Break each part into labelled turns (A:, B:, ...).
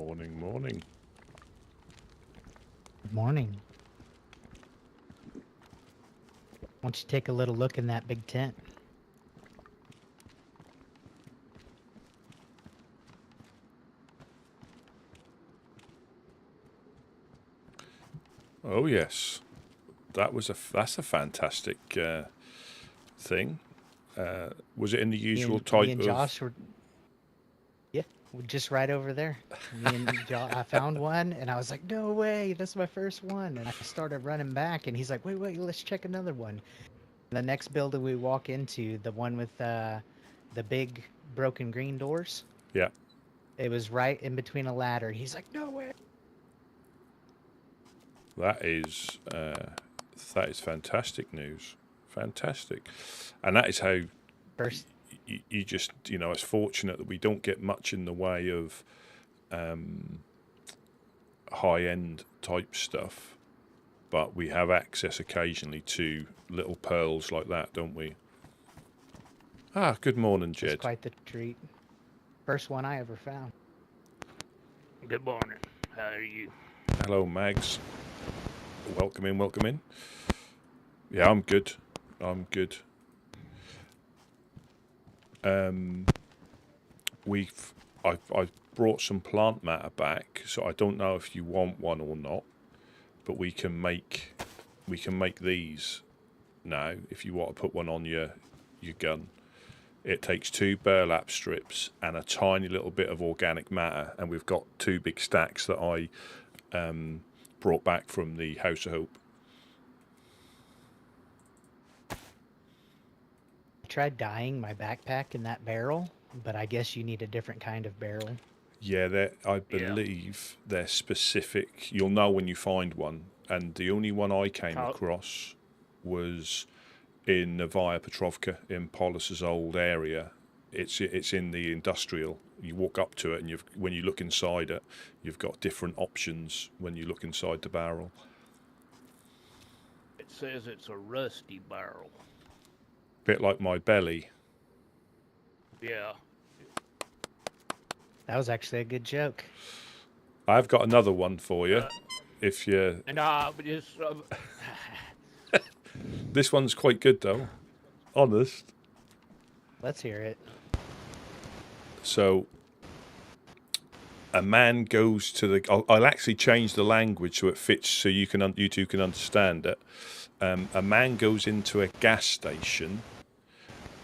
A: Morning, morning.
B: Good morning. Why don't you take a little look in that big tent?
A: Oh yes, that's a fantastic thing. Was it in the
B: Me
A: usual
B: and, me
A: type
B: and
A: of?
B: Josh were, yeah, we're just right over there. Me and Josh, I found one, and I was like, no way, that's my first one. And I started running back, and he's like, wait, let's check another one. The next building we walk into, the one with the big broken green doors,
A: Yeah,
B: it was right in between a ladder. He's like, no way.
A: that is fantastic news. Fantastic, and that is how
B: First,
A: you just it's fortunate that we don't get much in the way of high end type stuff, but we have access occasionally to little pearls like that, don't we? Ah, good morning,
B: was
A: Jed.
B: quite the treat. First one I ever found.
C: Good morning. How are you?
A: Hello, Mags. Welcome in, welcome in. Yeah, I'm good. I'm good. I've brought some plant matter back, so I don't know if you want one or not, but we can make these now. If you want to put one on your gun, it takes 2 burlap strips and a tiny little bit of organic matter, and we've got 2 big stacks that I brought back from the House of Hope.
B: I tried dyeing my backpack in that barrel, but I guess you need a different kind of barrel.
A: Yeah, I believe they're specific. You'll know when you find one, and the only one I came across was in Novaya Petrovka, in Polis's old area. It's in the industrial. You walk up to it, and when you look inside it, you've got different options when you look inside the barrel.
C: It says it's a rusty barrel.
A: Bit like my belly.
C: Yeah.
B: That was actually a good joke.
A: I've got another one for you. If you.
C: Nah, but just.
A: This one's quite good though. Honest.
B: Let's hear it.
A: So, a man goes to the. I'll actually change the language so it fits, so you two can understand it. A man goes into a gas station,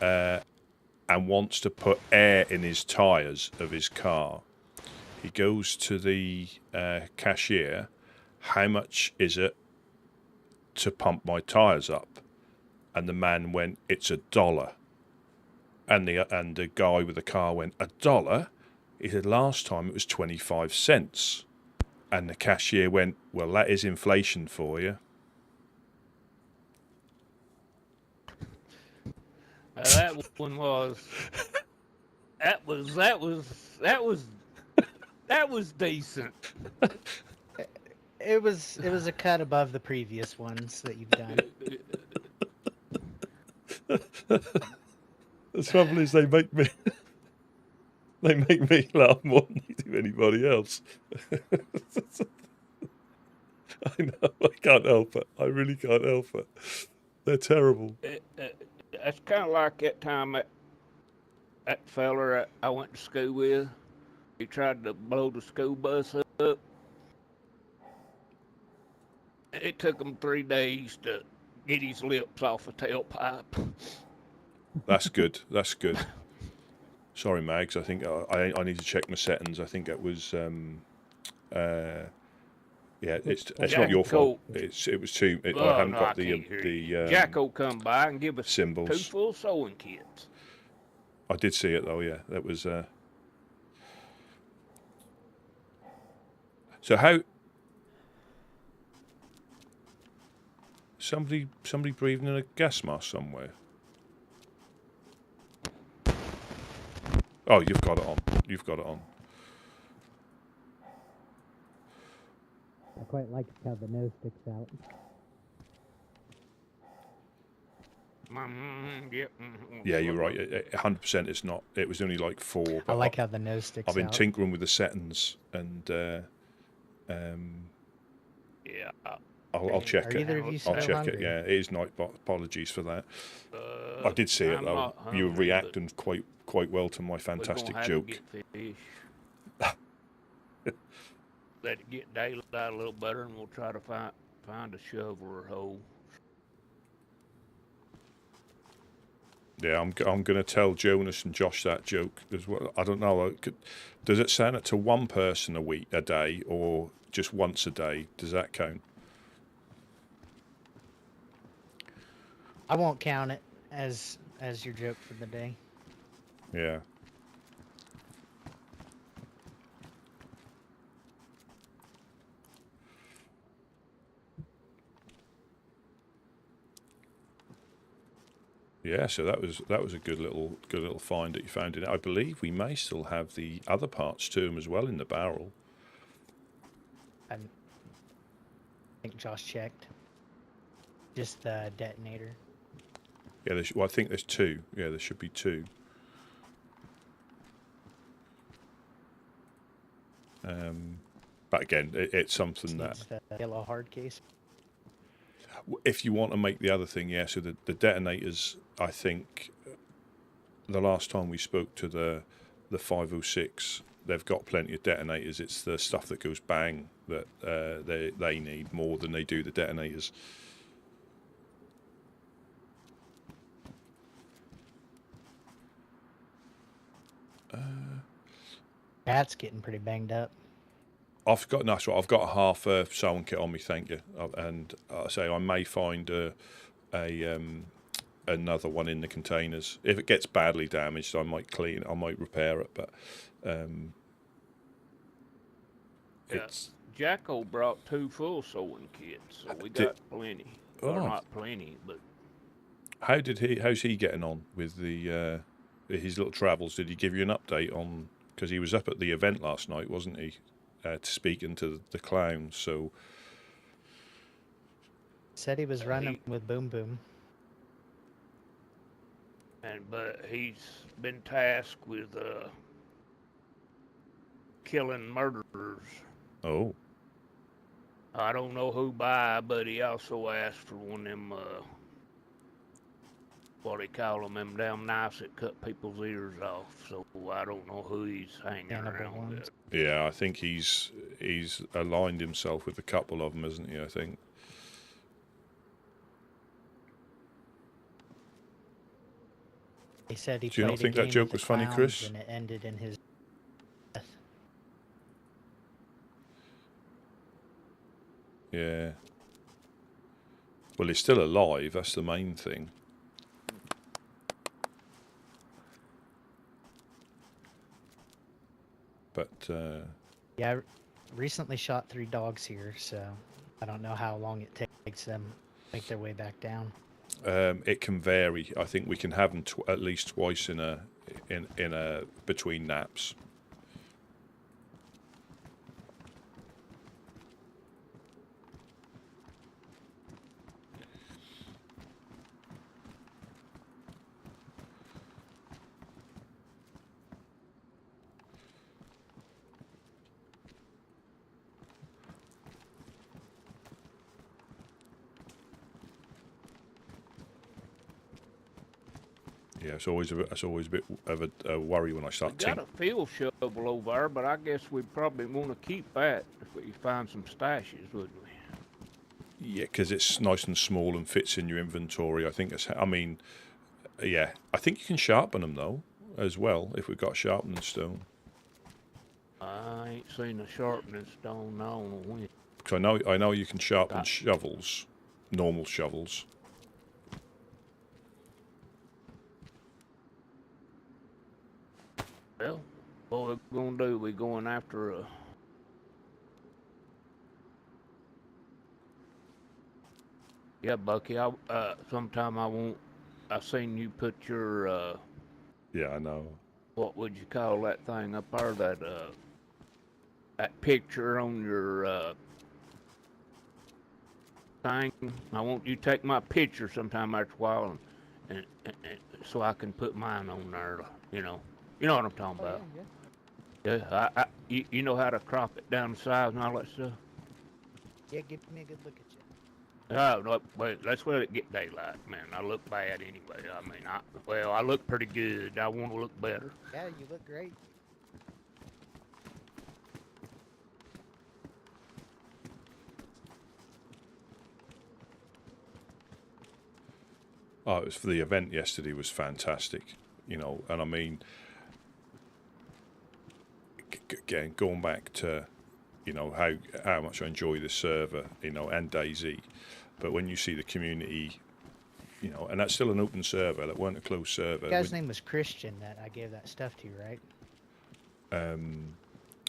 A: and wants to put air in his tyres of his car. He goes to the cashier. How much is it to pump my tyres up? And the man went, it's $1. And the guy with the car went, $1? He said, last time it was 25 cents. And the cashier went, well, that is inflation for you.
C: That one was. That was decent.
B: It was a cut above the previous ones that you've done.
A: The trouble is they make me laugh more than they do anybody else. I know, I can't help it. I really can't help it. They're terrible.
C: That's kind of like that time that feller I went to school with. He tried to blow the school bus up. It took him 3 days to get his lips off a tailpipe.
A: That's good. That's good. Sorry, Mags. I think I need to check my settings. I think it was. Yeah, it's not your fault. It was too. I haven't got the
C: Jacko come by and give us
A: symbols.
C: 2 full sewing kits.
A: I did see it though. Yeah, that was. So how? Somebody breathing in a gas mask somewhere. Oh, you've got it on. You've got it on.
B: I quite like how the nose sticks out.
C: Yep.
A: Yeah, you're right. 100% it's not. It was only like 4.
B: I
A: But
B: like how the nose sticks
A: I've been
B: out.
A: tinkering with the settings, and
C: Yeah.
A: I'll check
B: Are
A: it.
B: either of you
A: I'll
B: so
A: check
B: hungry?
A: it. Yeah, it is night. Apologies for that. I did see it
C: I'm
A: though.
C: not
A: You were
C: hungry,
A: reacting quite well to my
C: but we're gonna
A: fantastic
C: have
A: joke.
C: to get fish. Let it get daylight a little better, and we'll try to find a shovel or hole.
A: Yeah, I'm going to tell Jonas and Josh that joke as well. I don't know. Does it sound it to one person a day, or just once a day? Does that count?
B: I won't count it as your joke for the day.
A: Yeah. Yeah, so that was a good little find that you found in it. I believe we may still have the other parts to them as well in the barrel.
B: I think Josh checked. Just the detonator.
A: Yeah, I think there's 2. Yeah, there should be 2. But again, it's something that
B: Needs the yellow hard case.
A: if you want to make the other thing, yeah. So the detonators, I think, the last time we spoke to the 506, they've got plenty of detonators. It's the stuff that goes bang that they need more than they do the detonators.
B: That's getting pretty banged up.
A: I've got that's right. I've got a half sewing kit on me, thank you. And I say I may find another one in the containers. If it gets badly damaged, I might clean it. I might repair it. But it's
C: Jacko brought 2 full sewing kits, so we got plenty. Well, not plenty, but
A: how's he getting on with the his little travels? Did he give you an update on? Because he was up at the event last night, wasn't he? Speaking to the clowns, so
B: Said he was running with Boom Boom.
C: but he's been tasked with killing murderers.
A: Oh,
C: I don't know who by, but he also asked for one of them what they call them damn knives that cut people's ears off. So I don't know who he's hanging around with.
A: Yeah, I think he's aligned himself with a couple of them, isn't he? I think.
B: He said he.
A: Do you not think that joke was funny, Chris?
B: And it ended in his death.
A: Yeah. Well, he's still alive. That's the main thing. But
B: yeah, I recently shot 3 dogs here, so I don't know how long it takes them to make their way back down.
A: It can vary. I think we can have them at least twice in a between naps. Yeah, it's always a bit of a worry when I start.
C: We got a field shovel over there, but I guess we probably want to keep that if we find some stashes, wouldn't we?
A: Yeah, because it's nice and small and fits in your inventory. I think it's. I mean, yeah, I think you can sharpen them though, as well if we've got sharpening stone.
C: I ain't seen a sharpening stone now.
A: Because I know you can sharpen shovels, normal shovels.
C: Well, what we're gonna do? We're going after a. Yeah, Bucky. Sometime I won't. I seen you put your.
A: Yeah, I know.
C: What would you call that thing up there? That picture on your thing. I want you to take my picture sometime after a while so I can put mine on there. You know what I'm talking
B: Oh,
C: about.
B: yeah.
C: Yeah, you know how to crop it down the sides and all that stuff.
B: Yeah, give me a good look at you.
C: Oh, no, wait, let's let it get daylight, man. I look bad anyway. I mean, I look pretty good. I want to look better.
B: Yeah, you look great.
A: Oh, it was for the event yesterday was fantastic, and I mean, again, going back to, how much I enjoy this server, and DayZ, but when you see the community, and that's still an open server, that weren't a closed server.
B: The guy's name was Christian that I gave that stuff to, right?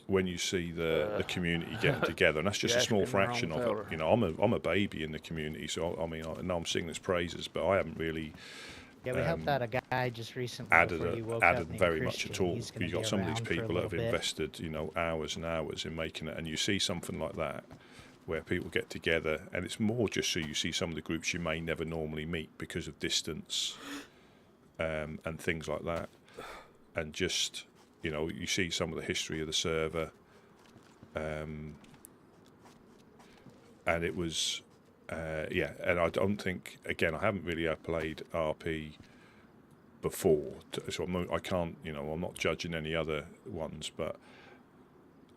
A: When you see the community getting together, and that's just a small
C: asking the wrong
A: fraction of
C: feller.
A: it. I'm a baby in the community, so I mean, I know I'm singing its praises, but I haven't really
B: Yeah, we helped out a guy just recently
A: added
B: before you woke up
A: added
B: named
A: very much
B: Christian.
A: at all.
B: He's gonna
A: You got
B: be
A: some of these
B: around for a
A: people that have
B: little bit.
A: invested, hours and hours in making it, and you see something like that where people get together, and it's more just so you see some of the groups you may never normally meet because of distance, and things like that, and just you see some of the history of the server, and it was, and I don't think, again, I haven't really played RP before, so I can't, I'm not judging any other ones, but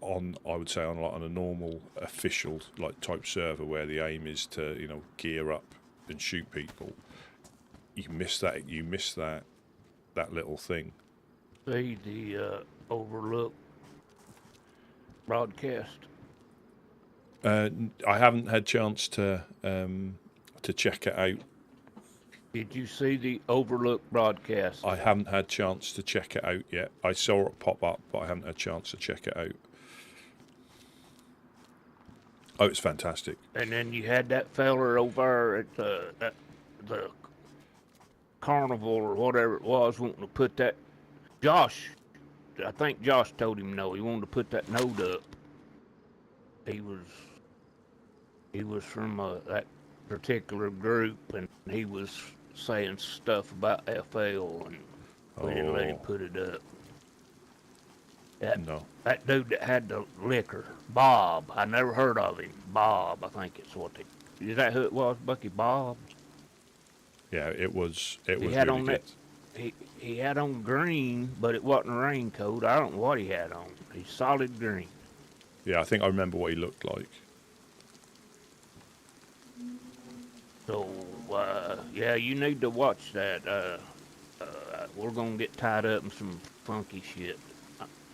A: I would say on a normal official type server where the aim is to gear up and shoot people, you miss that little thing.
C: See the Overlook broadcast.
A: I haven't had chance to check it out.
C: Did you see the Overlook broadcast?
A: I haven't had chance to check it out yet. I saw it pop up, but I haven't had chance to check it out. Oh, it's fantastic.
C: And then you had that feller over at the carnival or whatever it was wanting to put that. Josh, I think Josh told him no. He wanted to put that note up. He was from that particular group, and he was saying stuff about FL, and we didn't let him put it up. That dude that had the liquor, Bob. I never heard of him. Bob, I think it's what they. Is that who it was, Bucky? Bob.
A: Yeah, it was. It
C: He
A: was
C: had
A: really
C: on
A: good.
C: He had on green, but it wasn't a raincoat. I don't know what he had on. He's solid green.
A: Yeah, I think I remember what he looked like.
C: So yeah, you need to watch that. We're gonna get tied up in some funky shit.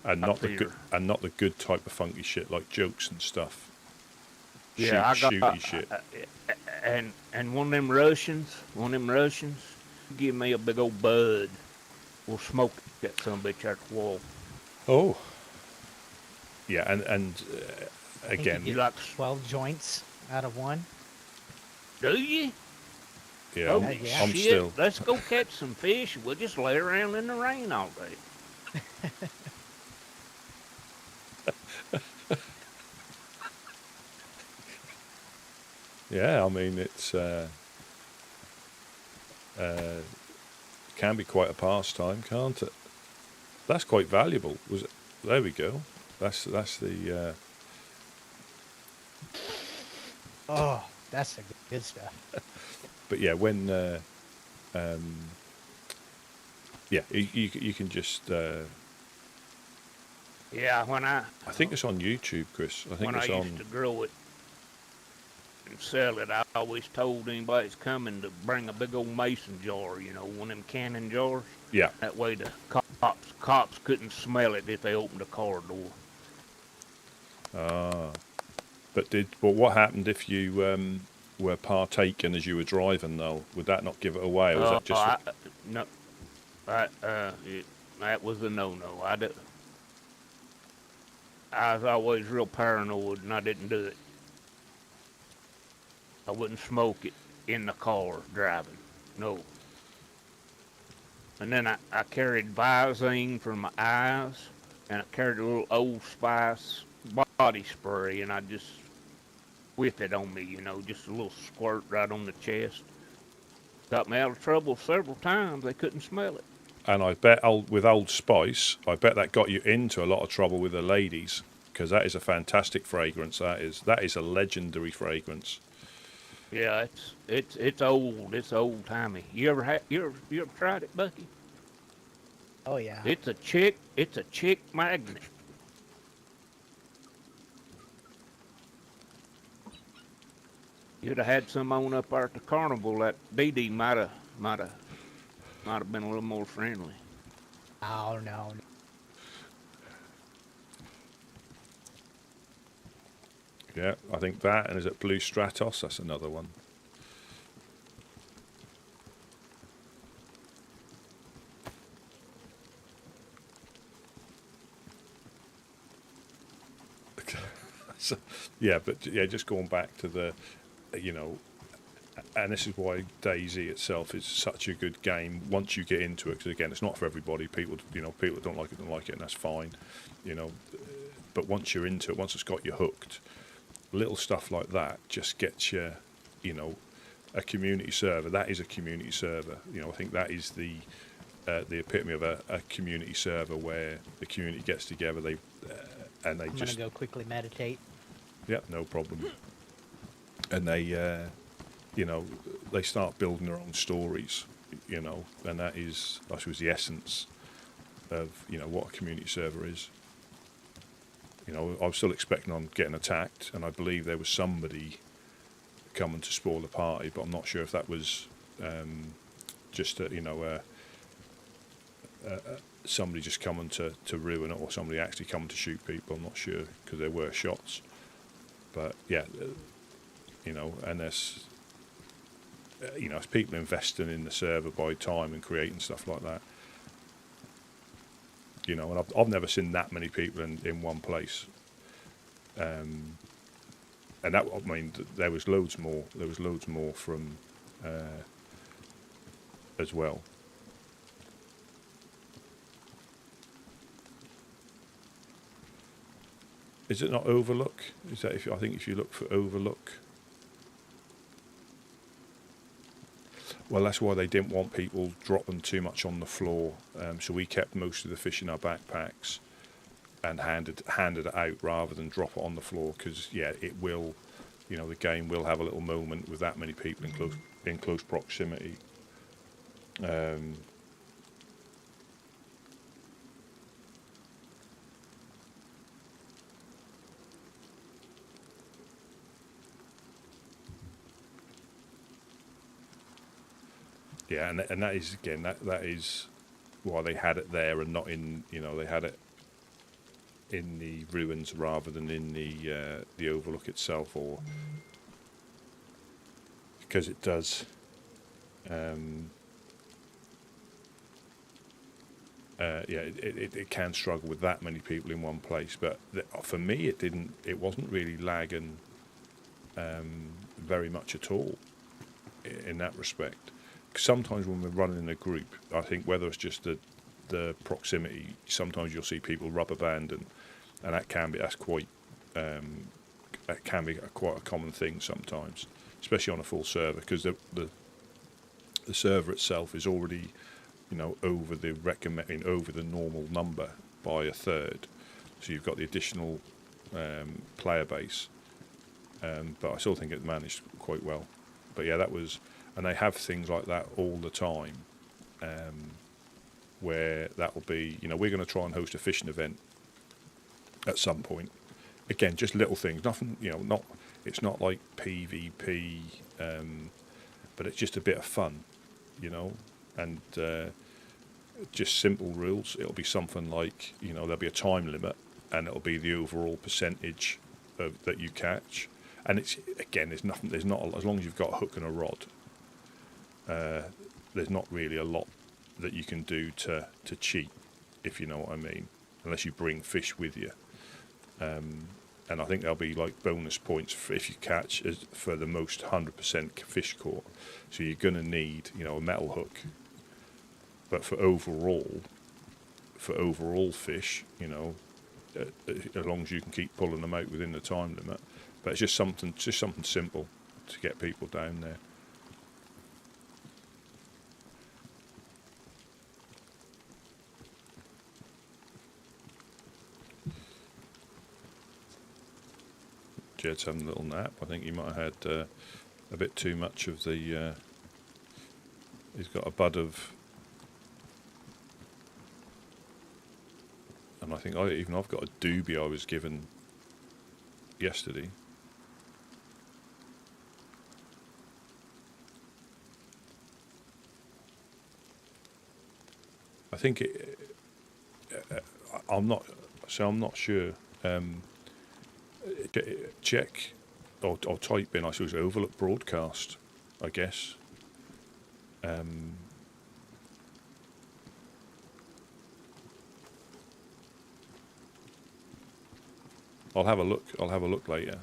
A: And
C: up
A: not the
C: here.
A: good, and not the good type of funky shit like jokes and stuff.
C: Yeah,
A: Shooty shit.
C: And one of them Russians, give me a big old bud. We'll smoke that son of a bitch out the wall.
A: Oh. Yeah, and
B: I think
A: again,
B: you
C: You
B: get
C: like?
B: 12 joints out of one.
C: Do you?
A: yeah,
C: Holy
B: yeah.
A: I'm
C: shit!
A: still.
C: Let's go catch some fish. We'll just lay around in the rain all day.
A: Yeah, I mean it's can be quite a pastime, can't it? That's quite valuable. Was it? There we go. That's the.
B: Oh, that's the good stuff.
A: But yeah, when yeah, you can just.
C: Yeah, when I
A: I think it's on YouTube, Chris. I think
C: when I
A: it's
C: used
A: on.
C: to grow it and sell it, I always told anybody that's coming to bring a big old mason jar, one of them cannon jars.
A: Yeah.
C: That way the cops couldn't smell it if they opened the car door.
A: But what happened if you were partaking as you were driving though? Would that not give it away, or was that just?
C: No, that was a no-no. I was always real paranoid, and I didn't do it. I wouldn't smoke it in the car driving. No. And then I carried Visine for my eyes, and I carried a little Old Spice body spray, and I just whip it on me, just a little squirt right on the chest. Got me out of trouble several times. They couldn't smell it.
A: And I bet with Old Spice, I bet that got you into a lot of trouble with the ladies, because that is a fantastic fragrance. That is a legendary fragrance.
C: Yeah, it's old. It's old timey. You ever tried it, Bucky?
B: Oh yeah.
C: It's a chick magnet. You'd have had some on up there at the carnival. That DD might have been a little more friendly.
B: Oh no.
A: Yeah, I think that, and is it Blue Stratos? That's another one. So, yeah, but yeah, just going back to the, and this is why DayZ itself is such a good game once you get into it. Because again, it's not for everybody. People that don't like it, and that's fine. But once you're into it, once it's got you hooked, little stuff like that just gets you, a community server. That is a community server. I think that is the epitome of a community server where the community gets together. I'm
B: gonna go quickly meditate.
A: Yeah, no problem. And they, they start building their own stories, and that is, I suppose, the essence of, what a community server is. I was still expecting on getting attacked, and I believe there was somebody coming to spoil the party, but I'm not sure if that was just somebody just coming to ruin it, or somebody actually coming to shoot people. I'm not sure, because there were shots. But yeah, and there's, it's people investing in the server by time and creating stuff like that. And I've never seen that many people in one place. And that, I mean, there was loads more. There was loads more from as well. Is it not Overlook? Is that I think if you look for Overlook? Well, that's why they didn't want people dropping too much on the floor. So we kept most of the fish in our backpacks and handed it out rather than drop it on the floor. Because yeah, it will, the game will have a little moment with that many people in close proximity. Yeah, and that is, again, that is why they had it there and not in, they had it in the ruins rather than in the Overlook itself, or because it does it can struggle with that many people in one place. But for me, it wasn't really lagging very much at all in that respect. Sometimes when we're running in a group, I think whether it's just the proximity, sometimes you'll see people rubber band, and that can be quite a common thing sometimes, especially on a full server, because the server itself is already over the normal number by a third, so you've got the additional player base, but I still think it managed quite well. But yeah, that was. And they have things like that all the time, where that will be, we're going to try and host a fishing event at some point. Again, just little things, nothing, it's not like PvP, but it's just a bit of fun, and just simple rules. It'll be something like, there'll be a time limit, and it'll be the overall percentage that you catch. And it's, again, there's not, as long as you've got a hook and a rod, there's not really a lot that you can do to cheat, if you know what I mean, unless you bring fish with you. And I think there'll be like bonus points if you catch for the most 100% fish caught. So you're going to need, a metal hook. But for overall fish, as long as you can keep pulling them out within the time limit. But it's just something simple to get people down there. Jed's having a little nap. I think he might have had a bit too much of the... he's got a bud of... And I think I've got a doobie I was given yesterday. I think I'm not sure. Check or type in, I suppose, Overlook broadcast, I guess. I'll have a look later.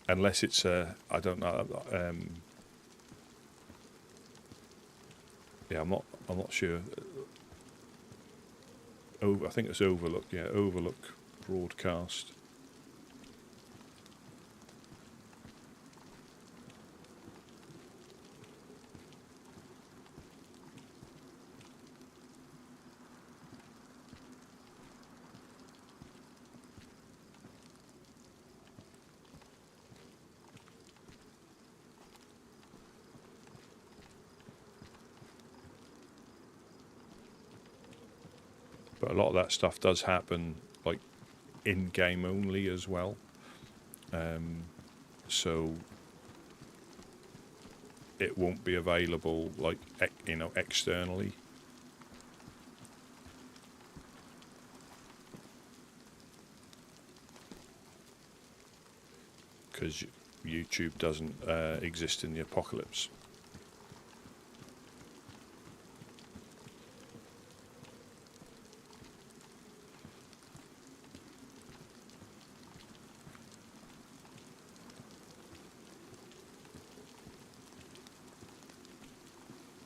A: Unless it's I don't know. Yeah, I'm not sure. I think it's Overlook. Yeah, Overlook broadcast. But a lot of that stuff does happen like in game only as well. So it won't be available like externally. Because YouTube doesn't exist in the apocalypse.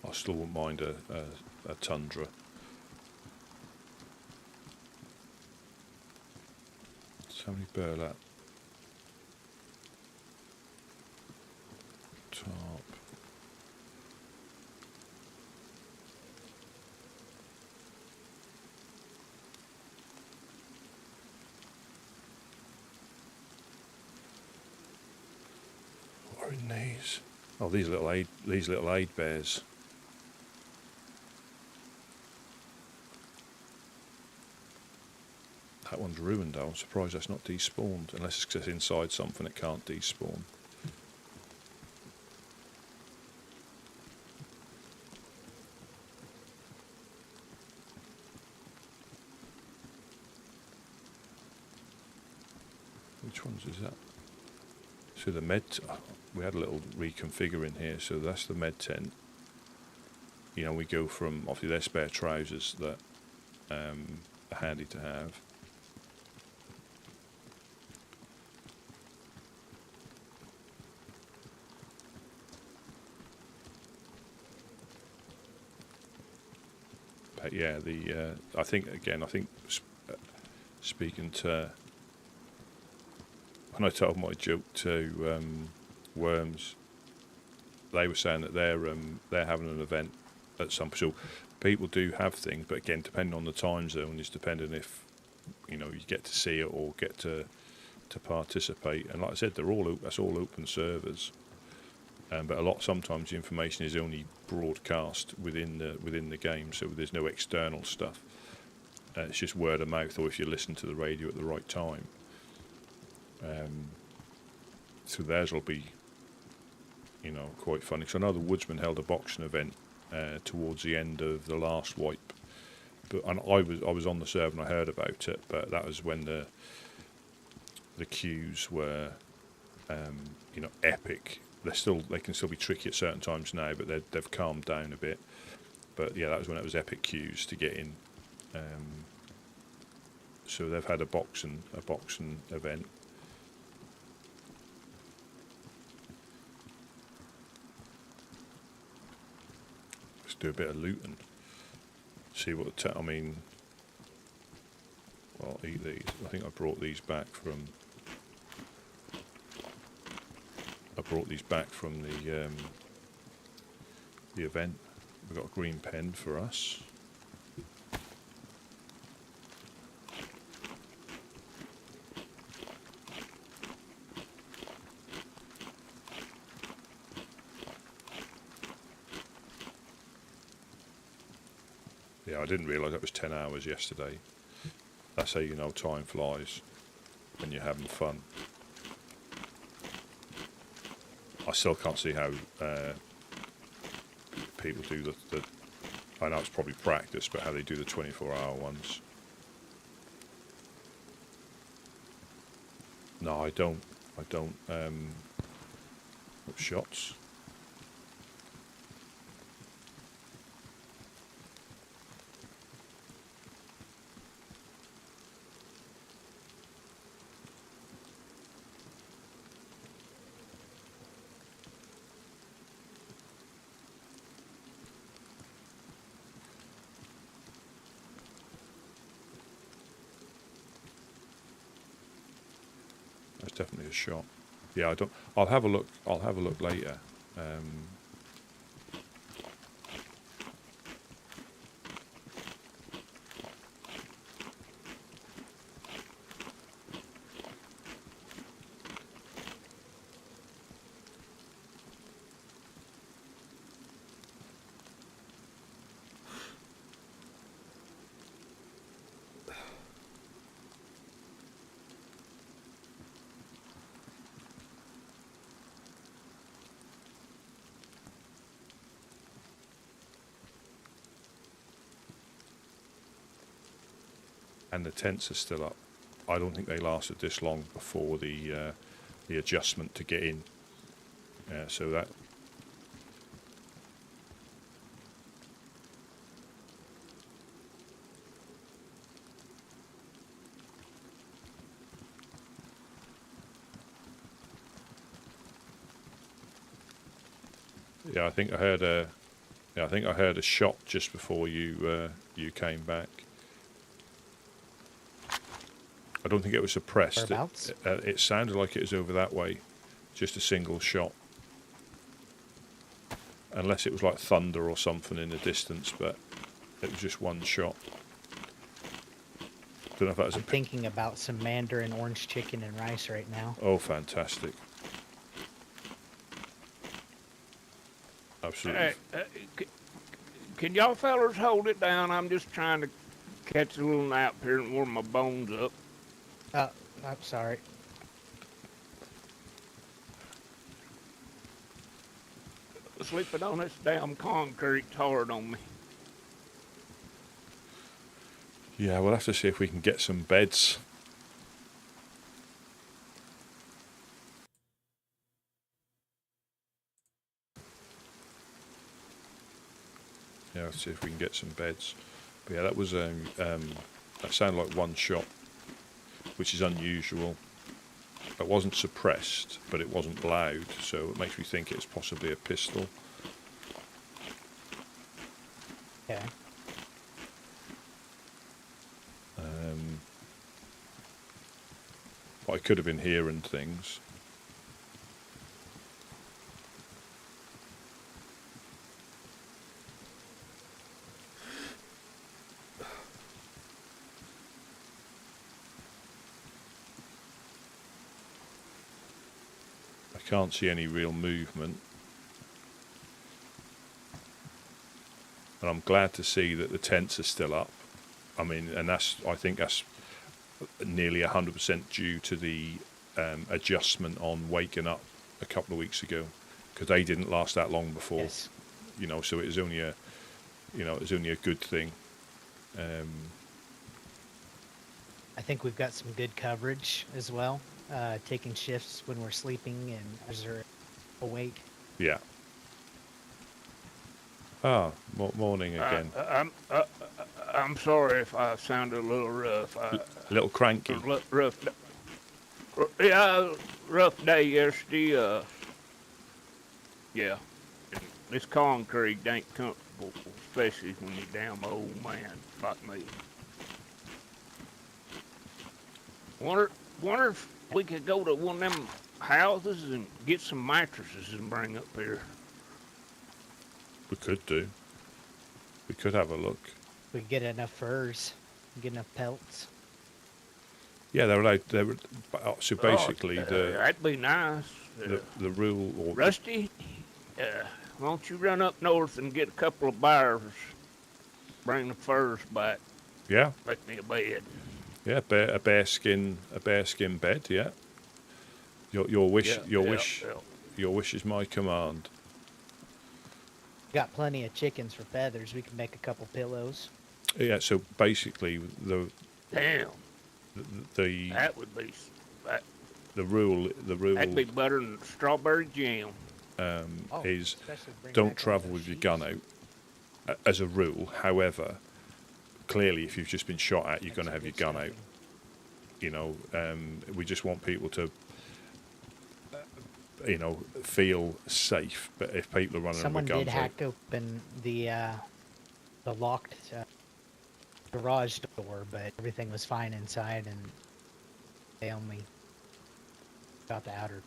A: I still wouldn't mind a tundra. So many burlap. Top. What are in these? Oh, these little aid bears. That one's ruined though. I'm surprised that's not despawned, unless it's just inside something it can't despawn. Which ones is that? So the med... we had a little reconfigure in here, so that's the med tent. You know, we go from... obviously they're spare trousers that are handy to have. But yeah, I think speaking to... when I told my joke to Worms, they were saying that they're having an event at some... so people do have things, but again, depending on the time zone, is depending if you get to see it or get to participate. And like I said, that's all open servers. But sometimes the information is only broadcast within the game, so there's no external stuff. It's just word of mouth, or if you listen to the radio at the right time. So theirs will be, quite funny. So I know the Woodsman held a boxing event towards the end of the last wipe, and I was on the server and I heard about it, but that was when the queues were, epic. They can still be tricky at certain times now, but they've calmed down a bit. But yeah, that was when it was epic queues to get in. So they've had a boxing event. Let's do a bit of looting. See what well, I'll eat these. I think I brought these back from. The event. We've got a green pen for us. Yeah, I didn't realise that was 10 hours yesterday. That's how you know time flies when you're having fun. I still can't see how people do the I know it's probably practice, but how they do the 24-hour ones. No, I don't. Shots. That's definitely a shot. Yeah, I don't. I'll have a look. I'll have a look later. And the tents are still up. I don't think they lasted this long before the adjustment to get in. So that. Yeah, I think I heard a. Yeah, I think I heard a shot just before you came back. I don't think it was suppressed. It sounded like it was over that way, just a single shot. Unless it was like thunder or something in the distance, but it was just one shot. Don't know if that was
B: I'm thinking about some mandarin orange chicken and rice right now.
A: Oh, fantastic! Absolutely.
C: Can y'all fellas hold it down? I'm just trying to catch a little nap here and warm my bones up.
B: I'm sorry.
C: Sleeping on this damn concrete's hard on me.
A: Yeah, we'll have to see if we can get some beds. Yeah, let's see if we can get some beds. But yeah, that was that sounded like one shot, which is unusual. It wasn't suppressed, but it wasn't loud, so it makes me think it's possibly a pistol.
B: Okay.
A: But I could have been hearing things. Can't see any real movement, and I'm glad to see that the tents are still up. I mean, and I think that's nearly 100% due to the adjustment on waking up a couple of weeks ago, because they didn't last that long before.
B: Yes.
A: You know, so it was only a good thing.
B: I think we've got some good coverage as well. Taking shifts when we're sleeping and others are awake.
A: Yeah. Morning again.
C: I'm sorry if I sounded a little rough.
A: A little cranky.
C: Rough. Yeah, rough day yesterday. Yeah. This concrete ain't comfortable, especially when you're damn old man like me. Wonder if we could go to one of them houses and get some mattresses and bring up here.
A: We could do. We could have a look.
B: We get enough furs, get enough pelts.
A: Yeah, they're allowed. So basically,
C: that'd be nice.
A: The rule. Or
C: Rusty, why don't you run up north and get a couple of bars Bring the furs back.
A: Yeah,
C: Make me a bed.
A: yeah, a bear skin bed. Yeah, your wish,
C: Yeah,
A: your
C: yeah,
A: wish,
C: yeah.
A: your wish is my command.
B: Got plenty of chickens for feathers. We can make a couple pillows.
A: Yeah, so basically
C: Damn,
A: the
C: that would be that,
A: the rule
C: that'd be better than strawberry jam.
B: Oh,
A: is
B: especially bring
A: don't
B: back all
A: travel
B: those
A: with your
B: sheeps.
A: gun out as a rule. However, clearly, if you've just been shot at, you're
B: That's
A: going to
B: some
A: have your
B: good
A: gun
B: stuff.
A: out. You know, we just want people to, feel safe. But if people are running
B: Someone
A: with guns
B: did hack open the locked garage door, but everything was fine inside, and they only got the outer.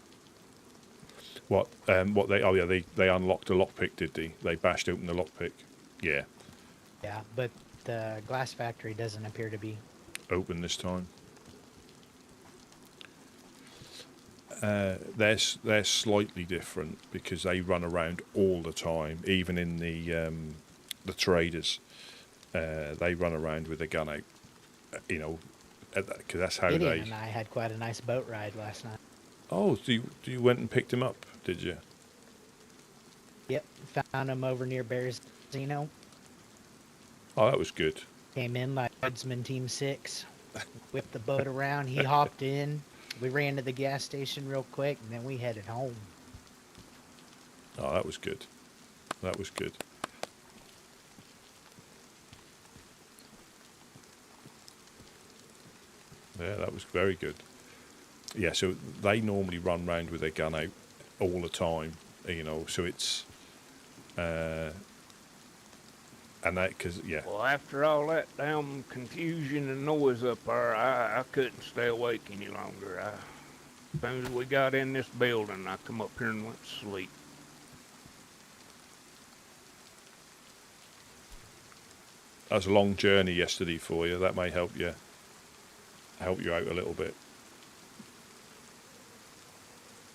A: what they? Oh yeah, they unlocked a lockpick, did they? They bashed open the lockpick. Yeah,
B: Yeah, but the glass factory doesn't appear to be.
A: open this time. They're slightly different because they run around all the time, even in the traders. They run around with a gun out, because that's how
B: Gideon
A: they.
B: and I had quite a nice boat ride last night.
A: Oh, do you went and picked him up? Did you?
B: Yep, found him over near Bears Casino.
A: Oh, that was good.
B: Came in like Herdsman Team 6, whipped the boat around. He hopped in. We ran to the gas station real quick, and then we headed home.
A: Oh, that was good. That was good. Yeah, that was very good. Yeah, so they normally run round with their gun out all the time, so it's, and that, because, yeah.
C: Well, after all that damn confusion and noise up there, I couldn't stay awake any longer. As soon as we got in this building, I come up here and went to sleep.
A: That was a long journey yesterday for you. That may help you out a little bit.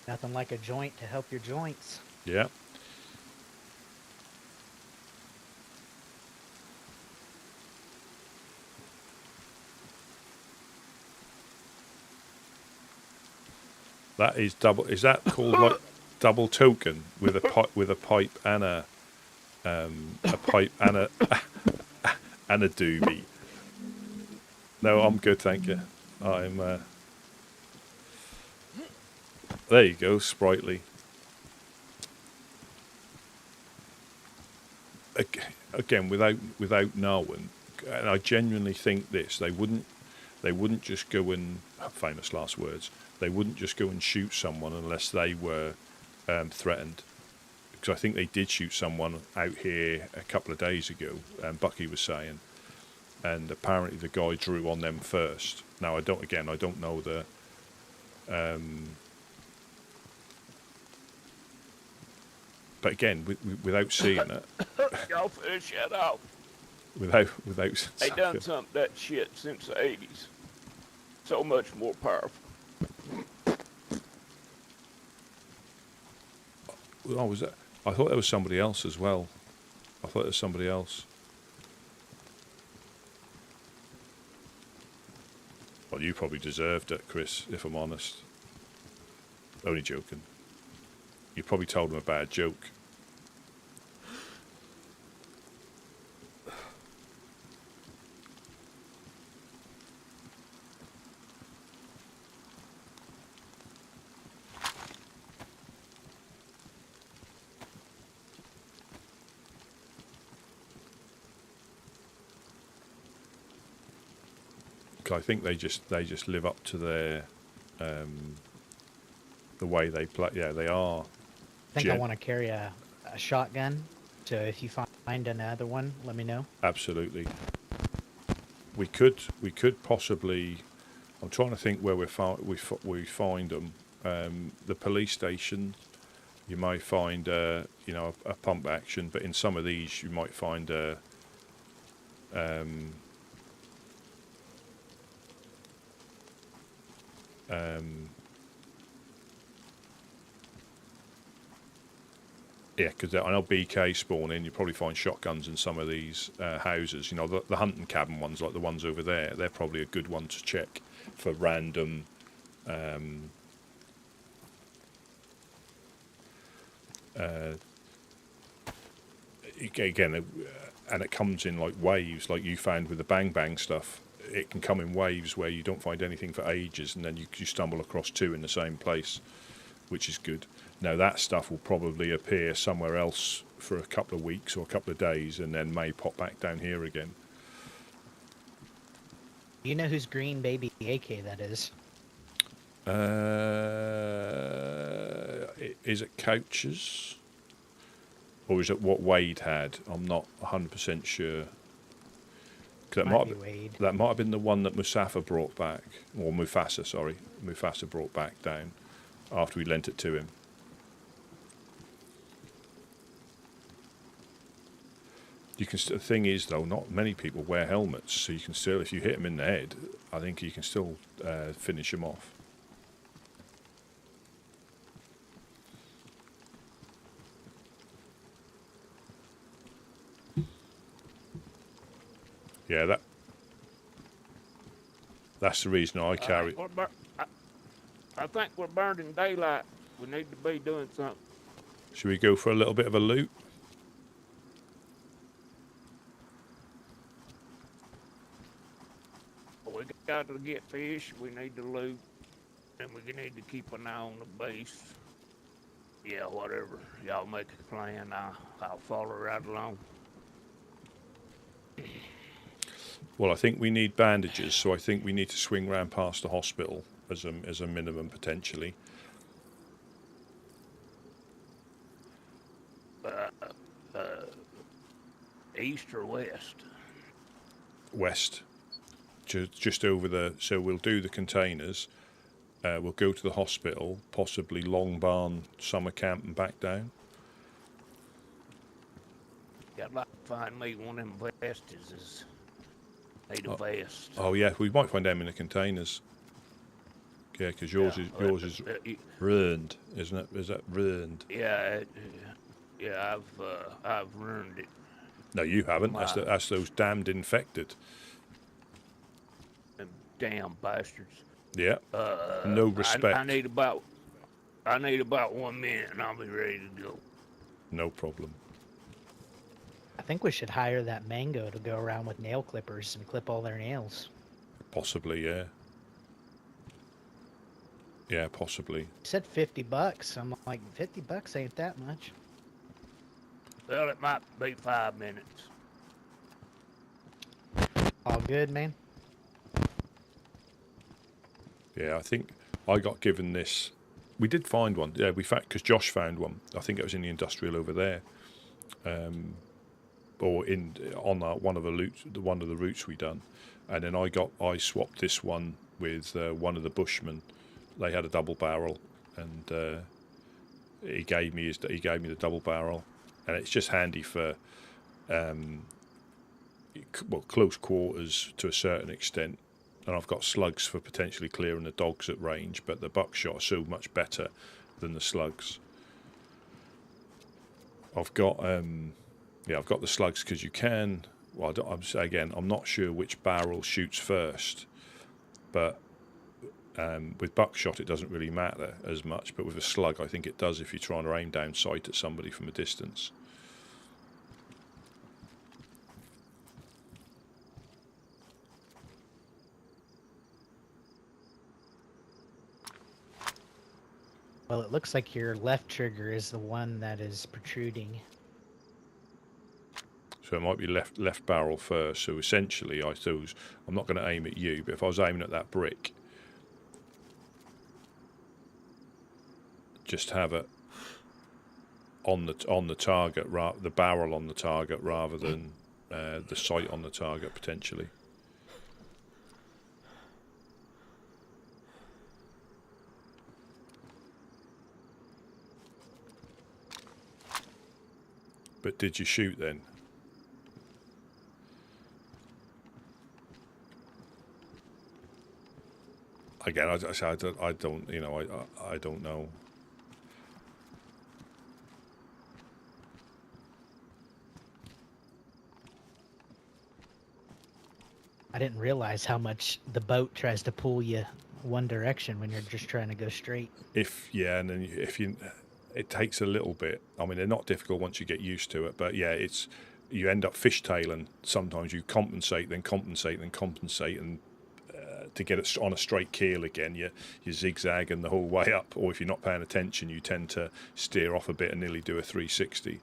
B: Nothing like a joint to help your joints.
A: Yeah. That is double. Is that called like double token with a pipe and a pipe and a and a doobie? No, I'm good, thank you. I'm. There you go, sprightly. Again, without knowing, and I genuinely think this, they wouldn't just go and, famous last words, they wouldn't just go and shoot someone unless they were threatened. Because I think they did shoot someone out here a couple of days ago, Bucky was saying, and apparently the guy drew on them first. Now I don't know the but again, without seeing it,
C: Y'all finish that off.
A: without
C: They done some of that shit since the 80s. So much more powerful.
A: Oh, was that? I thought there was somebody else as well. I thought there was somebody else. Well, you probably deserved it, Chris, if I'm honest. Only joking. You probably told him a bad joke. I think they just live up to their the way they play. Yeah, they are.
B: I think I want to carry a shotgun, so if you find another one, let me know.
A: Absolutely. We could possibly. I'm trying to think where we find them. The police station, you might find a pump action, but in some of these you might find a Yeah, because I know BK spawn in. You probably find shotguns in some of these houses. You know, the hunting cabin ones, like the ones over there. They're probably a good one to check for random. Again, and it comes in like waves, like you found with the bang bang stuff. It can come in waves where you don't find anything for ages, and then you stumble across two in the same place, which is good. Now that stuff will probably appear somewhere else for a couple of weeks or a couple of days, and then may pop back down here again.
B: You know whose green baby AK that is?
A: Is it Couch's? Or is it what Wade had? I'm not 100% sure. That might have been the one that Mufasa brought back. Or Mufasa, sorry. Mufasa brought back down after we lent it to him. You can. The thing is, though, not many people wear helmets, so you can still, if you hit them in the head, I think you can still finish them off. Yeah, that's the reason I carry.
C: I think we're burning daylight. We need to be doing something.
A: Should we go for a little bit of a loot?
C: We got to get fish. We need to loot, and we need to keep an eye on the base. Yeah, whatever. Y'all make a plan. I'll follow right along.
A: Well, I think we need bandages, so I think we need to swing round past the hospital as a minimum, potentially.
C: East or west?
A: West. Just over the... So we'll do the containers. We'll go to the hospital, possibly Long Barn summer camp and back down.
C: Yeah, I'd like to find me one of them vestes. Need a vest.
A: Oh yeah, we might find them in the containers. Yeah, because yours is ruined, isn't it? Is that ruined?
C: Yeah, I've ruined it.
A: No, you haven't. That's those damned infected.
C: Them damn bastards.
A: Yeah. No respect.
C: I need about 1 minute and I'll be ready to go.
A: No problem.
B: I think we should hire that Mango to go around with nail clippers and clip all their nails.
A: Possibly, yeah. Yeah, possibly.
B: You said $50. I'm like, $50 ain't that much.
C: Well, it might be 5 minutes.
B: All good, man.
A: Yeah, I think I got given this. We did find one. Yeah, because Josh found one. I think it was in the industrial over there. Or on one of the routes we done, and then I swapped this one with one of the bushmen. They had a double barrel, and he gave me the double barrel, and it's just handy for close quarters to a certain extent. And I've got slugs for potentially clearing the dogs at range, but the buckshot are so much better than the slugs. I've got the slugs because you can. Well, I'm not sure which barrel shoots first, but with buckshot it doesn't really matter as much. But with a slug, I think it does if you're trying to aim down sight at somebody from a distance.
B: Well, it looks like your left trigger is the one that is protruding.
A: So it might be left barrel first. So essentially, I'm not going to aim at you, but if I was aiming at that brick, just have it on the target, the barrel on the target, rather than the sight on the target potentially. But did you shoot then? Again, I don't, I don't know.
B: I didn't realize how much the boat tries to pull you one direction when you're just trying to go straight.
A: And then it takes a little bit. I mean, they're not difficult once you get used to it, but yeah, you end up fishtailing. Sometimes you compensate, and to get it on a straight keel again, you zigzagging the whole way up, or if you're not paying attention, you tend to steer off a bit and nearly do a 360.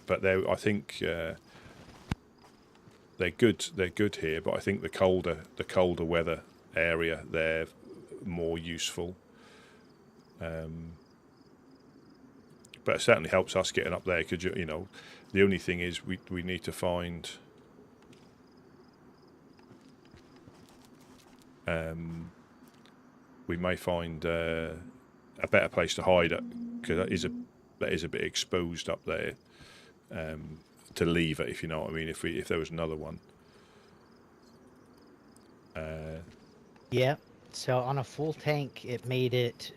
A: But I think they're good. They're good here, but I think the colder weather area, they're more useful. But it certainly helps us getting up there, because the only thing is we need to find we may find a better place to hide it, because that is a bit exposed up there, to leave it, if you know what I mean, if there was another one.
B: Yeah. So on a full tank, it made it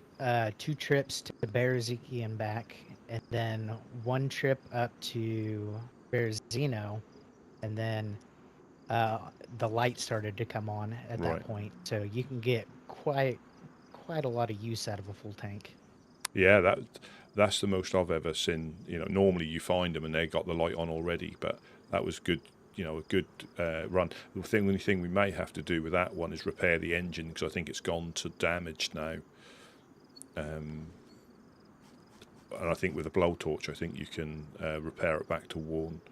B: 2 trips to Bereziki and back, and then 1 trip up to Berezino, and then the light started to come on at
A: Right.
B: that point. So you can get quite a lot of use out of a full tank.
A: Yeah, that's the most I've ever seen. Normally you find them and they've got the light on already, but that was good. A good run. The only thing we may have to do with that one is repair the engine, because I think it's gone to damage now. And I think with a blowtorch, I think you can repair it back to worn.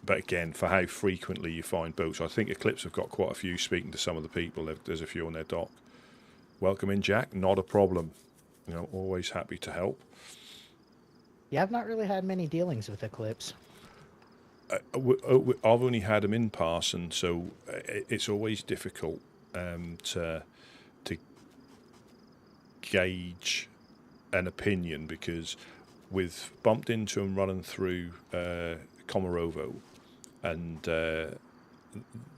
A: But again, for how frequently you find boats, I think Eclipse have got quite a few. Speaking to some of the people, there's a few on their dock. Welcome in, Jack. Not a problem. Always happy to help.
B: Yeah, I've not really had many dealings with Eclipse.
A: I've only had them in passing, so it's always difficult to gauge an opinion, because we've bumped into them running through Komarovo, and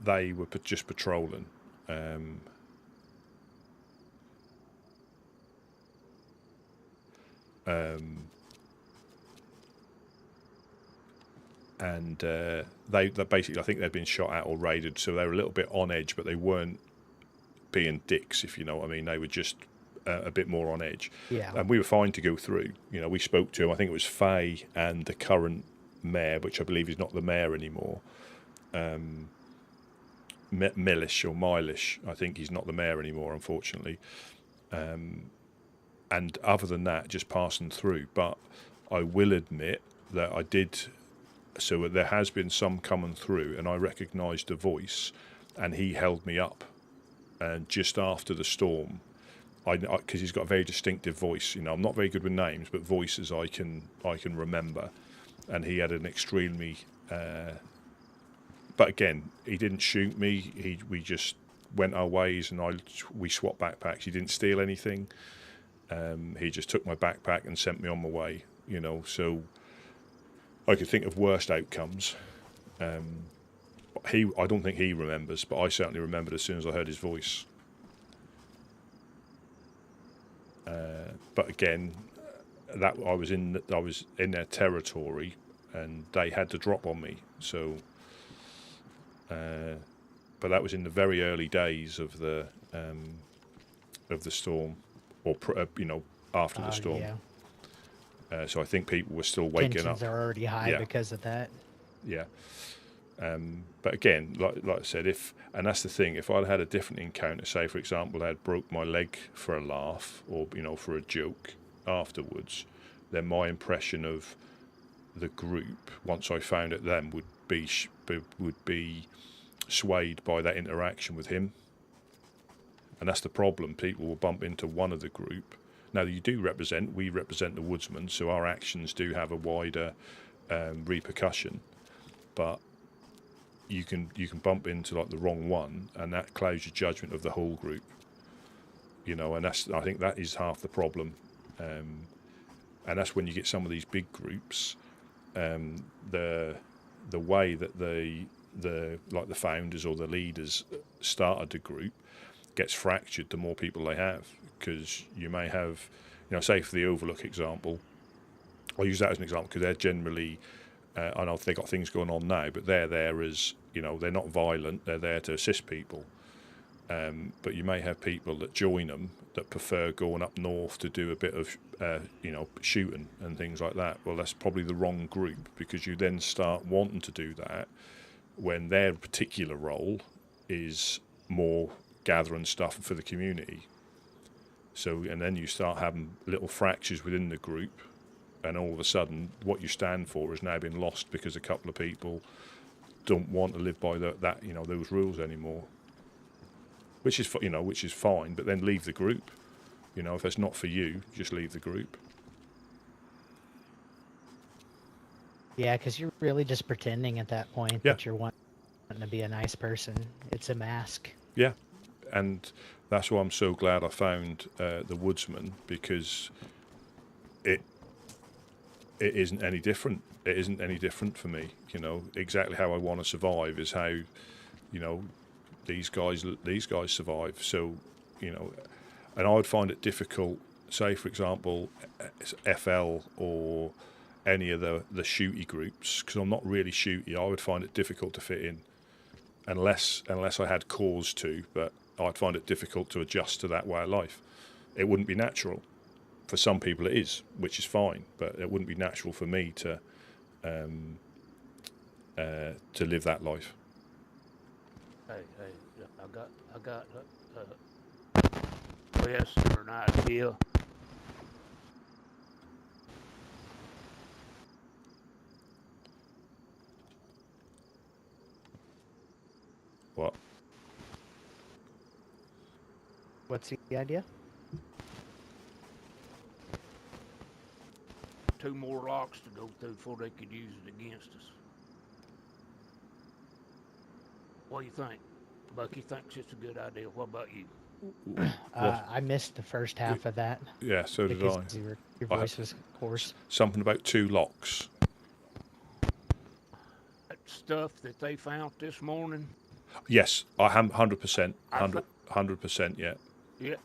A: they were just patrolling. And they basically, I think they'd been shot at or raided, so they were a little bit on edge, but they weren't being dicks, if you know what I mean. They were just a bit more on edge.
B: Yeah.
A: And we were fine to go through. We spoke to him. I think it was Faye and the current mayor, which I believe is not the mayor anymore. Millish or Milish. I think he's not the mayor anymore, unfortunately. And other than that, just passing through. But I will admit that I did. So there has been some coming through, and I recognised a voice, and he held me up. And just after the storm, because he's got a very distinctive voice. I'm not very good with names, but voices I can remember. And he had an extremely. But again, he didn't shoot me. We just went our ways, and we swapped backpacks. He didn't steal anything. He just took my backpack and sent me on my way. So. I could think of worst outcomes. I don't think he remembers, but I certainly remembered as soon as I heard his voice. But again, that I was in their territory, and they had to drop on me. So, but that was in the very early days of the storm, or after the storm.
B: Yeah.
A: So I think people were still waking
B: Tensions
A: up.
B: are already high because of that.
A: Yeah. But again, like I said, and that's the thing, if I'd had a different encounter, say for example, I'd broke my leg for a laugh, or for a joke afterwards, then my impression of the group, once I found it then, would be swayed by that interaction with him. And that's the problem. People will bump into one of the group. Now, we represent the woodsmen, so our actions do have a wider repercussion, but you can bump into like the wrong one, and that clouds your judgment of the whole group. And I think that is half the problem, and that's when you get some of these big groups. The way that the founders or the leaders started the group gets fractured the more people they have, because you may have, say for the Overlook example, I'll use that as an example because they're generally I know they've got things going on now, but they're there as, you know, they're not violent, they're there to assist people. But you may have people that join them that prefer going up north to do a bit of, you know, shooting and things like that. Well, that's probably the wrong group, because you then start wanting to do that when their particular role is more gathering stuff for the community. So, and then you start having little fractures within the group, and all of a sudden what you stand for has now been lost because a couple of people don't want to live by that, you know, those rules anymore. Which is, you know, which is fine, but then leave the group. You know, if it's not for you, just leave the group.
B: Yeah, because you're really just pretending at that point
A: Yeah.
B: that you're wanting to be a nice person. It's a mask.
A: Yeah, and that's why I'm so glad I found the Woodsman, because it isn't any different. It isn't any different for me. You know, exactly how I want to survive is how, you know, these guys survive. So, you know, and I would find it difficult, say for example, FL or any of the shooty groups, because I'm not really shooty. I would find it difficult to fit in, unless I had cause to. But I'd find it difficult to adjust to that way of life. It wouldn't be natural. For some people it is, which is fine, but it wouldn't be natural for me to live that life.
C: Hey, I got yes or an idea.
A: What?
B: What's the idea?
C: 2 more locks to go through before they could use it against us. What do you think? Bucky thinks it's a good idea. What about you?
B: I missed the first half of that
A: Yeah, so did
B: because
A: I.
B: your voice was hoarse.
A: Something about 2 locks.
C: That stuff that they found this morning.
A: Yes, I am 100%. 100%. Yeah.
C: Yeah,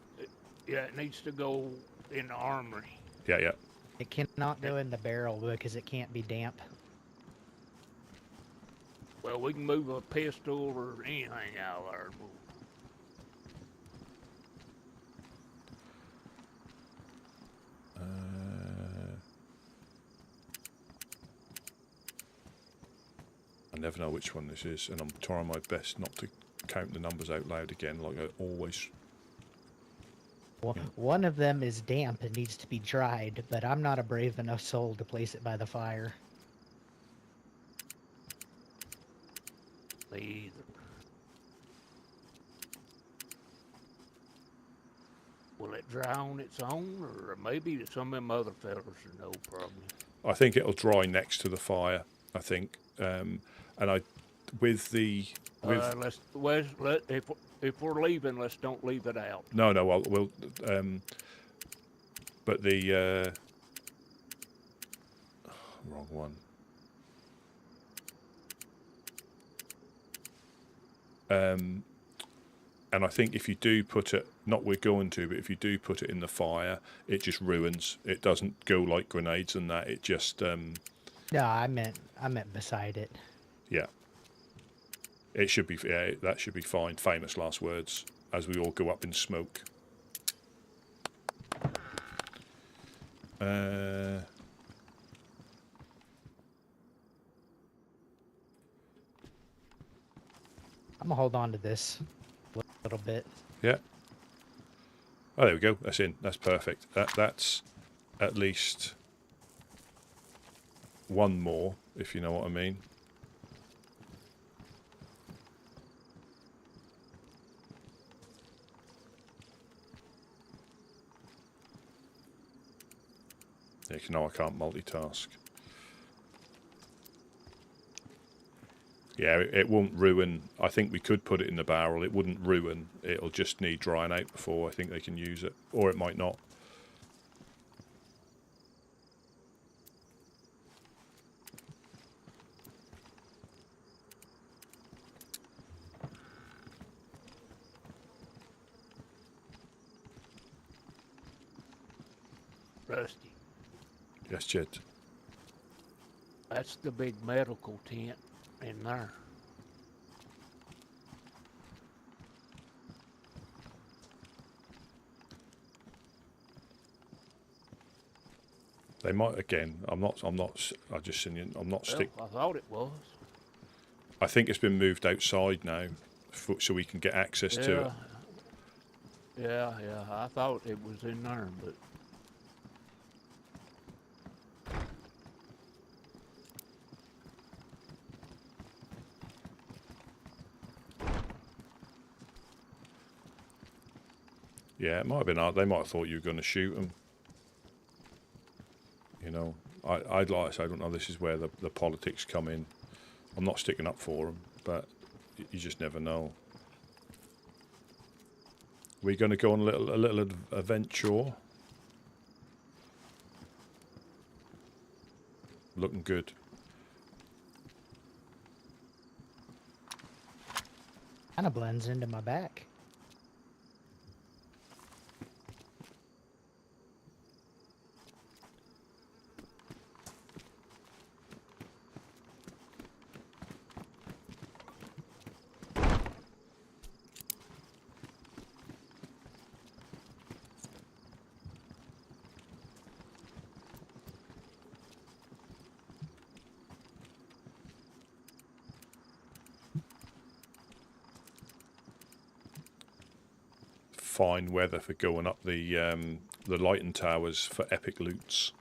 C: it needs to go in the armory.
A: Yeah.
B: It cannot go in the barrel because it can't be damp.
C: Well, we can move a pistol or anything out of there.
A: I never know which one this is, and I'm trying my best not to count the numbers out loud again, like I always.
B: Well, one of them is damp and needs to be dried, but I'm not a brave enough soul to place it by the fire.
C: Me either. Will it dry on its own, or maybe some of them other fellas are no problem?
A: I think it'll dry next to the fire. I think, and I, with the.
C: If we're leaving, let's don't leave it out.
A: No, we'll. But the wrong one. And I think if you do put it, not we're going to, but if you do put it in the fire, it just ruins. It doesn't go like grenades and that. It just.
B: No, I meant beside it.
A: Yeah. It should be. Yeah, that should be fine. Famous last words. As we all go up in smoke. I'm
B: gonna hold on to this a little bit.
A: Yeah. Oh, there we go. That's in. That's perfect. That's at least one more, if you know what I mean. Yeah, 'cause now I can't multitask. Yeah, it won't ruin. I think we could put it in the barrel. It wouldn't ruin. It'll just need drying out before I think they can use it. Or it might not.
C: Rusty.
A: Yes, Chet.
C: That's the big medical tent in there.
A: They might again. I'm not. I just seen you. I'm not stick.
C: Well, I thought it was.
A: I think it's been moved outside now, so we can get access to it.
C: Yeah. I thought it was in there, but.
A: Yeah, it might have been. They might have thought you were going to shoot them. You know, I'd like to say, I don't know. This is where the politics come in. I'm not sticking up for them, but you just never know. We're going to go on a little adventure. Looking good.
B: Kind of blends into my back.
A: Fine weather for going up the lighting towers for epic loots.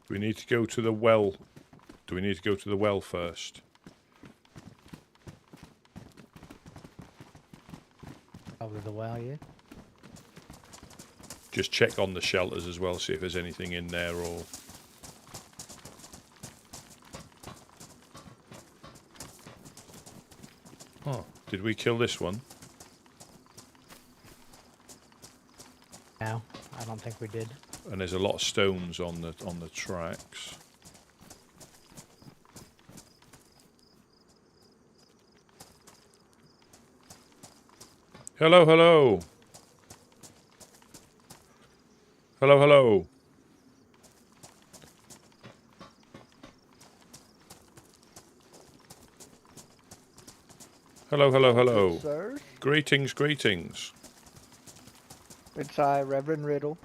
A: Do we need to go to the well? Do we need to go to the well first?
B: Over the well, yeah.
A: Just check on the shelters as well, see if there's anything in there or... Oh, did we kill this one?
B: No, I don't think we did.
A: And there's a lot of stones on the tracks. Hello, hello. Hello, hello. Hello, hello, hello.
D: Sir,
A: Greetings, greetings.
D: it's I, Reverend Riddle.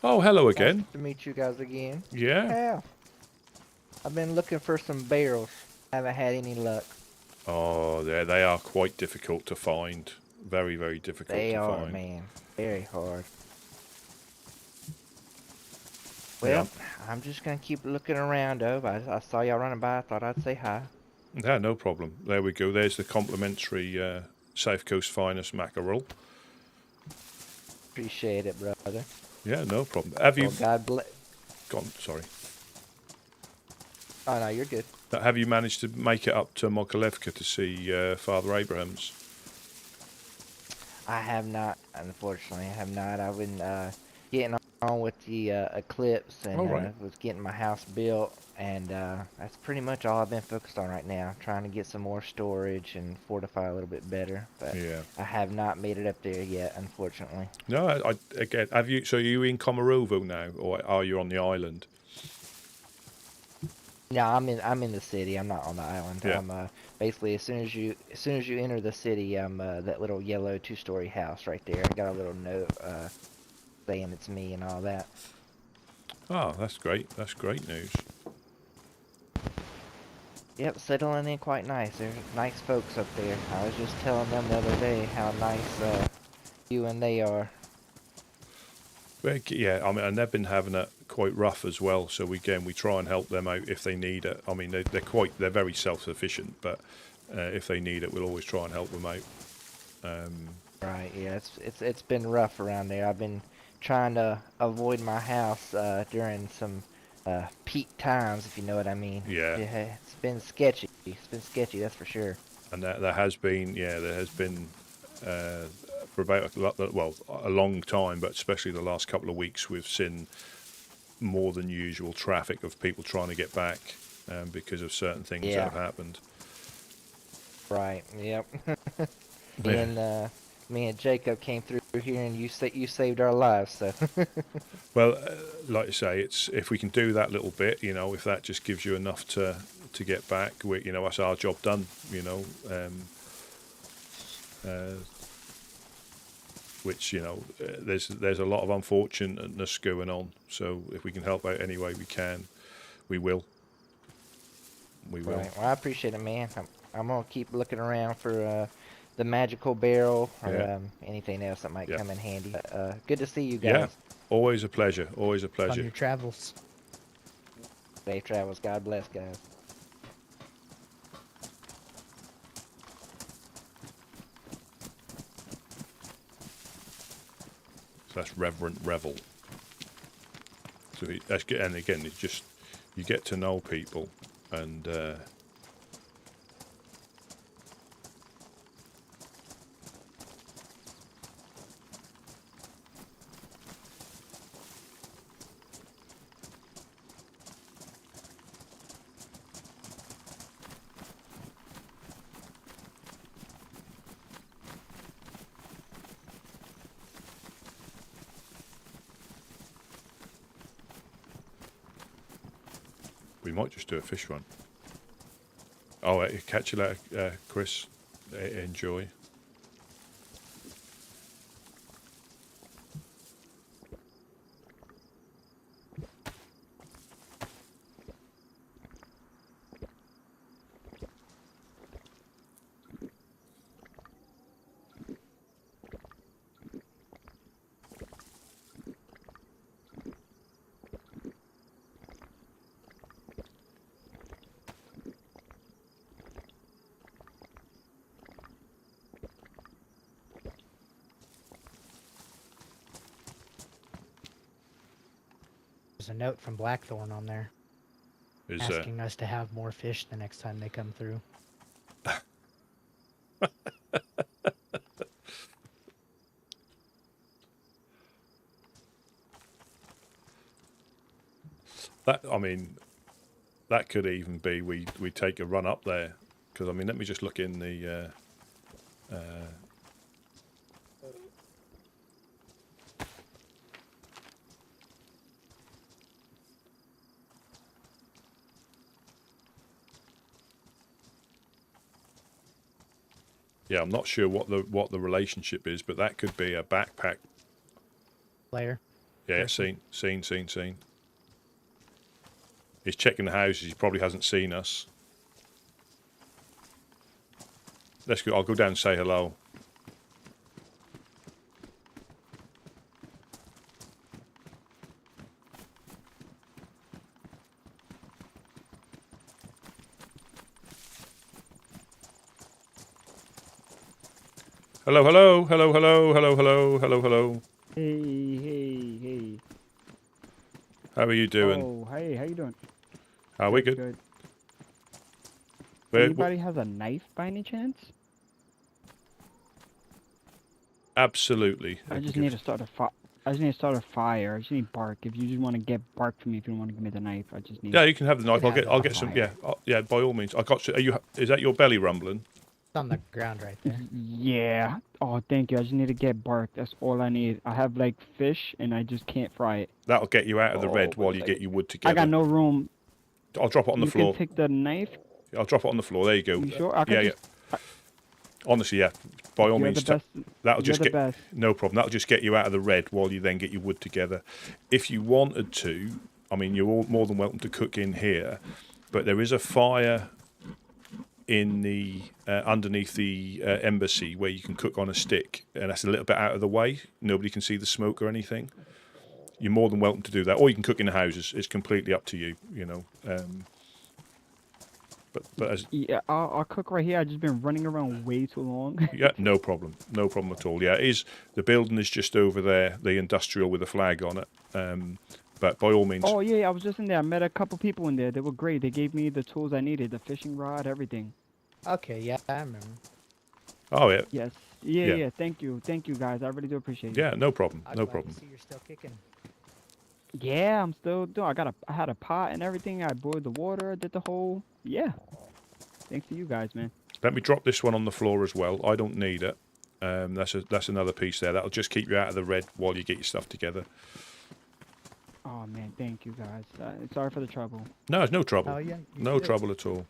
A: Oh, hello again.
D: Nice to meet you guys again.
A: Yeah?
D: Yeah. I've been looking for some barrels. Haven't had any luck.
A: Oh, they are quite difficult to find. Very, very difficult
D: They
A: to
D: are,
A: find.
D: man. Very hard. Well, I'm just going to keep looking around, though. I saw y'all running by. I thought I'd say hi.
A: Yeah, no problem. There we go. There's the complimentary South Coast Finest mackerel.
D: Appreciate it, brother.
A: Yeah, no problem. Have you...
D: Well, God bless.
A: Gone, sorry.
D: Oh, no, you're good.
A: Have you managed to make it up to Mokolevka to see Father Abraham's?
D: I have not, unfortunately. I have not. I've been getting on with the eclipse and
A: All right.
D: was getting my house built, and that's pretty much all I've been focused on right now. Trying to get some more storage and fortify a little bit better, but
A: Yeah.
D: I have not made it up there yet, unfortunately.
A: No, again, have you? So are you in Komarovo now, or are you on the island?
D: No, I'm in the city. I'm not on the island.
A: Yeah.
D: I'm basically as soon as you enter the city, I'm that little yellow 2-story house right there. I got a little note saying it's me and all that.
A: Oh, that's great. That's great news.
D: Yep, settling in quite nice. They're nice folks up there. I was just telling them the other day how nice you and they are.
A: Well, yeah, I mean, and they've been having it quite rough as well. So we try and help them out if they need it. I mean, they're very self-sufficient, but if they need it, we'll always try and help them out.
D: Right, yeah, it's been rough around there. I've been trying to avoid my house during some peak times, if you know what I mean.
A: Yeah.
D: It's been sketchy. It's been sketchy, that's for sure.
A: And there has been for about a long time, but especially the last couple of weeks, we've seen more than usual traffic of people trying to get back because of certain things that have happened.
D: Right. Yep. Me and Jacob came through here, and you saved our lives. So.
A: Well, like I say, it's if we can do that little bit, if that just gives you enough to get back, that's our job done. Which there's a lot of unfortunateness going on. So if we can help out any way we can, we will. We will.
D: Right. Well, I appreciate it, man. I'm gonna keep looking around for the magical barrel or anything else that might come in handy. Good to see you guys.
A: Yeah, always a pleasure. Always a
B: On
A: pleasure.
B: your travels.
D: Safe travels. God bless, guys.
A: So that's Reverend Revel. So that's good, and again, it's just you get to know people, and we might just do a fish run. Oh, catch you later, Chris. Enjoy.
B: There's a note from Blackthorn on there
A: Is
B: asking us to have more fish the next time they come through.
A: that could even be we take a run up there, because let me just look in the yeah, I'm not sure what the relationship is, but that could be a backpack
B: Player.
A: Yeah, seen. He's checking the houses. He probably hasn't seen us. Let's go. I'll go down and say hello. Hello, hello, hello, hello, hello, hello, hello, hello.
E: Hey.
A: How are you doing?
E: Oh, hey, how you doing?
A: Are we good?
E: Good.
A: We're-
E: Anybody has a knife by any chance?
A: Absolutely.
E: I just need to start a I just need to start a fire. I just need bark. If you just want to get bark from me, if you don't want to give me the knife, I just need.
A: Yeah, you can have the knife.
B: can have
A: I'll
B: the
A: get some.
E: fire.
A: Yeah, by all means. I got. Is that your belly rumbling?
B: It's on the ground right there.
E: Yeah. Oh, thank you. I just need to get bark. That's all I need. I have like fish, and I just can't fry it.
A: That'll get you out of the red
E: Oh,
A: while you
E: one
A: get
E: second.
A: your wood together.
E: I got no room.
A: I'll drop it on the
E: You
A: floor.
E: can take the knife.
A: I'll drop it on the floor. There you go.
E: You sure? I
A: Yeah,
E: can
A: yeah.
E: just.
A: Honestly, yeah. By all
E: You're
A: means,
E: the best.
A: that'll
E: You're
A: just
E: the
A: get
E: best.
A: no problem. That'll just get you out of the red while you then get your wood together. If you wanted to, I mean, you're all more than welcome to cook in here, but there is a fire in the underneath the embassy where you can cook on a stick, and that's a little bit out of the way. Nobody can see the smoke or anything. You're more than welcome to do that, or you can cook in the houses. It's completely up to you. You know. But as
E: Yeah, I'll cook right here. I've just been running around way too long.
A: yeah, no problem at all. Yeah, it is the building is just over there, the industrial with a flag on it. But by all means,
E: Oh yeah, I was just in there. I met a couple people in there. They were great. They gave me the tools I needed, the fishing rod, everything.
B: Okay, yeah, I remember.
A: oh yeah,
E: Yes.
A: Yeah.
E: Yeah. Thank you guys. I really do appreciate it.
A: yeah, no problem,
B: I'm
A: no
B: glad
A: problem.
B: to see you're still kicking.
E: Yeah, I'm still doing. I had a pot and everything. I boiled the water. I did the whole. Yeah. Thanks to you guys, man.
A: Let me drop this one on the floor as well. I don't need it. That's another piece there. That'll just keep you out of the red while you get your stuff together.
E: Oh man, thank you guys. Sorry for the trouble.
A: No, it's no trouble.
B: Oh yeah. you
A: No
B: did.
A: trouble at all.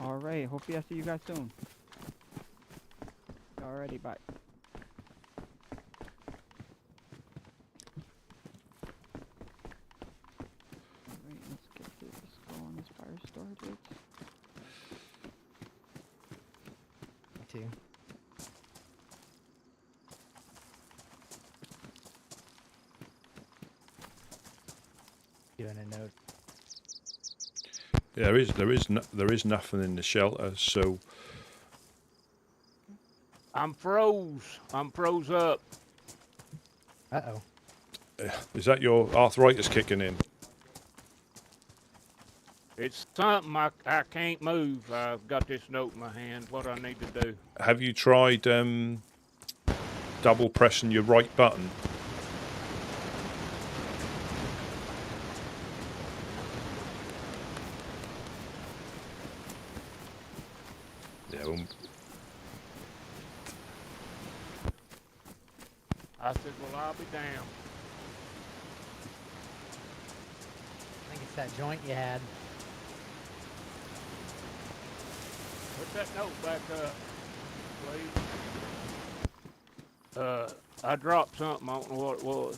E: All right. Hopefully I see you guys soon. Alrighty, bye. Alright, let's get this going. This fire started.
B: Me too. Doing a note.
A: Yeah, there is nothing in the shelter, so
C: I'm froze. I'm froze up.
B: Uh-oh.
A: is that your arthritis kicking in?
C: It's something I can't move. I've got this note in my hand. What I need to do.
A: Have you tried double pressing your right button? Yeah,
C: I said, well, I'll be damned.
B: I think it's that joint you had.
C: Put that note back up, please. I dropped something. I don't know what it was.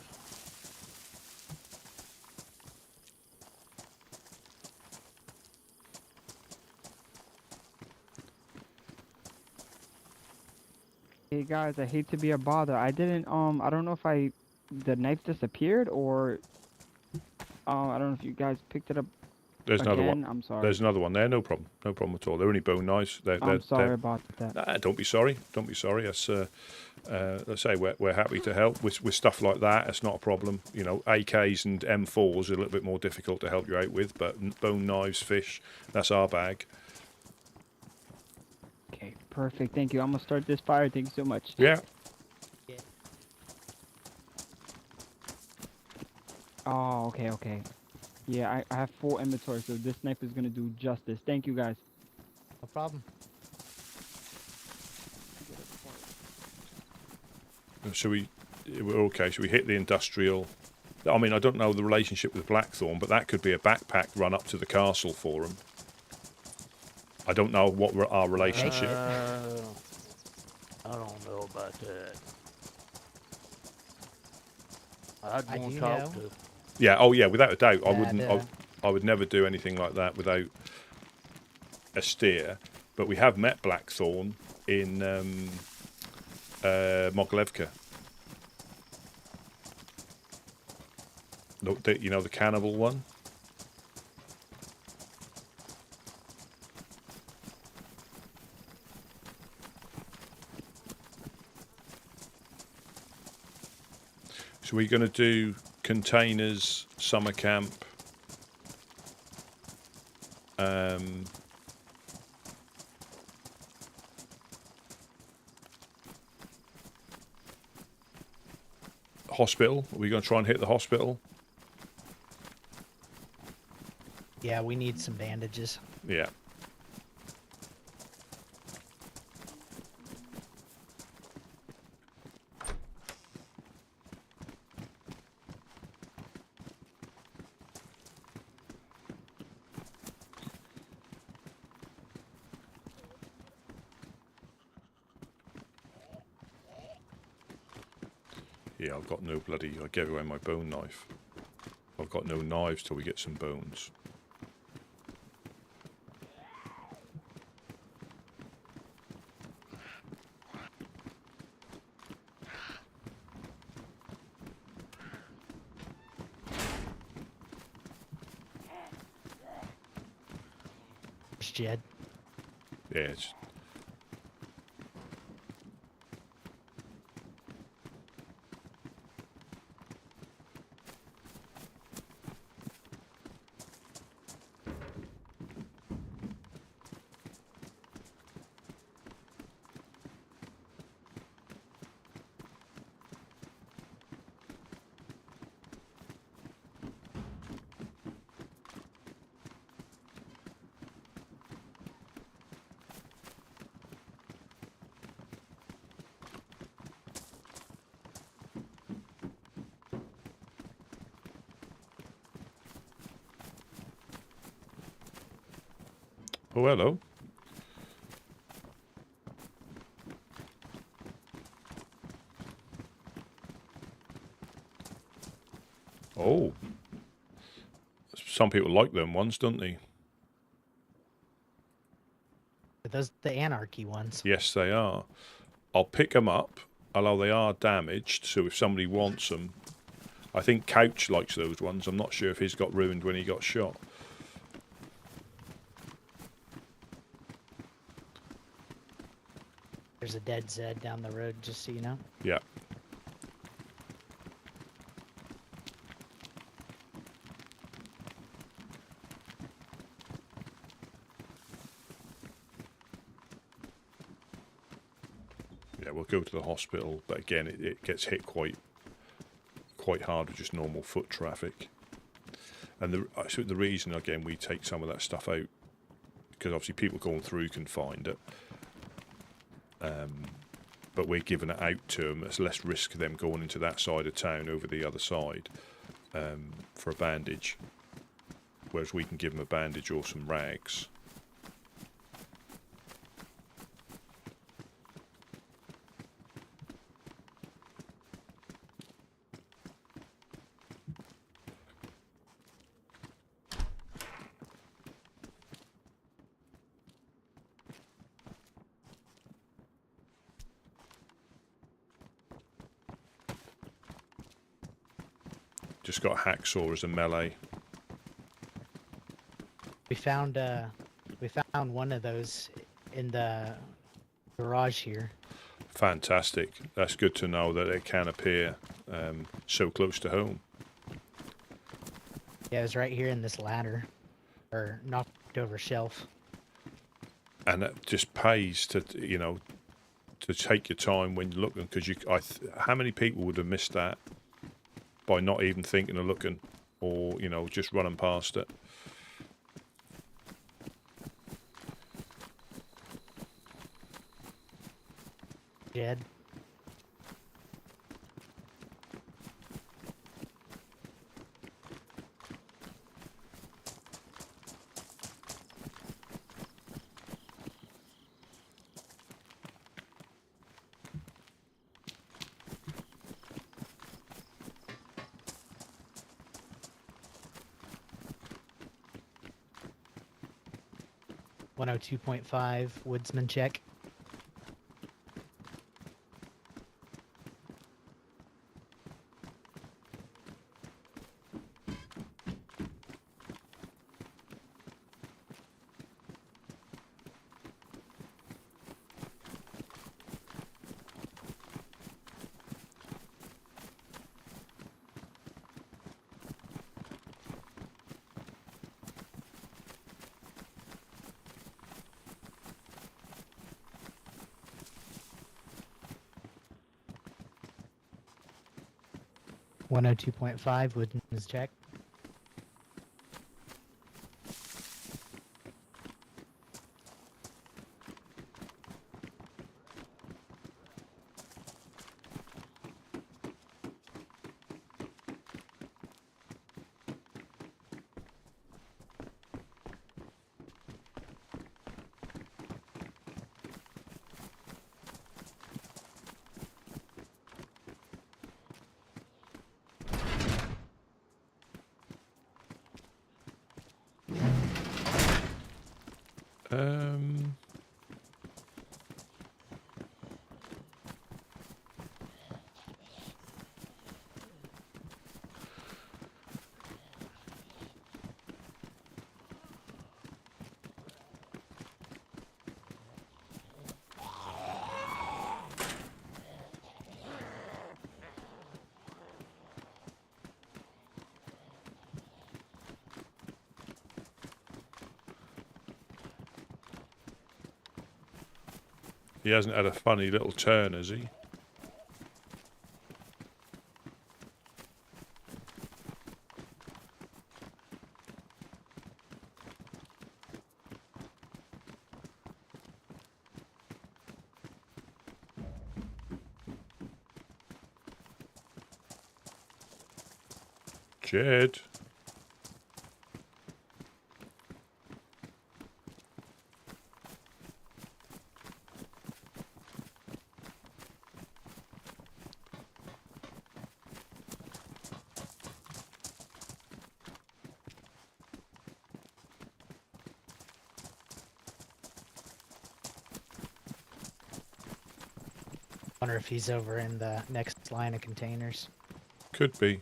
E: Hey guys, I hate to be a bother. I didn't I don't know if the knife disappeared or I don't know if you guys picked it up
A: there's
E: again.
A: another one.
E: I'm sorry.
A: There's another one there. No problem at all. They're only bone knives.
E: I'm sorry about that.
A: Nah, don't be sorry. Don't be sorry. That's let's say we're happy to help with stuff like that. It's not a problem. You know, AKs and M4s are a little bit more difficult to help you out with, but bone knives, fish, that's our bag.
E: Okay, perfect. Thank you. I'm gonna start this fire. Thank you so much.
A: Yeah.
E: Oh, okay. Yeah, I have full inventory, so this knife is gonna do justice. Thank you guys.
B: No problem.
A: Should we? Okay. Should we hit the industrial? I mean, I don't know the relationship with Blackthorn, but that could be a backpack run up to the castle for him. I don't know what our relationship.
C: I don't know about that. I'd
B: I
C: want
B: do
C: to talk
B: know.
C: to.
A: Yeah. Oh, yeah. Without a doubt, I
B: That,
A: wouldn't. I would never do anything like that without a steer. But we have met Blackthorn in Moglevka. You know, the cannibal one. So we're going to do containers, summer camp. Hospital. Are we going to try and hit the hospital?
B: Yeah, we need some bandages.
A: Yeah. Yeah, I've got no bloody... I gave away my bone knife. I've got no knives till we get some bones.
B: There's Jed.
A: Yeah, it's... Oh, hello. Oh. Some people like them ones, don't they?
B: Are those the anarchy ones?
A: Yes, they are. I'll pick them up, although they are damaged, so if somebody wants them... I think Couch likes those ones. I'm not sure if his got ruined when he got shot.
B: There's a dead Zed down the road, just so you know.
A: Yeah. Yeah, we'll go to the hospital, but again, it gets hit quite hard with just normal foot traffic. And so the reason, again, we take some of that stuff out, because obviously people going through can find it. But we're giving it out to them. It's less risk of them going into that side of town over the other side for a bandage. Whereas we can give them a bandage or some rags. Just got a hacksaw as a melee.
B: We found one of those in the garage here.
A: Fantastic. That's good to know that it can appear so close to home.
B: Yeah, it was right here in this ladder, or knocked over shelf.
A: And it just pays to, you know, to take your time when you're looking, because how many people would have missed that by not even thinking of looking, or, you know, just running past it.
B: Jed. .5 woodsman check. 102.5 wooden's check.
A: Um, he hasn't had a funny little turn, has he? Jed.
B: Wonder if he's over in the next line of containers.
A: Could be.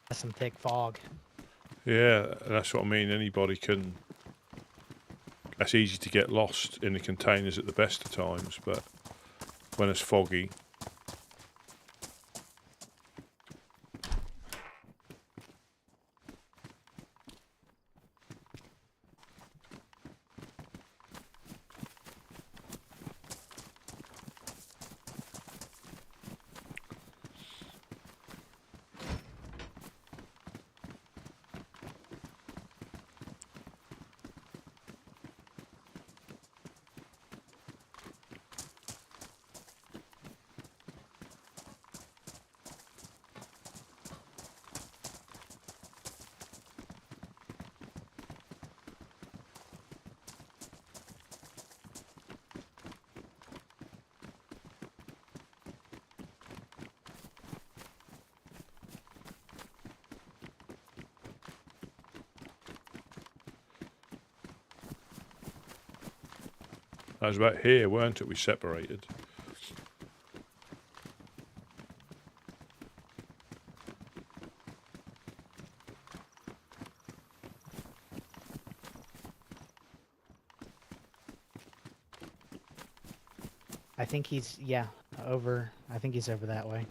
B: That's some thick fog.
A: Yeah, that's what I mean. Anybody can. It's easy to get lost in the containers at the best of times, but when it's foggy. That was about here, weren't it? We separated.
B: I think he's, yeah, over. I think he's over that way.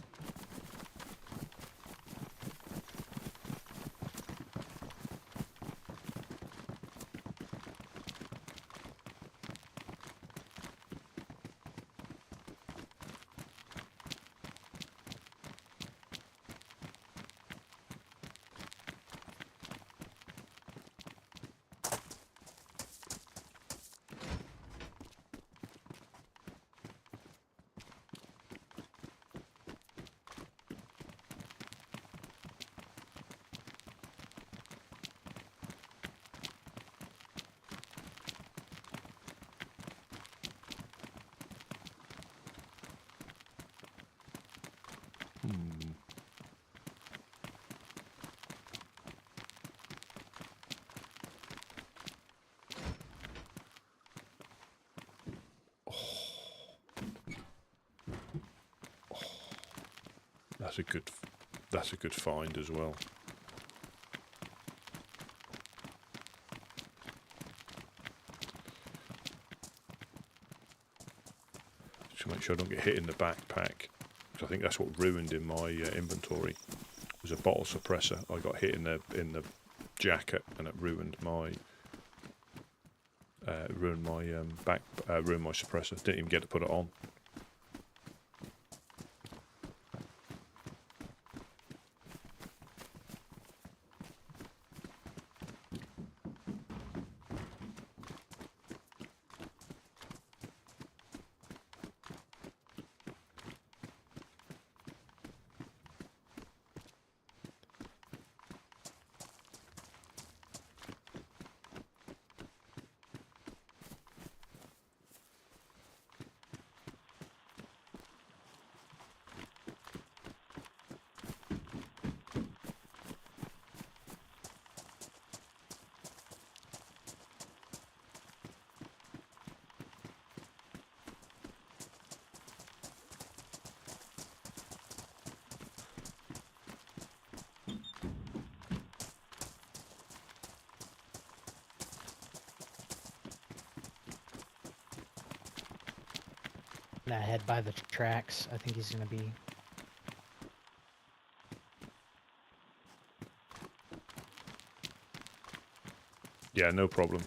B: That's a good find as well.
A: to make sure I don't get hit in the backpack. Because I think that's what ruined in my inventory. It was a bottle suppressor. I got hit in the jacket, and it ruined my ruined my ruined my suppressor. Didn't even get to put it on.
B: Gonna head by the tracks. I think he's gonna be.
A: Yeah, no problem.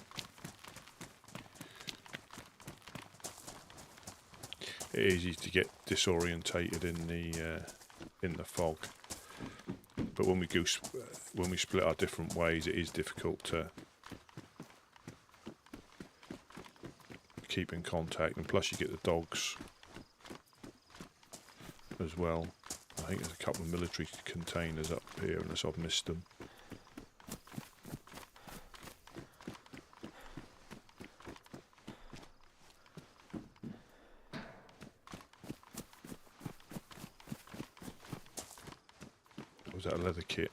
A: It is easy to get disorientated in the fog, but when we split our different ways, it is difficult to keep in contact, and plus you get the dogs as well. I think there's a couple of military containers up here unless I've missed them. Was that a leather kit?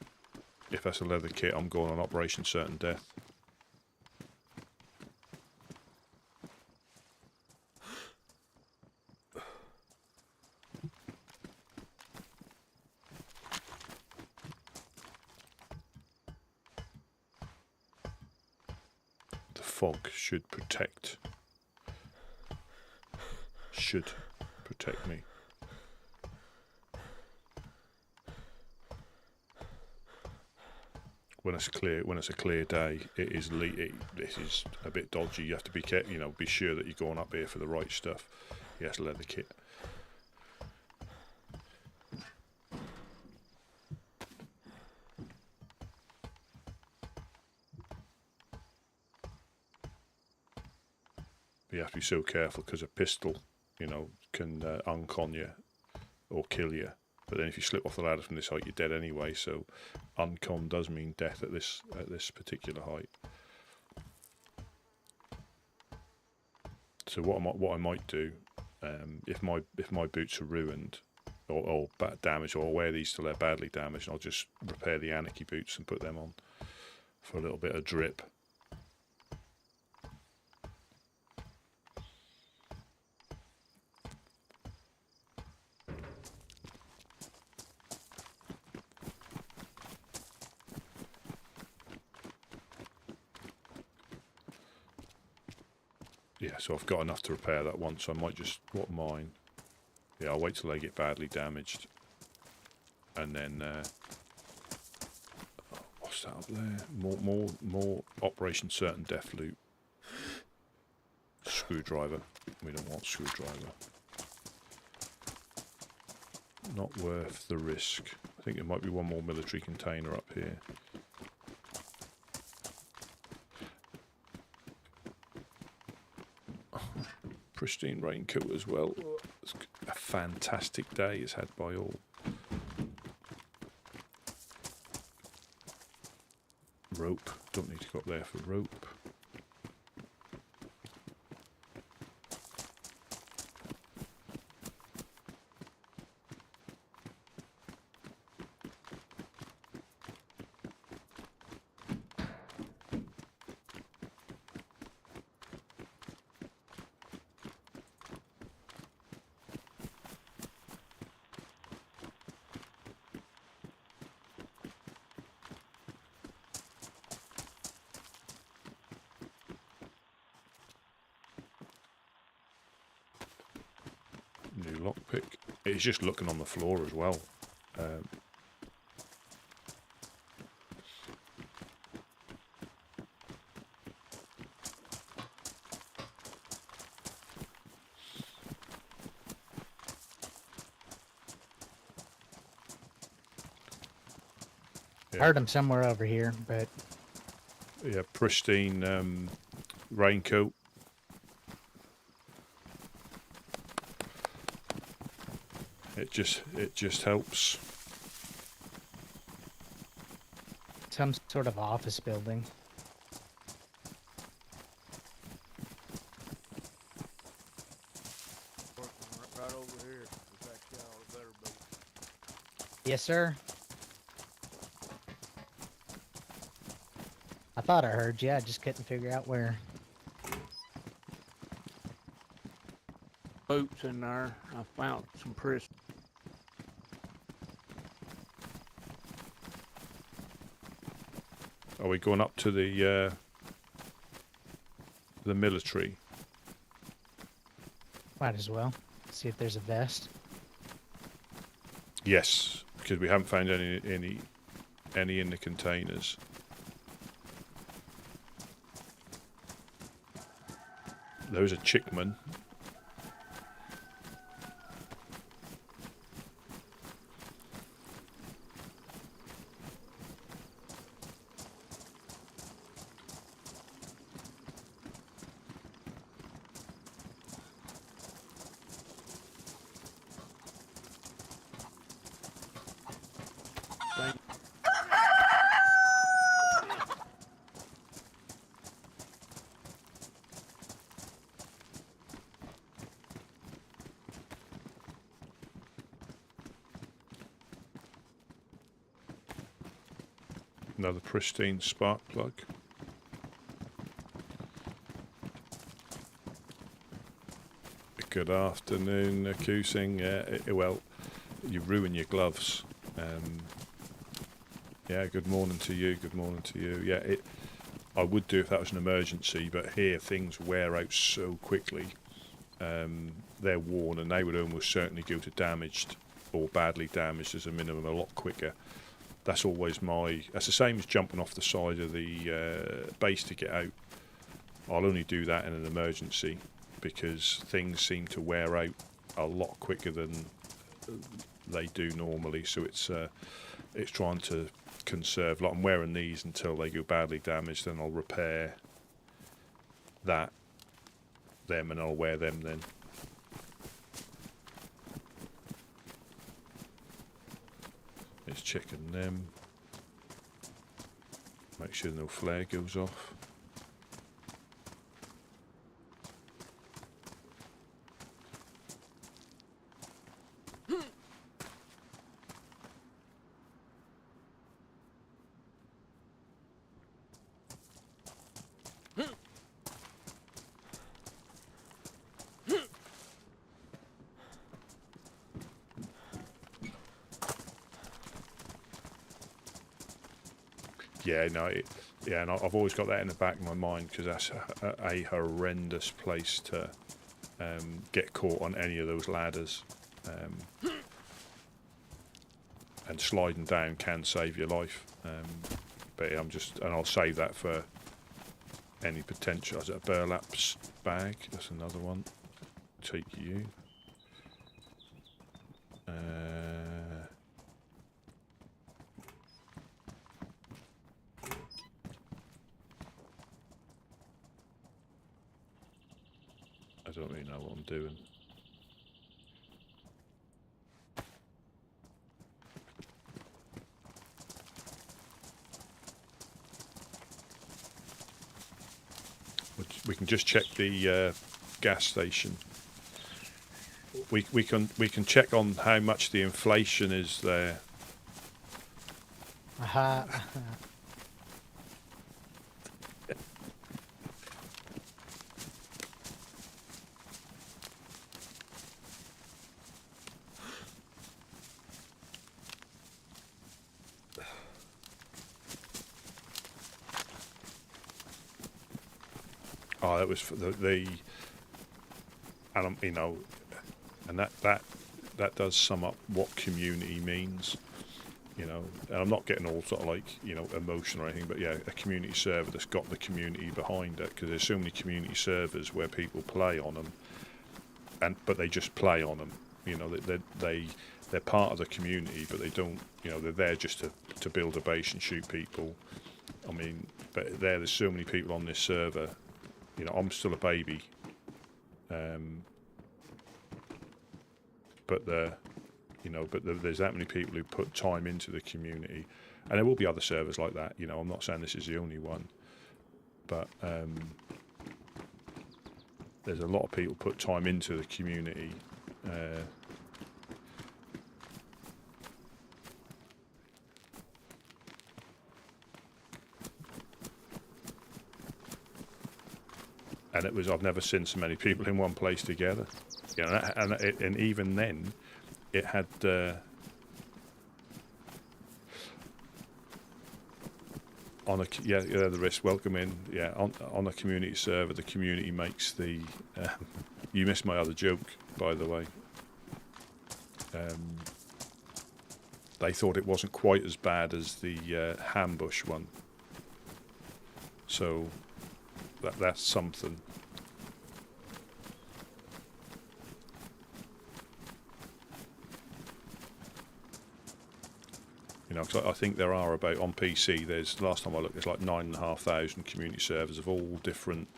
A: If that's a leather kit, I'm going on Operation Certain Death. Fog should protect me. When it's a clear day, this is a bit dodgy. You have to be careful, be sure that you're going up here for the right stuff. Yes, leather kit. You have to be so careful because a pistol, can uncon you or kill you. But then if you slip off the ladder from this height, you're dead anyway. So uncon does mean death at this particular height. So what I might do, if my boots are ruined or bad damaged, or I wear these till they're badly damaged, I'll just repair the anarchy boots and put them on for a little bit of drip. Yeah, so I've got enough to repair that one, so I might just swap mine. Yeah, I'll wait till they get badly damaged. And then, what's that up there? More Operation Certain Death loot. Screwdriver. We don't want screwdriver. Not worth the risk. I think there might be one more military container up here. Pristine raincoat as well. It's a fantastic day it's had by all. Rope. Don't need to go up there for rope. lockpick. It's just looking on the floor as well.
B: Heard him somewhere over here, but
A: Yeah, pristine raincoat. It just helps.
B: some sort of office building.
C: Right over here. In fact, y'all better be.
B: Yes, sir. I thought I heard you. I just couldn't figure out where.
C: Boots in there. I found some prison.
A: Are we going up to the military?
B: Might as well see if there's a vest.
A: Yes, because we haven't found any in the containers. There was a chickman. Another pristine spark plug. Good afternoon, Kusing. Well, you ruin your gloves. Yeah, good morning to you. Good morning to you. Yeah, I would do if that was an emergency, but here things wear out so quickly. They're worn, and they would almost certainly go to damaged or badly damaged as a minimum a lot quicker. That's always that's the same as jumping off the side of the base to get out. I'll only do that in an emergency because things seem to wear out a lot quicker than they do normally. So it's trying to conserve. Like I'm wearing these until they go badly damaged, then I'll repair them and I'll wear them then. Just checking them. Make sure no flare goes off. Yeah, no, and I've always got that in the back of my mind because that's a horrendous place to get caught on any of those ladders. And sliding down can save your life. But and I'll save that for any potential. Is it a burlaps bag? That's another one. Take you. I don't really know what I'm doing. We can just check the gas station. We can check on how much the inflation is there.
B: Aha.
A: Oh, that was for the and you know, And that does sum up what community means. You know, and I'm not getting all sort of like, you know, emotional or anything, but yeah, a community server that's got the community behind it, because there's so many community servers where people play on them, but they just play on them. You know, they're part of the community, but they don't. You know, they're there just to build a base and shoot people. I mean, but there's so many people on this server. You know, I'm still a baby, but there's that many people who put time into the community, and there will be other servers like that. You know, I'm not saying this is the only one, but there's a lot of people put time into the community. And I've never seen so many people in one place together. You know, and even then, it had the risk welcome in on a community server. The community makes the. You missed my other joke, by the way. They thought it wasn't quite as bad as the Hambush one. So that's something. You know, because I think there are about, on PC, last time I looked, there's like 9,500 community servers of all different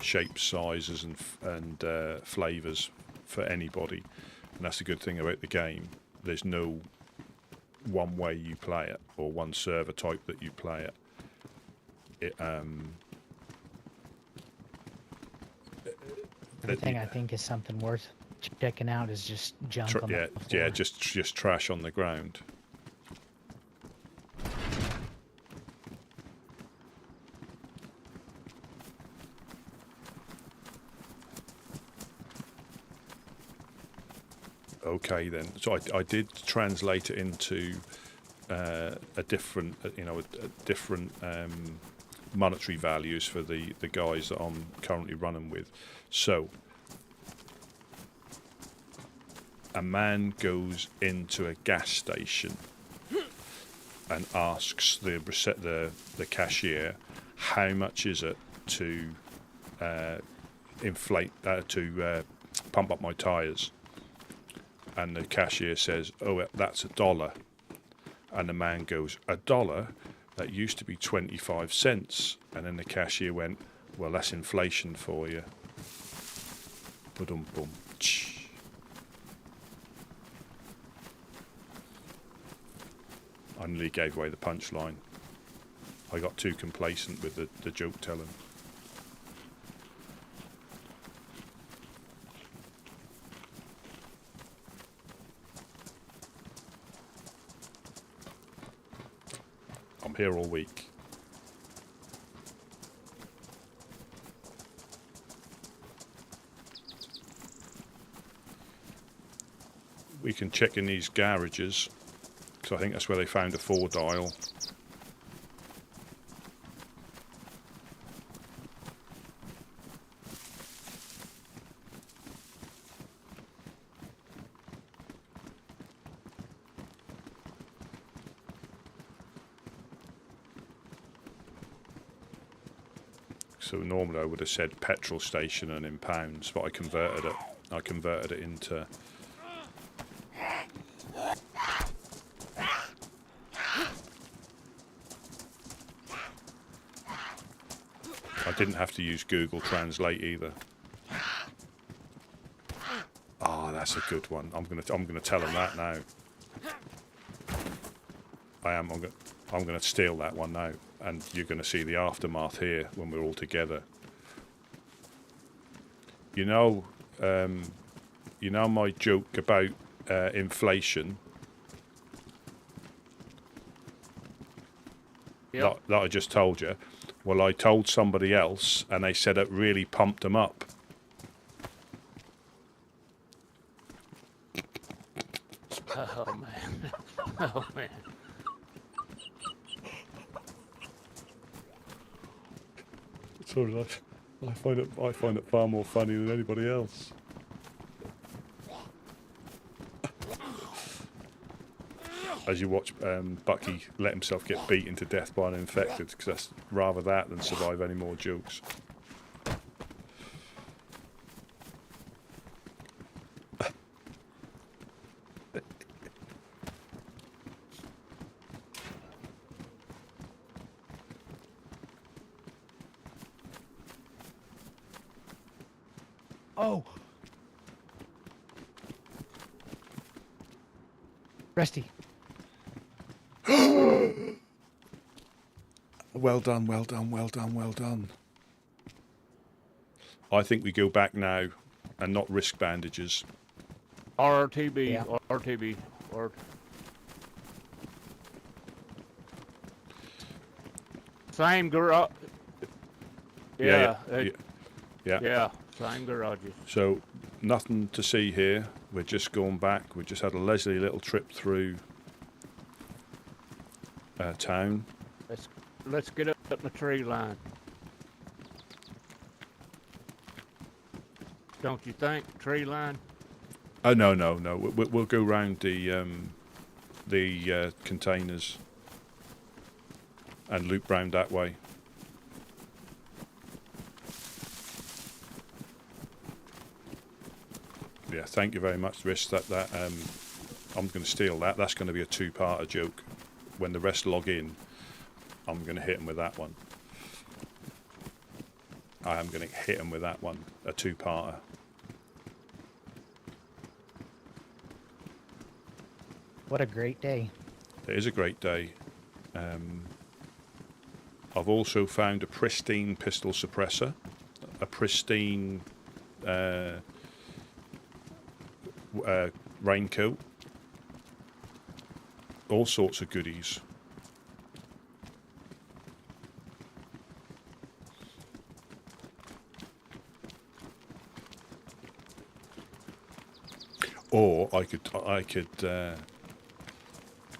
A: shapes, sizes, and flavours for anybody. And that's the good thing about the game. There's no one way you play it, or one server type that you play it.
B: Everything I think is something worth checking out is just junk on the floor.
A: just trash on the ground. Okay then, so I did translate it into a different monetary values for the guys that I'm currently running with. So a man goes into a gas station and asks the cashier, how much is it to pump up my tyres? And the cashier says, oh, that's $1. And the man goes, $1? That used to be 25 cents. And then the cashier went, well, that's inflation for you. Ba-dum-bum. I nearly gave away the punchline. I got too complacent with the joke telling. I'm here all week. We can check in these garages, because I think that's where they found a 4-dial. So normally I would have said petrol station and in pounds, but I converted it into. I didn't have to use Google Translate either. Oh, that's a good one. I'm gonna tell him that now. I'm gonna steal that one now, and you're gonna see the aftermath here when we're all together. You know my joke about inflation.
C: Yep.
A: That I just told you. Well, I told somebody else, and they said it really pumped them up.
C: Oh man. Oh man.
A: Sorry, I find it far more funny than anybody else. as you watch Bucky let himself get beaten to death by an infected, because that's rather that than survive any more jokes.
B: Oh! Rusty.
A: Well done, well done, well done, well done. I think we go back now and not risk bandages.
C: RTB,
B: Yeah.
C: RTB, or same garage. Yeah, yeah, same garages.
A: So nothing to see here. We're just going back. We just had a leisurely little trip through town.
C: Let's get up the tree line. Don't you think, tree line?
A: Oh no. We'll go round the containers and loop round that way. Yeah, thank you very much, Risk. That I'm going to steal that. That's going to be a two-parter joke. When the rest log in, I'm going to hit them with that one. I am going to hit them with that one, a two-parter.
B: What a great day.
A: It is a great day. I've also found a pristine pistol suppressor, a pristine raincoat, all sorts of goodies. Or I could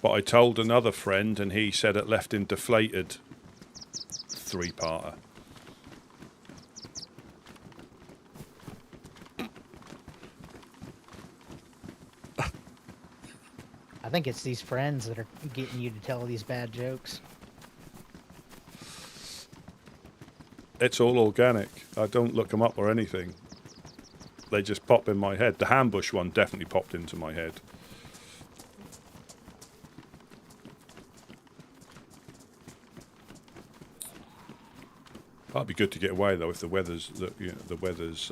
A: but I told another friend and he said it left him deflated. Three-parter.
B: I think it's these friends that are getting you to tell these bad jokes.
A: It's all organic. I don't look them up or anything. They just pop in my head. The ambush one definitely popped into my head. That'd be good to get away though if the weather's the weather's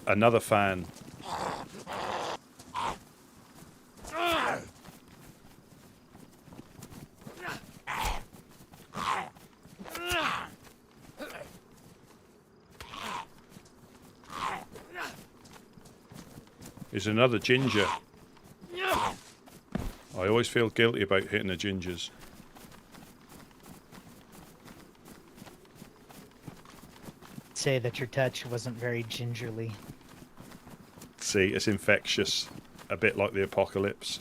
A: another fan. Is another ginger. I always feel guilty about hitting the gingers.
B: Say that your touch wasn't very gingerly.
A: See, it's infectious. A bit like the apocalypse.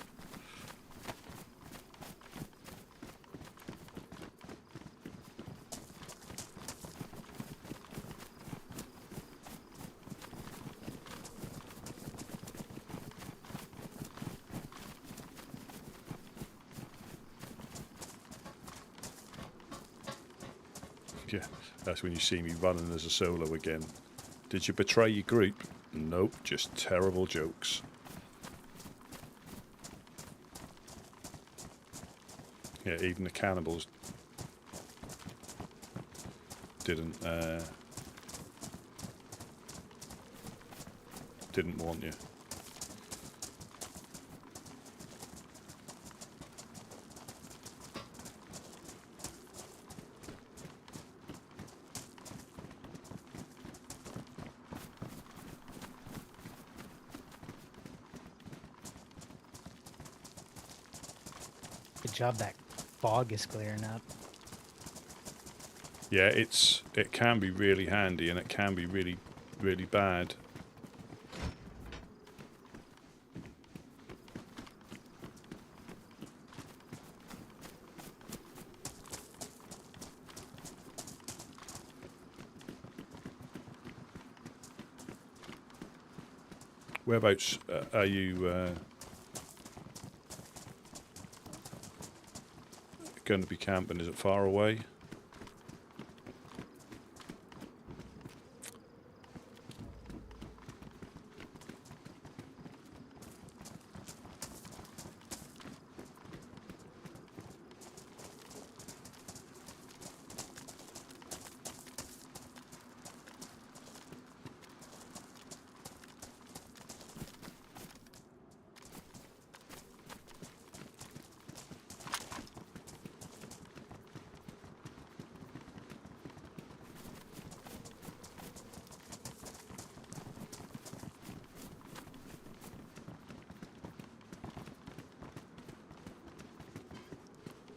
A: Yeah, that's when you see me running as a solo again. Did you betray your group? Nope, just terrible jokes. Yeah, even the cannibals didn't want you.
B: Good job, that fog is clearing up.
A: Yeah, it can be really handy and it can be really, really bad. Whereabouts are you going to be camping? Is it far away?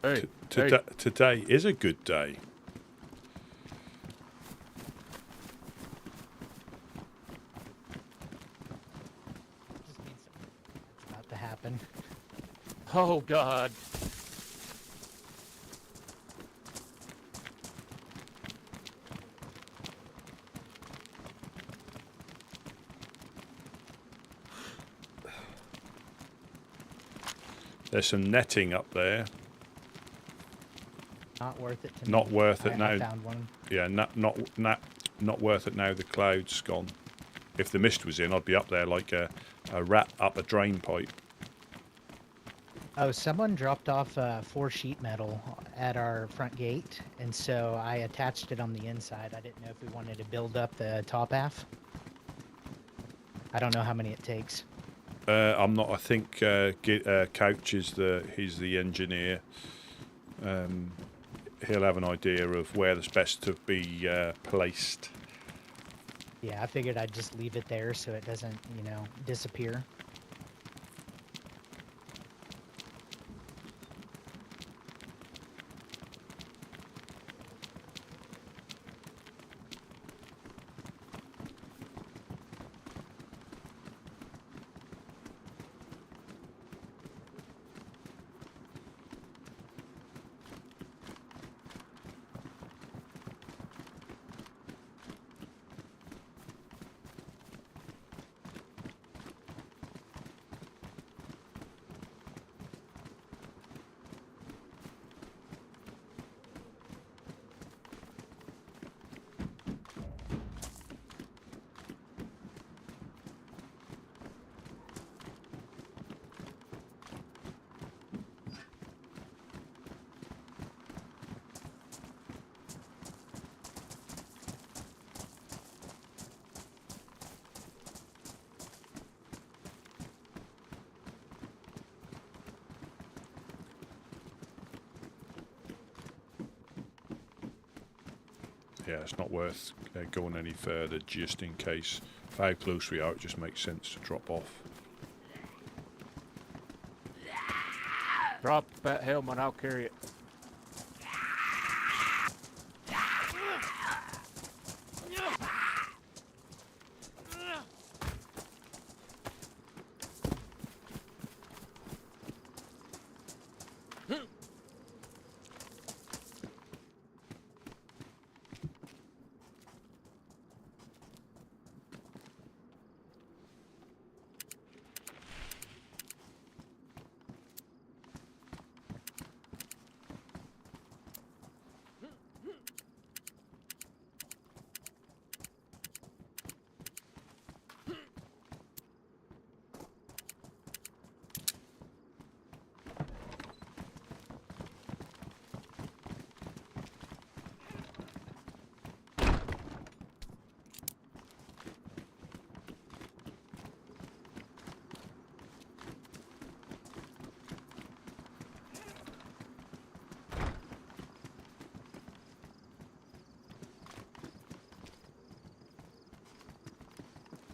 C: Hey,
A: Today is a good day.
B: Just means it's about to happen.
C: oh God.
A: There's some netting up there.
B: Not worth it to
A: Not
B: me.
A: worth it
B: I
A: now.
B: found one.
A: Yeah, not worth it now the cloud's gone. If the mist was in, I'd be up there like a rat up a drain pipe.
B: Oh, someone dropped off 4 sheet metal at our front gate, and so I attached it on the inside. I didn't know if we wanted to build up the top half. I don't know how many it takes.
A: I'm not. I think Couch is he's the engineer. He'll have an idea of where it's best to be placed.
B: Yeah, I figured I'd just leave it there so it doesn't, disappear.
A: Yeah, it's not worth going any further just in case. How close we are, it just makes sense to drop off.
C: Drop that helmet, I'll carry it.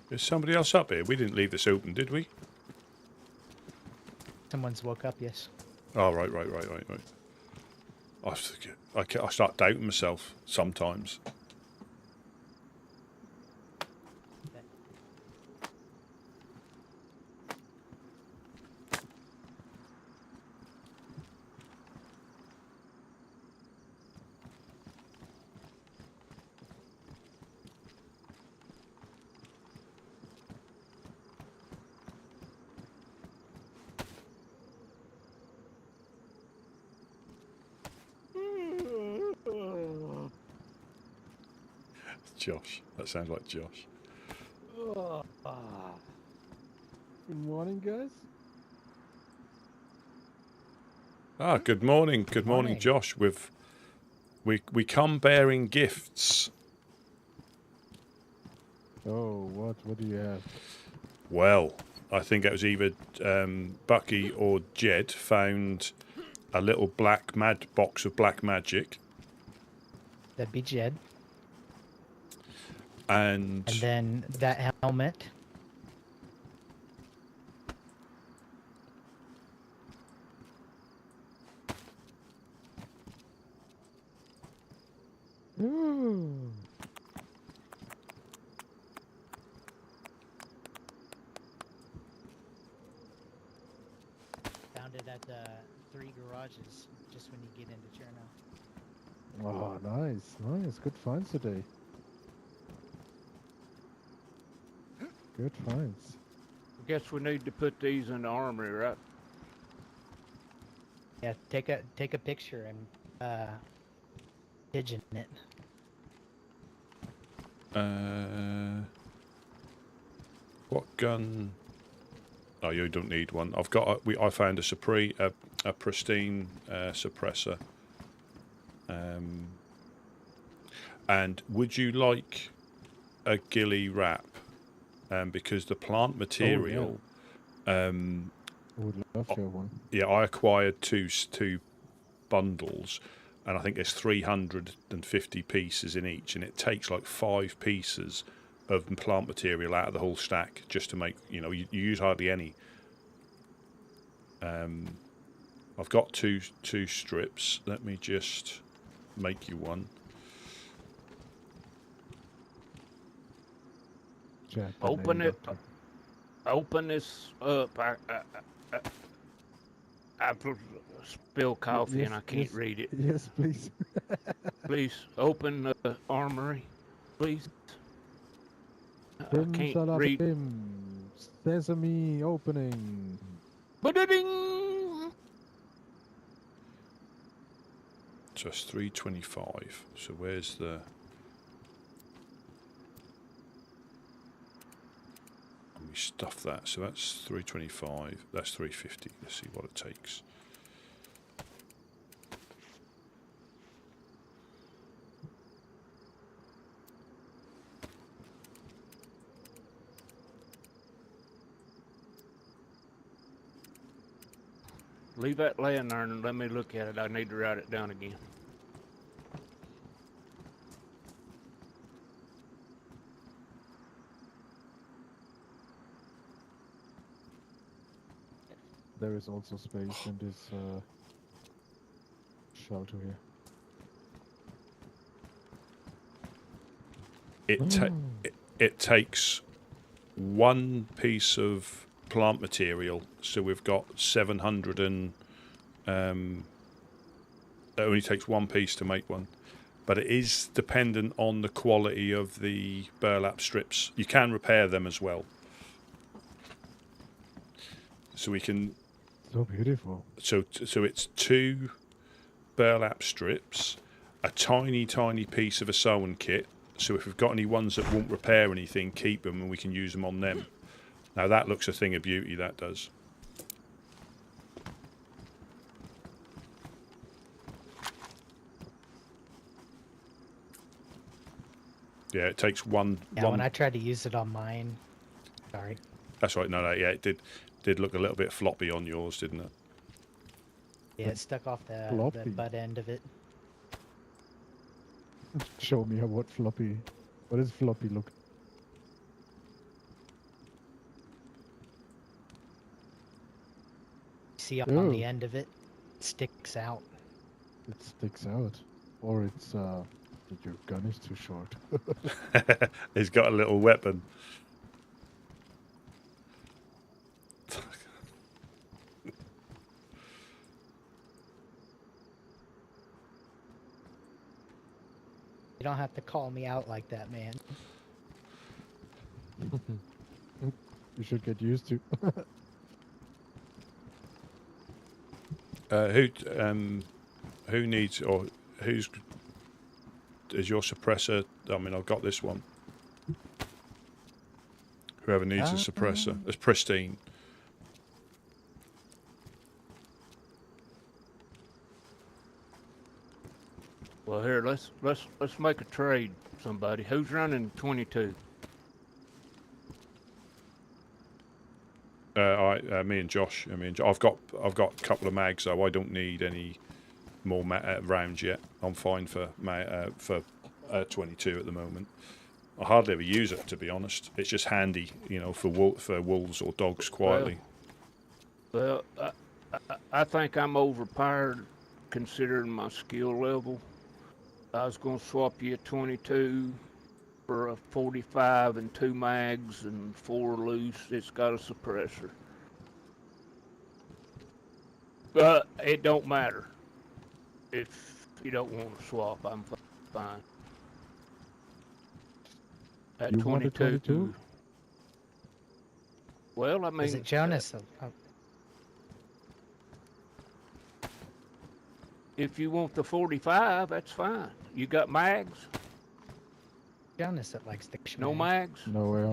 A: Is somebody else up here? We didn't leave this open, did we?
B: Someone's woke up, yes.
A: Oh, right. I start doubting myself sometimes. Josh. That sounds like Josh.
F: Good morning, guys.
A: Ah, good morning. Good morning,
B: Morning.
A: Josh. We come bearing gifts.
F: Oh, what do you have?
A: Well, I think it was either Bucky or Jed found a little box of black magic,
B: That'd be Jed.
A: and
B: And then that helmet.
F: Ooh.
B: Found it at the 3 garages just when you get into Cherno.
F: Oh, nice. Good finds today. Good finds.
C: Guess we need to put these in the armory, right?
B: Yeah, take a picture and pigeon it.
A: What gun? Oh, you don't need one. I found a pristine suppressor. And would you like a ghillie wrap? Because the plant material.
F: I would love to have one.
A: Yeah, I acquired two bundles, and I think there's 350 pieces in each, and it takes like 5 pieces of plant material out of the whole stack just to make, you use hardly any. I've got two strips. Let me just make you one.
F: Jack,
C: Open it. Open this up. I spill coffee and I can't read it.
F: Yes, please.
C: Please open the armory, please. I can't read.
F: Sesame opening.
C: Ba-da-ding!
A: So it's 325. So where's the? And we stuff that. So that's 325. That's 350. Let's see what it takes.
C: Leave that laying there and let me look at it. I need to write it down again.
F: There is also space in this shelter here.
A: It takes one piece of plant material, so we've got 700 and it only takes one piece to make one, but it is dependent on the quality of the burlap strips. You can repair them as well, so we can.
F: So beautiful.
A: So it's 2 burlap strips, a tiny piece of a sewing kit. So if we've got any ones that won't repair anything, keep them and we can use them on them. Now that looks a thing of beauty, that does. Yeah, it takes one.
B: When I tried to use it on mine, sorry.
A: That's right. No, yeah, it did look a little bit floppy on yours, didn't it?
B: Yeah, it stuck off the
F: Floppy.
B: butt end of it.
F: Show me what does floppy look?
B: See on the end of it, sticks out.
F: It sticks out, or it's that your gun is too short.
A: He's got a little weapon.
B: You don't have to call me out like that, man.
F: You should get used to.
A: Who needs, or who's, is your suppressor I mean, I've got this one. Whoever needs a suppressor. It's pristine.
C: Well, here, let's make a trade. Somebody who's running 22.
A: Me and Josh. I've got a couple of mags, so I don't need any more rounds yet. I'm fine for 22 at the moment. I hardly ever use it, to be honest. It's just handy, you know, for wolves or dogs quietly.
C: Well, I think I'm overpowered considering my skill level. I was going to swap you a 22 for a 45 and 2 mags and 4 loose. It's got a suppressor. But it don't matter. If you don't want to swap, I'm fine. At
F: You want a 22?
C: Well, I mean...
B: Is it Jonas?
C: If you want the 45, that's fine. You got mags?
B: Jonas that likes the
C: No mags?
F: No, I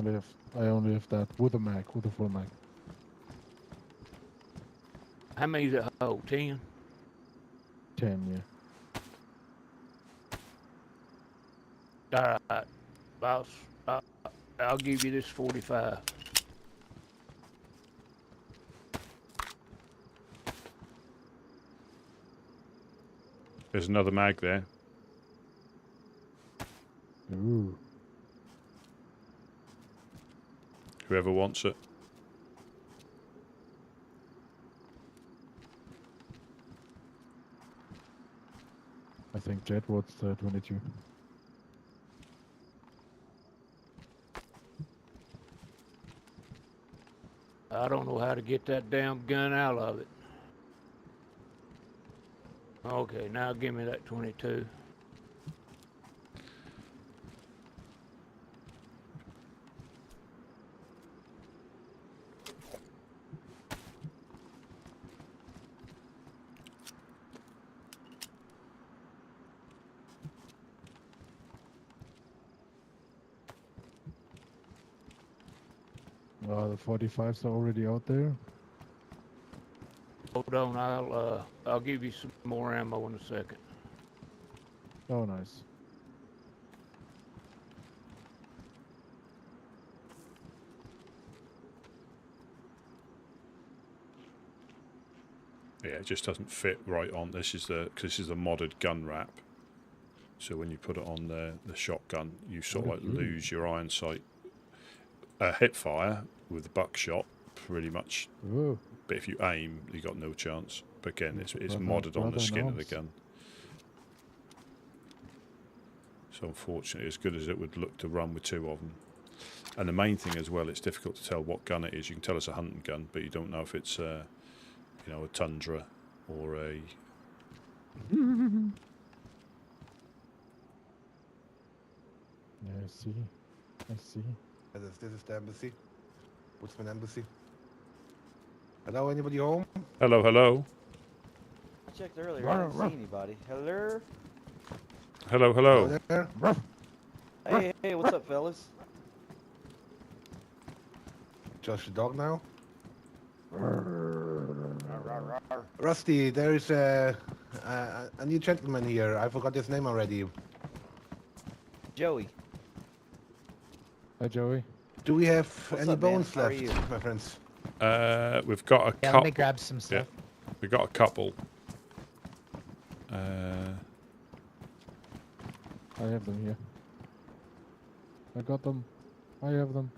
F: only have that with a mag, with a full mag.
C: How many does it hold? 10?
F: 10,
C: yeah. All right. I'll give you this 45.
A: There's another mag there.
F: Ooh.
A: Whoever wants it.
F: I think Jet wants the 22.
C: I don't know how to get that damn gun out of it. Okay, now give me that 22.
F: The 45s are already out there.
C: Hold on, I'll give you some more ammo in a second.
F: Oh, nice.
A: Yeah, it just doesn't fit right on. This is the modded gun wrap. So when you put it on the shotgun, you sort of like lose your iron sight. Hip fire with the buckshot, pretty much.
F: Ooh.
A: But if you aim, you got no chance. But again, it's
F: Brother-
A: modded on the
F: brother
A: skin of the
F: knows.
A: gun. So unfortunately, as good as it would look to run with 2 of them. And the main thing as well, it's difficult to tell what gun it is. You can tell it's a hunting gun, but you don't know if it's a Tundra or a...
F: Yeah, I see.
G: This is the embassy. Woodsman Embassy. Hello, anybody home?
A: Hello, hello.
H: I checked earlier. I didn't see anybody. Hello?
A: Hello, hello.
G: There?
H: Hey, what's up, fellas?
G: Josh the dog now? Rusty, there is a new gentleman here. I forgot his name already.
H: Joey.
F: Hi, Joey.
G: Do we have
H: What's
G: any
H: up, man?
G: bones
H: How are
G: left,
H: you?
G: my friends?
A: We've got a
B: Yeah,
A: couple.
B: let me grab some stuff.
A: We've got a couple.
F: I have them here. I got them. I have them.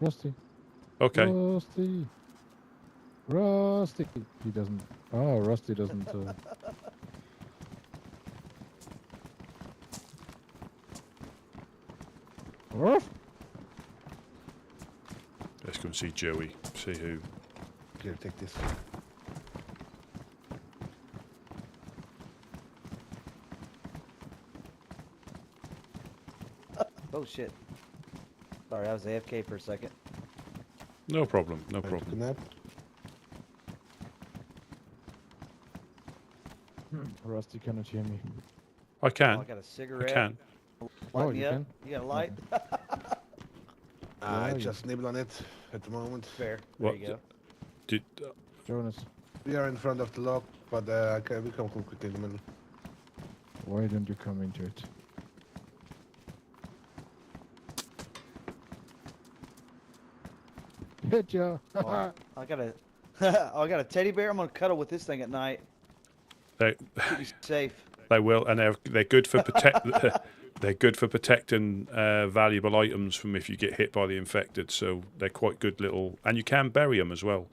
F: Rusty.
A: Okay.
F: Rusty. He doesn't. Oh, Rusty doesn't. Ruff.
A: Let's go and see Joey. See who.
G: Here, take this.
H: Oh, shit. Sorry, I was AFK for a second.
A: No problem. No
G: I took a
A: problem.
G: nap.
F: Rusty cannot hear me.
A: I
H: Oh,
A: can.
H: I got a cigarette.
A: I can.
F: Oh,
H: me
F: you
H: up?
F: can?
H: You got a light?
G: I
F: Yeah,
G: just nibble on it at the moment.
H: Fair. There
A: What?
H: you go.
A: Did,
F: Jonas,
G: We are in front of the lock, but we come quickly in the middle.
F: why don't you come into it? Hit ya!
H: Well, I got a, I got a teddy bear. I'm gonna cuddle with this thing at night.
A: they,
H: Keep me safe.
A: they will, and they're good for protect. They're good for protecting valuable items from if you get hit by the infected. So they're quite good little, and you can bury them as well.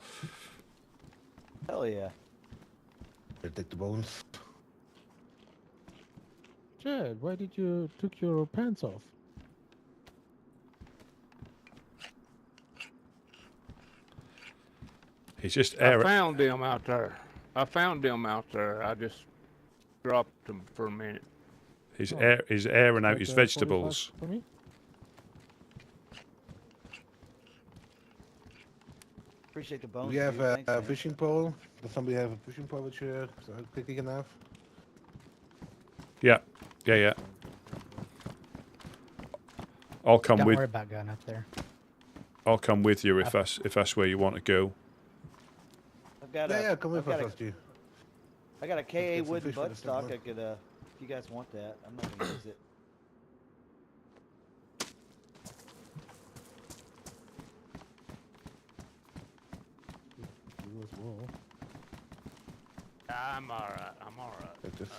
H: Hell yeah.
G: Here, take the bones.
F: Jed, why did you took your pants off?
A: He's just
C: I
A: air.
C: found them out there. I just dropped them for a minute.
A: He's
F: Oh.
A: airing out
F: Like,
A: his
F: 45
A: vegetables.
F: For me?
H: Appreciate the bones.
G: We have
H: dude. Thanks,
G: a
H: man.
G: fishing pole. Does somebody have a fishing pole which quickly can have?
A: Yeah. I'll come
B: Don't
A: with.
B: worry about going up there.
A: I'll come with you if that's where you want to go.
H: I've got
G: Yeah,
H: a,
G: come with us, you.
H: I got a KA
G: get some
H: wooden
G: fish with us,
H: buttstock.
G: everyone.
H: I could, if you guys want that, I'm not gonna use it.
F: You as well.
C: I'm alright.
G: It just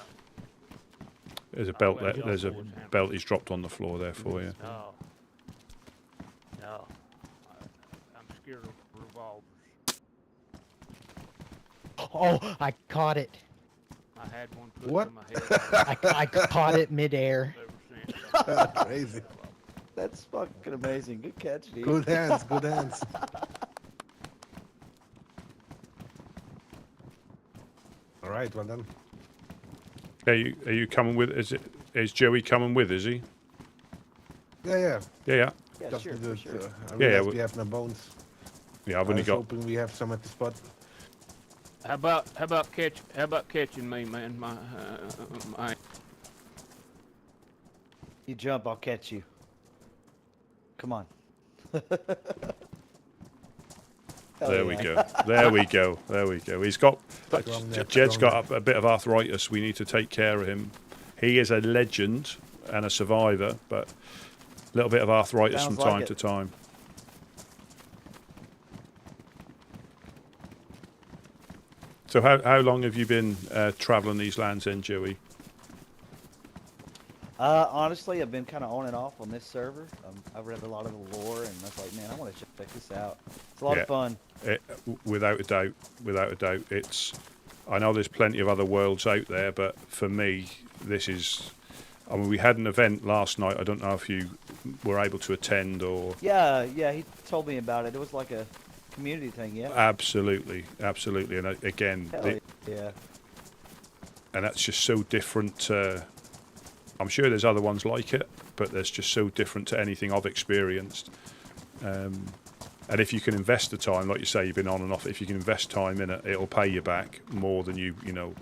A: There's a belt
C: well,
A: there. There's a
C: John's always
A: belt he's dropped on the floor there for you.
C: No. I'm scared of revolvers.
B: Oh, I caught it.
C: I had one put
G: What?
C: in my head.
B: I caught it midair.
C: Ever since.
G: That's crazy.
H: That's fucking amazing. Good catch, dude.
G: Good hands, good hands. All right, well done.
A: Are you coming with? Is Joey coming with? Is he?
G: Yeah.
A: Yeah.
H: Yeah,
G: Just
H: sure,
G: need
H: for
G: to-
H: sure.
G: I
A: Yeah,
G: realized
A: we-
G: we have no bones.
A: Yeah. I've
G: I
A: only
G: was
A: got.
G: hoping we have some at the spot.
C: How about catching me, man? My
H: You jump, I'll catch you. Come on. Hell
A: There we
H: yeah.
A: go. There we go. There we go. He's got.
G: Strong there,
A: Jed's
G: strong
A: got a bit of arthritis. We need to take care of him. He is a legend and a survivor, but a little bit of arthritis
H: Sounds
A: from
H: like
A: time
H: it.
A: to time. So how long have you been travelling these lands then, Joey?
H: Honestly, I've been kind of on and off on this server. I've read a lot of the lore, and I was like, man, I want to check this out. It's a lot
A: Yeah.
H: of fun.
A: Without a doubt, it's. I know there's plenty of other worlds out there, but for me, this is. I mean, we had an event last night. I don't know if you were able to attend or.
H: Yeah, he told me about it. It was like a community thing, yeah?
A: Absolutely, and again,
H: Hell yeah.
A: and that's just so different. I'm sure there's other ones like it, but there's just so different to anything I've experienced. And if you can invest the time, like you say, you've been on and off. If you can invest time in it, it'll pay you back more than you know.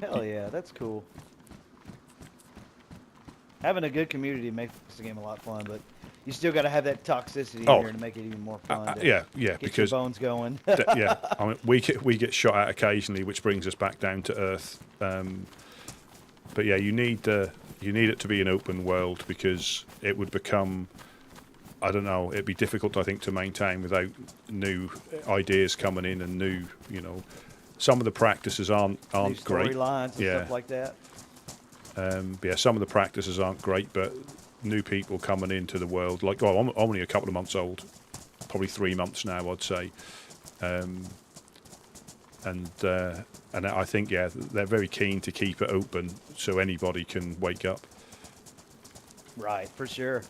H: Hell yeah, that's cool. Having a good community makes the game a lot fun, but you still got to have that toxicity in here to make it even more fun. to
A: Yeah,
H: get
A: because
H: your bones going.
A: yeah, I mean, we get shot at occasionally, which brings us back down to earth. But yeah, you need it to be an open world because it would become. I don't know. It'd be difficult, I think, to maintain without new ideas coming in and new. Some of the practices aren't
H: New
A: great.
H: storylines and
A: Yeah.
H: stuff like that.
A: Yeah, some of the practices aren't great, but new people coming into the world, like, well, I'm only a couple of months old, probably 3 months now, I'd say, and I think, yeah, they're very keen to keep it open so anybody can wake up.
H: Right, for sure.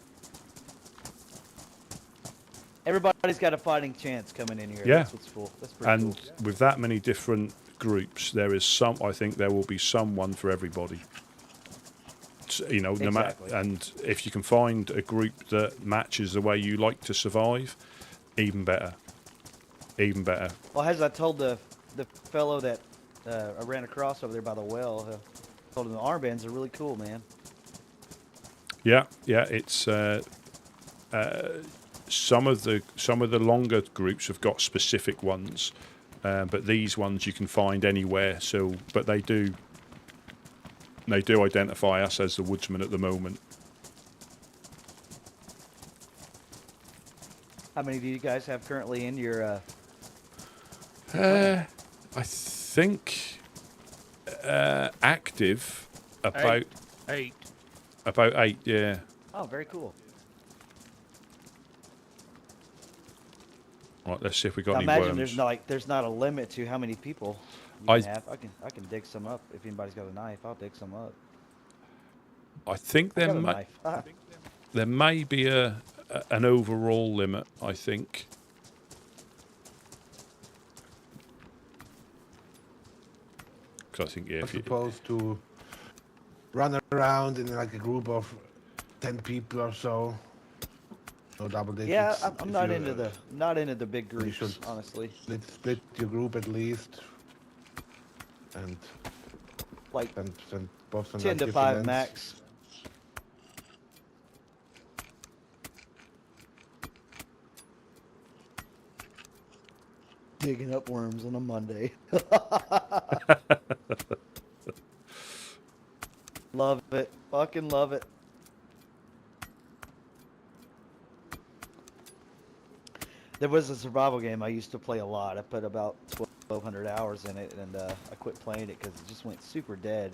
H: Everybody's got a fighting chance coming in here.
A: Yeah.
H: That's what's cool. That's pretty
A: And
H: cool.
A: with that many different groups, I think there will be someone for everybody. No matter,
H: Exactly.
A: and if you can find a group that matches the way you like to survive, even better.
H: Well, as I told the fellow that I ran across over there by the well, told him the armbands are really cool, man.
A: Yeah, yeah. It's some of the longer groups have got specific ones, but these ones you can find anywhere. So, but they do identify us as the woodsman at the moment.
H: How many do you guys have currently in your?
A: I think active about
C: 8.
A: about 8. Yeah.
H: Oh, very cool.
A: Right. Let's see if we got
H: I
A: any
H: imagine
A: worms.
H: there's not a limit to how many people you can have. I can dig some up if anybody's got a knife. I'll dig some up.
A: I think
H: I
A: there
H: got a
A: may
H: knife.
A: there may be an overall limit. I think. Because I think
G: You're
A: if you,
G: supposed to run around in like a group of 10 people or so. No double digits.
H: Yeah, I'm
G: if
H: not
G: you,
H: into the big groups,
G: should
H: honestly.
G: split your group at least, and
H: Like
G: send both on
H: 10
G: like
H: to
G: different
H: 5
G: ends.
H: max. Digging up worms on a Monday. Love it. Fucking love it. There was a survival game I used to play a lot. I put about 1,200 hours in it, and I quit playing it because it just went super dead.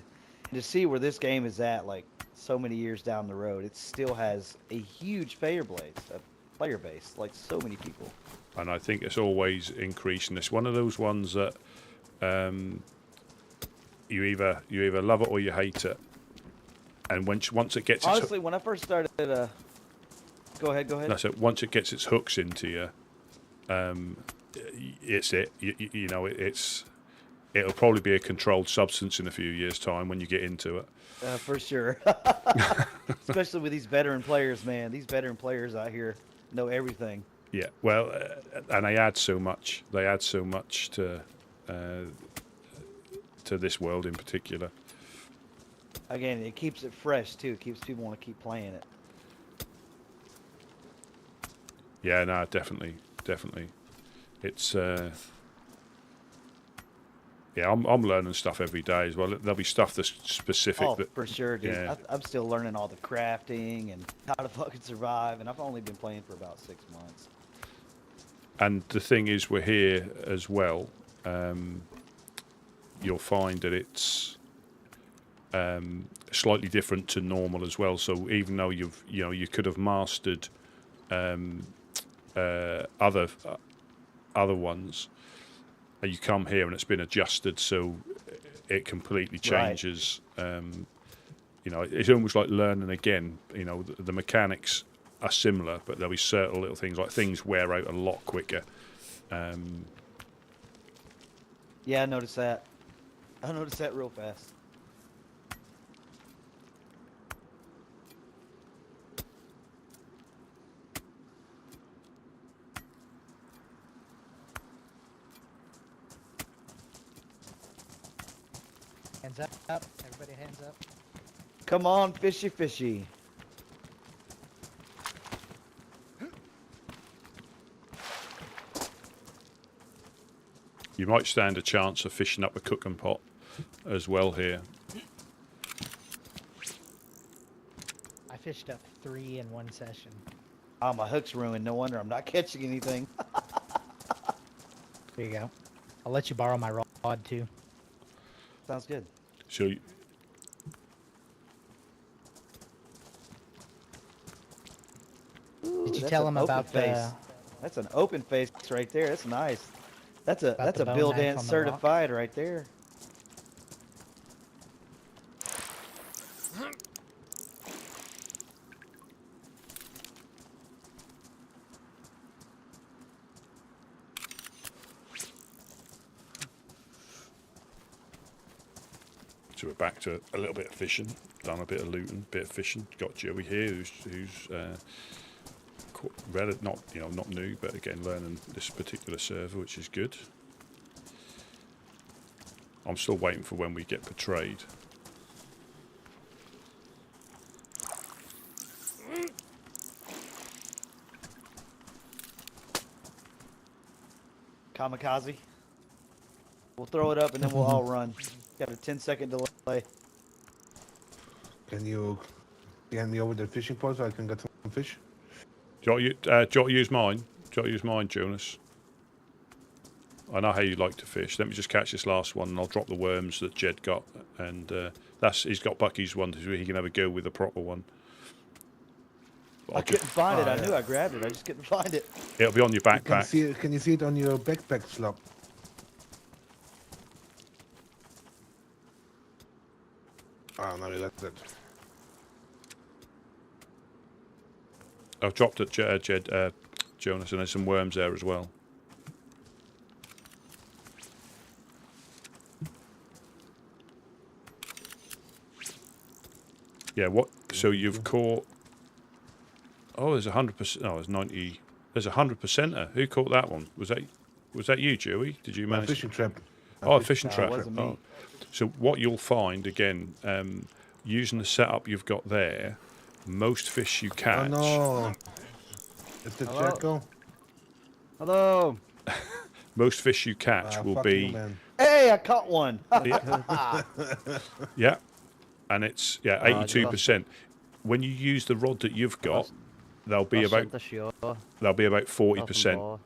H: And to see where this game is at, like so many years down the road, it still has a huge player base, like so many people.
A: and I think it's always increasing. It's one of those ones that you either love it or you hate it. And once it gets
H: Honestly, when I first started, go ahead.
A: that's it. Once it gets its hooks into you, it's it. You know, it'll probably be a controlled substance in a few years' time when you get into it.
H: For sure. Especially with these veteran players, man. These veteran players out here know everything.
A: Yeah, well, and they add so much. They add so much to this world in particular.
H: Again, it keeps it fresh too. It keeps people want to keep playing it.
A: Yeah, no, definitely. It's yeah, I'm learning stuff every day as well. There'll be stuff that's specific.
H: Oh, for sure, dude.
A: Yeah.
H: I'm still learning all the crafting and how to fucking survive, and I've only been playing for about 6 months.
A: And the thing is, we're here as well. You'll find that it's slightly different to normal as well. So even though you could have mastered other ones, you come here and it's been adjusted, so it completely changes. It's almost like learning again. The mechanics are similar, but there'll be certain little things like things wear out a lot quicker.
H: Yeah, I noticed that. I noticed that real fast.
B: Hands up. Everybody hands up.
H: Come on, fishy.
A: You might stand a chance of fishing up a cooking pot as well here.
B: I fished up 3 in one session.
H: Oh, my hook's ruined. No wonder I'm not catching anything.
B: There you go. I'll let you borrow my rod too.
H: Sounds good.
A: So
H: Ooh,
B: Did you
H: that's
B: tell
H: an
B: him
H: open
B: about
H: face?
B: the...
H: That's an open face right there. That's nice. That's a
B: the bone
H: build
B: knife
H: in
B: on the
H: certified right there.
A: So we're back to a little bit of fishing, done a bit of looting, bit of fishing. Got Joey here, who's not new, but again learning this particular server, which is good. I'm still waiting for when we get portrayed.
H: Kamikaze. We'll throw it up and then we'll all run. Got a 10-second delay.
G: Can you hand me over the fishing pole so I can get some fish?
A: Do you want to use mine? Do you want to use mine, Jonas? I know how you like to fish. Let me just catch this last one, and I'll drop the worms that Jed got. And he's got Bucky's one, so he can have a go with the proper one.
H: I couldn't find it. I knew I grabbed it. I just couldn't find it.
A: It'll be on your backpack.
G: Can you see it on your backpack slot? Oh, no, that's it.
A: I've dropped it, Jonas, and there's some worms there as well. Yeah, what? So you've caught... Oh, there's 100%. Oh, there's 90... There's 100%er. Who caught that one? Was that you, Joey? Did you manage?
G: Fishing trap.
A: Oh, a fishing trap.
H: It wasn't me.
A: Oh. So what you'll find, again, using the setup you've got there, most fish you catch...
G: Oh, no. Is the
E: Hello?
G: Jacko?
E: Hello.
A: Most fish you catch will
G: fuck
A: be...
G: you, man.
H: Hey, I caught one.
A: Yeah, and it's 82%. When you use the rod that you've got, they'll be about 40%.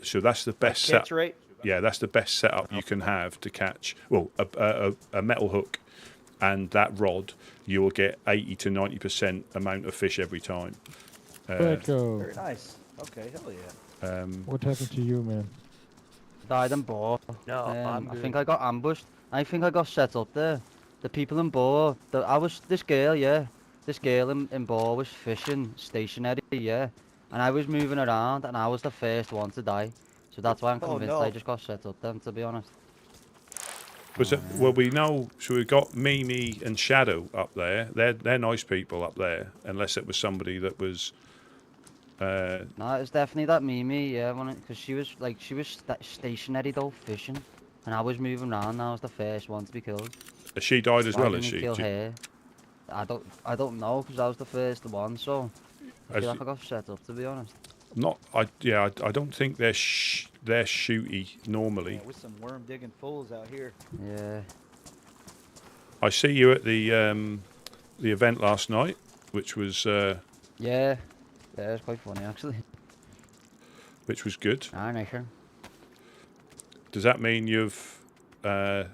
A: So that's the best
H: Catch
A: set.
H: rate?
A: Yeah, that's the best setup you can have to catch. Well, a metal hook and that rod, you will get 80 to 90% amount of fish every time.
F: Jacko.
H: Very nice. Okay, hell yeah.
F: What happened to you, man?
I: Died in Boar.
C: No, I'm
I: I
C: good.
I: think I got ambushed. I think I got set up there. The people in Boar, this girl in Boar was fishing stationary, yeah. And I was moving around and I was the first one to die. So that's why I'm
H: Oh,
I: convinced
H: no.
I: I just got set up then, to be honest.
A: Well, we know. So we've got Mimi and Shadow up there. They're nice people up there, unless it was somebody that was.
I: No, it's definitely that Mimi, yeah, because she was stationary though, fishing. And I was moving around and I was the first one to be killed.
A: She died as
I: Why
A: well,
I: didn't
A: is
I: you
A: she?
I: kill her? I don't know, because I was the first one, so I feel
A: As-
I: like I got set up, to be honest.
A: I don't think they're shooty normally.
H: Yeah, with some worm digging fools out here.
I: Yeah.
A: I see you at the event last night, which was
I: Yeah, it's quite funny actually.
A: good.
I: I know, sure.
A: Does that mean you've got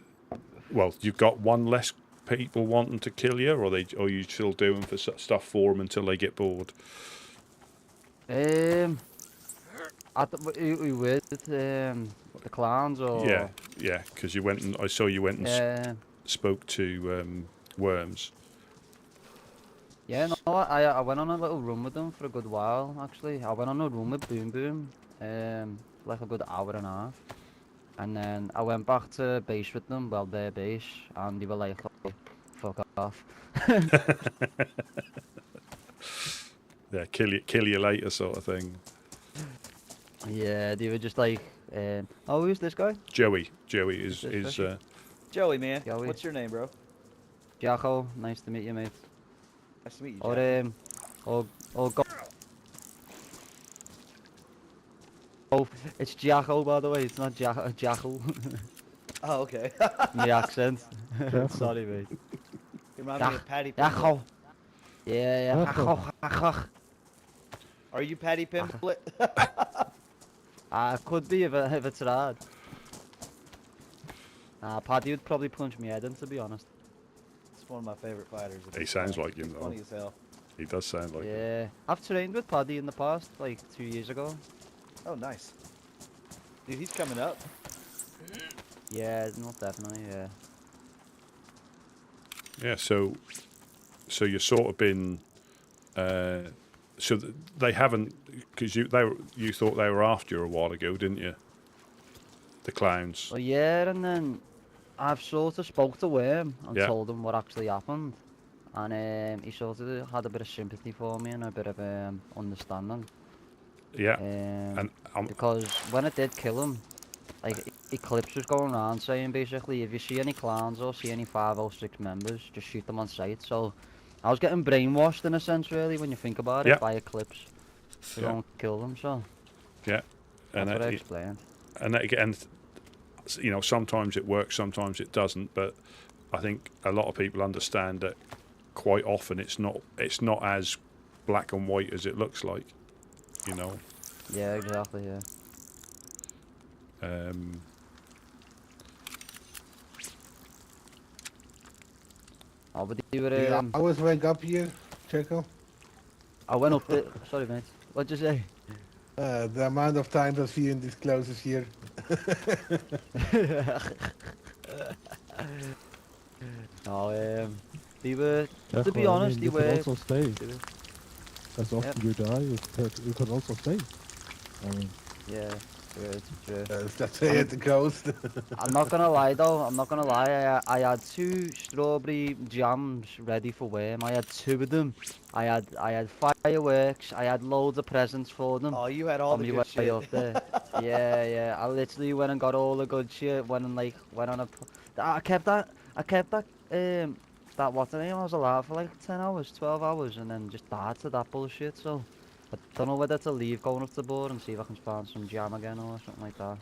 A: one less people wanting to kill you, or are you still doing stuff for them until they get bored?
I: You with the clowns or?
A: Yeah, because I saw you went and spoke to Worms.
I: Yeah, no, I went on a little run with them for a good while actually. I went on a run with Boom Boom, like a good hour and a half. And then I went back to base with them, well, their base, and they were like, oh, fuck off.
A: Yeah, kill you later sort of thing.
I: Yeah, they were just like, oh, who's this guy?
A: Joey is
H: Joey, man.
I: Joey.
H: What's your name, bro?
I: Jacko, nice to meet you, mate.
H: Nice to meet you,
I: Or,
H: Jack.
I: go. Oh, it's Jacko, by the way, it's not Jackal.
H: Oh, okay.
I: My accent. Sorry, mate.
H: You remind me of Patty Pimblett.
I: Jacko. Yeah, Jacko.
H: Are you Patty Pimblett?
I: Could be if it's hard. Paddy would probably punch me head in, to be honest.
H: It's one of my favorite fighters.
A: He sounds like him, though.
H: Funny as hell.
A: He does sound like him.
I: Yeah, I've trained with Paddy in the past, like 2 years ago.
H: Oh, nice. Dude, he's coming up.
I: Yeah, not definitely, yeah.
A: Yeah, so you've sort of been, they haven't, because you thought they were after you a while ago, didn't you? The clowns.
I: Well, yeah, and then I've sort of spoke to Worm and
A: Yeah.
I: told him what actually happened, and he sort of had a bit of sympathy for me and a bit of understanding.
A: Yeah,
I: And
A: and
I: because when I did kill him, like Eclipse was going around saying basically, if you see any clowns or see any 506 members, just shoot them on sight. So I was getting brainwashed in a sense, really, when you think about it,
A: Yeah.
I: by Eclipse. So
A: Yeah.
I: don't kill them. So
A: yeah,
I: That's what I
A: it,
I: explained.
A: and again, you know, sometimes it works, sometimes it doesn't. But I think a lot of people understand that quite often it's not as black and white as it looks like. You know.
I: Yeah, exactly. Yeah. Oh, but you
G: Do
I: were
G: you always wake up here, Checo?
I: I went up there. Sorry, mate. What'd you say?
G: The amount of time that we in this closes here.
I: No, they were.
F: Yeah,
I: To be
F: well, I
I: honest,
F: mean,
I: they
F: you could
I: were.
F: also stay.
I: They were
F: As often you die, you could also stay. I mean,
I: yeah, it's true.
G: That's way at the coast.
I: I'm not gonna lie though. I'm not gonna lie. I had 2 strawberry jams ready for worm. I had 2 of them. I had fireworks. I had loads of presents for them.
H: Oh, you had all
I: On
H: the
I: my
H: good
I: way
H: shit.
I: up there. Yeah. I literally went and got all the good shit. Went and went on a. I kept that. That what's the name? I was alive for like 10 hours, 12 hours, and then just died to that bullshit. So I don't know whether to leave going up the board and see if I can spawn some jam again or something like that.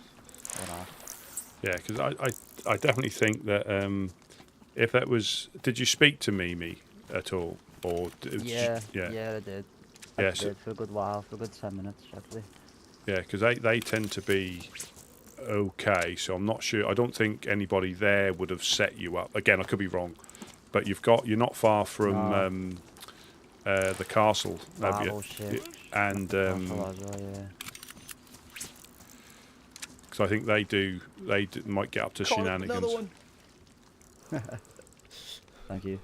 I: Or not.
A: Yeah, because I definitely think that if that was, did you speak to Mimi at all, or
I: Yeah,
A: yeah,
I: I did.
A: Yes.
I: I did for a good while, for a good 10 minutes actually.
A: yeah, because they tend to be okay. So I'm not sure. I don't think anybody there would have set you up. Again, I could be wrong, but you're not far from the castle, have you?
I: Battleship.
A: And
I: Castle as well, yeah.
A: because I think they might get up to shenanigans.
I: Thank you.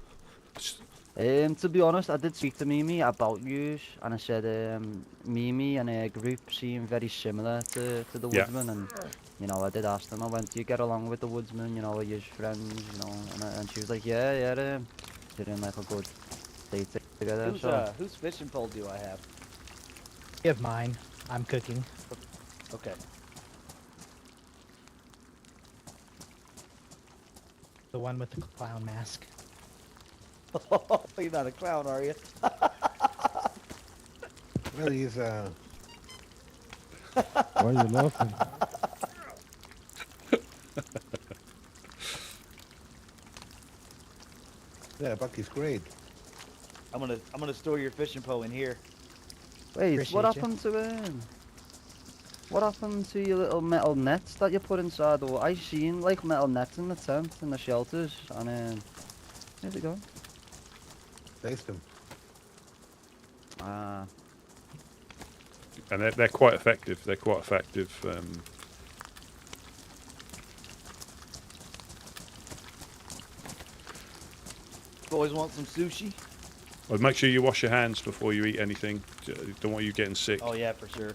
I: To be honest, I did speak to Mimi about you, and I said Mimi and her group seem very similar to the
A: Yeah.
I: Woodsman, and you know, I did ask them, I went, do you get along with the Woodsman, you know, are you friends, you know, and she was like, yeah, they're in like a good date together, so.
H: Whose fishing pole do I have?
B: You have mine. I'm cooking.
H: Okay.
B: The one with the clown mask.
H: You're not a clown, are you?
G: Well, he's
F: why are you laughing?
G: yeah, Bucky's great.
H: I'm gonna store your fishing pole in here.
I: Wait,
B: Appreciate
I: what
B: you.
I: happened to what happened to your little metal nets that you put inside? Or I seen like metal nets in the tent, in the shelters, and where'd they go?
G: Taste them.
I: Ah,
A: And they're quite effective. They're quite effective.
H: Boys want some sushi?
A: Well, make sure you wash your hands before you eat anything. Don't want you getting sick.
H: Oh yeah, for sure.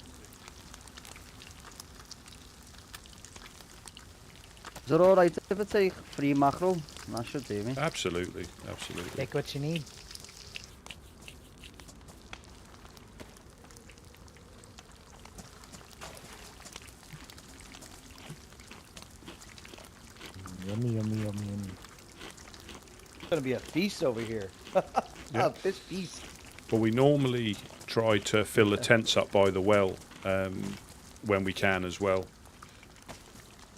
I: is it alright if I take 3 mackerel? That should do me.
A: Absolutely, absolutely.
B: Take what you need.
F: Yummy, yummy, yummy, yummy.
H: It's gonna be a feast over here.
A: Yeah.
H: A fish feast.
A: But we normally try to fill the tents up by the well when we can as well.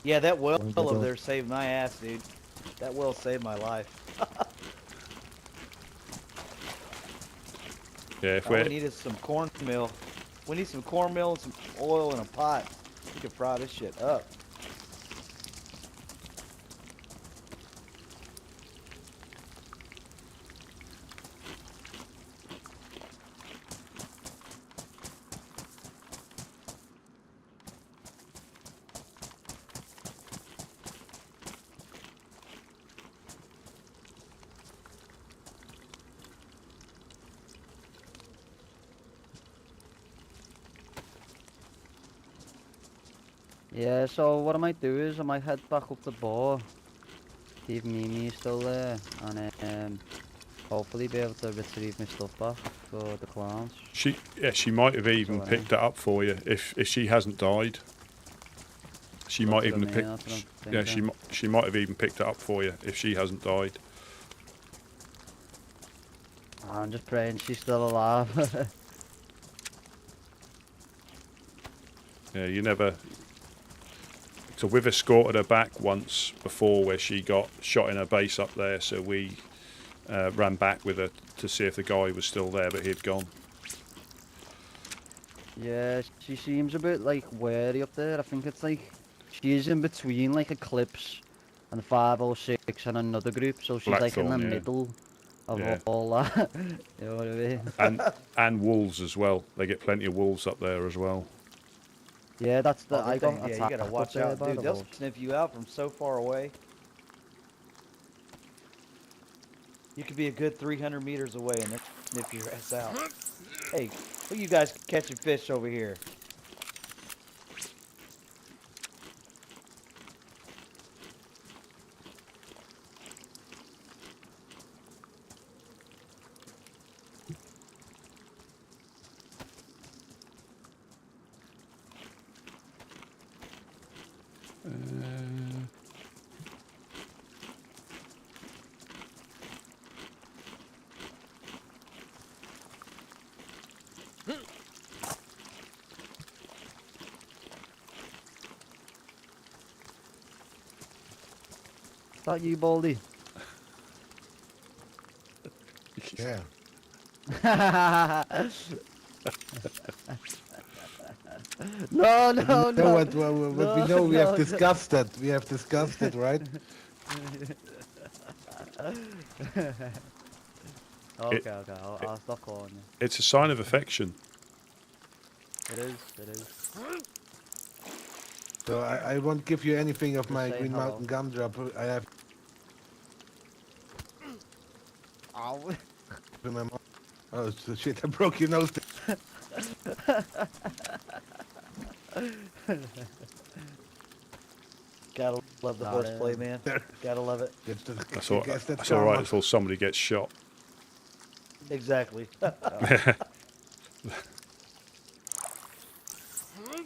H: Yeah, that well
F: Wanna go
H: over
F: down?
H: there saved my ass, dude. That well saved my life.
A: Yeah, if
H: All we
A: we're
H: need is some cornmeal. We need some cornmeal and some oil in a pot. We can fry this shit up.
I: Yeah, so what I might do is I might head back up the bar, see if Mimi's still there, and hopefully be able to retrieve my stuff back for the clowns.
A: she might have even
I: So,
A: picked it up for you if she hasn't died. She
I: That's
A: might
I: what I
A: even
I: mean,
A: have
I: that's what I'm
A: yeah,
I: thinking.
A: she might have even picked it up for you if she hasn't died.
I: I'm just praying she's still alive.
A: Yeah, you never. So we've escorted her back once before where she got shot in her base up there, so we ran back with her to see if the guy was still there, but he'd gone.
I: Yeah, she seems a bit like wary up there. I think it's like she's in between like Eclipse and 506 and another group, so she's like in the
A: Blackthorn, yeah.
I: middle of
A: Yeah.
I: all that. You know what I mean?
A: And wolves as well. They get plenty of wolves up there as well.
I: Yeah, that's the.
H: Oh,
I: I
H: they
I: got
H: think- yeah, you
I: attacked
H: gotta
I: up
H: watch
I: there
H: out,
I: by
H: dude.
I: the
H: They'll
I: wolves.
H: sniff you out from so far away. You could be a good 300 meters away and they'll sniff your ass out. Hey, look at you guys catching fish over here.
I: Is that you, Baldy?
G: Yeah.
I: No, no,
G: You know
I: no.
G: what we know, we have discussed it. We have discussed it, right?
I: Okay, I'll stop calling you.
A: It's a sign of affection.
I: It is.
G: So I won't give you anything of
I: Just
G: my
I: say
G: Green
I: hello.
G: Mountain gumdrop. I have
I: Ow.
G: remember. Oh shit! I broke your nose.
H: Gotta love the
I: Got
H: horseplay,
I: it.
H: man. Gotta love it.
A: That's all right until somebody gets shot.
H: Exactly.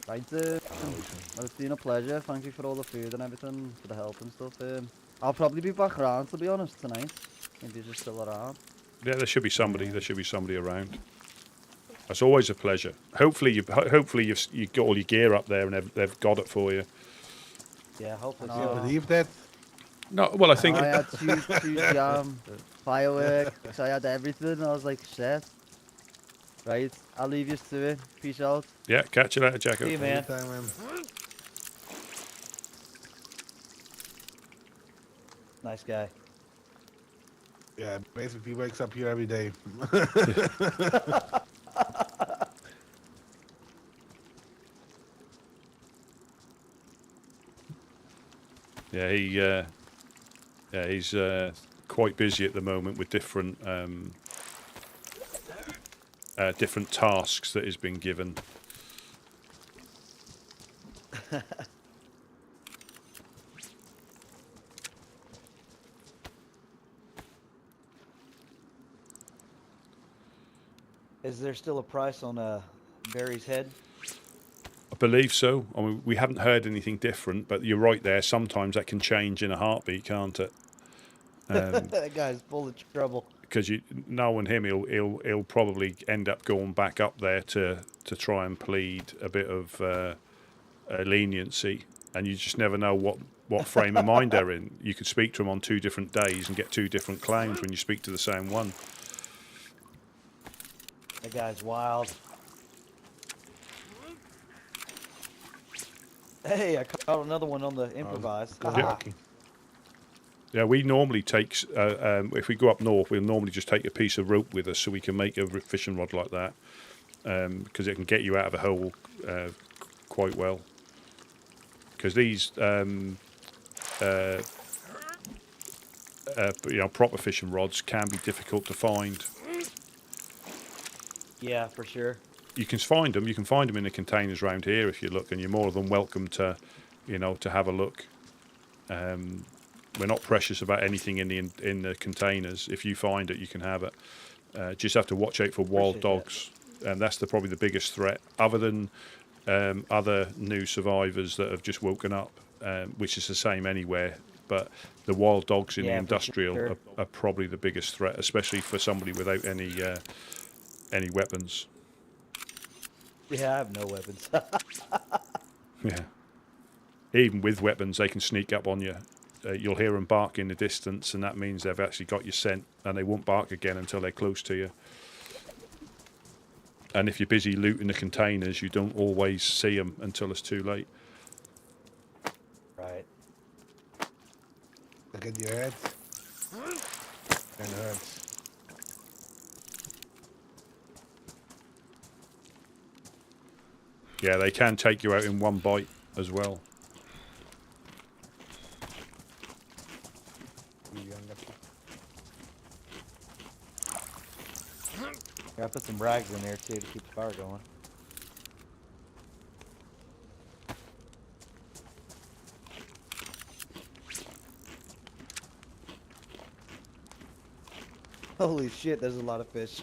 I: Right, well, it's been a pleasure. Thank you for all the food and everything, for the help and stuff. I'll probably be back around, to be honest, tonight. If you're just still around.
A: Yeah, there should be somebody. There should be somebody around. It's always a pleasure. Hopefully you got all your gear up there and they've got it for you.
H: Yeah, hopefully
I: No.
G: You
H: so.
G: believe that?
A: No, well I think
I: I had two jam, fireworks, I had everything. I was like, shit. Right, I'll leave you to it. Peace out.
A: yeah. Catch you later, Jacko.
H: See you, man.
G: Anytime, man.
H: Nice guy.
G: Yeah, basically wakes up here every day.
A: Yeah, he's quite busy at the moment with different different tasks that he's been given.
H: Is there still a price on Barry's head?
A: I believe so. I mean, we haven't heard anything different, but you're right there. Sometimes that can change in a heartbeat, can't it?
H: That guy's full of trouble.
A: Because knowing him, he'll probably end up going back up there to try and plead a bit of leniency, and you just never know what frame of mind they're in. You could speak to him on 2 different days and get 2 different claims when you speak to the same one.
H: That guy's wild. Hey, I caught another one on the improvise.
G: Good
A: Yeah.
G: lucky.
A: Yeah, we normally take, if we go up north, we'll normally just take a piece of rope with us so we can make a fishing rod like that, because it can get you out of a hole quite well. Because these, proper fishing rods can be difficult to find.
H: Yeah, for sure.
A: You can find them. You can find them in the containers around here if you look, and you're more than welcome to, to have a look. We're not precious about anything in the containers. If you find it, you can have it. Just have to watch out for wild
H: Appreciate
A: dogs, and that's probably the biggest threat, other than other new survivors that have just woken up, which is the same anywhere. But the wild dogs in the
H: Yeah, for
A: industrial
H: sure.
A: are probably the biggest threat, especially for somebody without any weapons.
H: Yeah, I have no weapons.
A: Yeah. Even with weapons, they can sneak up on you. You'll hear them bark in the distance, and that means they've actually got your scent, and they won't bark again until they're close to you. And if you're busy looting the containers, you don't always see them until it's too late.
H: Right.
G: Look at your head. And hurts.
A: Yeah, they can take you out in one bite as well.
H: Gotta put some rags in there too to keep the fire going. Holy shit, there's a lot of fish.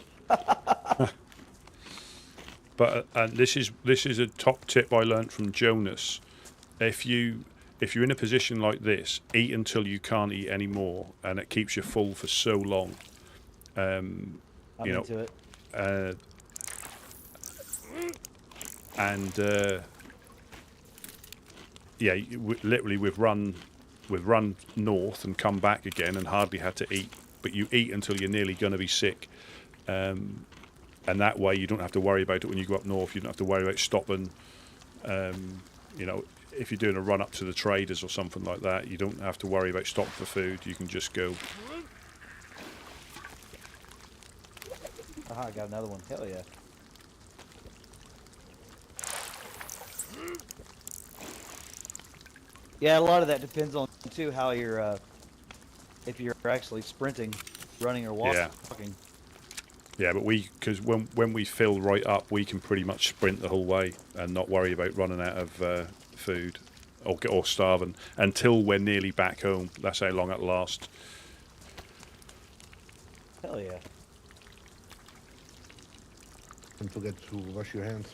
A: But this is a top tip I learned from Jonas. If you're in a position like this, eat until you can't eat anymore, and it keeps you full for so long.
H: I'm into it.
A: Yeah, literally we've run north and come back again and hardly had to eat. But you eat until you're nearly going to be sick. And that way you don't have to worry about it when you go up north. You don't have to worry about stopping. You know, if you're doing a run up to the traders or something like that, you don't have to worry about stopping for food. You can just go.
H: Aha, I got another one. Hell yeah. Yeah, a lot of that depends on too how you're, if you're actually sprinting, running, or walking.
A: Yeah. Yeah, but because when we fill right up, we can pretty much sprint the whole way and not worry about running out of food or starving until we're nearly back home. That's how long it lasts.
H: Hell yeah.
G: Don't forget to wash your hands.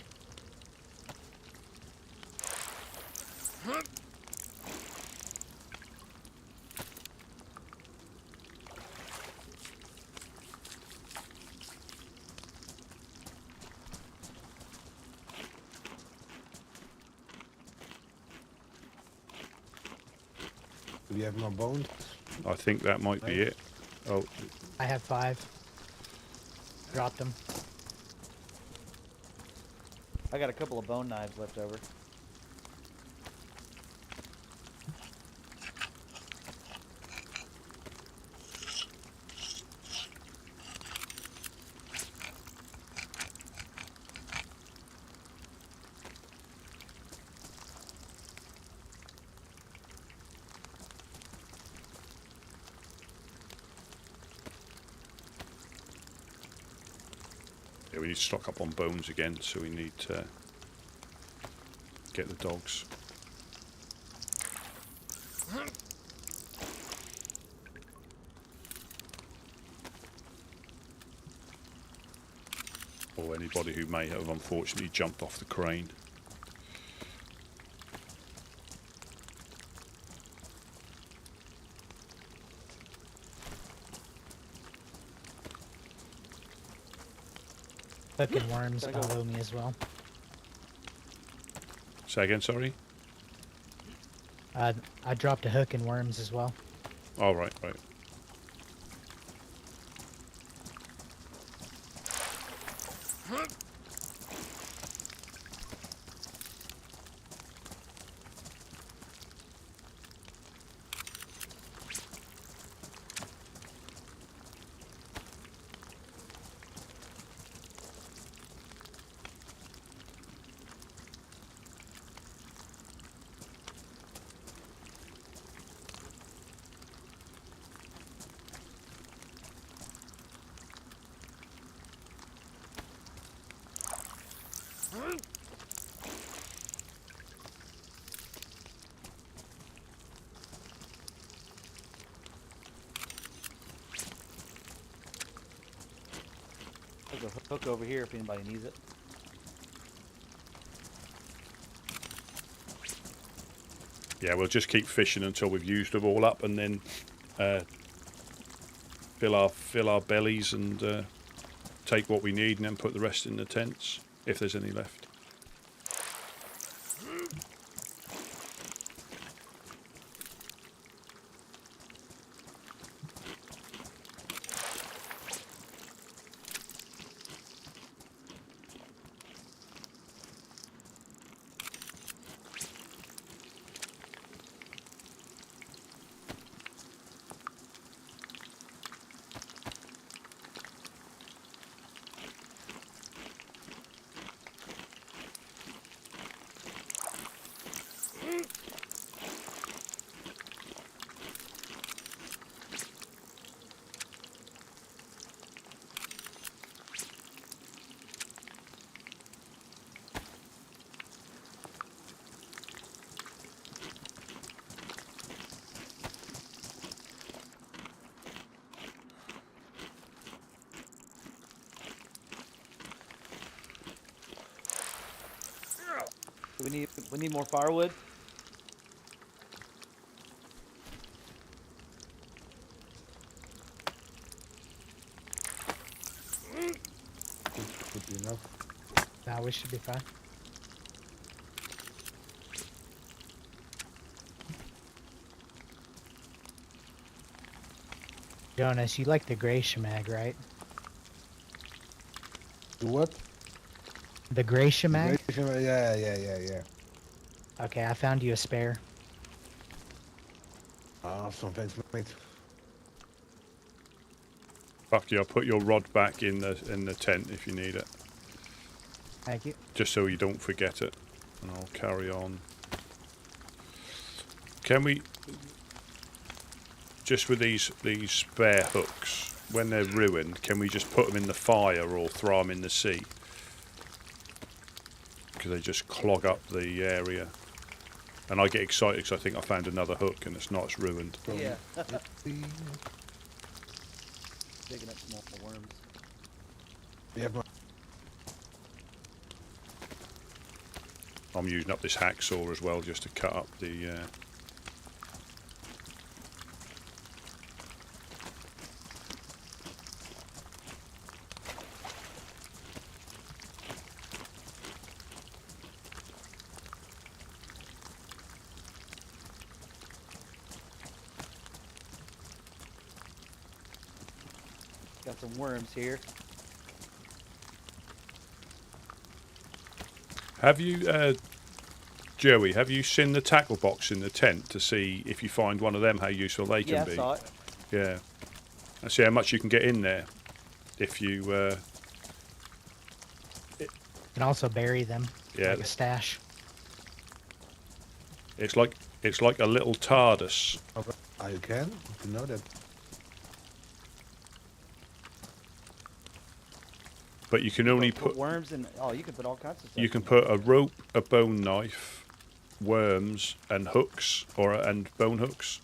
G: Do you have more bones?
A: I think that might be it. Oh,
B: I have 5. Dropped them.
H: I got a couple of bone knives left over.
A: yeah, we need to stock up on bones again, so we need to get the dogs. Or anybody who may have unfortunately jumped off the crane.
B: Hook and worms below me as well.
A: Say again, sorry?
B: I dropped a hook and worms as well.
A: Oh, right.
H: There's a hook over here if anybody needs it.
A: Yeah, we'll just keep fishing until we've used them all up, and then fill our bellies and take what we need, and then put the rest in the tents if there's any left.
H: We need more firewood.
G: Could be enough.
B: Nah, we should be fine. Jonas, you like the gray shemag, right?
G: Do what?
B: The gray shemag?
G: Yeah.
B: Okay, I found you a spare.
G: Awesome, thanks, mate.
A: Bucky, I'll put your rod back in the tent if you need it,
B: Thank you.
A: just so you don't forget it. And I'll carry on. Can we, just with these spare hooks, when they're ruined, can we just put them in the fire or throw them in the sea? Because they just clog up the area. And I get excited because I think I found another hook and it's not, it's ruined.
H: Yeah. Digging up small worms.
G: Yeah, but
A: I'm using up this hacksaw as well just to cut up the...
H: Got some worms here.
A: Have you, Joey, have you seen the tackle box in the tent to see if you find one of them, how useful they can
H: Yeah,
A: be?
H: I saw it.
A: Yeah. And see how much you can get in there if you...
B: You can also bury them.
A: Yeah.
B: Like a stash.
A: It's like a little TARDIS.
G: I can. You know that.
A: But you can only
H: Put
A: put...
H: worms in. Oh, you can put all kinds of stuff.
A: You can
H: in
A: put a rope, a bone knife, worms, and hooks, and bone hooks.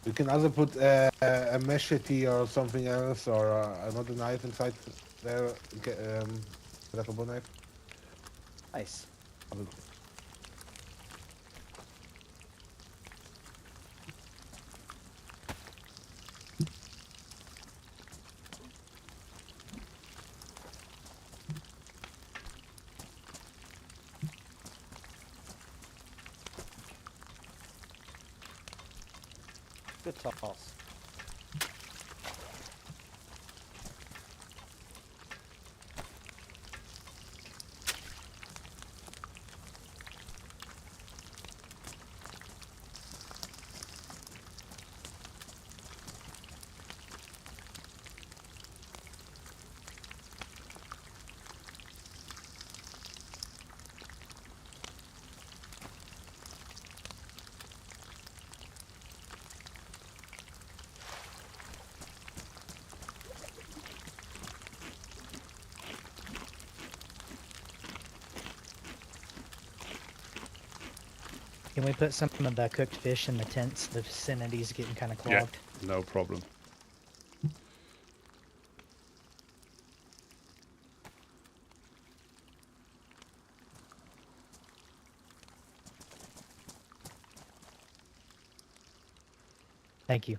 G: You can also put a machete or something else, or another knife inside there. Like a bone knife.
H: Nice. Good toss.
B: Can we put some of the cooked fish in the tents? The vicinity's getting kind of
A: Yeah,
B: clogged.
A: no problem.
B: Thank you.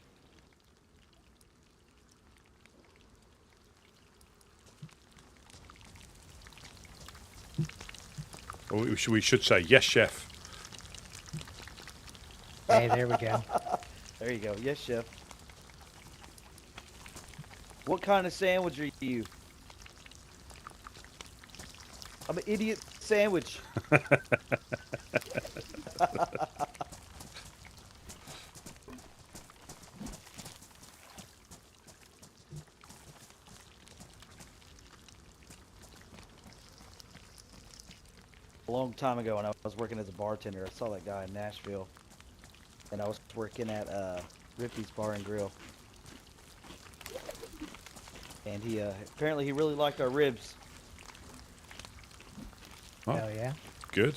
A: Or we should say, yes, chef.
B: Hey, there we go.
H: There you go. Yes, chef. What kind of sandwich are you? I'm an idiot sandwich. A long time ago when I was working as a bartender, I saw that guy in Nashville. And I was working at Rippy's Bar and Grill. And he apparently he really liked our ribs.
A: Oh,
B: Hell yeah.
A: good.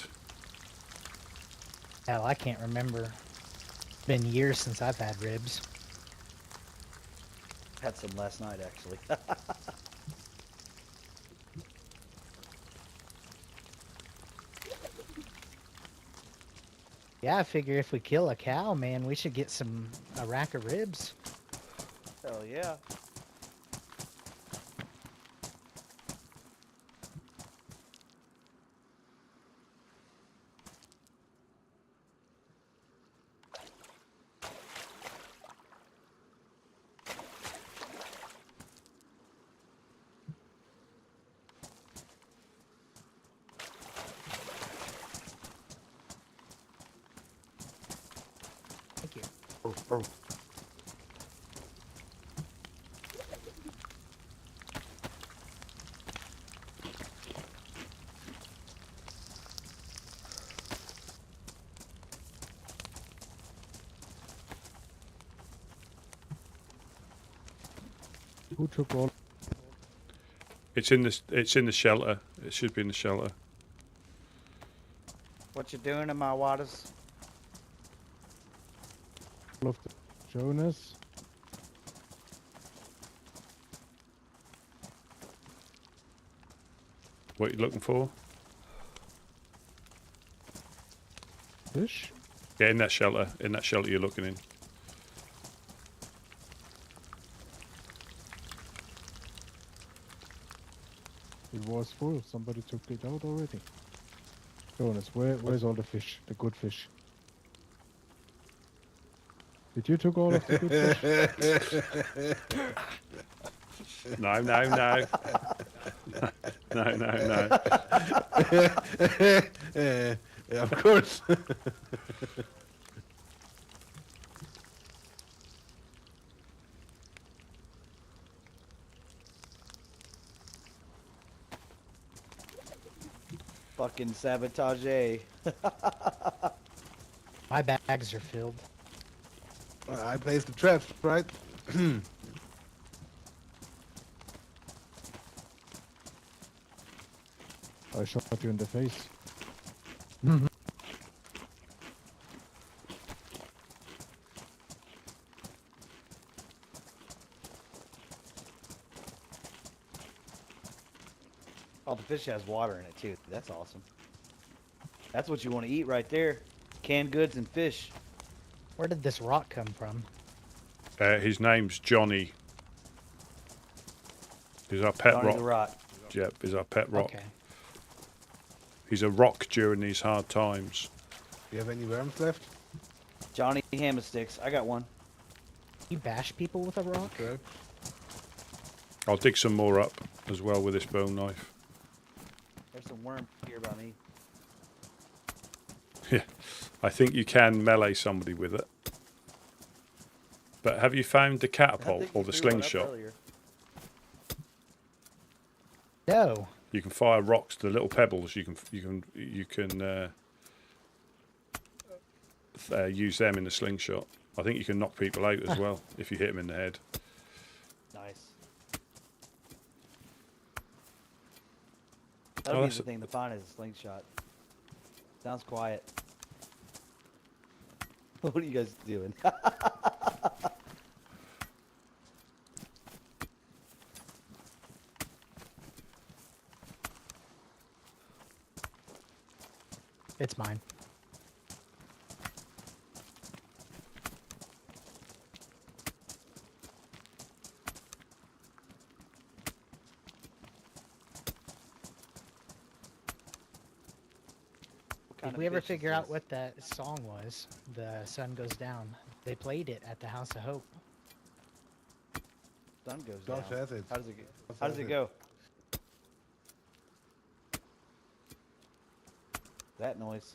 B: Hell, I can't remember. It's been years since I've had ribs.
H: Had some last night actually.
B: Yeah, I figure if we kill a cow, man, we should get a rack of ribs.
H: Hell yeah.
B: Thank you.
F: Who took all?
A: It's in the shelter. It should be in the shelter.
H: What you doing in my waters?
F: Of the Jonas?
A: What are you looking for?
F: Fish?
A: Yeah, in that shelter. In that shelter you're looking in.
F: It was full. Somebody took it out already. Jonas, where's all the fish? The good fish? Did you took all of the good fish?
A: No. No.
G: Yeah, of course.
H: Fucking sabotage.
B: My bags are filled.
G: I placed the traps, right?
F: I shot you in the face.
H: Oh, the fish has water in it too. That's awesome. That's what you want to eat right there. Canned goods and fish.
B: Where did this rock come from?
A: His name's Johnny. He's our pet
H: Johnny
A: rock.
H: the Rock.
A: Yep, he's our pet rock.
B: Okay.
A: He's a rock during these hard times.
G: You have any worms left?
H: Johnny Hammer Sticks. I got one.
B: You bash people with a rock?
G: Okay.
A: I'll dig some more up as well with this bone knife.
H: There's some worm here by me.
A: Yeah, I think you can melee somebody with it. But have you found the
H: I
A: catapult
H: think
A: or
H: you
A: the
H: threw one up
A: slingshot?
H: earlier.
B: No.
A: You can fire rocks, the little pebbles. You can use them in the slingshot. I think you can knock people out as well if you hit them in the head.
H: Nice. That'll
A: Oh,
H: be
A: that's
H: the thing to find is a slingshot. Sounds quiet. What are you guys doing?
B: It's mine. Did we ever figure out what that song was? The Sun Goes Down. They played it at the House of Hope.
H: Sun goes
G: Josh
H: down.
G: has it.
H: How does it go?
G: Josh
H: How does
G: has
H: it go? That noise.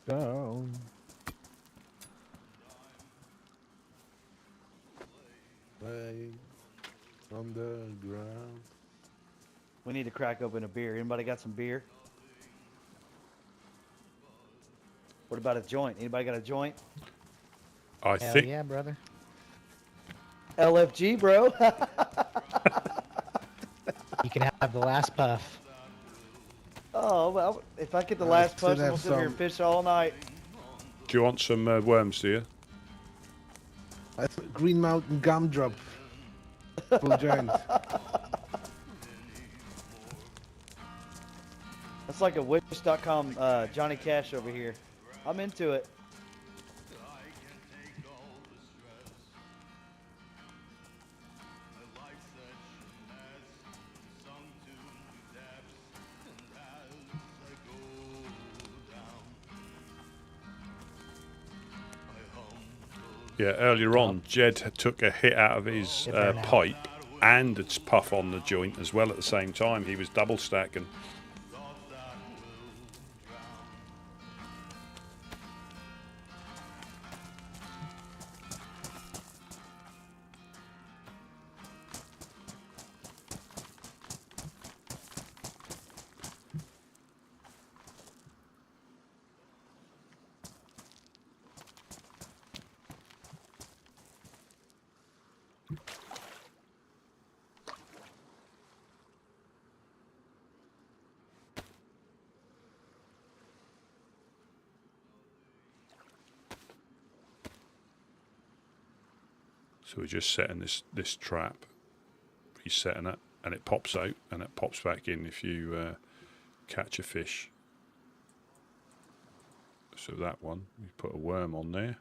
F: Down.
G: Lay on the ground.
H: We need to crack open a beer. Anybody got some beer? What about a joint? Anybody got a joint?
A: I
B: Hell
A: think
B: yeah, brother.
H: LFG, bro.
B: You can have the last puff.
H: Oh, well, if I get the
G: I
H: last
G: still
H: punch, I'm
G: have
H: gonna sit here and
G: some.
H: fish all night.
A: Do you want some worms, do you?
G: Green Mountain Gumdrop. Full giant.
H: That's like a Wish.com Johnny Cash over here. I'm into it.
A: Yeah, earlier on, Jed took a hit out of his pipe and its puff on the joint as well at the same time. He was double stacking. So we're just setting this trap, resetting it, and it pops out, and it pops back in if you catch a fish. So that one, we put a worm on there.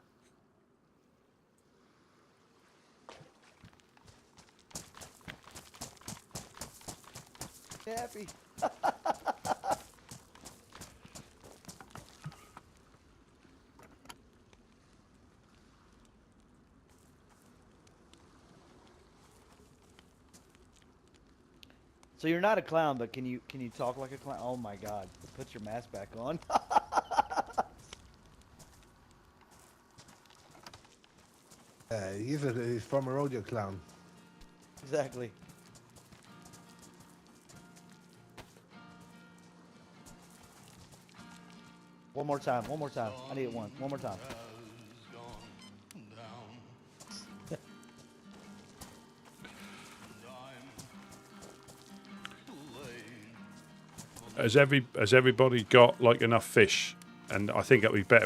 H: Happy. So you're not a clown, but can you talk like a clown? Oh my God! Put your mask back on.
G: He's from a rodeo clown.
H: Exactly. One more time. One more time. I need it one. One more time.
A: Has everybody got like enough fish? And I think it'd be better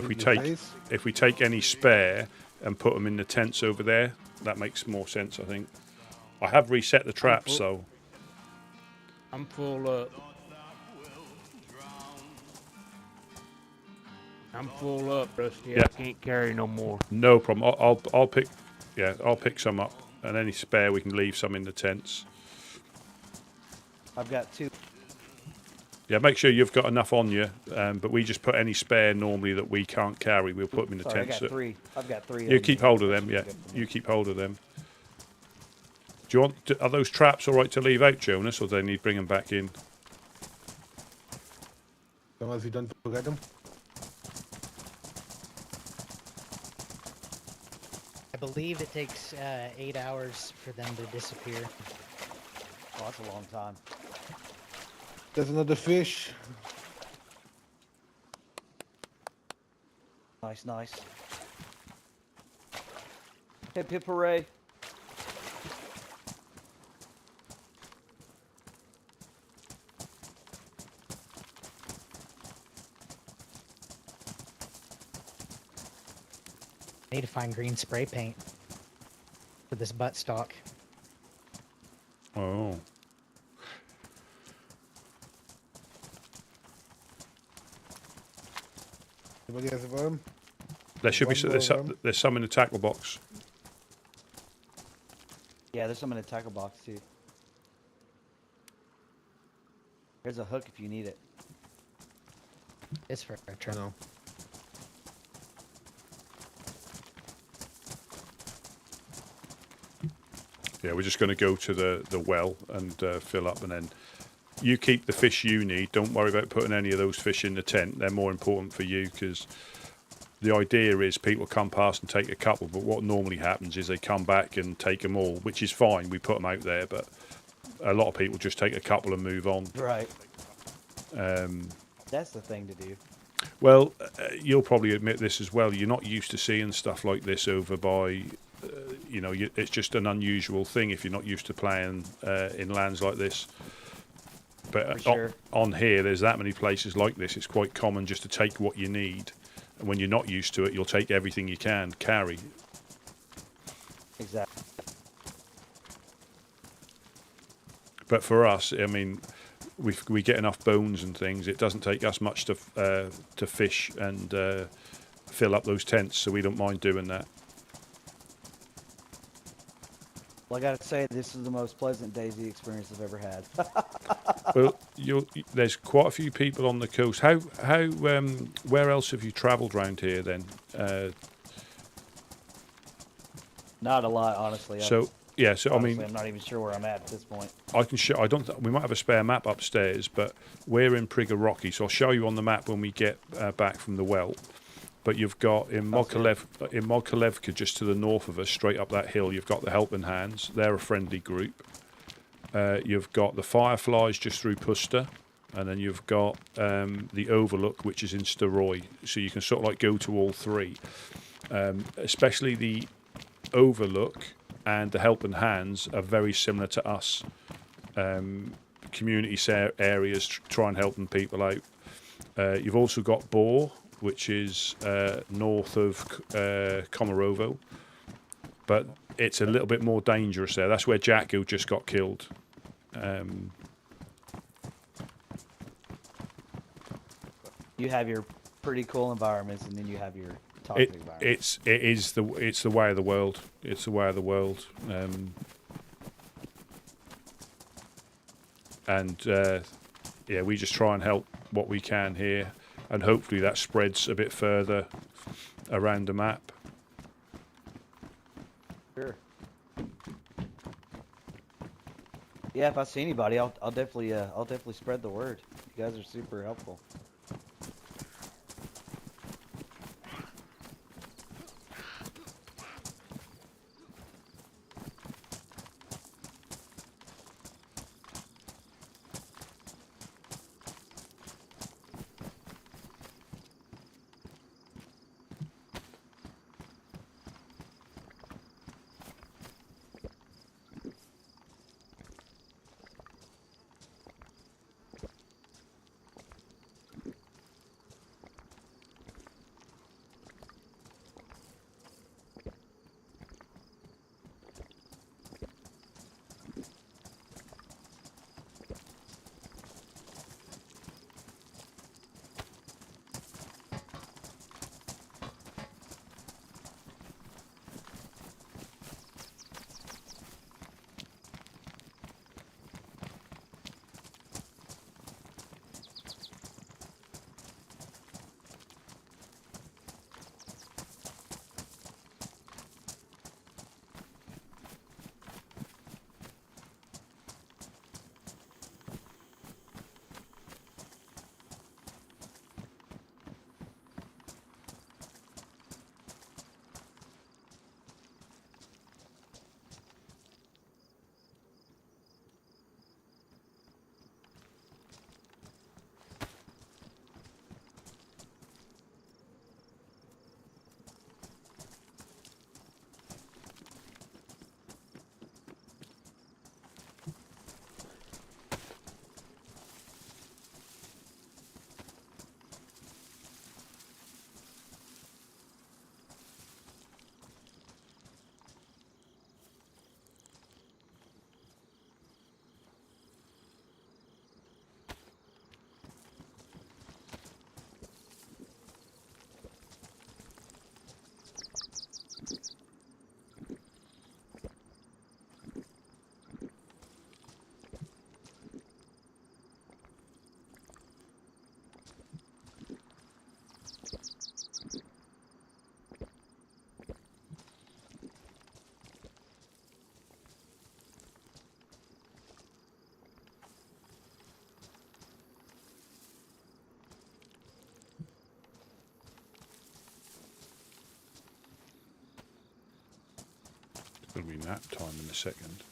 A: if we take any spare and put them in the tents over there. That makes more sense, I think. I have reset the traps, so
C: I'm full up. I'm full up, Rusty.
A: Yeah.
C: I can't carry no more.
A: no problem. I'll pick, yeah, I'll pick some up, and any spare we can leave some in the tents.
H: I've got two.
A: Yeah, make sure you've got enough on you. But we just put any spare normally that we can't carry. We'll put them in the
H: Sorry,
A: tents.
H: I got three. I've got three.
A: You keep hold of them. Yeah, you keep hold of them. Do you want? Are those traps all right to leave out, Jonas, or do they need bringing back in?
G: Don't know if you don't forget them.
B: I believe it takes 8 hours for them to disappear.
H: Oh, that's a long time.
G: There's another fish.
H: Nice, nice. Hip hip hooray.
B: I need to find green spray paint for this buttstock.
A: Oh.
G: Anybody has a worm?
A: There should be
G: One more worm.
A: there's some in the tackle box.
H: Yeah, there's some in the tackle box too. There's a hook if you need it.
B: It's for a
G: I
B: trip.
G: know.
A: Yeah, we're just going to go to the well and fill up, and then you keep the fish you need. Don't worry about putting any of those fish in the tent. They're more important for you, because the idea is people come past and take a couple, but what normally happens is they come back and take them all, which is fine. We put them out there, but a lot of people just take a couple and move on.
H: Right. That's the thing to do.
A: Well, you'll probably admit this as well. You're not used to seeing stuff like this over by, it's just an unusual thing if you're not used to playing in lands like this. But
H: For sure.
A: on here, there's that many places like this. It's quite common just to take what you need. And when you're not used to it, you'll take everything you can carry.
H: Exactly.
A: But for us, I mean, we get enough bones and things. It doesn't take us much to fish and fill up those tents, so we don't mind doing that.
H: Well, I gotta say, this is the most pleasant DayZ experience I've ever had.
A: Well, there's quite a few people on the coast. How where else have you travelled round here then?
H: Not a lot, honestly.
A: So yeah, so
H: Honestly,
A: I mean,
H: I'm not even sure where I'm at this point.
A: I can show. We might have a spare map upstairs, but we're in Prigger Rocky, so I'll show you on the map when we get back from the well. But you've got in Mogilevka, just to the north of us, straight up that hill, you've got the Helping Hands. They're a friendly group. You've got the Fireflies just through Puster, and then you've got the Overlook, which is in Staroy. So you can sort of like go to all three, especially the Overlook and the Helping Hands are very similar to us. Community areas try and helping people out. You've also got Bor, which is north of Komarovo, but it's a little bit more dangerous there. That's where Jacko just got killed.
H: You have your pretty cool environments, and then you have your toxic environments.
A: It's the way of the world. It's the way of the world. Yeah, we just try and help what we can here, and hopefully that spreads a bit further around the map.
H: Sure. Yeah, if I see anybody, I'll definitely spread the word. You guys are super helpful.
A: It's going to be nap time in a second.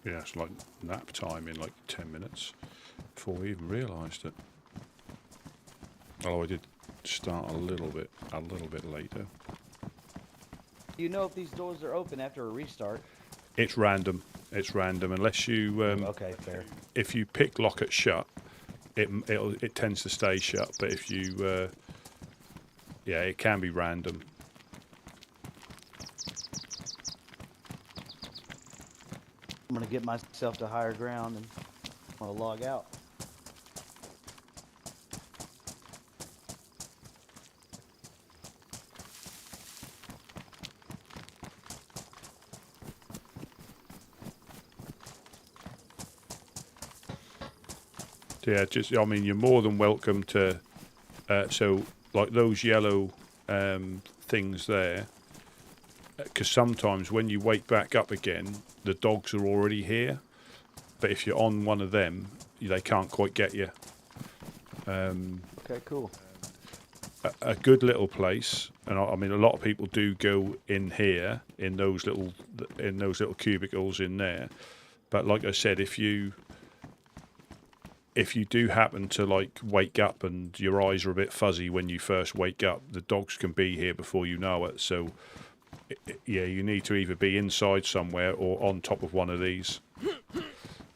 A: Yeah, it's like nap time in like 10 minutes before we even realised it. Oh, I did start a little bit later.
H: You know if these doors are open after a restart?
A: It's random. It's random unless you.
H: Okay, fair.
A: If you pick lock it shut, it tends to stay shut. But if you, yeah, it can be random.
H: I'm gonna get myself to higher ground and I'm gonna log out.
A: Yeah, I mean, you're more than welcome to. So, like those yellow things there, because sometimes when you wake back up again, the dogs are already here. But if you're on one of them, they can't quite get you.
H: Okay, cool.
A: A good little place, and I mean, a lot of people do go in here in those little cubicles in there. But like I said, if you do happen to like wake up and your eyes are a bit fuzzy when you first wake up, the dogs can be here before you know it. So yeah, you need to either be inside somewhere or on top of one of these,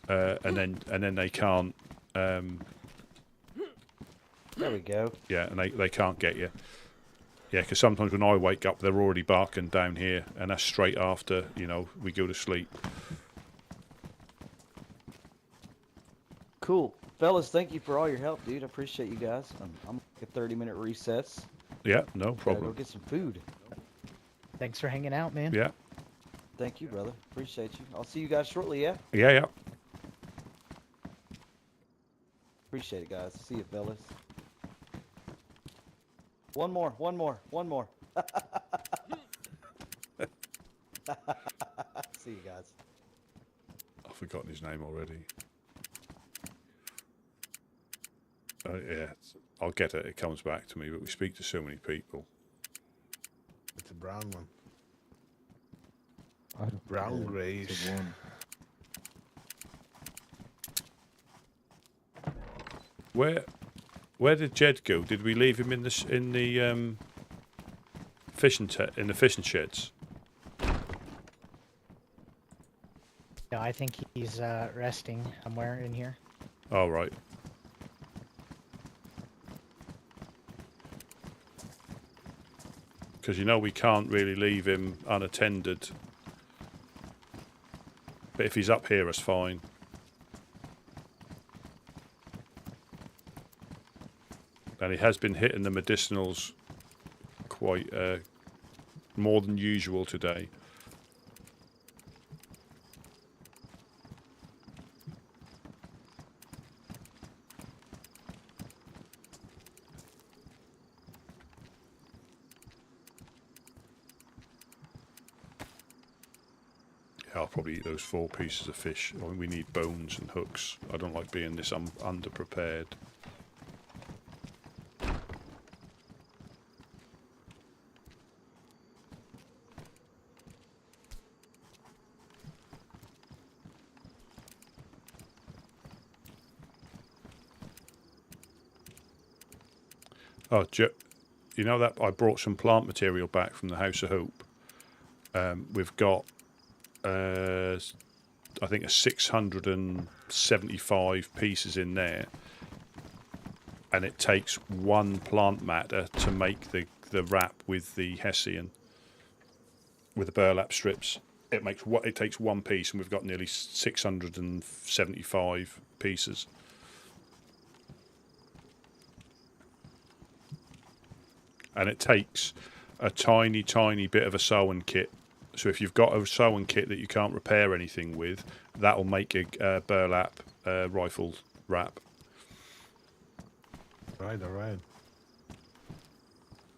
A: and then they can't.
H: There we go.
A: Yeah, and they can't get you. Yeah, because sometimes when I wake up, they're already barking down here, and that's straight after we go to sleep.
H: Cool. Fellas, thank you for all your help, dude. I appreciate you guys. I'm a 30-minute recess.
A: Yeah, no
H: Gotta
A: problem.
H: go get some food.
B: Thanks for hanging out, man.
A: Yeah,
H: Thank you, brother. Appreciate you. I'll see you guys shortly, yeah?
A: yeah.
H: Appreciate it, guys. See you, fellas. One more. See you guys.
A: I've forgotten his name already. Yeah, I'll get it. It comes back to me, but we speak to so many people.
G: It's a brown one.
F: I don't
G: Brown
F: know.
G: grayish.
F: It's a one.
A: Where did Jed go? Did we leave him in the fishing sheds?
B: No, I think he's resting somewhere in here.
A: Oh, right. Because we can't really leave him unattended. But if he's up here, it's fine. And he has been hitting the medicinals quite more than usual today. I'll probably eat those 4 pieces of fish. I mean, we need bones and hooks. I don't like being this underprepared. Oh, you know that I brought some plant material back from the House of Hope. We've got I think 675 pieces in there, and it takes 1 plant matter to make the wrap with the hessian, with the burlap strips. It takes 1 piece, and we've got nearly 675 pieces. And it takes a tiny bit of a sewing kit. So if you've got a sewing kit that you can't repair anything with, that'll make a burlap rifle wrap.
G: Right, all right.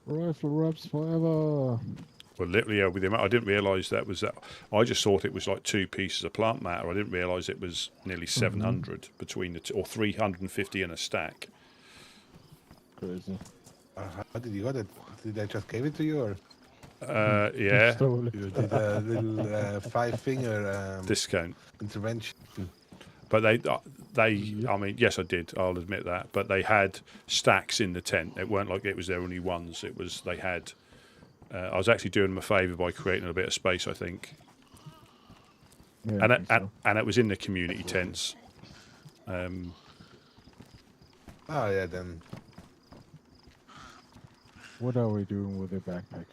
F: Rifle wraps forever.
A: Well, literally, with the amount, I didn't realise that was that. I just thought it was like 2 pieces of plant matter. I didn't realise it was nearly 700 between the two, or 350 in a stack.
F: Crazy.
G: How did you get it? Did they just give it to you, or?
A: Yeah,
F: Stole it.
G: You did a little 5-finger
A: discount.
G: intervention.
A: But they,
F: Yep.
A: I mean, yes, I did. I'll admit that. But they had stacks in the tent. It weren't like it was their only ones. It was they had. I was actually doing them a favour by creating a bit of space, I think.
F: Yeah,
A: And
F: I think so.
A: and it was in the community tents.
G: Oh yeah, then
F: What are we doing with the backpack?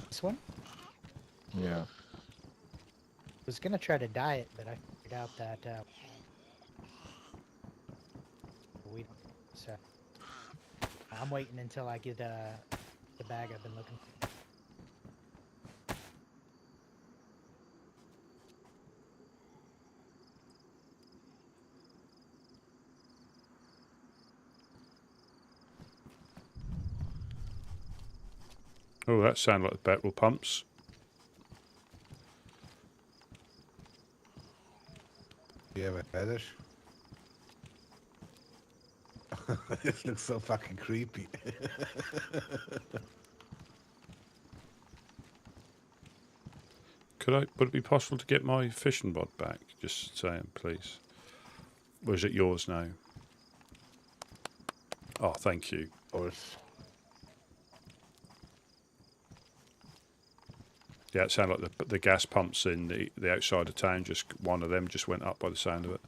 B: This one?
F: Yeah.
B: Was gonna try to dye it, but I figured out that we don't. So I'm waiting until I get the bag I've been looking for.
A: Oh, that sounded like the petrol pumps.
G: you ever had it? This looks so fucking creepy.
A: Would it be possible to get my fishing rod back? Just saying, please. Or is it yours now? Oh, thank you.
G: Or
A: Yeah, it sounded like the gas pumps in the outside of town. Just one of them just went up by the sound of it.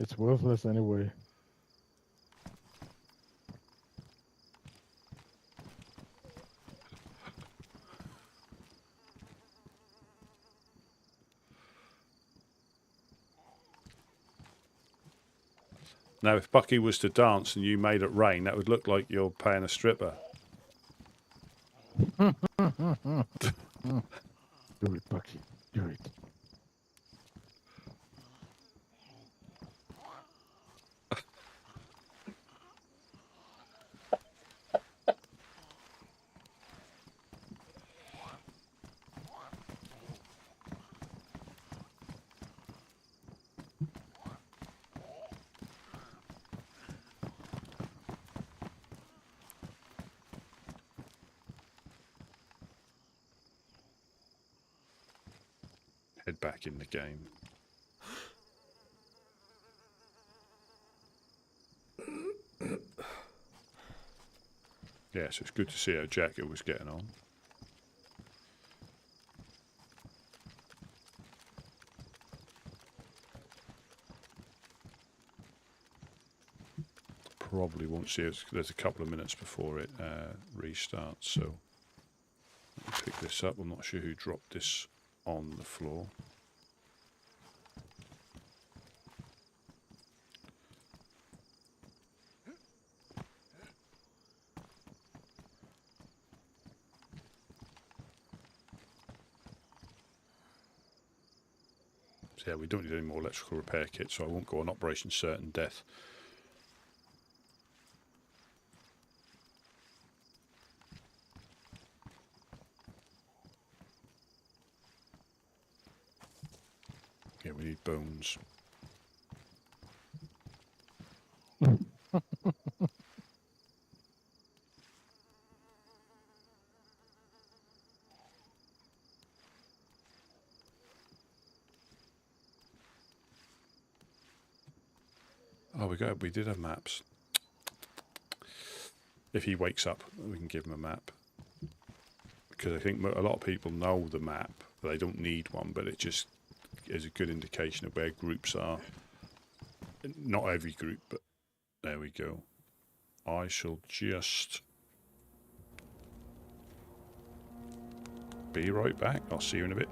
F: It's worthless anyway.
A: Now, if Bucky was to dance and you made it rain, that would look like you're paying a stripper.
F: Do it, Bucky. Do it.
A: Head back in the game. Yeah, so it's good to see how Jacket was getting on. Probably won't see it. There's a couple of minutes before it restarts, so let me pick this up. I'm not sure who dropped this on the floor. So yeah, we don't need any more electrical repair kits, so I won't go on Operation Certain Death. Yeah, we need bones. Oh, we did have maps. If he wakes up, we can give him a map. Because I think a lot of people know the map, they don't need one, but it just is a good indication of where groups are. Not every group, but there we go. I shall just be right back. I'll see you in a bit.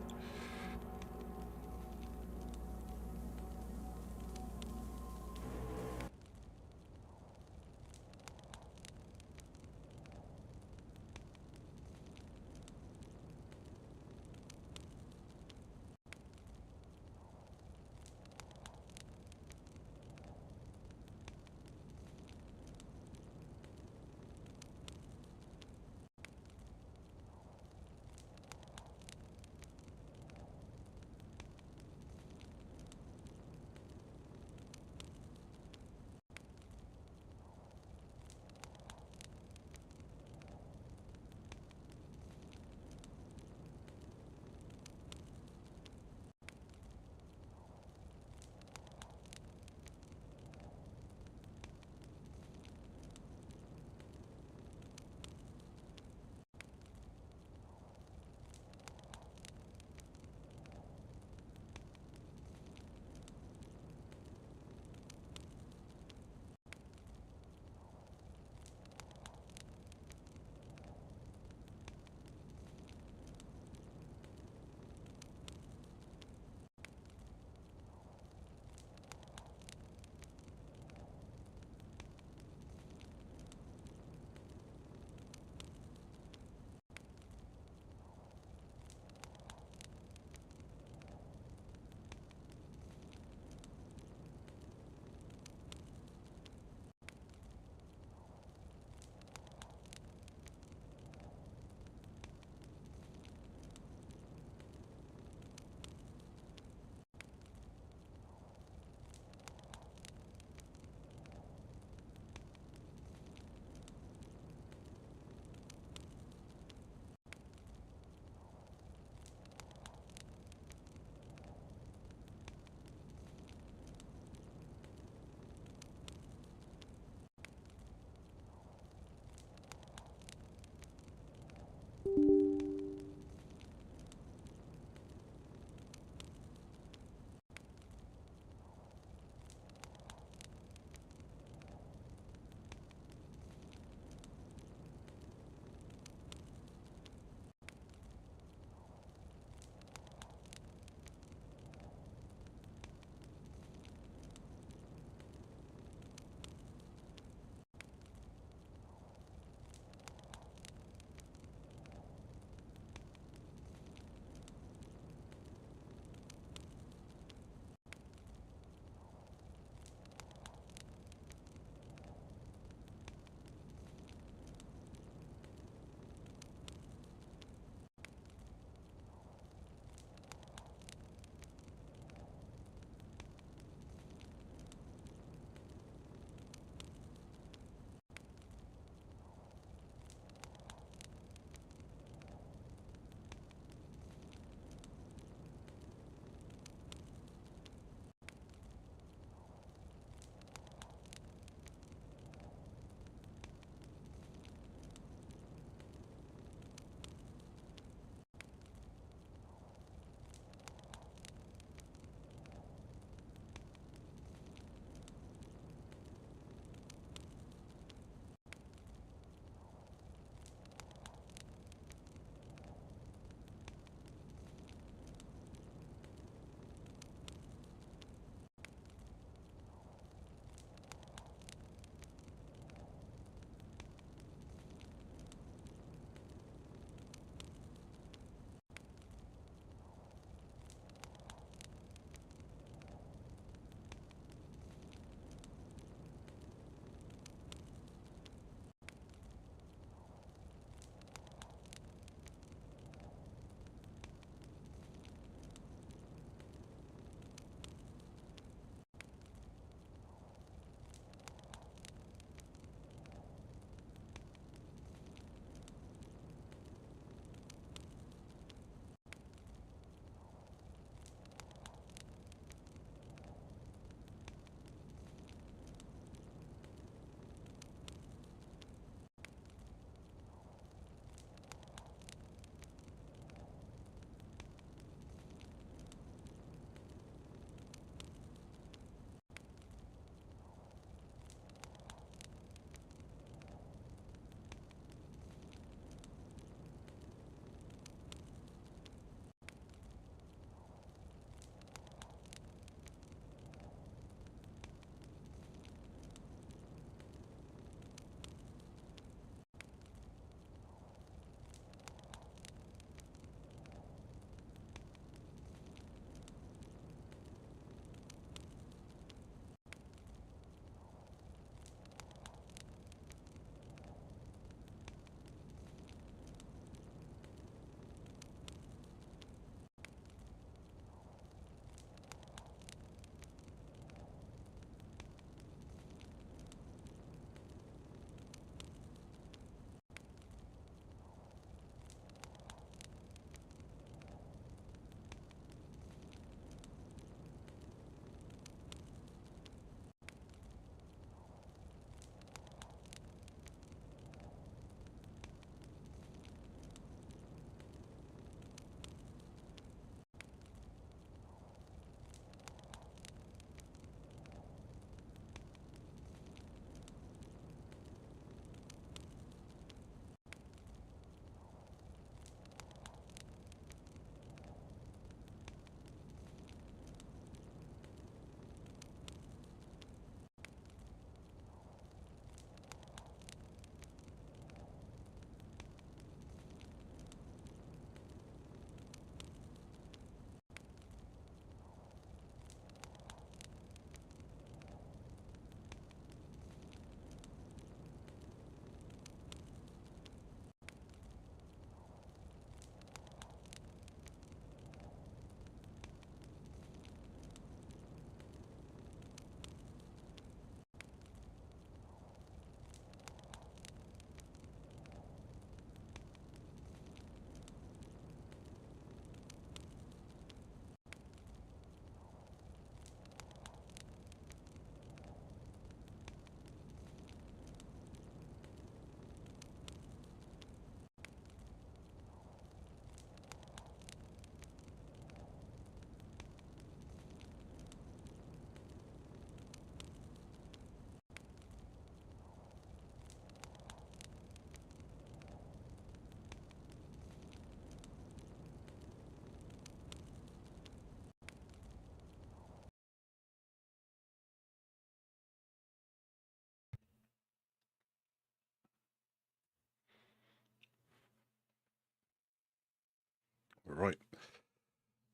A: Right.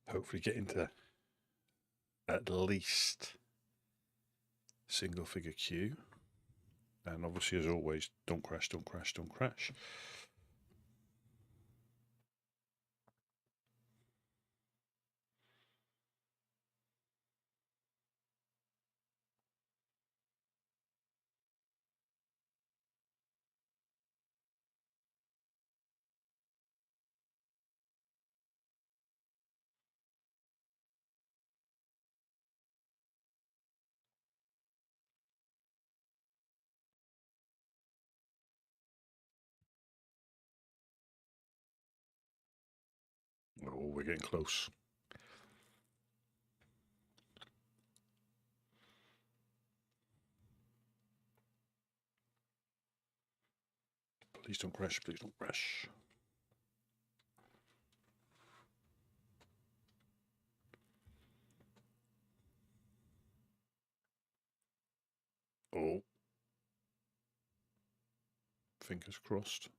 A: Hopefully get into at least single figure queue. And obviously, as always, don't crash, don't crash, don't crash. Oh, we're getting close. Please don't crash, please don't crash. Oh. Fingers crossed.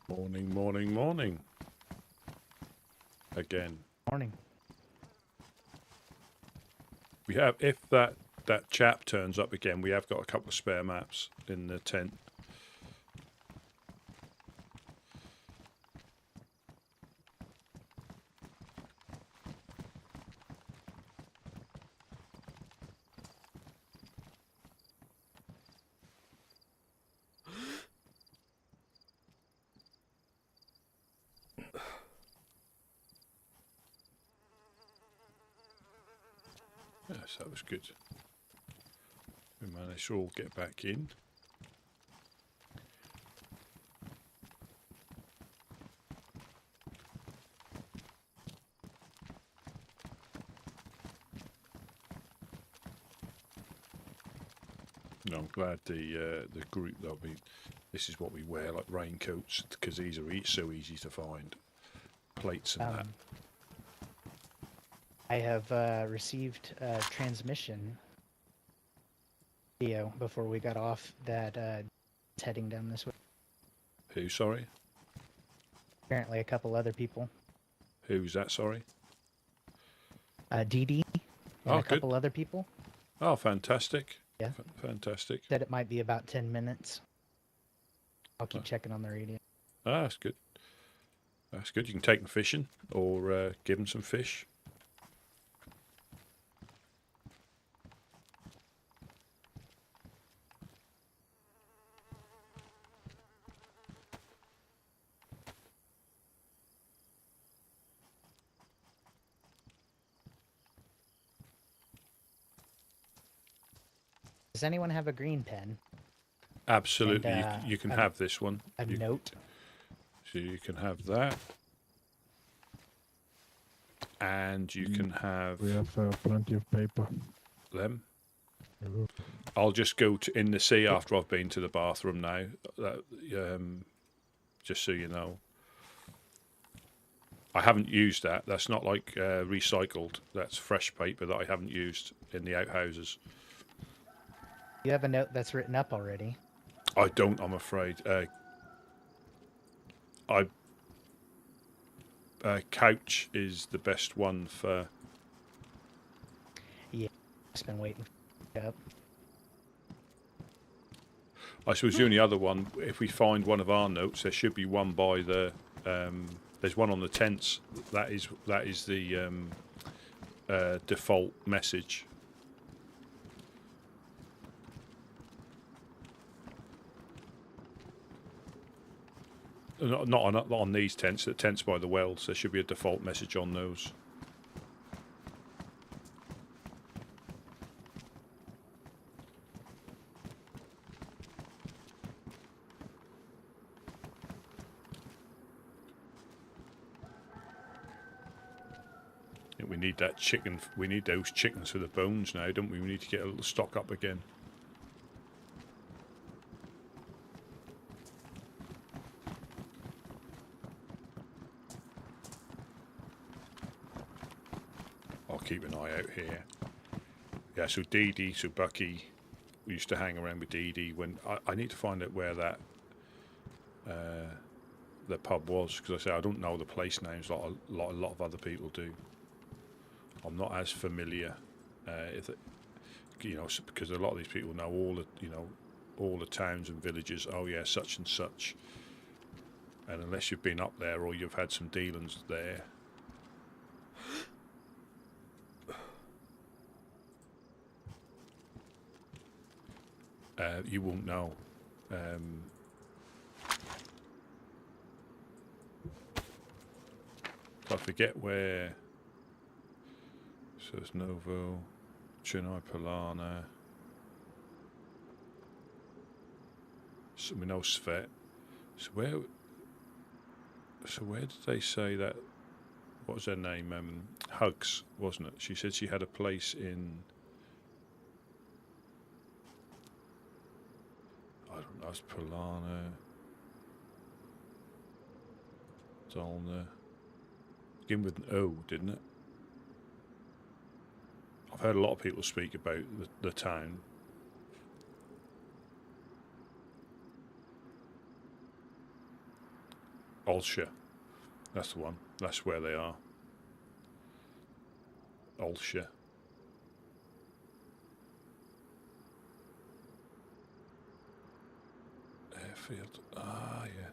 A: Morning, morning, morning. Again.
B: Morning.
A: We have, if that chap turns up again, we have got a couple of spare maps in the tent. Yes, that was good. We managed to all get back in. No, I'm glad the group that this is what we wear, like raincoats, because these are so easy to find. Plates and that.
B: I have received a transmission video before we got off that it's heading down this way.
A: Who, sorry?
B: Apparently a couple other people.
A: Who's that, sorry?
B: Dee Dee and a couple other people.
A: Oh, fantastic.
B: Yeah.
A: Fantastic.
B: Said it might be about 10 minutes. I'll keep checking on the radio.
A: Ah, that's good. That's good. You can take them fishing or give them some fish.
B: Does anyone have a green pen?
A: Absolutely.
B: And,
A: you can have this one.
B: A note?
A: So you can have that. And you can have...
F: We have plenty of paper.
A: Them. I'll just go in the sea after I've been to the bathroom now. Just so you know. I haven't used that. That's not like recycled. That's fresh paper that I haven't used in the outhouses.
B: You have a note that's written up already.
A: I don't, I'm afraid. Couch is the best one for...
B: Yeah, just been waiting for it up.
A: I suppose the only other one, if we find one of our notes, there should be one by the... there's one on the tents. That is the default message. Not on these tents, the tents by the wells. There should be a default message on those. We need that chicken. We need those chickens for the bones now, don't we? We need to get a little stock up again. I'll keep an eye out here. Yeah, so DD, so Bucky, we used to hang around with DD when I need to find out where that the pub was, because I say I don't know the place names like a lot of other people do. I'm not as familiar, because a lot of these people know all the towns and villages. Oh yeah, such and such. And unless you've been up there or you've had some dealings there, you won't know. I forget where. So it's Novo, Chernarus, Polana. So we know Svet. So where did they say that? What was her name? Hugs, wasn't it? She said she had a place in. I don't know. It's Polana, Dolna. Begin with an O, didn't it? I've heard a lot of people speak about the town. Olsha. That's the one. That's where they are. Olsha. Airfield. Ah, yeah.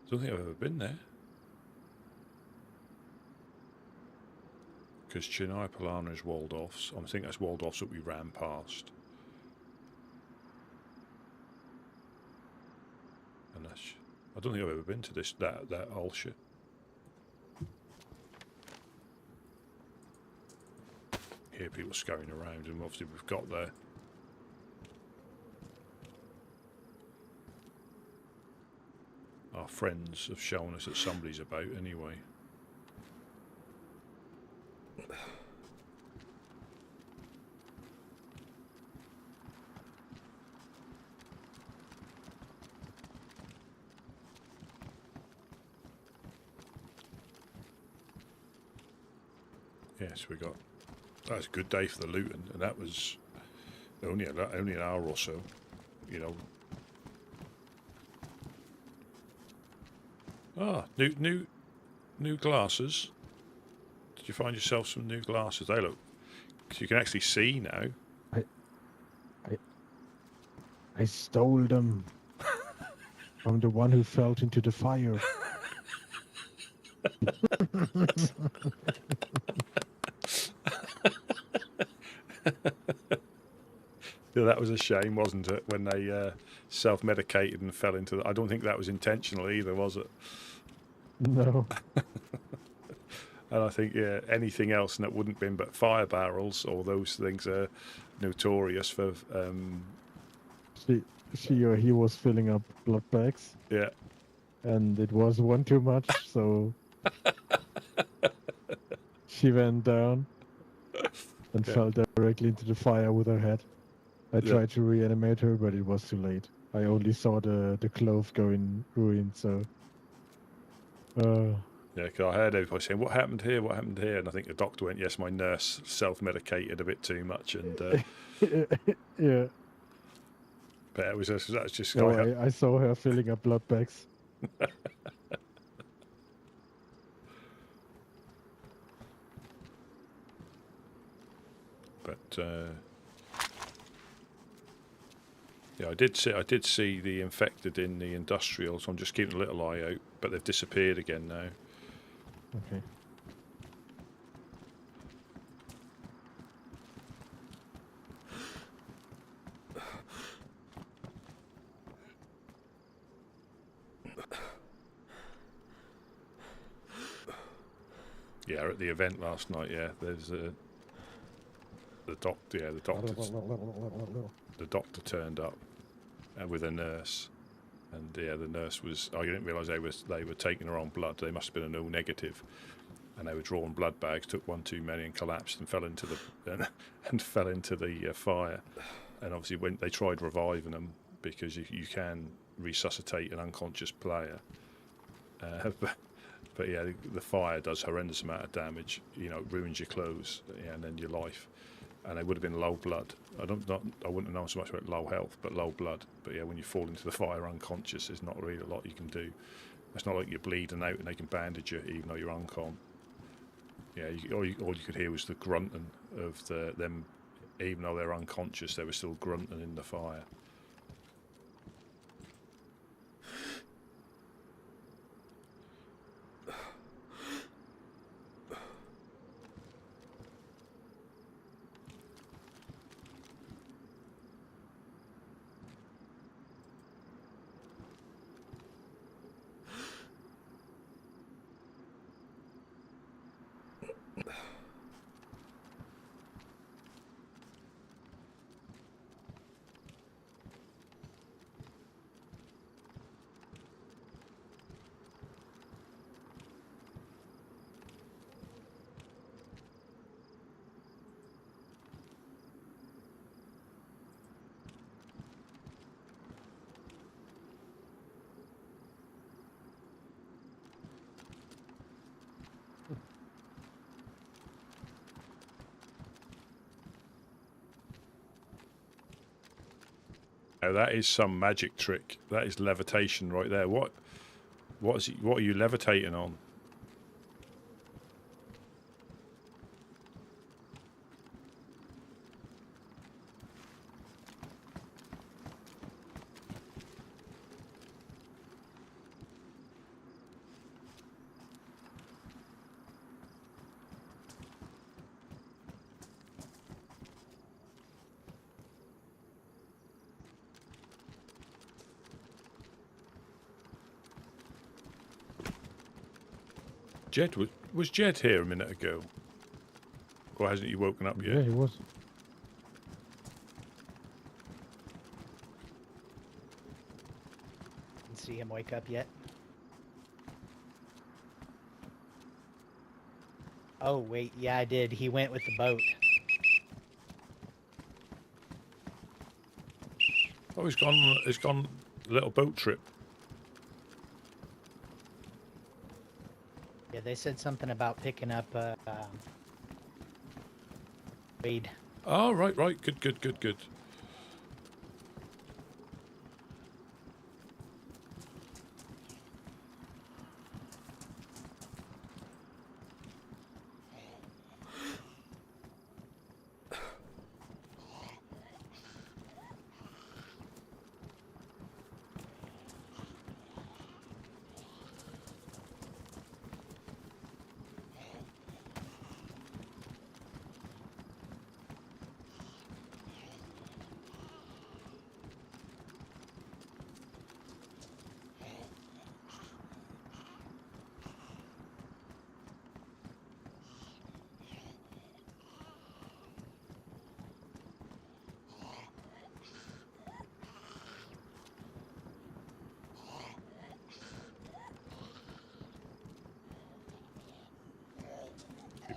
A: Don't think I've ever been there. Because Chernarus Polana is Waldorf's. I think that's Waldorf's that we ran past. And that's, I don't think I've ever been to that Olsha. Hear people scurrying around, and obviously we've got there. Our friends have shown us that somebody's about anyway. Yes, we got. That was a good day for the looting, and that was only an hour or so, you know. Ah, new glasses. Did you find yourself some new glasses? They look. You can actually see now.
F: I stole them from the one who fell into the fire.
A: Yeah, that was a shame, wasn't it? When they self-medicated and fell into the... I don't think that was intentional either, was it?
F: No.
A: And I think, yeah, anything else that wouldn't been but fire barrels, or those things are notorious for...
F: She or he was filling up blood bags.
A: Yeah.
F: And it was one too much, so... she went down and fell directly into the fire with her head. I tried to reanimate her, but it was too late. I only saw the clothes go in ruin, so...
A: Yeah, because I heard everybody saying, what happened here, what happened here? And I think the doctor went, yes, my nurse self-medicated a bit too much. And
F: yeah.
A: But it was just...
F: No, I saw her filling up blood bags.
A: But... yeah, I did see the infected in the industrial, so I'm just keeping a little eye out. But they've disappeared again now.
F: Okay.
A: Yeah, at the event last night. Yeah, there's the doctor. Yeah, the doctor turned up with a nurse, And yeah, the nurse was. I didn't realise they were taking her own blood. They must have been an O negative, and they were drawing blood bags. Took one too many and collapsed and fell into the fell into the fire. And obviously, when they tried reviving them, because you can resuscitate an unconscious player, but yeah, the fire does horrendous amount of damage. You know, it ruins your clothes, yeah, and then your life. And they would have been low blood. I wouldn't know so much about low health, but low blood. But yeah, when you fall into the fire unconscious, there's not really a lot you can do. It's not like you're bleeding out and they can bandage you, even though you're uncon. Yeah, all you could hear was the grunting of them. Even though they're unconscious, they were still grunting in the fire. Now that is some magic trick. That is levitation right there. What are you levitating on? Jed was Jed here a minute ago, or hasn't he woken up yet?
F: Yeah, he was.
B: Didn't see him wake up yet. Oh wait, yeah, I did. He went with the boat.
A: Oh, he's gone. He's gone. Little boat trip.
B: Yeah, they said something about picking up weed.
A: Oh, right. Good.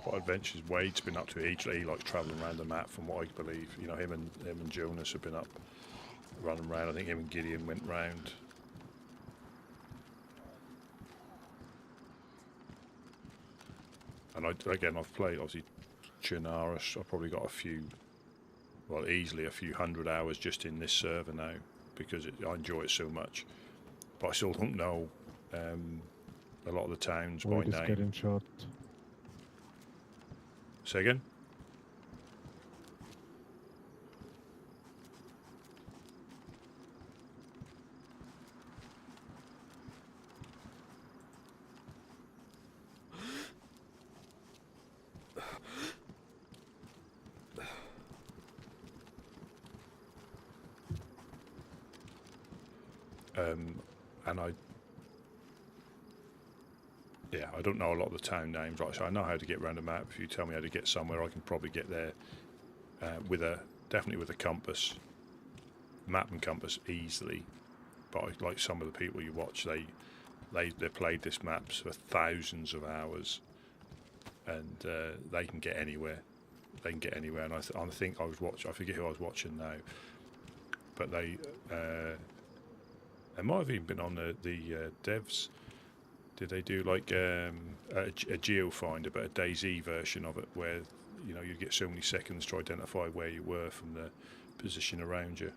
A: What adventures Wade's been up to? He like travelling around the map, from what I believe. You know, him and Jonas have been up, running around. I think him and Gideon went round. And I've played obviously Chernarus. I've probably got easily a few hundred hours just in this server now, because I enjoy it so much. But I still don't know a lot of the towns by
F: Wade is
A: name.
F: getting shot.
A: Say again? And I don't know a lot of the town names. Right, so I know how to get around a map. If you tell me how to get somewhere, I can probably get there definitely with a compass, map and compass easily. but like some of the people you watch, they played this maps for thousands of hours, and they can get anywhere. They can get anywhere, and I think I was watching. I forget who I was watching now, but they might have even been on the devs. Did they do like a geofinder, but a DayZ version of it, where you know you get so many seconds to identify where you were from the position around you,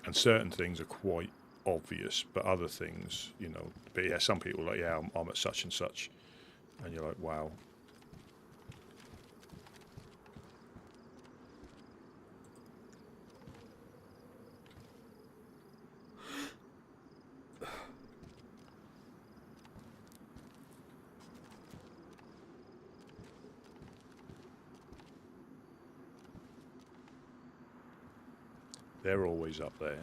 A: and certain things are quite obvious, but other things, you know. But yeah, some people are like, yeah, I'm at such and such, and you're like, wow. They're always up there.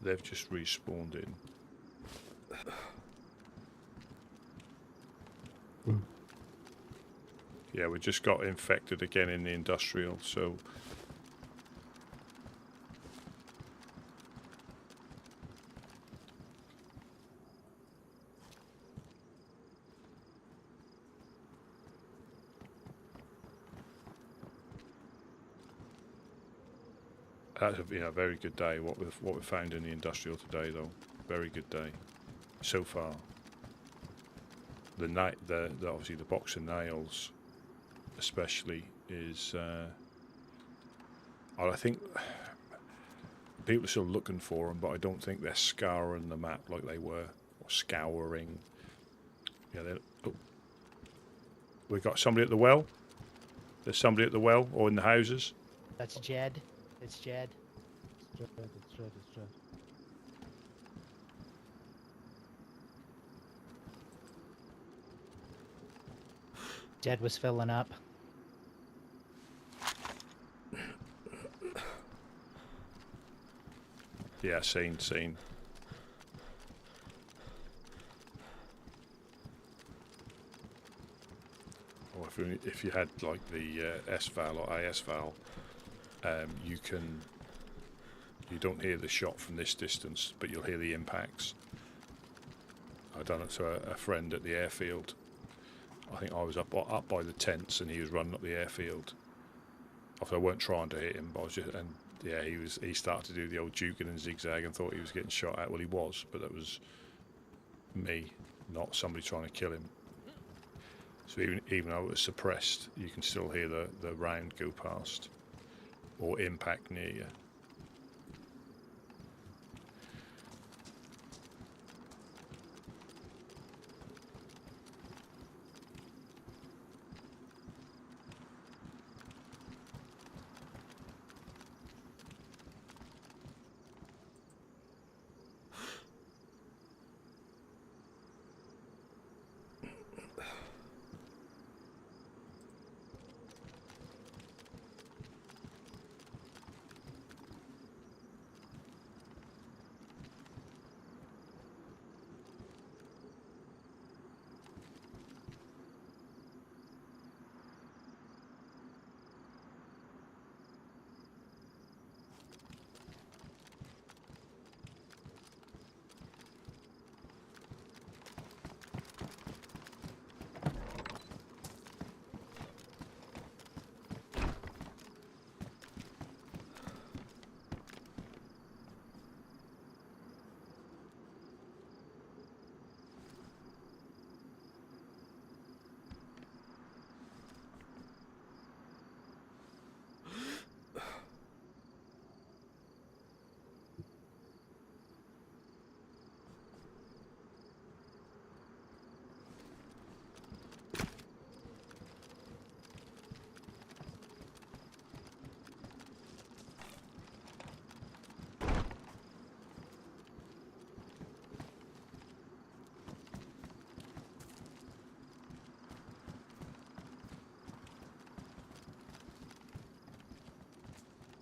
A: They've just respawned in. Yeah, we just got infected again in the industrial, so that's a very good day. What we found in the industrial today, though, very good day so far. The obviously the box of nails, especially, is. I think people are still looking for them, but I don't think they're scouring the map like they were, or scouring. Yeah, we got somebody at the well. There's somebody at the well or in the houses.
B: That's Jed. It's Jed.
F: It's Jed.
B: Jed was filling up.
A: Yeah, seen. Or if you had like the S-Val or AS-Val, you don't hear the shot from this distance, but you'll hear the impacts. I done it to a friend at the airfield. I think I was up by the tents, and he was running up the airfield. I weren't trying to hit him, but I was just, and yeah, he started to do the old juking and zigzag and thought he was getting shot at. Well, he was, but that was me, not somebody trying to kill him. So even though it was suppressed, you can still hear the round go past or impact near you.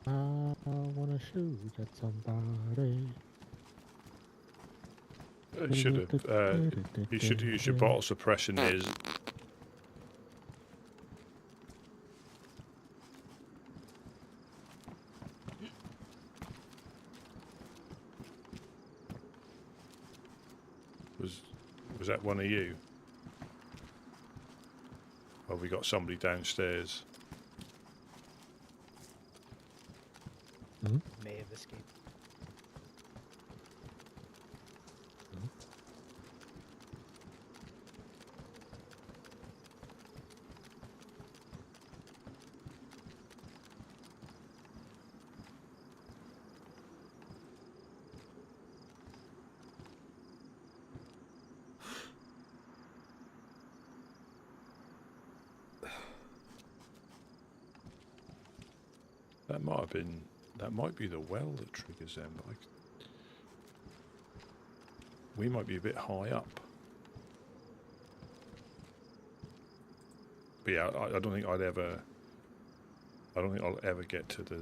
F: I wanna shoot at somebody.
A: should have. You should use your bottle suppression is. Was that one of you? Oh, we got somebody downstairs.
B: May have escaped.
A: That might have been. That might be the well that triggers them. But we might be a bit high up. But yeah, I don't think I'd ever. I don't think I'll ever get to the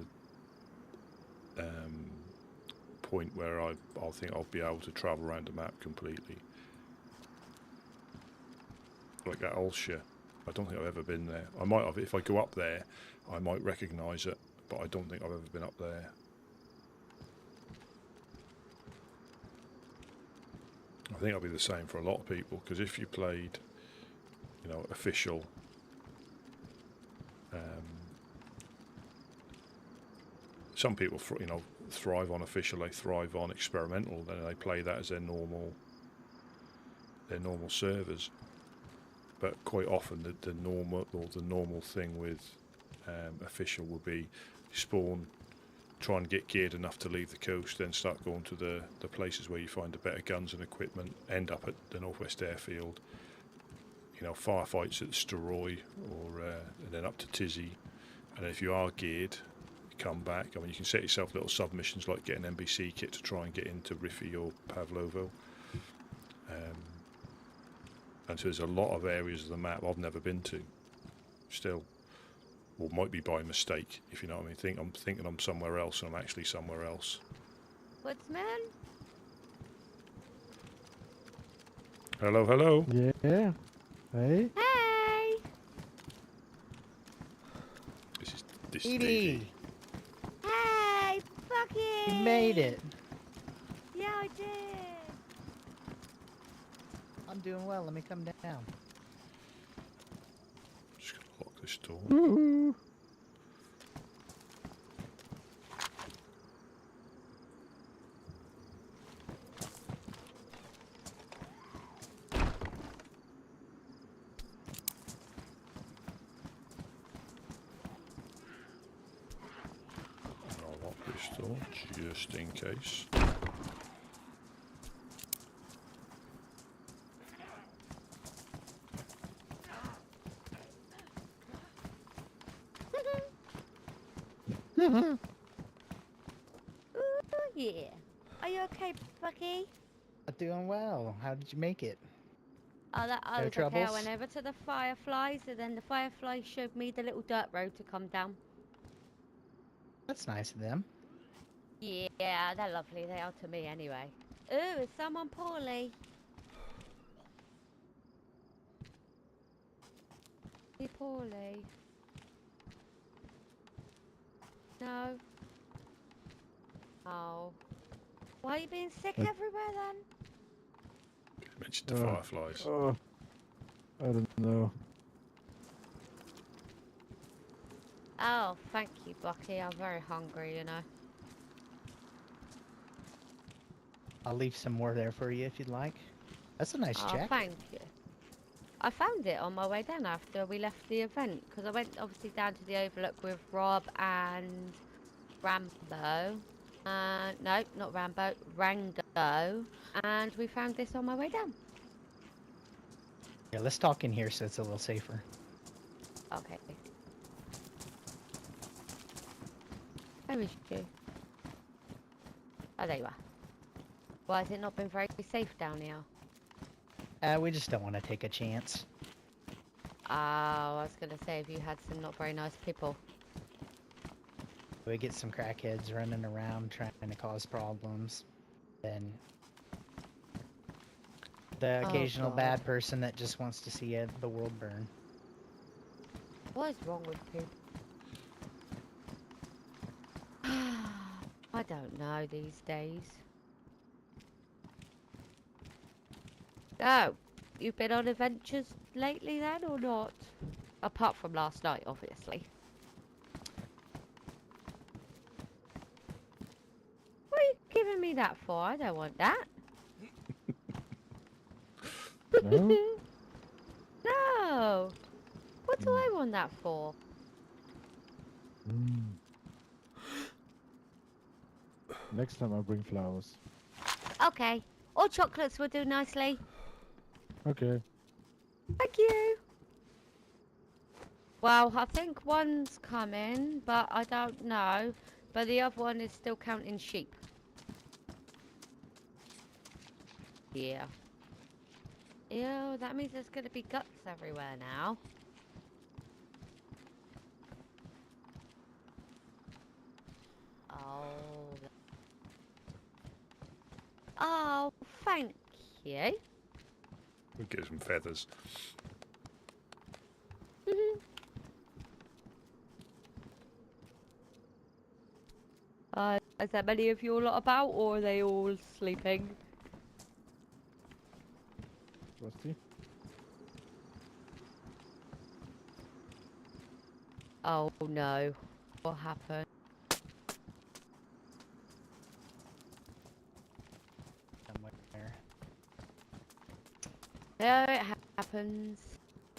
A: point where I'll think I'll be able to travel around the map completely. Like that Ulster. I don't think I've ever been there. I might have. If I go up there, I might recognise it. But I don't think I've ever been up there. I think I'll be the same for a lot of people, because if you played, you know, official, some people, you know, thrive on official, they thrive on experimental, then they play that as their normal servers. But quite often the normal thing with official would be spawn, try and get geared enough to leave the coast, then start going to the places where you find the better guns and equipment, end up at the Northwest Airfield, you know, firefights at Steroy, or and then up to Tizzy, and if you are geared, you come back. I mean, you can set yourself little submissions like get an NBC kit to try and get into Riffy or Pavlovo, and so there's a lot of areas of the map I've never been to still. Or might be by mistake, if you know what I mean. I'm thinking I'm somewhere else, and I'm actually somewhere else.
J: Woodsman?
A: Hello, hello.
F: Yeah. Hey.
J: Hey!
A: This is
B: Edie,
J: Hey, Bucky!
B: you made it.
J: Yeah, I did.
B: I'm doing well. Let me come down.
A: Just gonna lock this door.
F: Woohoo.
A: I'll lock this door just in case.
J: Ooh, yeah. Are you okay, Bucky?
B: I'm doing well. How did you make it?
J: Oh, I
B: No
J: was okay. I
B: troubles?
J: went over to the fireflies, and then the fireflies showed me the little dirt road to come down.
B: That's nice of them.
J: Yeah, they're lovely. They are to me anyway. Ooh, is someone poorly? Is he poorly? No. Oh. Why are you being sick everywhere then?
A: You mentioned the fireflies.
F: Oh, I don't know.
J: Oh, thank you, Bucky. I'm very hungry, you know.
B: I'll leave some more there for you if you'd like. That's a nice
J: Oh,
B: check.
J: thank you. I found it on my way down after we left the event, because I went obviously down to the Overlook with Rob and Rambo. No, not Rambo, Rango. And we found this on my way down.
B: Yeah, let's talk in here so it's a little safer.
J: Okay. Where is you? Oh, there you are. Why has it not been very safe down here?
B: We just don't want to take a chance.
J: Oh, I was going to say, if you had some not very nice people.
B: We get some crackheads running around trying to cause problems, then The
J: Oh,
B: occasional
J: God.
B: bad person that just wants to see the world burn.
J: What is wrong with people? I don't know these days. Oh, you've been on adventures lately then, or not? Apart from last night, obviously. What are you giving me that for? I don't want that.
F: No?
J: No. What do I want that for?
F: Mm. Next time I'll bring flowers.
J: Okay. Or chocolates would do nicely.
F: Okay.
J: Thank you. Well, I think one's coming, but I don't know. But the other one is still counting sheep. Yeah. Ew, that means there's going to be guts everywhere now. Oh. Oh, thank you.
A: We'll get some feathers.
J: Is there many of you lot about, or are they all sleeping?
F: Rusty?
J: Oh no. What happened?
B: Somewhere.
J: No, it happens.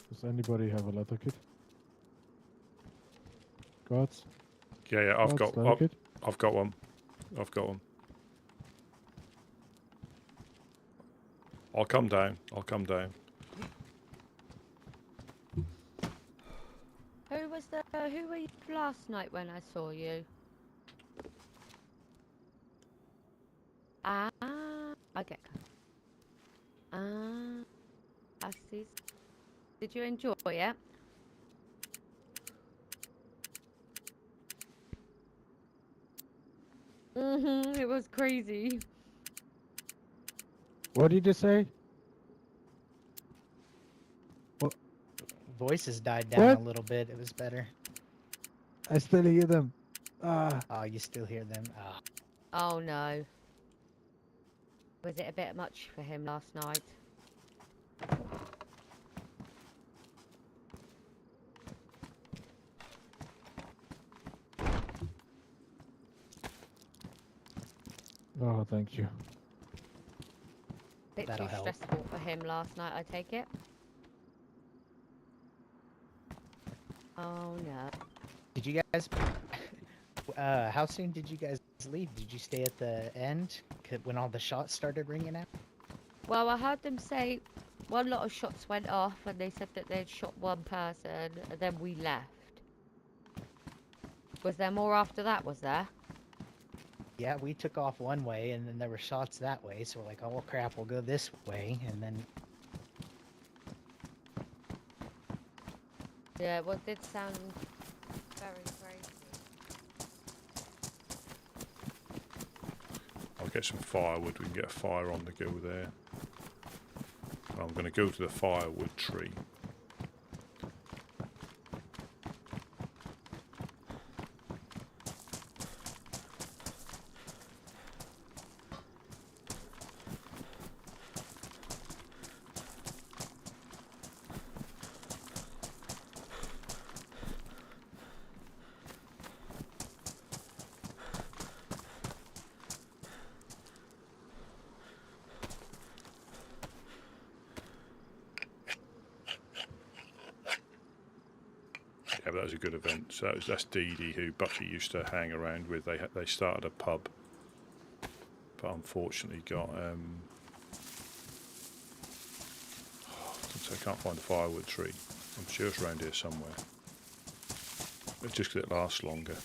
F: Does anybody have a leather kit? Gods?
A: Yeah, I've
F: Gods,
A: got
F: leather kit?
A: I've got one. I've got one. I'll come down. I'll come down.
J: Who were you last night when I saw you? Ah, okay. Ah, I see. Did you enjoy it? It was crazy.
F: What did you say? What?
B: Voices died down
F: What?
B: a little bit. It was better.
F: I still hear them. Ah.
B: Oh, you still hear them? Oh.
J: Oh no. Was it a bit much for him last night?
F: Oh, thank you.
J: Bit
B: That'll
J: too
B: help.
J: stressful for him last night, I take it. Oh no.
B: Did you guys? How soon did you guys leave? Did you stay at the end when all the shots started ringing out?
J: Well, I heard them say one lot of shots went off and they said that they'd shot one person and then we left. Was there more after that, was there?
B: Yeah, we took off one way and then there were shots that way, so we're like, oh crap, we'll go this way, and then
J: Yeah, well, it did sound very crazy.
A: I'll get some firewood. We can get a fire on the go there. I'm going to go to the firewood tree. Yeah, but that was a good event. So that's Dee Dee, who Bucky used to hang around with. They started a pub, but unfortunately got so I can't find the firewood tree. I'm sure it's around here somewhere. It's just because it lasts longer.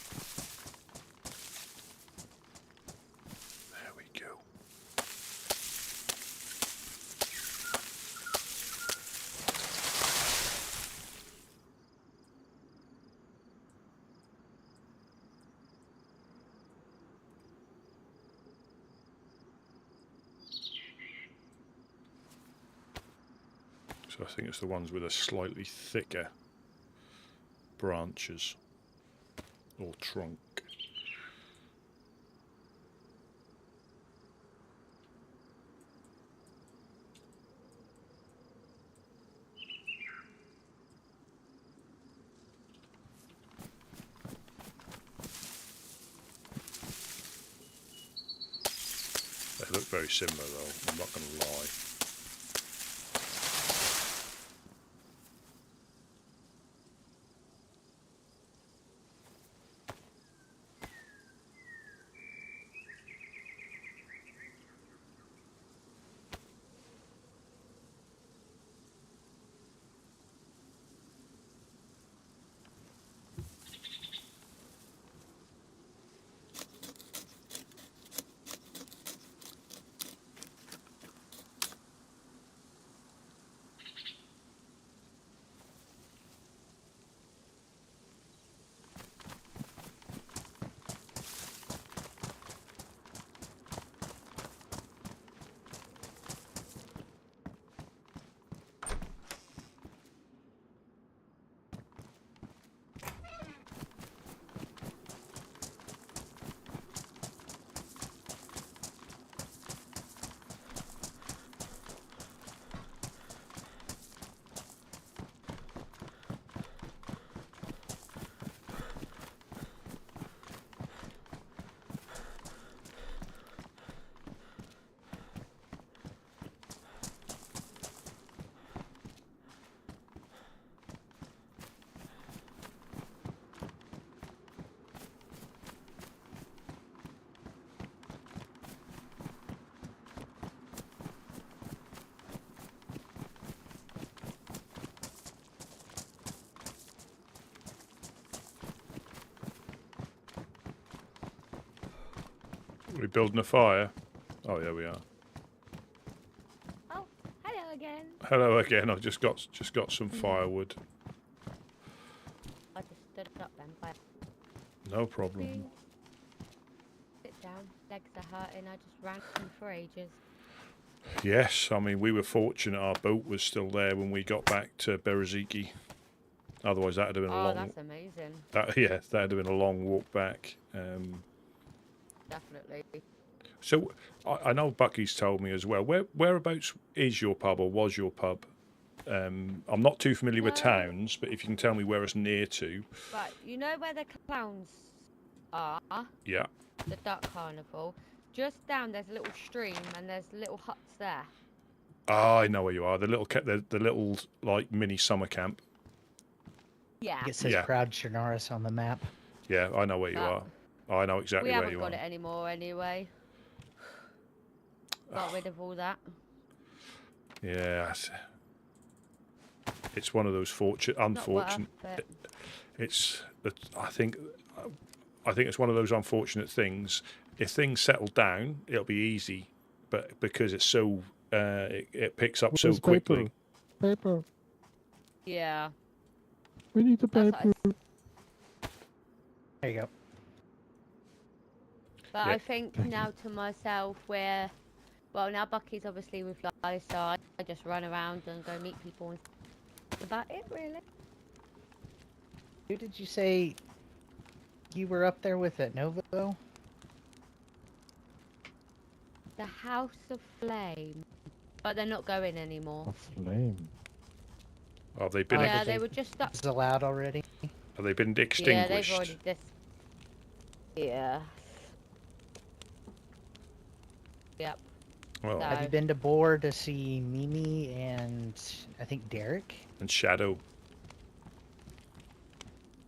A: There we go. So I think it's the ones with a slightly thicker branches or trunk. They look very similar though, I'm not going to lie. Are we building a fire? Oh yeah, we are.
J: Oh, hello again.
A: Hello again. I've just got some firewood.
J: I just stood up then. But
A: No problem.
J: sit down. Legs are hurting. I just ran for ages.
A: Yes, I mean we were fortunate our boat was still there when we got back to Bereziki. Otherwise, that'd have been a
J: Oh,
A: long.
J: that's amazing.
A: That'd have been a long walk back.
J: Definitely.
A: So I know Bucky's told me as well. Whereabouts is your pub or was your pub? I'm not too familiar with towns, but if you can tell me where it's near to.
J: Right, you know where the clowns are?
A: Yeah.
J: The duck carnival. Just down there's a little stream and there's little huts there.
A: Ah, I know where you are. The little like mini summer camp.
B: I think it says Proud Chernarus on the map.
A: Yeah, I know where you are. I know exactly
J: we
A: where you are.
J: haven't got it anymore anyway. Got rid of all that.
A: Yeah. It's one of those unfortunate. I think it's one of those unfortunate things. If things settle down, it'll be easy, but because it's so it picks up so quickly.
F: Paper.
J: Yeah.
F: We need the paper.
B: There you go.
J: But I think now to myself where, well, now Bucky's obviously with Fly, so I just run around and go meet people and that's about it, really.
B: Who did you say you were up there with at Novo?
J: The House of Flame. But they're not going anymore.
F: Flame.
A: Have they been?
J: Yeah, they were just stuck.
B: It's allowed already.
A: Have they been extinguished?
J: Yeah, they've already Yeah. Yep.
A: Well,
B: Have you been to Boar to see Mimi and I think Derek?
A: And Shadow.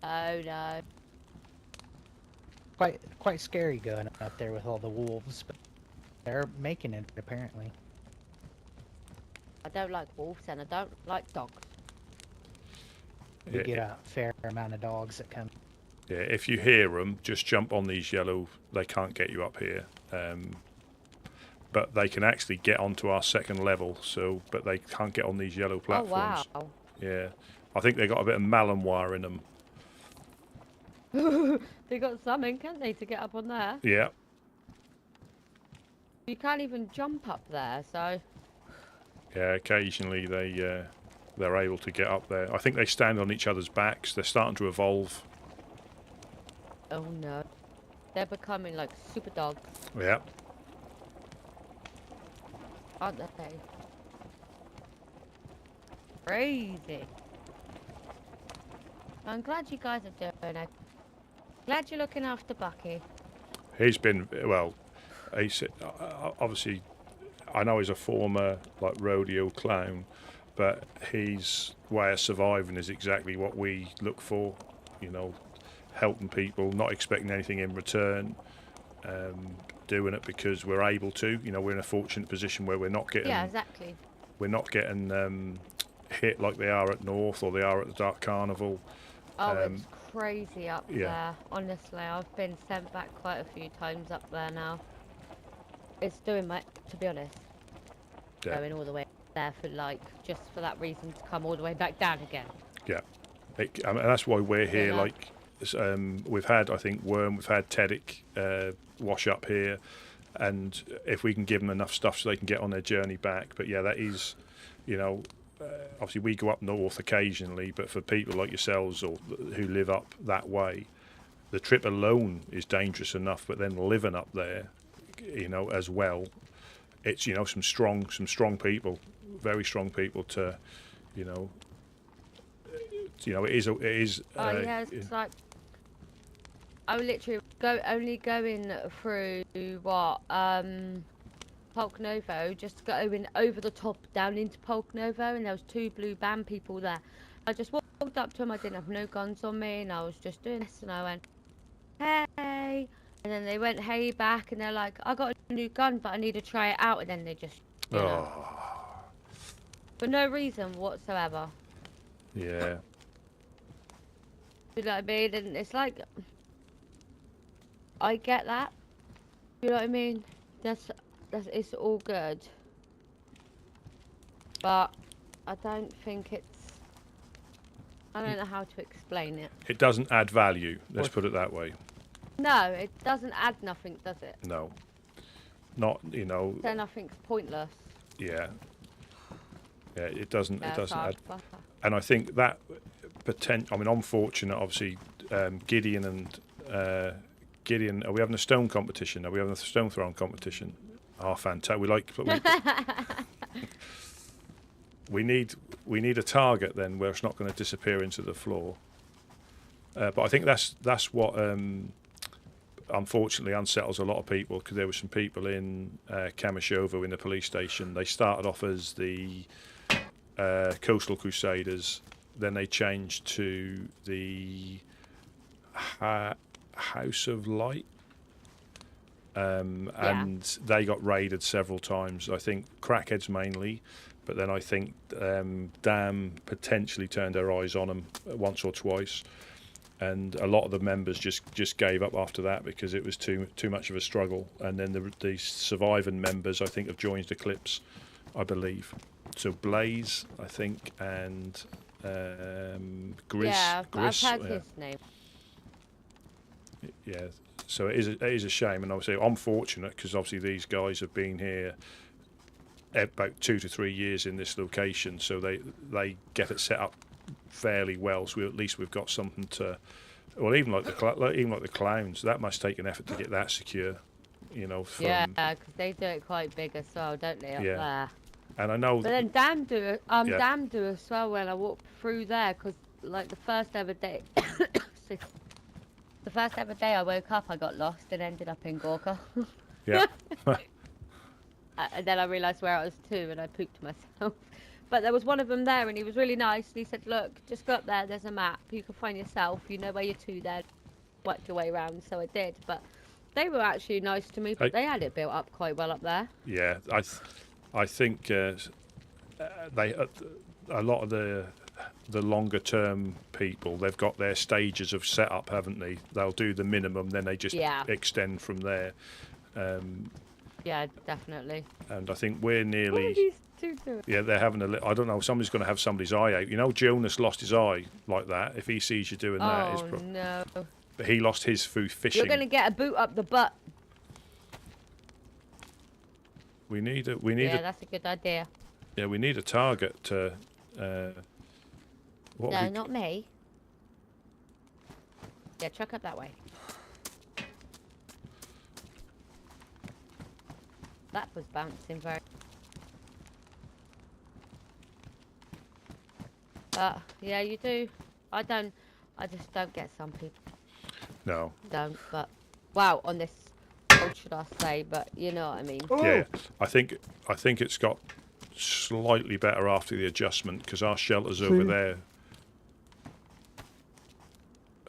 J: Oh no.
B: Quite scary going up there with all the wolves, but they're making it apparently.
J: I don't like wolves and I don't like dogs.
B: We get a fair amount of dogs that come.
A: Yeah, if you hear them, just jump on these yellow. They can't get you up here, but they can actually get onto our second level. But they can't get on these yellow platforms.
J: Oh wow.
A: Yeah, I think they got a bit of malum wire in them.
J: They got something, can't they, to get up on there?
A: Yeah.
J: You can't even jump up there, so.
A: Yeah, occasionally they they're able to get up there. I think they stand on each other's backs. They're starting to evolve.
J: Oh no. They're becoming like super dogs,
A: Yeah.
J: aren't they? Crazy. I'm glad you guys are doing it. Glad you're looking after Bucky.
A: He's been, well, he's obviously, I know he's a former like rodeo clown, but his way of surviving is exactly what we look for, you know, helping people, not expecting anything in return, doing it because we're able to. You know, we're in a fortunate position where we're not getting,
J: Yeah, exactly.
A: we're not getting hit like they are at North or they are at the Dark Carnival.
J: Oh, it's crazy up
A: yeah.
J: there. Honestly, I've been sent back quite a few times up there now. It's doing my, to be honest, going all the way there for like, just for that reason to come all the way back down again.
A: Yeah. And that's why we're here.
J: Yeah.
A: Like, we've had, I think, Worm, we've had Tedic wash up here, and if we can give them enough stuff so they can get on their journey back. But yeah, that is, you know, obviously we go up north occasionally, but for people like yourselves or who live up that way, the trip alone is dangerous enough, but then living up there, you know, as well, it's, you know, some strong people, very strong people to, you know, it is.
J: Oh yeah, it's like I would literally only going through what Polk Novo, just going over the top down into Polk Novo, and there was 2 blue band people there. I just walked up to them. I didn't have no guns on me, and I was just doing this, and I went, hey, and then they went hey back, and they're like, I got a new gun, but I need to try it out, and then they just, you know, for no reason whatsoever.
A: Yeah.
J: You know what I mean? And it's like, I get that. You know what I mean? That's it's all good. But I don't think it's, I don't know how to explain it.
A: It doesn't add value. Let's put it that way.
J: No, it doesn't add nothing, does it?
A: No. Not, you know.
J: So nothing's pointless.
A: Yeah. Yeah, it doesn't.
J: Yeah,
A: it doesn't add.
J: but
A: And I think that I mean, I'm fortunate. Obviously, Gideon and Gideon. Are we having a stone competition? Are we having a stone throwing competition? Oh, fantastic! We need a target then where it's not going to disappear into the floor. But I think that's what unfortunately unsettles a lot of people, because there were some people in Kamashovo in the police station. They started off as the Coastal Crusaders, then they changed to the House of Light. And they got raided several times. I think crackheads mainly, but then I think Dam potentially turned their eyes on them once or twice, and a lot of the members just gave up after that because it was too much of a struggle. And then the surviving members, I think, have joined Eclipse, I believe. So Blaze, I think, and Grizz.
J: yeah,
A: Grizz,
J: I've heard his name.
A: Yeah. So it is a shame, and obviously I'm fortunate because obviously these guys have been here about 2 to 3 years in this location, so they get it set up fairly well. So at least we've got something to. Well, even like the clowns, that must take an effort to get that secure, you know.
J: Yeah, because they do it quite big as well, don't they, up there?
A: And I know.
J: But then Dam do it. Dam do as well when I walk through there, because like the first ever day. The first ever day I woke up, I got lost and ended up in Gorka.
A: Yeah.
J: And then I realised where I was too, and I pooped myself. But there was one of them there, and he was really nice. And he said, "Look, just go up there. There's a map. You can find yourself. You know where you're to there. Work your way around." So I did. But they were actually nice to me. But they had it built up quite well up there.
A: Yeah, I think they a lot of the longer term people, they've got their stages of setup, haven't they? They'll do the minimum, then they just extend from there.
J: Yeah, definitely.
A: And I think we're nearly.
J: What are these two doing?
A: Yeah, they're having a. I don't know. Somebody's going to have somebody's eye out. You know, Jonas lost his eye like that. If he sees you doing that,
J: oh no!
A: But he lost his through fishing.
J: You're going to get a boot up the butt.
A: We need.
J: Yeah, that's a good idea.
A: Yeah, we need a target to What
J: No,
A: have we-
J: not me. Yeah, truck up that way. That was bouncing very. Yeah, you do. I just don't get some people.
A: No.
J: Don't, but wow, on this, what should I say? But you know what I mean.
A: Yeah, I think it's got slightly better after the adjustment because our shelters over there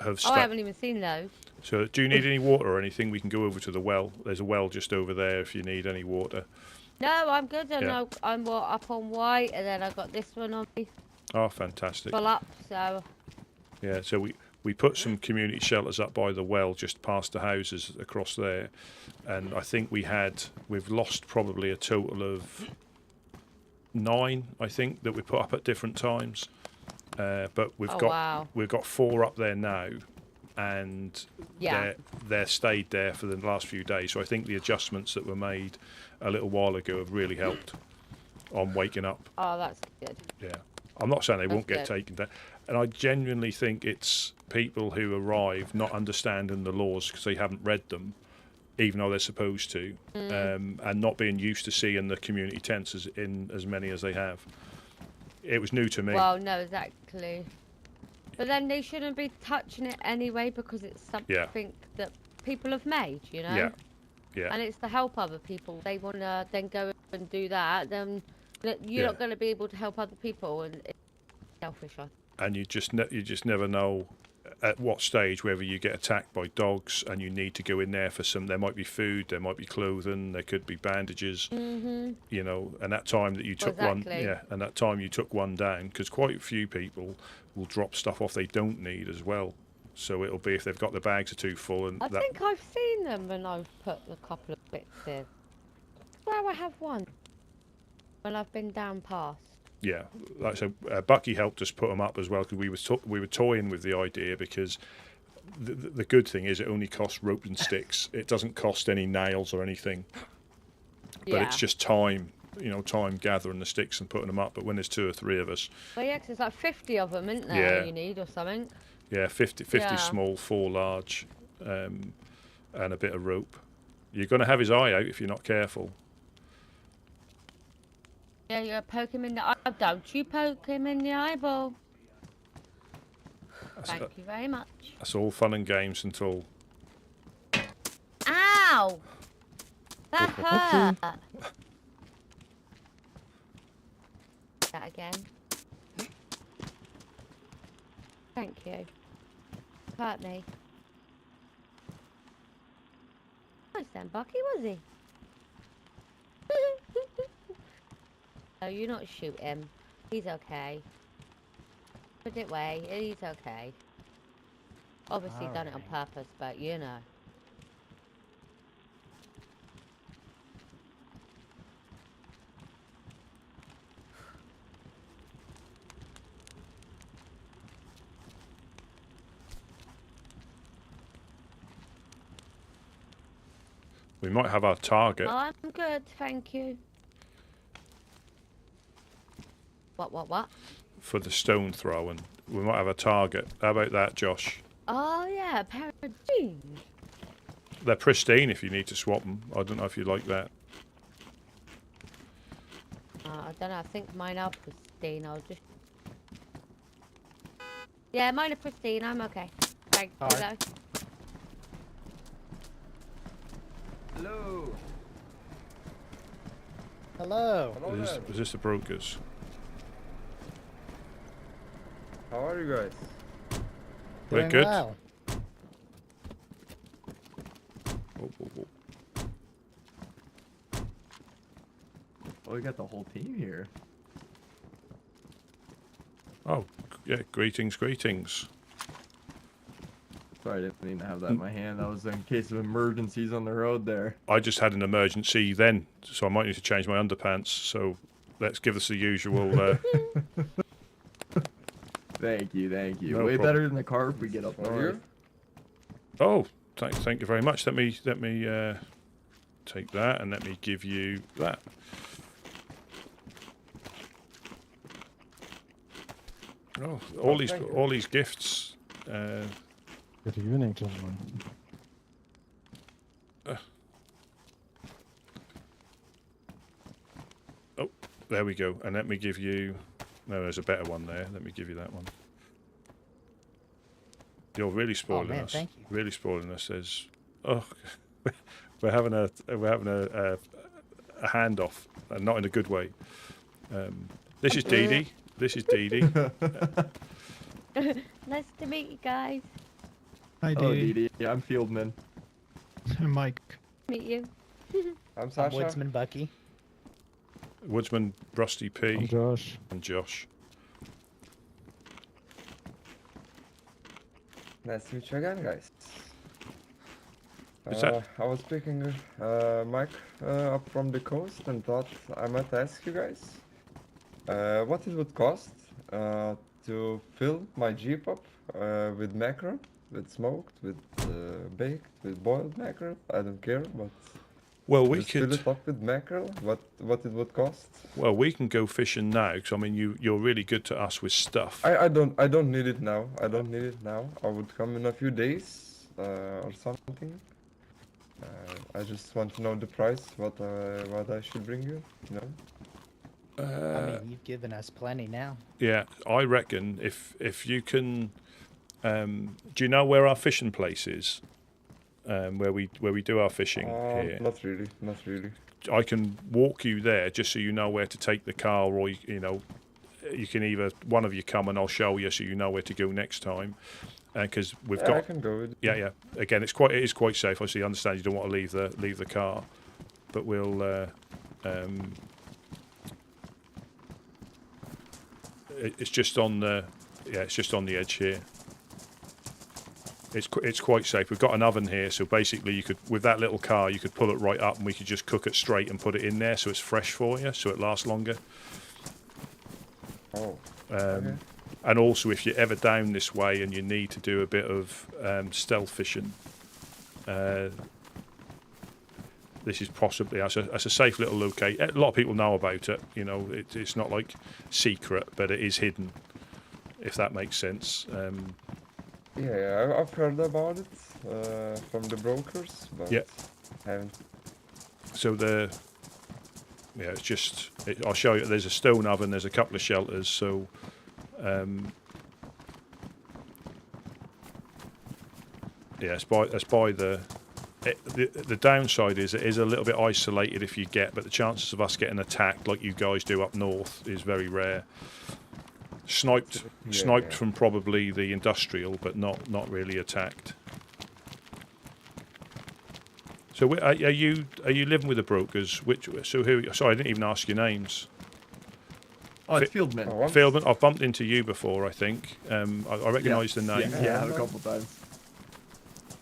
A: have
J: Oh, I haven't even seen those.
A: So do you need any water or anything? We can go over to the well. There's a well just over there if you need any water.
J: No, I'm good. I
A: Yeah.
J: know I'm up on white, and then I got this one on me
A: Oh, fantastic.
J: full up. So
A: Yeah, so we put some community shelters up by the well just past the houses across there. And I think we've lost probably a total of 9, I think, that we put up at different times. But we've got 4 up there now, and
J: yeah,
A: they're stayed there for the last few days. So I think the adjustments that were made a little while ago have really helped on waking up.
J: oh, that's good.
A: Yeah, I'm not saying they won't get
J: That's good.
A: taken down, and I genuinely think it's people who arrive not understanding the laws because they haven't read them, even though they're supposed to, and not being used to seeing the community tents in as many as they have. It was new to me.
J: Well, no, exactly. But then they shouldn't be touching it anyway because it's something that people have made, you know?
A: Yeah, yeah.
J: And it's to help other people. They want to then go and do that, then you're not going to be able to help other people, and it's selfish.
A: And you just never know at what stage whether you get attacked by dogs and you need to go in there for some. There might be food, there might be clothing, there could be bandages. You know, and that time that you took one down, because quite a few people will drop stuff off they don't need as well. So it'll be if they've got the bags are too full, and
J: I think I've seen them when I've put a couple of bits in. Where I have one when I've been down past.
A: Yeah, like so, Bucky helped us put them up as well because we were toying with the idea because the good thing is it only costs rope and sticks. It doesn't cost any nails or anything, but it's just time. You know, time gathering the sticks and putting them up. But when there's 2 or 3 of us,
J: Well, yeah, 'cause there's like 50 of them, isn't there?
A: Yeah.
J: You need or something.
A: yeah, 50
J: Yeah.
A: small, 4 large, and a bit of rope. You're going to have his eye out if you're not careful.
J: Yeah, you poke him in the eye. Don't you poke him in the eyeball. Thank you very much.
A: That's all fun and games until
J: Ow! That hurt. That again. Thank you. Hurt me. Nice then, Bucky, was he? No, you not shoot him. He's okay. Put it away. He's okay. Obviously done it on purpose, but you know.
A: we might have our target.
J: I'm good, thank you. What?
A: For the stone throw, and we might have a target. How about that, Josh?
J: Oh yeah, a pair of jeans.
A: They're pristine if you need to swap them. I don't know if you like that.
J: I don't know, I think mine are pristine. I'll just... Yeah, mine are pristine, I'm okay. Thank you, though.
K: Hello.
B: Hello.
A: Is this the brokers?
K: How are you guys?
A: We're
B: Doing
A: good.
B: well.
K: Oh, we got the whole team here.
A: Oh, yeah. Greetings.
K: Sorry, I didn't mean to have that in my hand. That was in case of emergencies on the road there.
A: I just had an emergency then, so I might need to change my underpants. So let's give us the usual.
K: Thank you.
A: No
K: Way
A: problem.
K: better than the car if we get up north.
A: Oh, thank you very much. Let me take that and let me give you that. Oh,
K: thank you.
A: all these gifts.
F: Good evening, gentlemen.
A: Oh, there we go. And let me give you. No, there's a better one there. Let me give you that one. You're really spoiling
B: man,
A: us.
B: thank you.
A: Really spoiling us. There's. Oh, we're having a handoff, and not in a good way. This is Dee Dee. This is Dee Dee.
J: Nice to meet you guys.
L: Hi,
K: Oh,
L: Dee.
K: Dee Dee. I'm Fieldman.
L: Mike.
J: Meet you.
K: I'm
B: I'm
K: Sasha.
B: Woodsman Bucky.
A: Woodsman Rusty P.
F: I'm Josh.
A: And Josh.
K: Nice to meet you again, guys.
A: Is that-
K: I was picking Mike up from the coast and thought I might ask you guys what it would cost to fill my Jeep up with mackerel, with smoked, with baked, with boiled mackerel. I don't care, but
A: Well, we
K: just fill
A: could.
K: it up with mackerel. What it would cost?
A: Well, we can go fishing now because I mean you're really good to us with stuff.
K: I don't need it now. I don't need it now. I would come in a few days or something. I just want to know the price. What I should bring you. You know.
B: I mean, you've given us plenty now.
A: Yeah, I reckon if you can, do you know where our fishing place is? Where we do our fishing here.
K: Not really. Not really.
A: I can walk you there just so you know where to take the car, or you know, you can either one of you come and I'll show you so you know where to go next time. Because we've
K: I
A: got.
K: can go with
A: Yeah, yeah. Again, it is quite safe. Obviously, I understand you don't want to leave the car, but we'll. It's just on the. Yeah, it's just on the edge here. It's quite safe. We've got an oven here, so basically you could, with that little car, you could pull it right up and we could just cook it straight and put it in there, so it's fresh for you, so it lasts longer.
K: Oh.
A: Okay. And also, if you're ever down this way and you need to do a bit of stealth fishing, this is possibly that's a safe little locate. A lot of people know about it. You know, it's not like secret, but it is hidden, if that makes sense.
K: Yeah, I've heard about it from the brokers, but
A: Yeah.
K: haven't.
A: So it's just. I'll show you. There's a stone oven. There's a couple of shelters. So. Yeah, it's by the downside is it is a little bit isolated if you get, but the chances of us getting attacked like you guys do up north is very rare. Sniped from probably the industrial, but not really attacked. So are you living with the brokers? Sorry, I didn't even ask your names.
K: Oh, it's Fieldman.
A: Fieldman, I've bumped into you before, I think. I recognise the name.
K: Yeah, a couple times.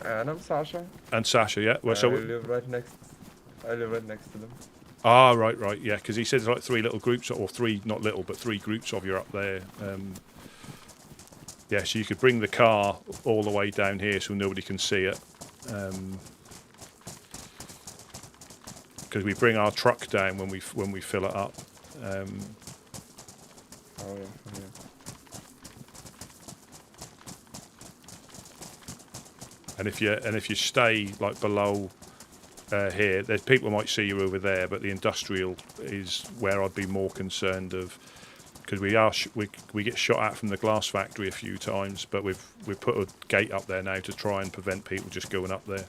K: And I'm Sasha.
A: And Sasha, yeah. Well,
K: I live right next to them.
A: Ah, right, yeah, because he said there's like three little groups, or three, not little, but three groups of you up there. Yeah, so you could bring the car all the way down here so nobody can see it. Because we bring our truck down when we fill it up.
K: Oh yeah.
A: And if you stay like below here, there's people might see you over there, but the industrial is where I'd be more concerned of, because we get shot at from the glass factory a few times, but we've put a gate up there now to try and prevent people just going up there.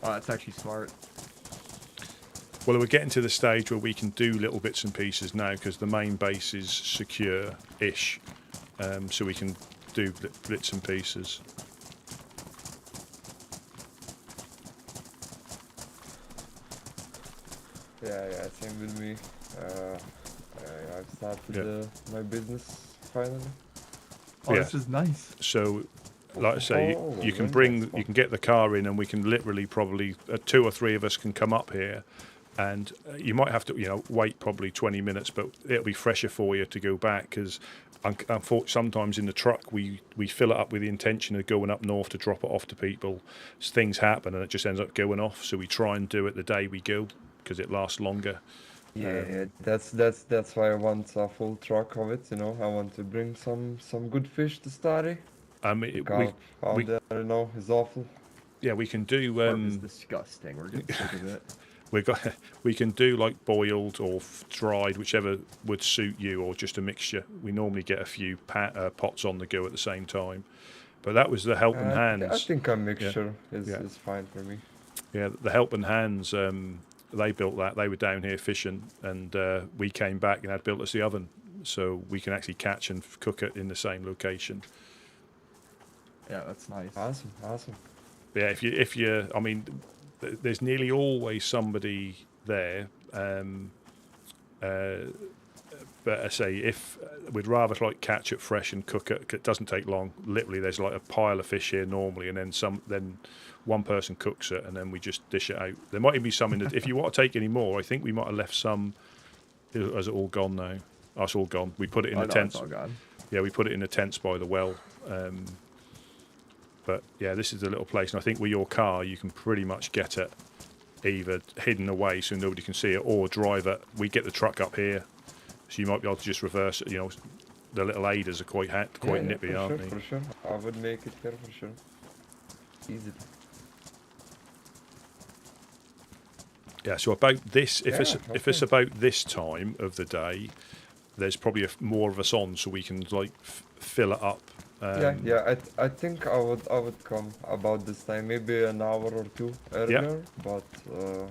K: Oh, that's actually smart.
A: Well, we're getting to the stage where we can do little bits and pieces now because the main base is secure-ish, so we can do bits and pieces.
K: Yeah, same with me. I've started my business finally.
A: Oh,
K: this is nice.
A: So, like I say, you can get the car in, and we can literally probably 2 or 3 of us can come up here, and you might have to wait probably 20 minutes, but it'll be fresher for you to go back because. Sometimes in the truck we fill it up with the intention of going up north to drop it off to people. Things happen and it just ends up going off. So we try and do it the day we go because it lasts longer.
K: Yeah, that's why I want a full truck of it. You know, I want to bring some good fish to study.
A: I mean,
K: Carp out there, you know, is awful.
A: yeah, we can do.
M: Carp is disgusting. We're getting sick of it.
A: We can do like boiled or dried, whichever would suit you, or just a mixture. We normally get a few pots on the go at the same time. But that was the Helping Hands.
K: I think a mixture is fine for me.
A: Yeah, the Helping Hands, they built that. They were down here fishing, and we came back and had built us the oven, so we can actually catch and cook it in the same location.
M: Yeah, that's nice.
K: Awesome.
A: Yeah, if you, I mean, there's nearly always somebody there. But I say, if we'd rather like catch it fresh and cook it, it doesn't take long. Literally, there's like a pile of fish here normally, and then one person cooks it, and then we just dish it out. There might even be some in the, if you want to take any more, I think we might have left some. Is it all gone now? Oh, it's all gone. We put it in the tents.
M: It's all gone.
A: Yeah, we put it in the tents by the well. But yeah, this is the little place, and I think with your car, you can pretty much get it either hidden away so nobody can see it, or drive it. We get the truck up here, so you might be able to just reverse it. You know, the little aiders are quite nippy, aren't they?
K: For sure. I would make it here for sure. Easy.
A: Yeah. So about this, if it's about this time of the day, there's probably more of us on, so we can like fill it up.
K: I think I would come about this time, maybe an hour or two earlier, but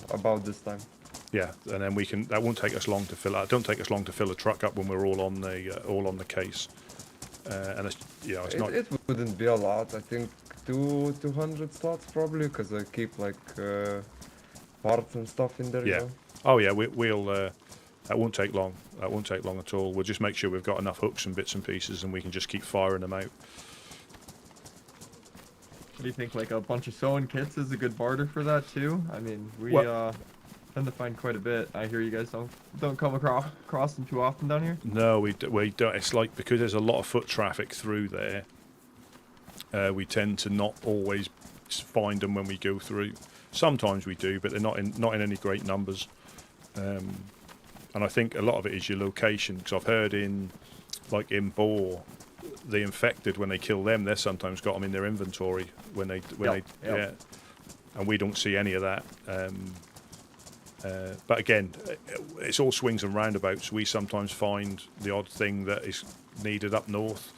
K: about this time.
A: Yeah, and then we can. That won't take us long to fill. It don't take us long to fill a truck up when we're all on the case. And it's, it's not.
K: It wouldn't be a lot. I think 200 slots probably, because I keep like parts and stuff in there.
A: Yeah.
K: You know?
A: Oh yeah, we'll. That won't take long. That won't take long at all. We'll just make sure we've got enough hooks and bits and pieces, and we can just keep firing them out.
M: Do you think like a bunch of sewing kits is a good barter for that too? I mean, we tend to find quite a bit. I hear you guys don't come across them too often down here.
A: No, we don't. It's like because there's a lot of foot traffic through there. We tend to not always find them when we go through. Sometimes we do, but they're not in any great numbers. And I think a lot of it is your location, because I've heard in Boar, the infected, when they kill them, they've sometimes got them in their inventory when they and we don't see any of that. But again, it's all swings and roundabouts. We sometimes find the odd thing that is needed up north.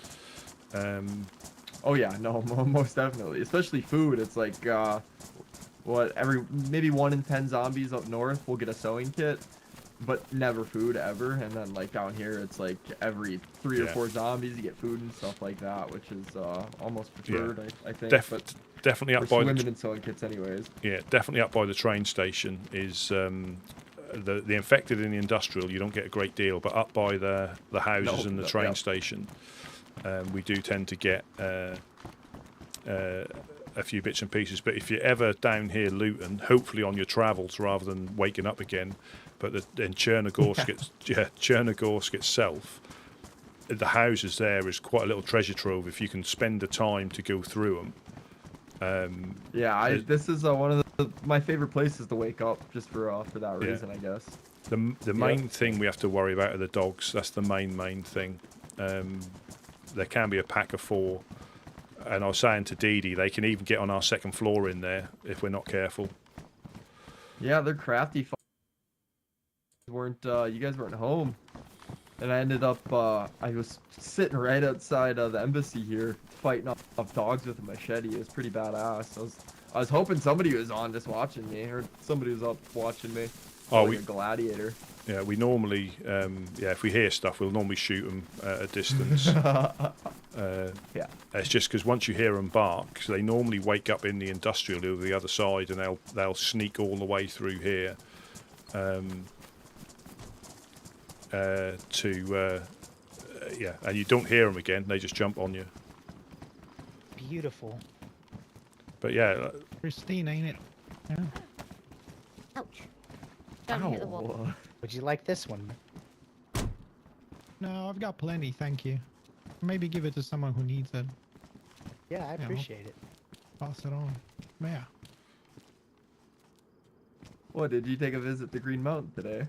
M: Oh yeah, no, most definitely, especially food. It's like maybe 1 in 10 zombies up north will get a sewing kit, but never food ever. And then like down here, it's like every 3 or 4 zombies you get food and stuff like that, which is almost preferred. I think.
A: Definitely up by
M: swimming and sewing kits, anyways.
A: Yeah, definitely up by the train station is the infected in the industrial. You don't get a great deal, but up by the houses and the train station, we do tend to get a few bits and pieces. But if you're ever down here looting, hopefully on your travels rather than waking up again. But in Chernarus itself, the houses there is quite a little treasure trove if you can spend the time to go through them.
M: This is one of my favorite places to wake up, just for that reason, I guess.
A: The main thing we have to worry about are the dogs. That's the main thing. There can be a pack of 4, and I was saying to Dee, they can even get on our second floor in there if we're not careful.
M: Yeah, they're crafty. You guys weren't home, and I ended up I was sitting right outside the embassy here fighting off dogs with a machete. It was pretty badass. I was hoping somebody was on just watching me, or somebody was up watching me. A gladiator.
A: Yeah, we normally if we hear stuff, we'll normally shoot them at a distance. It's just because once you hear them bark, they normally wake up in the industrial over the other side, and they'll sneak all the way through here. And you don't hear them again, they just jump on you.
B: Beautiful.
A: But yeah,
L: pristine, ain't it? Yeah.
J: Ouch. Don't hit the wall.
B: Would you like this one?
L: No, I've got plenty, thank you. Maybe give it to someone who needs it.
B: Yeah, I appreciate it.
L: Pass it on. Yeah.
M: What, did you take a visit to Green Mountain today?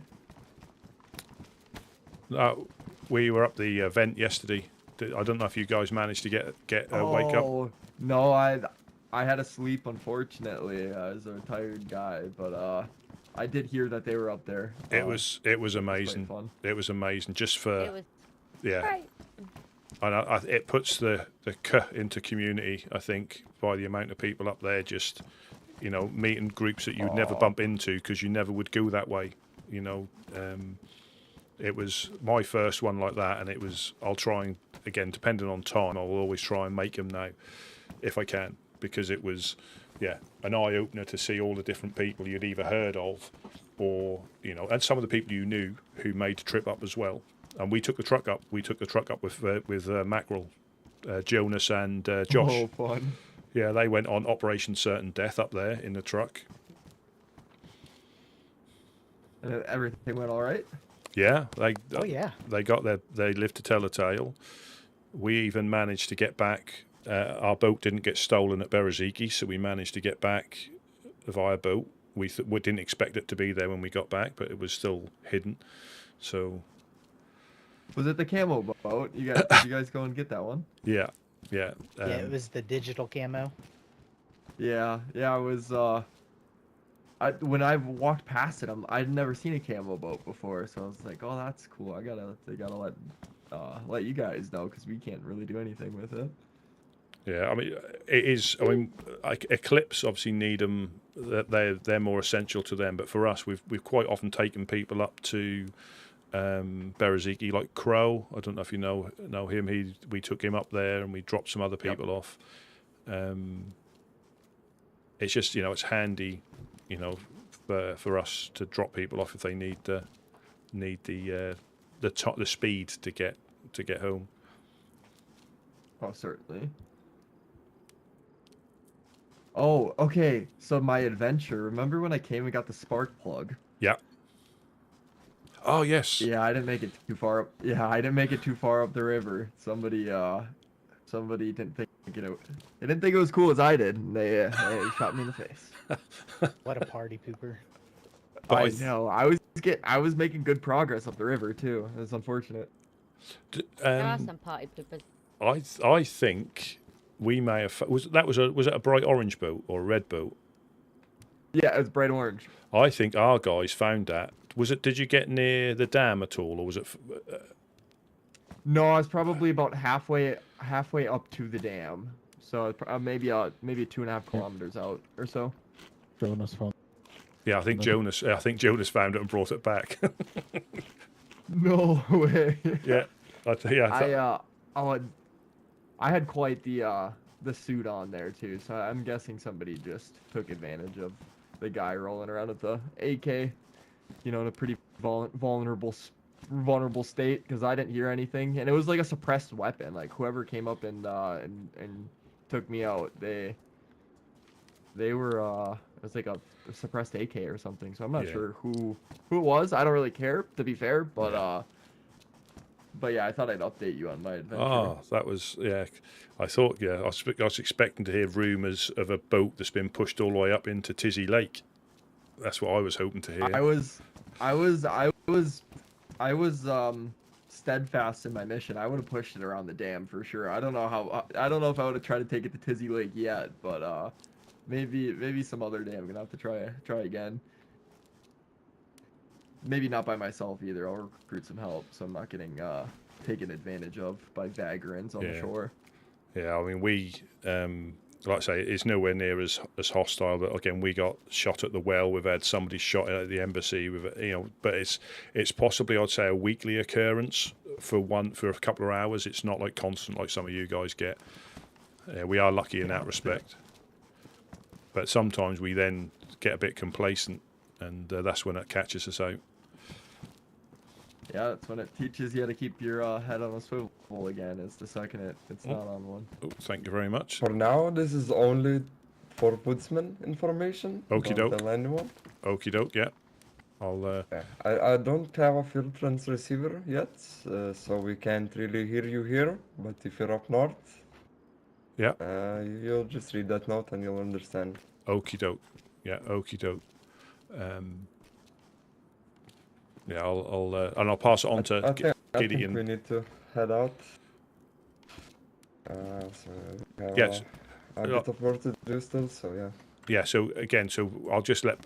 A: We were up the vent yesterday. I don't know if you guys managed to get wake up.
M: Oh no, I had to sleep, unfortunately. I was a tired guy, but I did hear that they were up there.
A: It was amazing.
M: Fun.
A: It was amazing. Just for
J: It was
A: yeah.
J: great.
A: And it puts the into community, I think, by the amount of people up there, just, you know, meeting groups that you'd never bump into because you never would go that way, you know. It was my first one like that, and it was, I'll try and, again, depending on time, I'll always try and make them now, if I can, because it was, yeah, an eye-opener to see all the different people you'd either heard of or, you know, and some of the people you knew who made the trip up as well. And we took the truck up. We took the truck up with Mackerel, Jonas and Josh.
M: Oh, fun.
A: Yeah, they went on Operation Certain Death up there in the truck.
M: And everything went all right?
A: Yeah, they got they lived to tell a tale. We even managed to get back. Our boat didn't get stolen at Bereziki, so we managed to get back via boat. We didn't expect it to be there when we got back, but it was still hidden. So.
M: Was it the camo boat? Did you guys go and get that one?
A: Yeah.
B: Yeah, it was the digital camo.
M: Yeah, it was. When I walked past it, I'd never seen a camo boat before, so I was like, "Oh, that's cool. They gotta let you guys know because we can't really do anything with it."
A: Yeah, I mean, it is. I mean, Eclipse obviously need them. They're more essential to them, but for us, we've quite often taken people up to Bereziki, like Crow. I don't know if you know him. We took him up there and we dropped some other people off. It's just, you know, it's handy, you know, for us to drop people off if they need the speed to get home.
M: Oh, certainly. Oh, okay. So my adventure. Remember when I came and got the spark plug?
A: Yeah. Oh yes.
M: Yeah, I didn't make it too far up. Yeah, I didn't make it too far up the river. Somebody didn't think they didn't think it was cool as I did. And they shot me in the face.
B: What a party pooper!
M: I know. I was making good progress up the river too. It's unfortunate.
J: There are some party poopers.
A: I think we may have was it a bright orange boat or a red boat?
M: Yeah, it was bright orange.
A: I think our guys found that. Did you get near the dam at all, or was it?
M: No, I was probably about halfway up to the dam, so maybe 2.5 kilometers out or so.
F: Jonas found.
A: Yeah, I think Jonas found it and brought it back.
M: No way.
A: Yeah,
M: I had quite the suit on there too, so I'm guessing somebody just took advantage of the guy rolling around with the AK, you know, in a pretty vulnerable state, because I didn't hear anything, and it was like a suppressed weapon. Like whoever came up and took me out, they were it was like a suppressed AK or something. So I'm not sure who it was. I don't really care, to be fair, but yeah, I thought I'd update you on my adventure.
A: Oh, that was I thought I was expecting to hear rumours of a boat that's been pushed all the way up into Tizzy Lake. That's what I was hoping to hear. I was steadfast in my mission. I would have pushed it around the dam for sure. I don't know if I would have tried to take it to Tizzy Lake yet, but maybe some other day I'm gonna have to try again. Maybe not by myself either. I'll recruit some help, so I'm not getting taken advantage of by vagrants on the shore. Yeah, I mean, we like I say, it's nowhere near as hostile. But again, we got shot at the well. We've had somebody shot at the embassy. But it's possibly, I'd say, a weekly occurrence for a couple of hours. It's not like constant like some of you guys get. We are lucky in that respect. But sometimes we then get a bit complacent, and that's when it catches us out.
M: Yeah, that's when it teaches you how to keep your head on a swivel again. It's the second it's not on one.
A: Oh, thank you very much.
K: For now, this is only for woodsman information.
A: Okie doke.
K: Don't tell anyone.
A: Okie doke, yeah.
K: I don't have a field transceiver yet, so we can't really hear you here. But if you're up north, you'll just read that note and you'll understand.
A: Okie doke. Yeah, okie doke. Yeah, I'll pass it on to.
K: I
A: Kitty
K: think
A: and
K: we need to head out. So we have
A: yes,
K: a bit of work to do still, so yeah.
A: yeah. So again, so I'll just let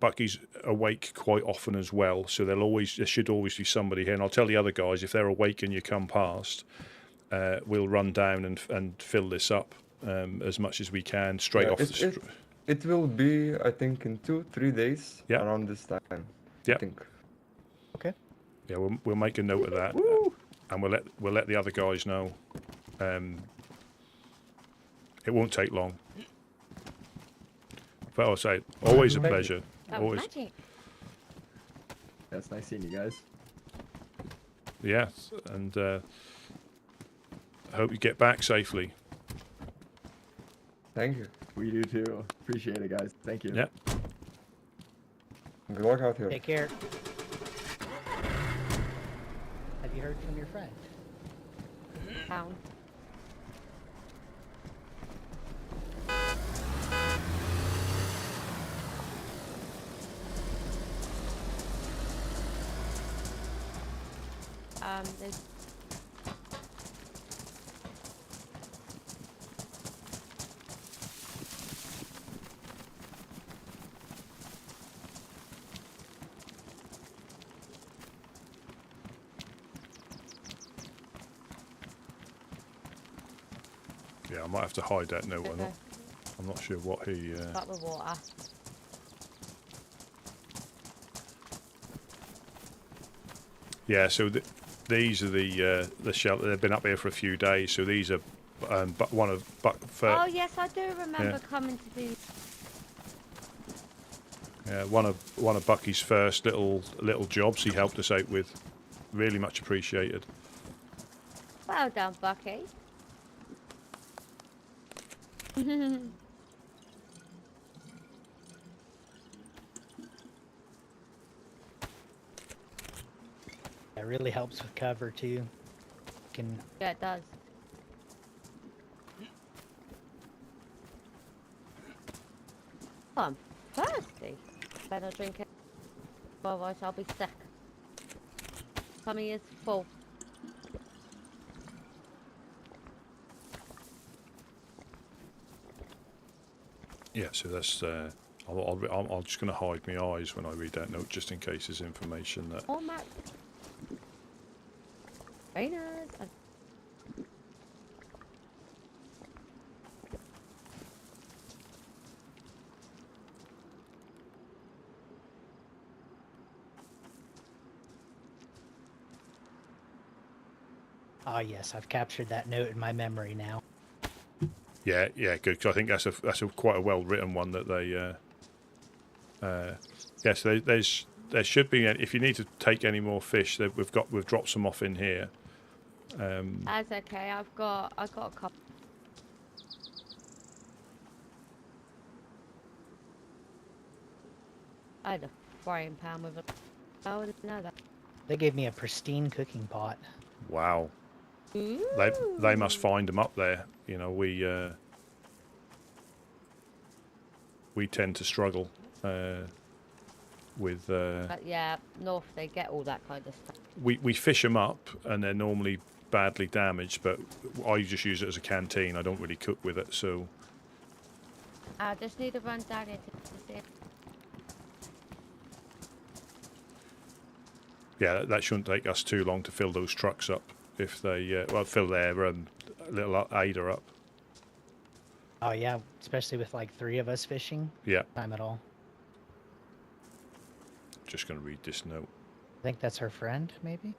A: Bucky's awake quite often as well. So there should always be somebody here, and I'll tell the other guys if they're awake and you come past, we'll run down and fill this up as much as we can straight
K: Yeah,
A: off the.
K: It will be, I think, in 2-3 days around this time.
A: Yeah.
K: I think.
B: Okay.
A: Yeah, we'll make a note of that, and we'll let the other guys know. It won't take long. But I'll say, always a pleasure.
J: That was
A: Always.
J: magic.
M: Yeah, it's nice seeing you guys.
A: Yes, and I hope you get back safely.
K: Thank you.
M: We do too. Appreciate it, guys. Thank you.
A: Yeah.
K: Good luck out here.
B: Take care. Have you heard from your friend?
J: Down. There's
A: Yeah, I might have to hide that note. I'm not sure what he.
J: bottle of water.
A: Yeah, so these are the shelter. They've been up here for a few days, so these are one of
J: Oh yes, I do remember coming to these.
A: Yeah, one of Bucky's first little jobs he helped us out with. Really much appreciated.
J: Well done, Bucky.
B: It really helps with cover too.
J: Yeah, it does. Oh, I'm thirsty. Better drink it, otherwise I'll be sick. Tummy is full.
A: Yeah, so that's. I'm just going to hide my eyes when I read that note, just in case there's information that.
J: Oh my. Very nice.
B: Ah, yes, I've captured that note in my memory now.
A: Yeah, good. 'Cause I think that's a quite a well written one that they. Yes, there should be. If you need to take any more fish, we've dropped some off in here.
J: That's okay. I got a couple. I had a frying pan with a. Oh, I didn't know that.
B: They gave me a pristine cooking pot.
A: Wow.
J: Ooh.
A: They must find them up there. You know, we tend to struggle with.
J: But yeah, north they get all that kind of stuff.
A: We fish them up and they're normally badly damaged, but I just use it as a canteen. I don't really cook with it, so.
J: I just need to run down here to see it.
A: Yeah, that shouldn't take us too long to fill those trucks up if they fill their little Ada up.
B: Oh yeah, especially with like 3 of us fishing.
A: Yeah.
B: Time at all.
A: Just going to read this note.
B: I think that's her friend, maybe.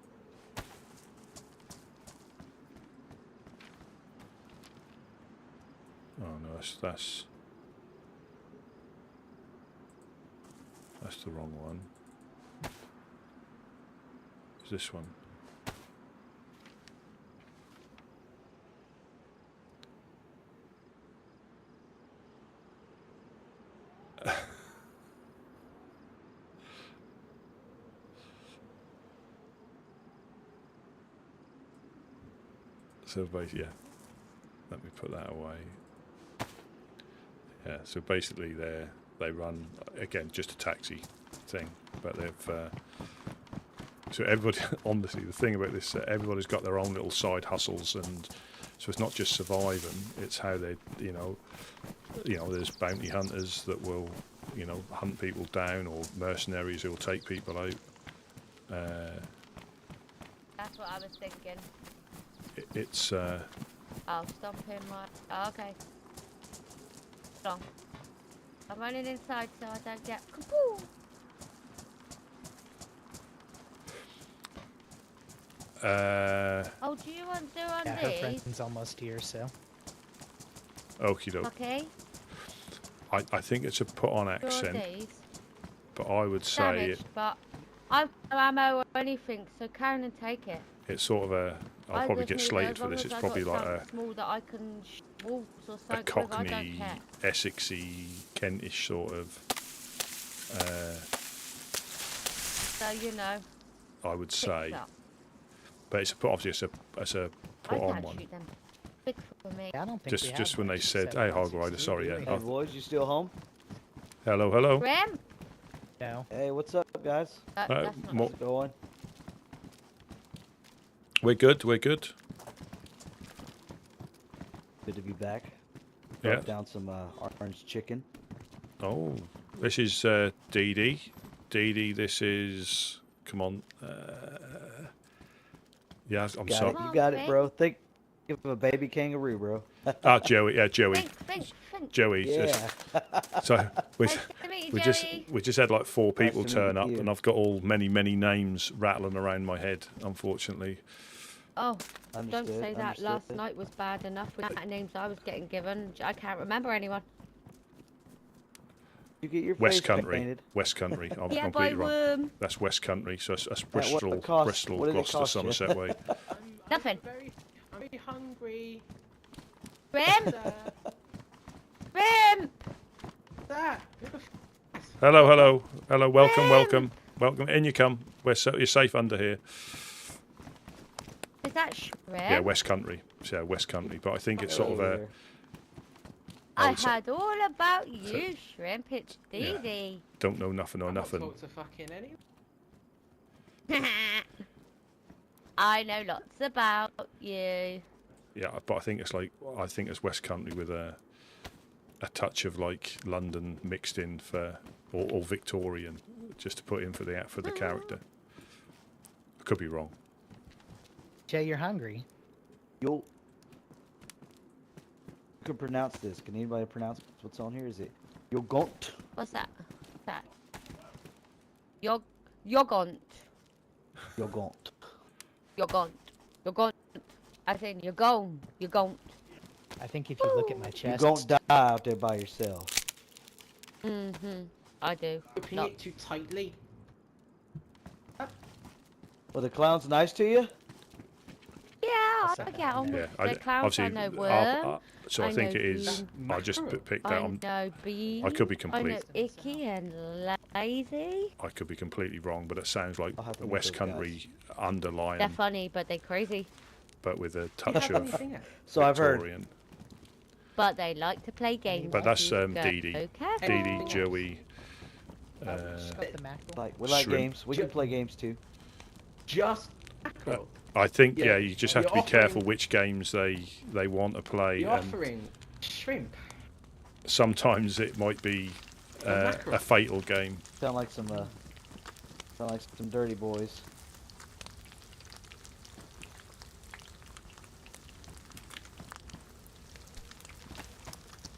A: Oh no, that's the wrong one. It's this one. So basically, yeah, let me put that away. Yeah, so basically they run, again, just a taxi thing, but they've So everybody, honestly, the thing about this, everybody's got their own little side hustles, and so it's not just surviving; it's how they, there's bounty hunters that will, hunt people down, or mercenaries who will take people out.
J: That's what I was thinking.
A: It's.
J: I'll stomp him right. Oh, okay. Hold on. I'm running inside so I don't get. Kapoo! Oh, do you want to do on
B: Yeah, her
J: these?
B: friend's almost here, so.
A: Okie doke.
J: Okay.
A: I think it's a put on
J: Do on
A: accent,
J: these.
A: but I would say
J: Damaged, but I've no ammo or anything, so carry and take it.
A: it's sort of a. I'll probably get
J: just need-
A: slated
J: as
A: for
J: long
A: this.
J: as
A: It's
J: I
A: probably
J: got
A: like
J: something small that I can waltz or
A: a
J: something with, I don't
A: Cockney,
J: care.
A: Essexy, Kentish sort of.
J: So you know.
A: I would
J: fix
A: say,
J: up.
A: but it's obviously it's a
J: I
A: put on
J: can't
A: one.
J: shoot them. Big for me.
B: I don't think we
A: Just
B: have
A: when
B: one,
A: they
B: just
A: said, "Hey,
B: 7.62.
A: Hog Rider, sorry, yeah."
H: Hey, boys, you still home?
A: Hello.
J: Grim?
B: No.
H: Hey, what's up, guys?
J: That's not
A: mo-
H: How's it going?
A: We're good.
H: Good to be back.
A: Yeah.
H: Broke down some orange chicken.
A: Oh, this is DD. DD, this is. Come on. Yeah, I'm
H: Got
A: sorry.
H: it. You got it, bro. Give him a baby kangaroo, bro.
A: Joey. Yeah, Joey.
J: Think.
A: Joey.
H: Yeah.
A: So we
J: Nice to meet you,
A: we
J: Joey.
A: just had like 4 people
H: to
A: turn
H: meet
A: up,
H: you.
A: and I've got many names rattling around my head. Unfortunately.
J: Oh,
H: Understood,
J: don't say that. Last
H: understood.
J: night was bad enough with the names I was getting given. I can't remember anyone.
H: You get your
A: West
H: face
A: Country.
H: painted.
A: West Country. I'm
J: Yeah,
A: completely
J: by
A: wrong. That's West Country. So that's
H: what
A: Bristol,
H: cost-
A: Bristol,
H: what did it
A: Gloucester,
H: cost you?
A: Somerset way.
J: Nothing.
N: I'm very hungry.
J: Grim? Grim!
N: That.
A: Hello. Welcome. In you come. You're safe under here.
J: Is that Shrimp?
A: Yeah, West Country. Yeah, West Country. But I think it's sort of a.
J: I
A: would say-
J: heard all about you, Shrimp. It's Dee
A: Don't know nothing or nothing.
N: Talk to fucking anyone.
J: I know lots about you.
A: Yeah, but I think it's West Country with a touch of like London mixed in or Victorian, just to put in for the character. I could be wrong.
B: Jay, you're hungry.
H: You can pronounce this. Can anybody pronounce what's on here? Is it yogurt?
J: What's that? Yogont.
H: Yogurt.
J: As in, you're gone.
B: I think if you look at my
H: You
B: chest.
H: don't die out there by yourself.
J: I do.
N: Opening it too tightly.
H: Well, the clown's nice to you?
J: Yeah, I get on with the clowns. I know Worm.
A: So I think it is. I just picked that
J: I
A: on.
J: know Bean.
A: I could be
J: I
A: complete.
J: know Icky and Lazy.
A: I could be completely wrong, but it sounds like
H: I'll have to meet
A: West
H: those
A: Country underlying,
J: They're funny, but they're crazy.
A: but with a touch of
H: So I've heard.
A: Victorian.
J: But they like to play games.
A: But that's
J: You
A: Dee
J: go
A: Dee.
J: careful.
A: Dee Dee, Joey.
B: Just got the mackerel.
H: We like
A: Shrimp.
H: games. We can play games too.
N: Just mackerel.
A: I think
N: Yeah,
A: you just have to
N: you're
A: be careful
N: offering-
A: which games they want to play,
N: You're
A: and
N: offering shrimp.
A: sometimes it might be
N: mackerel.
A: a fatal game.
H: Sound like some dirty boys.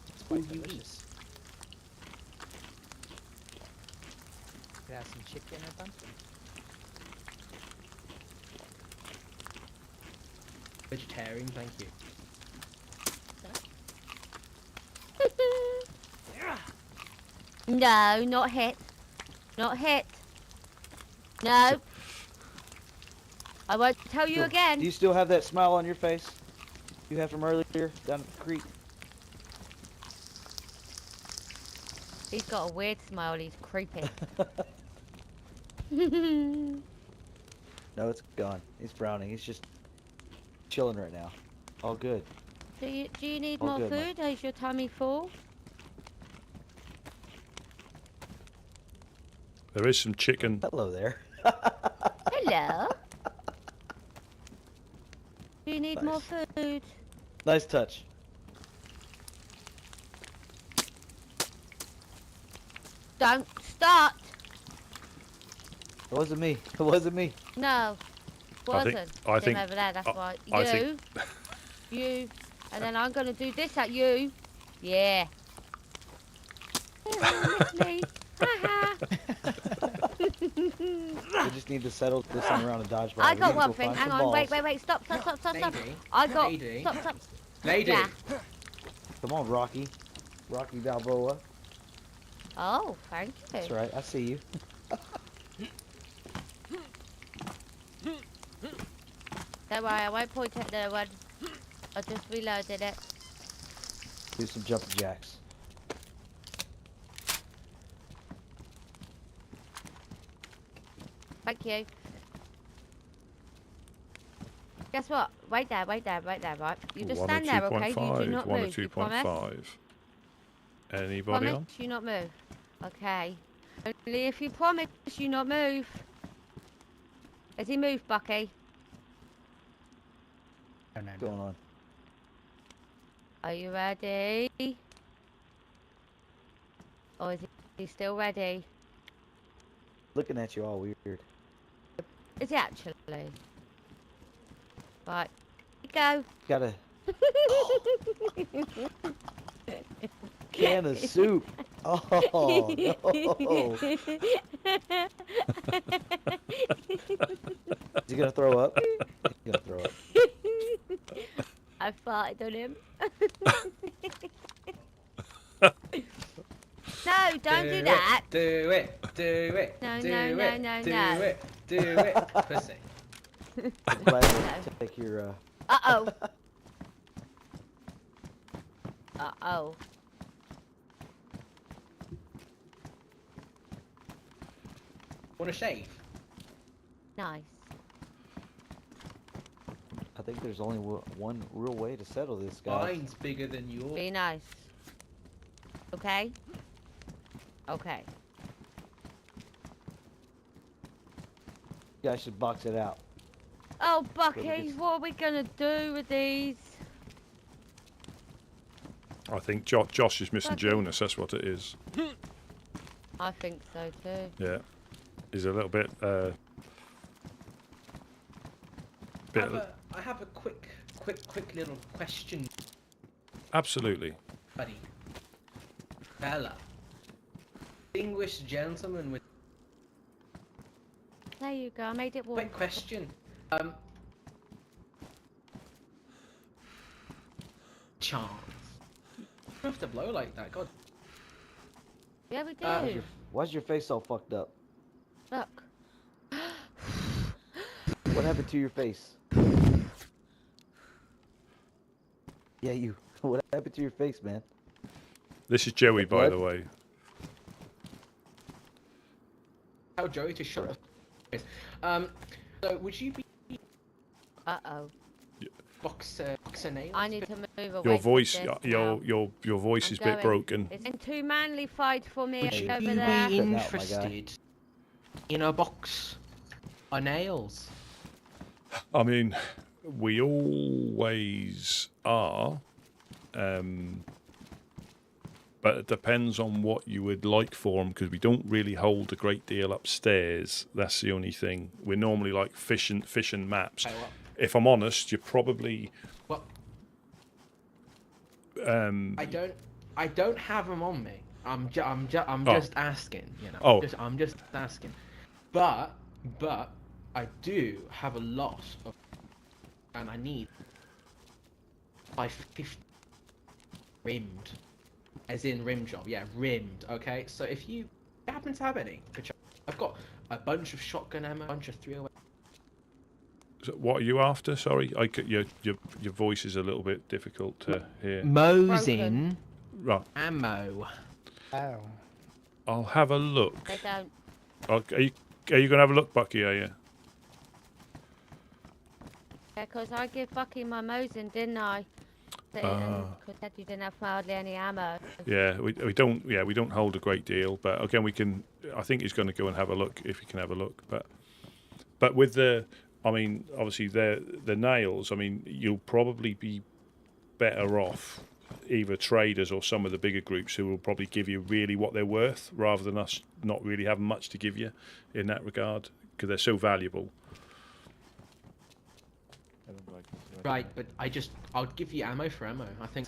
B: It's quite delicious. Could have some chicken or something.
N: Vegetarian, thank you.
J: No, not hit. Not hit. No. I won't tell you
H: Do
J: again.
H: you still have that smile on your face you had from earlier down at the creek?
J: He's got a weird smile. He's creepy.
H: No, it's gone. He's frowning. He's just chilling right now. All good.
J: Do you need
H: All
J: more
H: good,
J: food? Is your tummy full?
A: There is some chicken.
H: Hello there.
J: Hello. Do you need more food?
H: Nice touch.
J: Don't start.
H: It wasn't me. It wasn't me.
J: No. Wasn't.
A: I
J: Him
A: think
J: over there, that's why.
A: I
J: You.
A: think-
J: You. And then I'm going to do this at you. Yeah. Miss me. Ha
H: We just need to settle this one around a dodgeball.
J: I
H: We
J: got
H: need to
J: one
H: go
J: thing.
H: find
J: Hang
H: some
J: on. Wait,
H: balls.
J: wait. Stop.
N: Lady.
J: I got.
N: Lady.
J: Stop.
N: Lady.
J: Yeah.
H: Come on, Rocky. Rocky Balboa.
J: Oh, thank you.
H: That's right. I see you.
J: Don't worry, I won't point at the one. I just reloaded it.
H: Do some jumping jacks.
J: Thank you. Guess what? Wait there, right? You just stand there, okay? You do not
A: One or
J: move. You promise?
A: 2.5. Anybody
J: Promise
A: on?
J: you not move. Okay. Only if you promise you not move. Has he moved, Bucky?
B: Oh, no,
H: What's going on?
J: Are you ready? Or is he still ready?
H: Looking at you all weird.
J: Is he actually? Right. Go.
H: Got a can of soup. Oh no! Is he gonna throw up? He's gonna throw up.
J: I farted on him. No, don't do that.
N: Do it.
J: No,
N: do
J: no,
N: it.
J: no, no,
N: do
J: no.
N: it. Do it. Pussy.
H: I'm glad to take your
J: Uh-oh. Uh-oh.
N: Want a shave?
J: Nice.
H: I think there's only one real way to settle this, guy.
N: Mine's bigger than yours.
J: Be nice. Okay? Okay.
H: You guys should box it out.
J: Oh, Bucky, what are we gonna do with these?
A: I think Josh is missing Jonas. That's what it is.
J: I think so too.
A: Yeah, he's a little bit.
N: I have a quick little question,
A: Absolutely.
N: buddy. Bella. Distinguished gentleman with
J: There you go. I made it warm.
N: quick question. Chance. You have to blow like that, God.
J: Yeah, we do.
H: Why's your face all fucked up?
J: Look.
H: What happened to your face? Yeah, you. What happened to your face, man?
A: This is Joey, by
H: Blood?
A: the way.
N: Tell Joey to shut up. So would you be
J: Uh-oh.
N: boxer nails?
J: I need to move away.
A: Your
J: from
A: voice,
J: this
A: your
J: now.
A: your voice
J: I'm
A: is a bit
J: going.
A: broken.
J: It's been too manly fight for me
N: Would you
J: over
N: be
J: there.
N: interested in a box of nails?
A: I mean, we always are, but it depends on what you would like for them, because we don't really hold a great deal upstairs. That's the only thing. We're normally like fish and maps. If I'm honest, you're probably.
N: Well,
A: I
N: don't have them on me. I'm
A: Oh.
N: just asking, you know.
A: Oh.
N: I'm just asking. But I do have a lot of, and I need 550 rimmed, as in rim job. Yeah, rimmed. Okay. So if you happen to have any, I've got a bunch of shotgun ammo, a bunch of 308.
A: So what are you after? Sorry, your voice is a little bit difficult to hear.
N: Mosin
A: Right.
N: ammo.
B: Oh.
A: I'll have a look.
J: They don't.
A: Are you going to have a look, Bucky? Are you?
J: Yeah, because I give Bucky my Mosin, didn't I? Because you didn't have hardly any ammo.
A: Yeah, we don't. Yeah, we don't hold a great deal, but again, we can. I think he's going to go and have a look if he can have a look. But But with the, I mean, obviously the nails. I mean, you'll probably be better off either traders or some of the bigger groups who will probably give you really what they're worth, rather than us not really having much to give you in that regard, because they're so valuable.
N: Right, but I'll give you ammo for ammo. I think.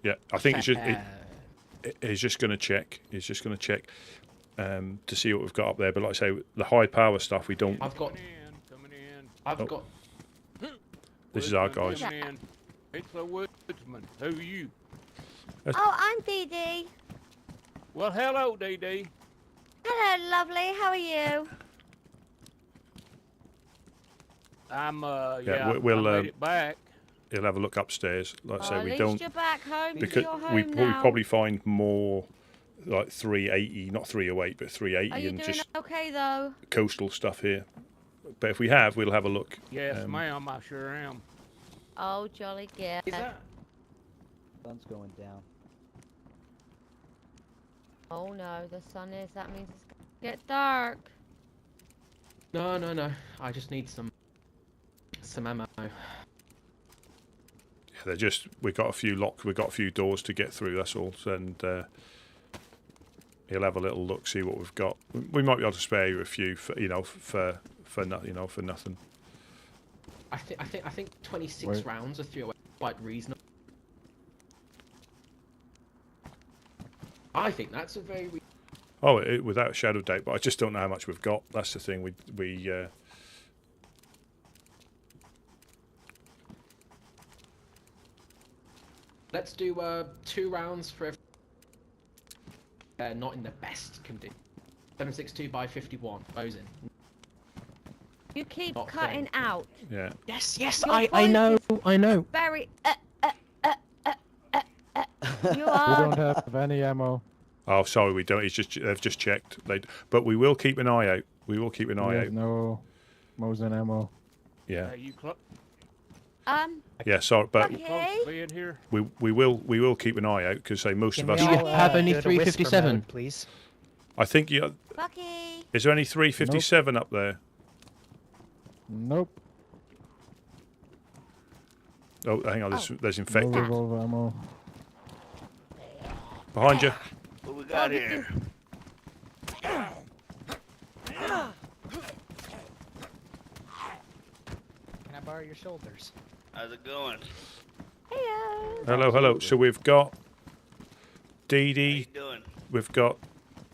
A: Yeah, I think it's just
N: fair.
A: he's just going to check. He's just going to check to see what we've got up there. But like I say, the high power stuff we don't.
C: Coming in. I've got.
A: This is our guys.
C: It's the woodsman. Who are you?
J: Oh, I'm DD.
C: Well, hello, DD.
J: Hello, lovely. How are you?
C: I'm
A: Yeah, we'll
C: I made it back.
A: He'll have a look upstairs. Like I say,
J: at
A: we
J: least
A: don't
J: you're back home.
A: because
J: you're home
A: we
J: now.
A: probably find more like 380, not 308, but
J: Are
A: 380,
J: you
A: and
J: doing
A: just
J: okay though?
A: coastal stuff here. But if we have, we'll have a look.
C: Yes, ma'am, I sure am.
J: Oh, jolly good.
N: Is that?
H: Sun's going down.
J: Oh no, the sun is. That means it's gonna get dark.
N: No. I just need some ammo.
A: Yeah, they're just we got a few doors to get through. That's all, and he'll have a little look, see what we've got. We might be able to spare you a few, for nothing.
N: I think 26 rounds of 308 quite reasonable. I think that's a very.
A: Oh, without a shadow of doubt, but I just don't know how much we've got. That's the thing.
N: Let's do 2 rounds for every... not in the best condition. 762 by 51. Bows in.
J: You keep
N: Not
J: cutting
N: thing.
J: out.
A: Yeah.
N: Yes,
J: Your
N: I know,
J: voice is
N: I know.
J: Very. You
F: We
J: are.
F: don't have any ammo.
A: Oh, sorry, we don't. They've just checked. But we will keep an eye out. We will keep an eye
F: There's
A: out.
F: no Mosin ammo.
A: Yeah.
C: You
A: Yeah. Sorry, but
J: Okay.
C: being here?
A: we will keep an ey out because say most
B: Can
A: of us.
B: we all,
N: have only
B: go to whisper
N: 357?
B: mode, please?
A: I think you.
J: Bucky.
A: Is there only 357 up there?
F: Nope.
A: Oh, hang on. There's
F: No
A: infected
F: revolver ammo.
A: behind you.
O: What we got here?
B: Can I borrow your shoulders?
O: How's it going?
J: Hello.
A: Hello. So we've got
O: How you
A: DD.
O: doing?
A: We've got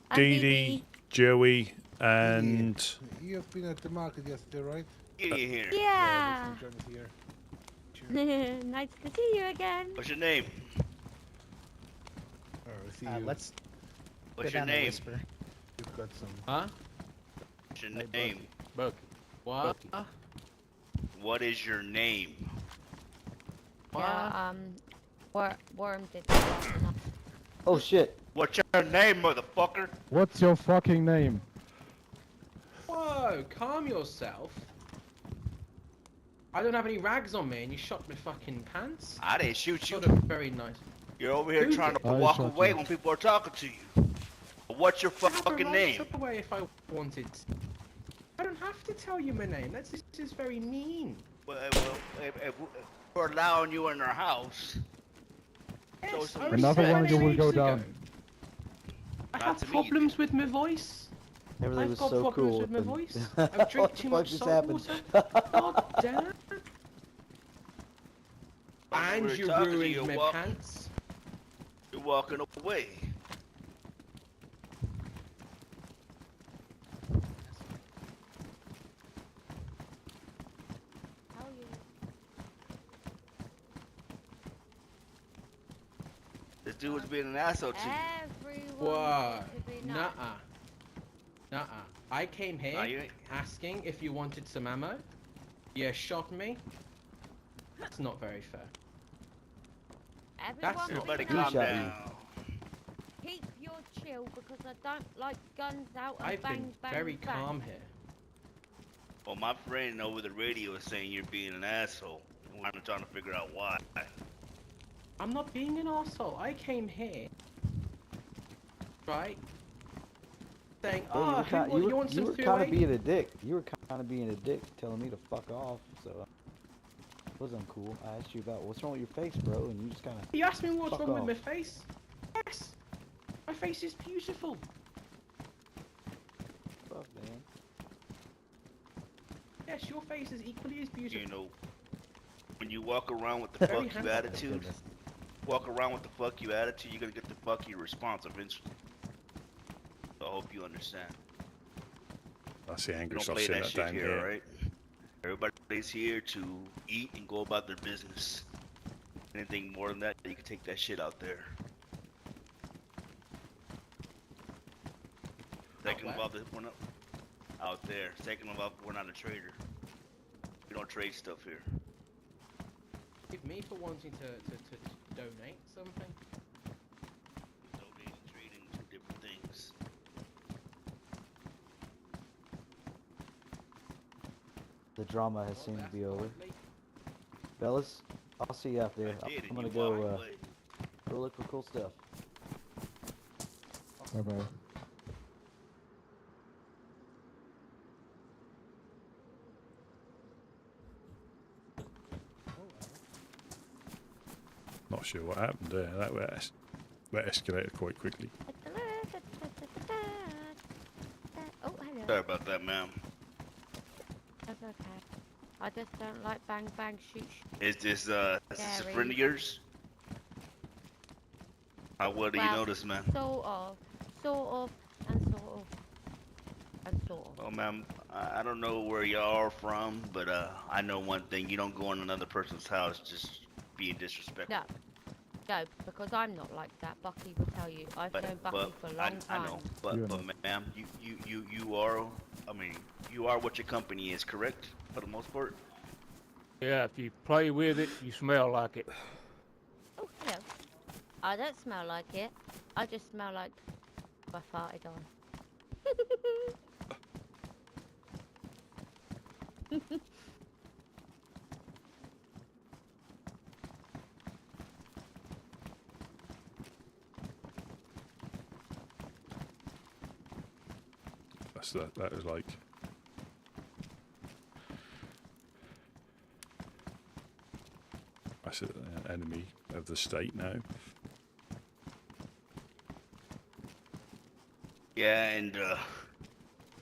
J: I'm
A: DD, Joey, and
G: You've been at the market yesterday, right?
O: Get in here.
J: Yeah.
G: Johnny here.
J: Nice to see you again.
O: What's your name?
G: Oh, I see you.
B: Let's
O: What's
B: go
O: your
B: down and
O: name?
B: whisper.
G: You've got some.
N: Huh?
O: What's your name?
C: Buck.
N: What?
O: What is your name?
J: Yeah. Worm did that enough.
H: Oh shit.
O: What's your name, motherfucker?
F: What's your fucking name?
N: Whoa, calm yourself. I don't have any rags on me and you shot my fucking pants.
O: I didn't shoot you.
N: Sort of very nice.
O: You're over here
N: Who
O: trying
N: did?
O: to
F: I
O: walk
F: shot
O: away
F: you.
O: when people are talking to you. What's your fucking
N: I
O: name?
N: took away if I wanted. I don't have to tell you my name. This is very mean.
O: Well, if we're allowing you in our house.
N: Yes,
O: So
N: I
F: Another
N: said
F: one of you will
N: ages
F: go
N: ago.
F: down.
N: I
O: Not
N: have
O: to me, you
N: problems with my voice.
H: Everything
N: I've
H: was
N: got
H: so
N: problems
H: cool.
N: with my
H: and-
N: voice.
H: What
N: I drink
H: the
N: too
H: fuck
N: much
H: just
N: salt
H: happened?
N: water. God damn. And
O: We're
N: you
O: talking to
N: ruined
O: you,
N: my
O: walk-
N: pants.
O: You're walking away.
J: How are you?
O: This dude was being an asshole to you.
J: Everyone
N: What?
J: wanted to be nice.
N: Nuh-uh. Nuh-uh. I came here
O: Nah, you ain't-
N: asking if you wanted some ammo. You shot me. That's not very fair.
J: Everyone be
O: Everybody
J: nice.
O: calm
H: shot you.
O: down.
J: Keep your chill because I don't like guns out and
N: I've
J: bang
N: been
J: bang
N: very
J: bang.
N: calm here.
O: Well, my friend over the radio is saying you're being an asshole. I'm trying to figure out why.
N: I'm not being an asshole. I came here, right? Saying,
H: Well,
N: oh,
H: you
N: you want some
H: were kind of
N: 308?
H: being a dick. You were kind of being a dick, telling me to fuck off. So it was uncool. I asked you about what's wrong with your face, bro, and you just kind of.
N: You asked me what's
H: fuck
N: wrong
H: off.
N: with my face? Yes! My face is beautiful.
H: Fuck, man.
N: Yes, your face is equally as beautiful.
O: You know, when you walk around with the
N: Very
O: fuck you
N: handsome.
O: attitude, walk around with the fuck you attitude, you're gonna get the fuck you response eventually. So I hope you understand.
A: That's the
O: We
A: angriest
O: don't
A: I've
O: play
A: seen
O: that
A: that
O: shit
A: down
O: here,
A: here.
O: alright? Everybody's here to eat and go about their business. Anything more than that, you can take that shit out there. Second of all, we're not out there. Second of all, we're not a trader. We don't trade stuff here.
N: Give me for wanting to donate something.
O: Donating and trading, two different things.
H: The drama has seemed to be over. Fellas, I'll see you out there. I'm gonna go look for cool stuff.
F: Bye bye.
A: Not sure what happened there. That escalated quite quickly.
J: Oh, hello.
O: Sorry about that, ma'am.
J: That's okay. I just don't like bang bang shoot.
O: Is this a
J: Scary.
O: friend of yours? How well do you know this man?
J: Sort of, and sort of, and sort of.
O: Well, ma'am, I don't know where y'all are from, but I know one thing: you don't go in another person's house just being disrespectful.
J: No, because I'm not like that. Bucky will tell you. I've known Bucky for a long time.
O: I know, but ma'am, you are. I mean, you are what your company is, correct? For the most part.
C: Yeah, if you play with it, you smell like it.
J: Oh, hello. I don't smell like it. I just smell like I farted on.
A: That was like. That's an enemy of the state now.
O: Yeah, and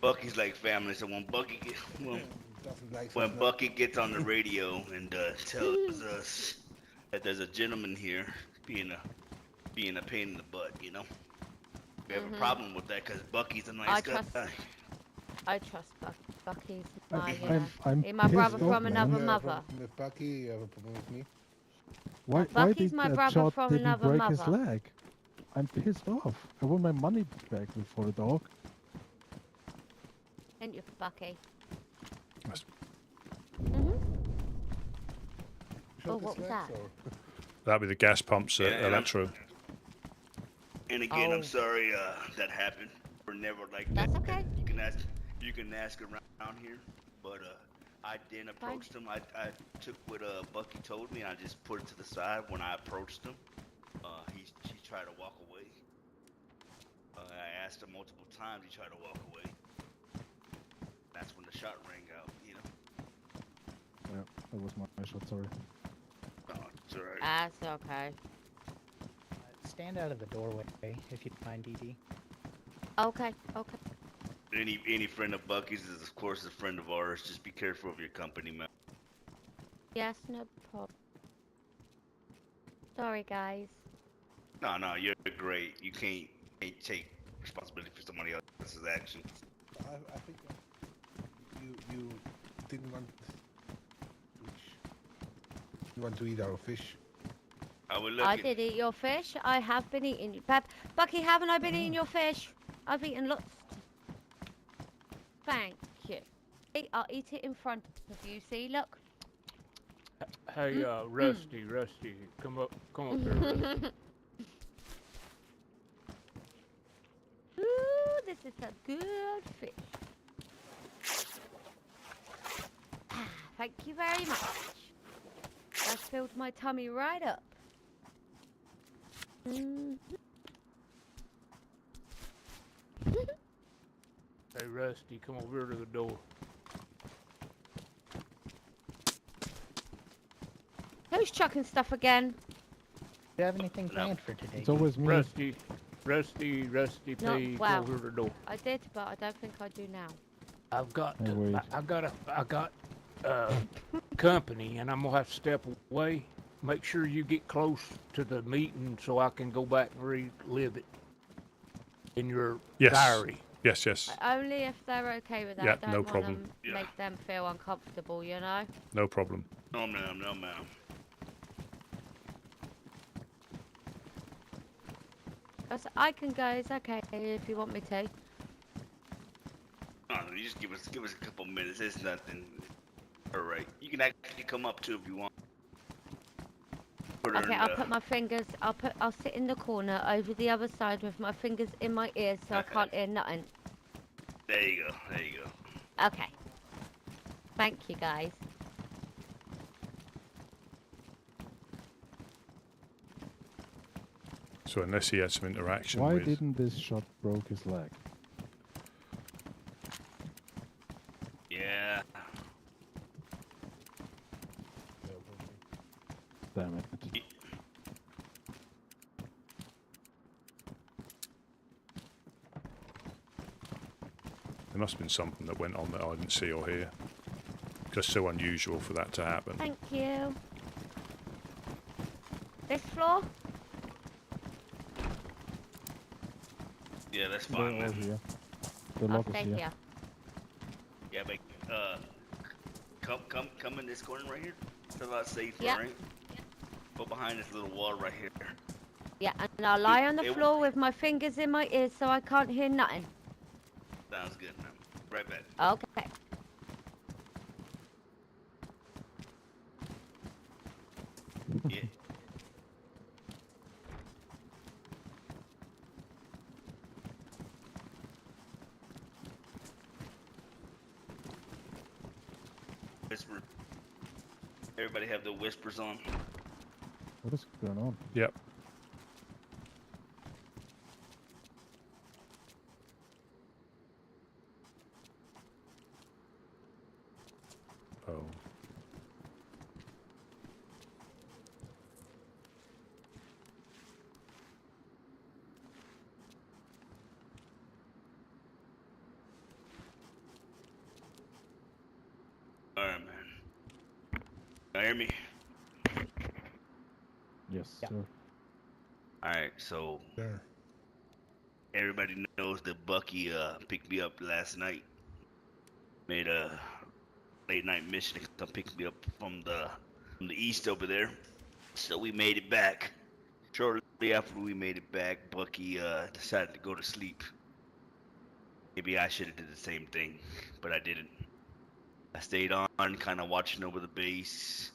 O: Bucky's like family. So when Bucky gets on the radio and tells us that there's a gentleman here being a pain in the butt, you know, we have a problem with that because Bucky's a nice guy.
J: I trust Bucky's
F: I'm
J: my brother
F: pissed off,
J: from another
F: man.
J: mother.
G: With Bucky, you have a problem with me?
F: Why
J: Bucky's
F: did
J: my
F: that
J: brother
F: shot
J: from
F: didn't
J: another
F: break his
J: mother.
F: leg? I'm pissed off. I want my money back for the dog.
J: Ain't you, Bucky? Oh, what was that?
A: That'd be the gas pumps at Electro.
O: And again, I'm sorry that happened. We're never like that.
J: That's okay.
O: You can ask around here, but I didn't approach them. I took what Bucky told me. I just put it to the side. When I approached him, he tried to walk away. I asked him multiple times. He tried to walk away. That's when the shot rang out. You know.
F: Yeah, that was my shot. Sorry.
O: Oh, it's alright.
B: That's okay. Stand out of the doorway if you mind, DD.
J: Okay.
O: Any friend of Bucky's is of course a friend of ours. Just be careful of your company, man.
J: Yes, no problem. Sorry, guys.
O: No, you're great. You can't take responsibility for somebody else's actions.
G: I think you didn't want. You want to eat our fish?
J: I did eat your fish. I have been eating. Bucky, haven't I been eating your fish? I've eaten lots. Thank you. I'll eat it in front of you. See, look.
C: Hey, Rusty, come up here, Rusty.
J: Ooh, this is a good fish. Thank you very much. That filled my tummy right up.
C: Hey, Rusty, come over here to the door.
J: Who's chucking stuff again?
B: Do you have anything planned for today?
F: It's always me.
C: Rusty
J: Not
C: P,
J: well.
C: close the door.
J: I did, but I don't think I do now.
C: I've got
F: Hey, wait.
C: I got company, and I'm gonna have to step away. Make sure you get close to the meeting so I can go back and relive it in your
A: Yes.
C: diary.
A: Yes, yes.
J: Only if they're okay with that.
A: Yeah,
J: I don't
A: no
J: want
A: problem.
J: to make them feel uncomfortable, you know?
A: No problem.
O: No, ma'am. No, ma'am.
J: I can go. It's okay if you want me to.
O: No, you just give us a couple minutes. It's nothing. All right. You can actually come up too if you want. Put her
J: Okay,
O: in
J: I'll
O: the-
J: put my fingers. I'll sit in the corner over the other side with my fingers in my ears so I can't hear nothing.
O: There you go. There you go.
J: Okay. Thank you, guys.
A: So unless he had some interaction
F: Why
A: with...
F: didn't this shot broke his leg?
O: Yeah.
F: Damn it.
A: There must have been something that went on that I didn't see or hear. Just so unusual for that to happen.
J: Thank you. This floor?
O: Yeah, that's
F: They're
O: fine,
F: all
O: man.
F: here. The
J: I'll
F: lock is
J: stay
F: here.
J: here.
O: Yeah, but come in this corner right here. It's a lot safer,
J: Yeah.
O: right? Go behind this little wall right here.
J: Yeah, and I'll lie on the
O: It-
J: floor with my fingers in my ears so I can't hear nothing.
O: Sounds good, man. Right back.
J: Okay.
O: Yeah. Whisper. Everybody have the whispers on.
F: What is going on?
A: Yep. Oh.
O: Alright, man. You hear me?
F: Yes, sir.
O: Alright, so
G: Sure.
O: everybody knows that Bucky picked me up last night. Made a late night mission to come pick me up from the east over there. So we made it back. Shortly after we made it back, Bucky decided to go to sleep. Maybe I should have did the same thing, but I didn't. I stayed on, kind of watching over the base,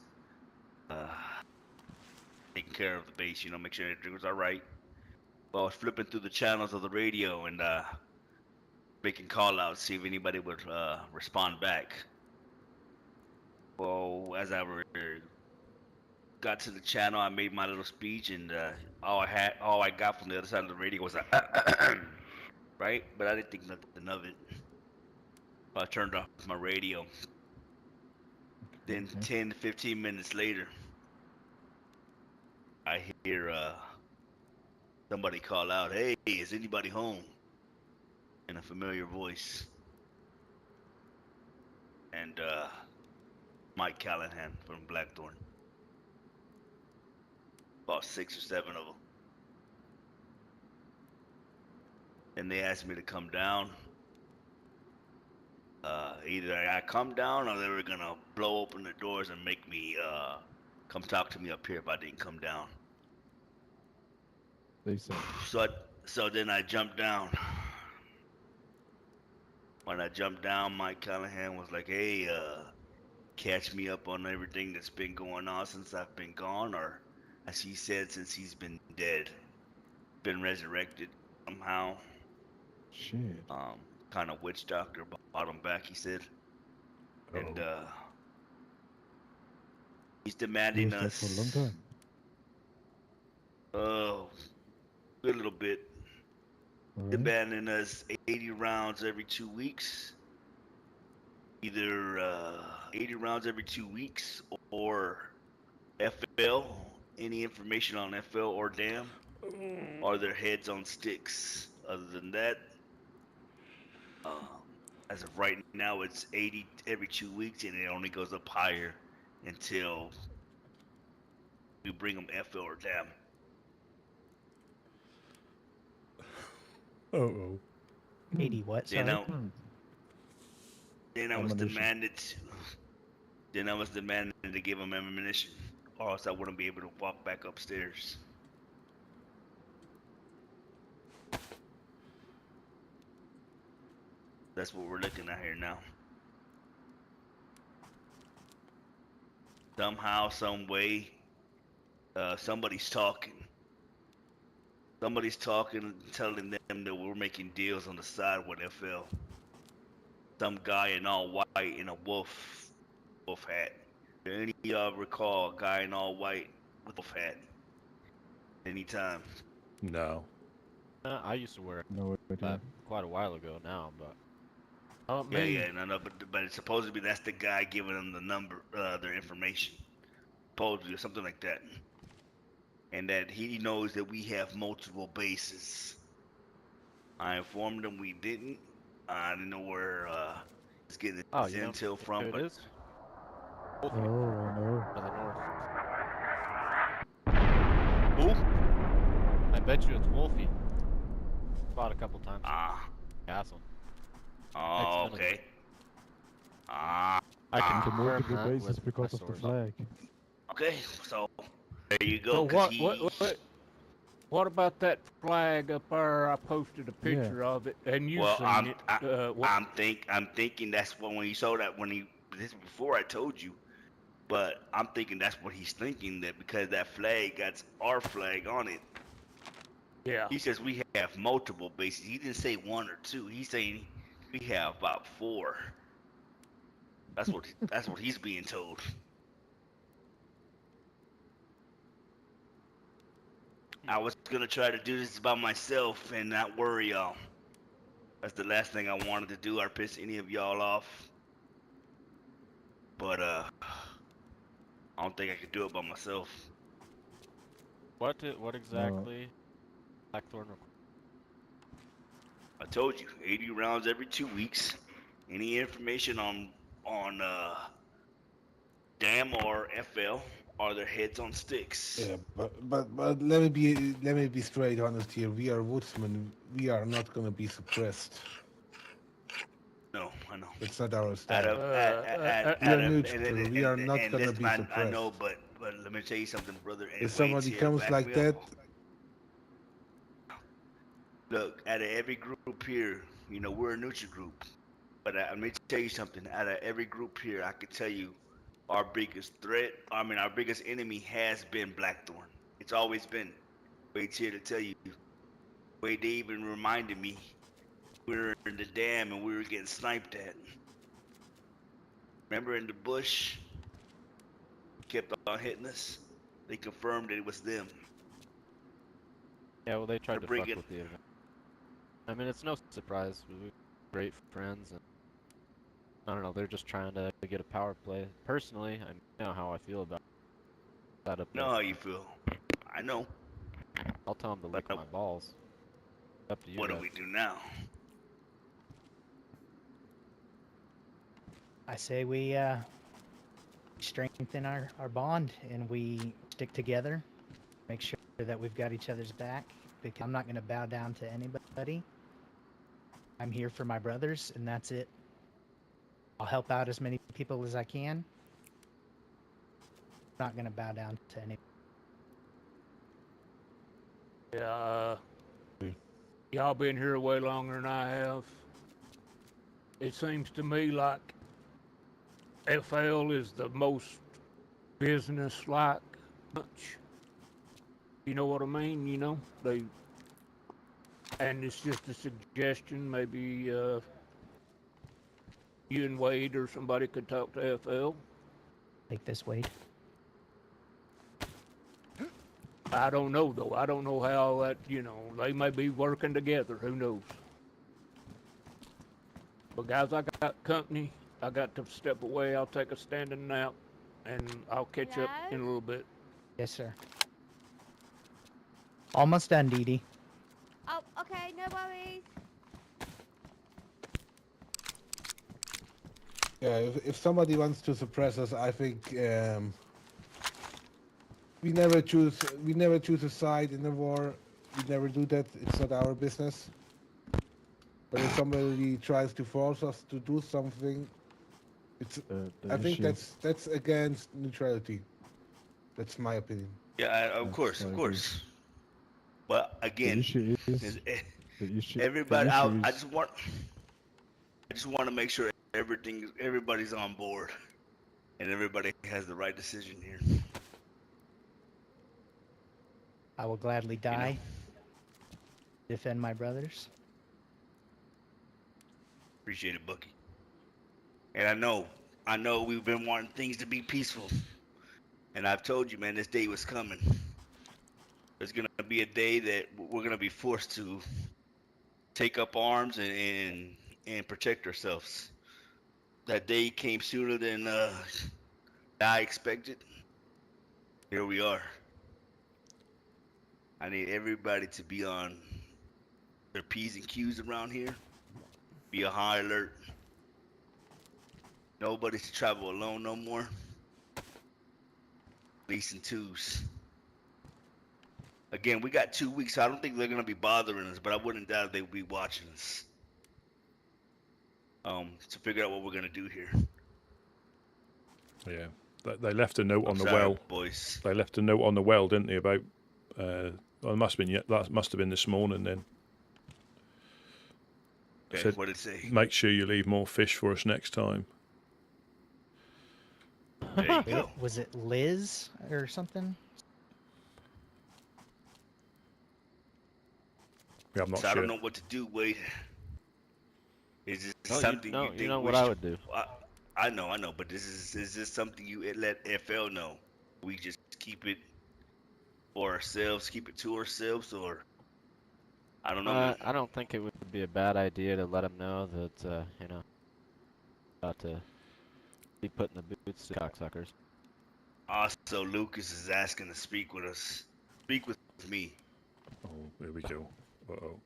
O: taking care of the base, you know, make sure everything was all right. Well, I was flipping through the channels of the radio and making call outs, see if anybody would respond back. Well, as I got to the channel, I made my little speech, and all I got from the other side of the radio was a right, but I didn't think nothing of it. I turned off my radio. Then 10 to 15 minutes later, I hear somebody call out, "Hey, is anybody home?" in a familiar voice. And Mike Callahan from Blackthorn. About 6 or 7 of them. And they asked me to come down. Either I come down or they were gonna blow open the doors and make me come talk to me up here if I didn't come down.
F: They said.
O: So then I jumped down. When I jumped down, Mike Callahan was like, "Hey, catch me up on everything that's been going on since I've been gone, or as he said, since he's been dead, been resurrected somehow."
F: Shit.
O: Kind of witch doctor, bottom back, he said. And he's demanding
F: He was
O: us.
F: dead for a long time.
O: Oh, a little bit.
F: Alright.
O: Demanding us 80 rounds every 2 weeks. Either 80 rounds every 2 weeks or FL, any information on FL or DAM? Are their heads on sticks? Other than that, as of right now, it's 80 every 2 weeks, and it only goes up higher until we bring them FL or DAM.
A: Oh.
B: 80 what?
O: Then
B: Sorry.
O: Then I was demanded to give him ammunition, or else I wouldn't be able to walk back upstairs. That's what we're looking at here now. Somehow, some way, somebody's talking. Somebody's talking, telling them that we're making deals on the side with FL. Some guy in all white in a wolf hat. Do any of y'all recall a guy in all white with a wolf hat? Anytime?
A: No.
P: I used to wear it
F: No idea.
P: quite a while ago now, but
O: No, but it's supposed to be that's the guy giving them the number, their information, supposedly or something like that, and that he knows that we have multiple bases. I informed him we didn't. I didn't know where he's getting his intel from, but
F: Oh, no.
P: to the north.
O: Who?
P: I bet you it's Wolfie. Fought a couple times. Castle.
O: Oh, okay.
P: I
F: The
P: can confirm
F: multiple
P: that
F: bases
P: with
F: because
P: my
F: of the
P: source.
F: flag.
O: Okay, so there you
C: So
O: go.
C: what about that flag up there? I posted a picture of it, and you seen it.
O: I'm thinking that's when you saw that this is before I told you, but I'm thinking that's what he's thinking, that because that flag got our flag on it.
C: Yeah.
O: He says we have multiple bases. He didn't say one or two. He's saying we have about 4. That's what he's being told. I was gonna try to do this by myself and not worry y'all. That's the last thing I wanted to do or piss any of y'all off. But I don't think I could do it by myself.
P: What exactly? Blackthorn.
O: I told you, 80 rounds every 2 weeks. Any information on DAM or FL, are their heads on sticks?
G: Yeah, but let me be straight honest here. We are woodsmen. We are not gonna be suppressed.
O: No, I know.
G: It's not our style.
O: We
G: are neutral. We are not gonna be suppressed.
O: I know, but let me tell you something, brother.
G: If somebody comes like that,
O: look, out of every group here, we're a neutral group. But let me tell you something. Out of every group here, I could tell you our biggest threat, our biggest enemy has been Blackthorn. It's always been. Wade's here to tell you. Wade, they even reminded me we were in the dam and we were getting sniped at. Remember in the bush? Kept on hitting us. They confirmed that it was them.
P: Yeah, well, they tried to
O: bring
P: fuck
O: it.
P: with the event. I mean, it's no surprise. We're great friends, and I don't know. They're just trying to get a power play. Personally, I know how I feel about that. Up
O: Know how you feel. I know.
P: I'll tell them to lick my balls. Up to you.
O: What
P: guys.
O: do we do now?
B: I say we strengthen our bond and we stick together, make sure that we've got each other's back, because I'm not going to bow down to anybody. I'm here for my brothers, and that's it. I'll help out as many people as I can. I'm not going to bow down to anybody.
C: Yeah, y'all been here way longer than I have. It seems to me like FL is the most business-like bunch. You know what I mean? And it's just a suggestion. Maybe you and Wade or somebody could talk to FL.
B: Take this, Wade.
C: I don't know, though. I don't know how that, they may be working together. Who knows? But guys, I got company. I got to step away. I'll take a standing nap. and I'll catch up in a little bit.
B: Yes, sir. Almost done, Dee Dee.
J: Oh, okay, no worries.
G: Yeah, if somebody wants to suppress us, I think we never choose a side in the war. We never do that. It's not our business. But if somebody tries to force us to do something, it's I think that's against neutrality. That's my opinion.
O: Yeah, of course, of course. But again, everybody out. I just want to make sure everybody's on board, and everybody has the right decision here.
B: I will gladly die. Defend my brothers.
O: Appreciate it, Bucky. And I know we've been wanting things to be peaceful, and I've told you, man, this day was coming. There's gonna be a day that we're gonna be forced to take up arms and protect ourselves. That day came sooner than I expected. Here we are. I need everybody to be on their P's and Q's around here. Be a high alert. Nobody's to travel alone no more. At least in twos. Again, we got 2 weeks, so I don't think they're gonna be bothering us, but I wouldn't doubt they would be watching us. To figure out what we're gonna do here.
A: Yeah, they left a note on the
O: sorry,
A: well.
O: boys.
A: They left a note on the well, didn't they? About well, it must have been that must have been this morning then.
O: Okay,
A: Said,
O: what did it say?
A: Make sure you leave more fish for us next time.
O: There you go.
B: Was it Liz or something?
A: Yeah, I'm not
O: So
A: sure.
O: I don't know what to do, Wade. Is this
P: No,
O: something
P: you
O: think
P: know
O: we
P: what I
O: should-
P: would do.
O: I know, but is this something you let FL know? We just keep it for ourselves, keep it to ourselves, or I don't know. Man.
P: I don't think it would be a bad idea to let them know that about to be putting the boots to cocksuckers.
O: Also, Lucas is asking to speak with us. Speak with me.
A: Oh, here we go. Uh-oh.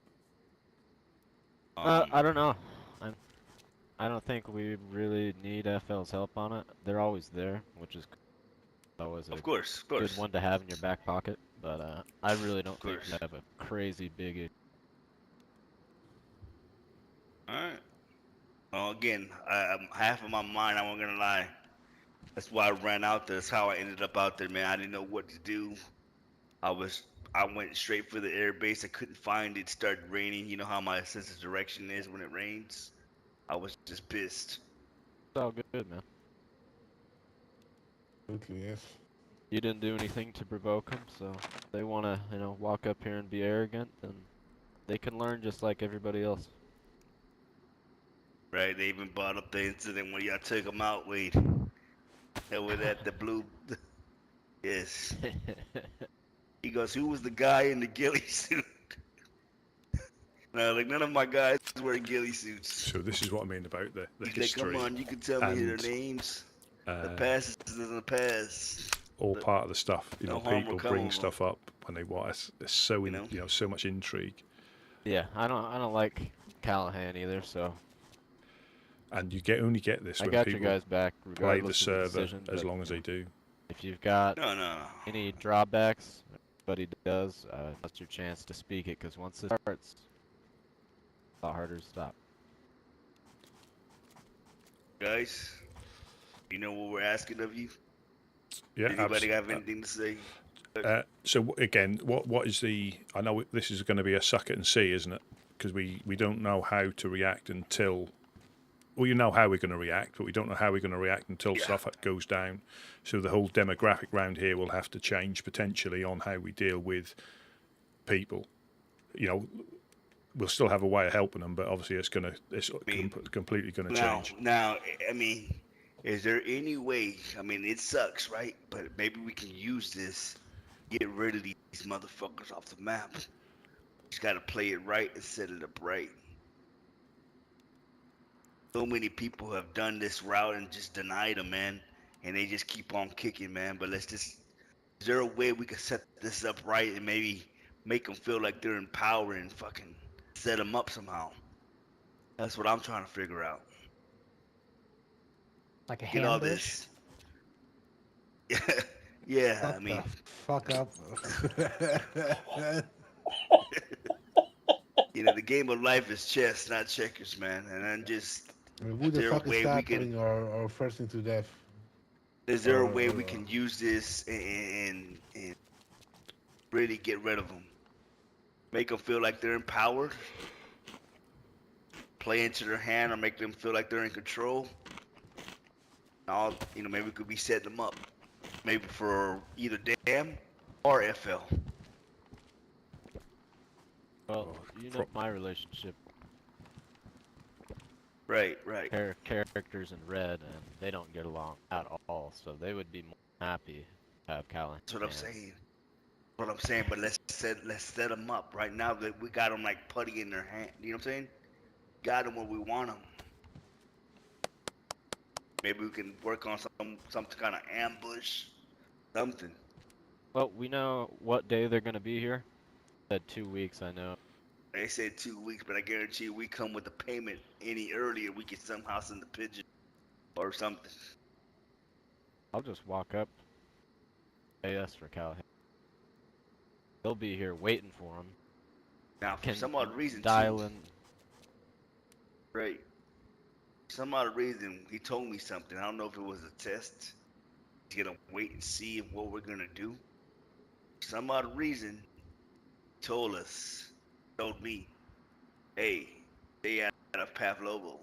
P: I don't know. I don't think we really need FL's help on it. They're always there, which is always a good one to have in your back pocket. But I really don't think we have a crazy big issue.
O: Alright. Well, again, I'm half of my mind, I'm not gonna lie. That's why I ran out there. That's how I ended up out there, man. I didn't know what to do. I went straight for the air base. I couldn't find it. It started raining. You know how my sense of direction is when it rains. I was just pissed.
P: It's all good, man.
G: Absolutely, yes.
P: You didn't do anything to provoke them, so if they want to, walk up here and be arrogant, then they can learn just like everybody else.
O: Right, they even brought up the incident when y'all took them out, Wade. That was at the blue. Yes. He goes, who was the guy in the ghillie suit? No, like none of my guys wear ghillie suits.
A: So this is what I mean about the
O: He's
A: history.
O: like, come on, you can tell me their names. The past is in the past.
A: All part of the stuff,
O: no harm
A: people
O: will come
A: bring
O: of
A: stuff up when they want. It's so so much intrigue.
P: Yeah, I don't like Callahan either, so.
A: And you only get this
P: I
A: when
P: got
A: people
P: you guys back
A: play the
P: regardless of the
A: server
P: decision,
A: as
P: but,
A: long as they do.
P: If you've got
O: No.
P: any drawbacks, everybody does, that's your chance to speak it, because once it starts, it's a lot harder to stop.
O: Guys, you know what we're asking of you?
A: Yeah.
O: Anybody have anything to say?
A: So again, what is the? I know this is going to be a suck it and see, isn't it? Because we don't know how to react until. Well, you know how we're going to react, but we don't know how we're going to react until stuff goes down. So the whole demographic round here will have to change potentially on how we deal with people. We'll still have a way of helping them, but obviously it's completely going to change.
O: Now, I mean, is there any way? I mean, it sucks, right? But maybe we can use this, get rid of these motherfuckers off the map. Just got to play it right and set it up right. So many people have done this route and just denied them, man. and they just keep on kicking, man. But is there a way we could set this up right and maybe make them feel like they're in power and fucking set them up somehow? That's what I'm trying to figure out.
B: Like a
O: Get all
B: hambush?
O: this. Yeah,
G: Shut
O: I mean,
G: the fuck up.
O: you know, the game of life is chess, not checkers, man. And then just,
G: I mean, who
O: is
G: the
O: there a
G: fuck is
O: way we can?
G: stabbing or firsting to death?
O: Is there a
G: Or,
O: way
G: or,
O: we can use this and really get rid of them? Make them feel like they're empowered. Play into their hand or make them feel like they're in control. All, you know, maybe we could be setting them up. Maybe for either DAM or FL.
P: Well, you know my relationship.
O: Right.
P: Characters in red, and they don't get along at all. So they would be more happy to have Callahan.
O: That's what I'm saying. What I'm saying, but let's set them up right now. That we got them like putty in their hand. You know what I'm saying? Got them where we want them. Maybe we can work on some kind of ambush, something.
P: Well, we know what day they're gonna be here. Said 2 weeks, I know.
O: They said 2 weeks, but I guarantee you, we come with the payment any earlier, we can somehow send the pigeon or something.
P: I'll just walk up. AS for Callahan. They'll be here waiting for him.
O: Now, for some odd reason,
P: dial in.
O: Right. Some odd reason, he told me something. I don't know if it was a test. He's gonna wait and see what we're gonna do. Some odd reason, told me, hey, stay out of Pavlovo.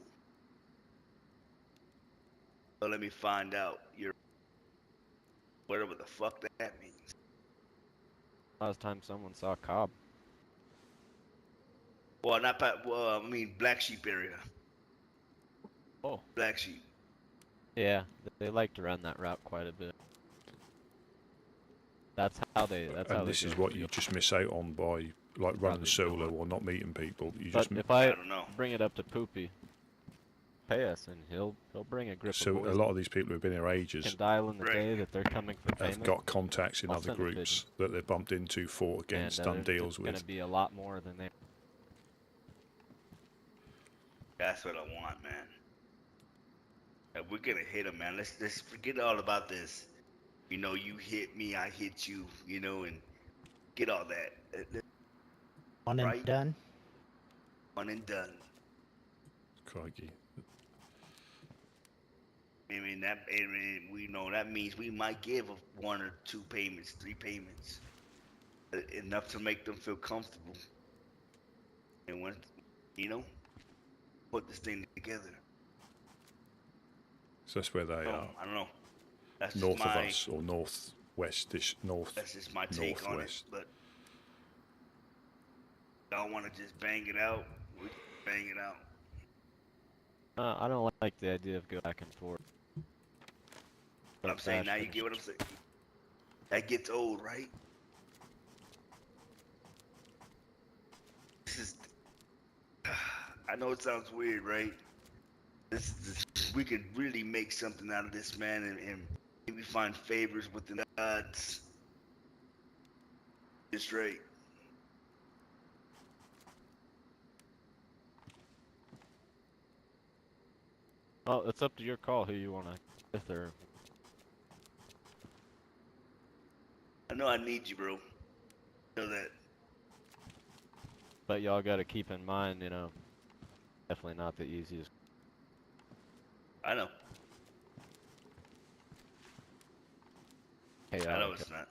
O: So let me find out you're whatever the fuck that means.
P: Last time someone saw Cobb.
O: Well, I mean Black Sheep area.
P: Oh.
O: Black Sheep.
P: Yeah, they like to run that route quite a bit. That's how they.
A: And this is what you just miss out on by like running solo or not meeting people. You
P: But
A: just
P: if I bring it up to Poopy, pay us, and he'll bring a grip
A: so
P: of boys.
A: a lot of these people who've been here ages
P: Can dial in the day that they're coming for payment.
A: have got contacts in
P: I'll
A: other
P: send a
A: groups
P: pigeon.
A: that they've bumped into, fought against, done deals
P: It's
A: with.
P: gonna be a lot more than they.
O: That's what I want, man. And we're gonna hit him, man. Let's forget all about this. You know, you hit me, I hit you. You know, and get all that.
B: One and done.
O: One and done.
A: Crikey.
O: I mean we know that means we might give 1 or 2 payments, 3 payments, enough to make them feel comfortable. And when put this thing together.
A: So that's where they are.
O: I don't know. That's
A: north
O: just
A: of
O: my,
A: us or northwest-ish, north.
O: That's just my take
A: northwest.
O: on it. But y'all want to just bang it out? We bang it out.
P: I don't like the idea of go back and forth.
O: But I'm saying now, you get what I'm saying. That gets old, right? This is. I know it sounds weird, right? We could really make something out of this, man, and maybe find favors within the gods. Just right.
P: Well, it's up to your call who you want to with or.
O: I know I need you, bro. Know that.
P: But y'all got to keep in mind, definitely not the easiest.
O: I know.
P: Hey,
O: I know it's not.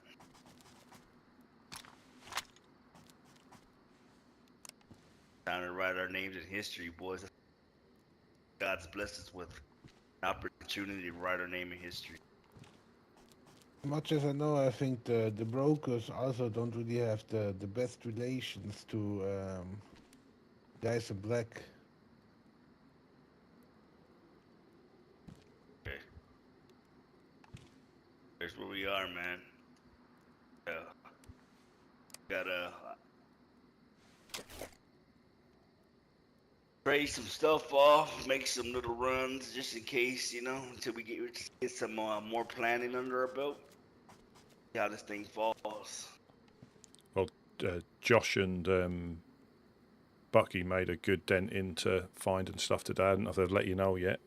O: Time to write our names in history, boys. God's blessed us with an opportunity to write our name in history.
G: Much as I know, I think the brokers also don't really have the best relations to guys in black.
O: Okay. Here's where we are, man. Gotta trade some stuff off, make some little runs just in case, you know, until we get some more planning under our belt. See how this thing falls.
A: Well, Josh and Bucky made a good dent into finding stuff today. I don't know if they've let you know yet.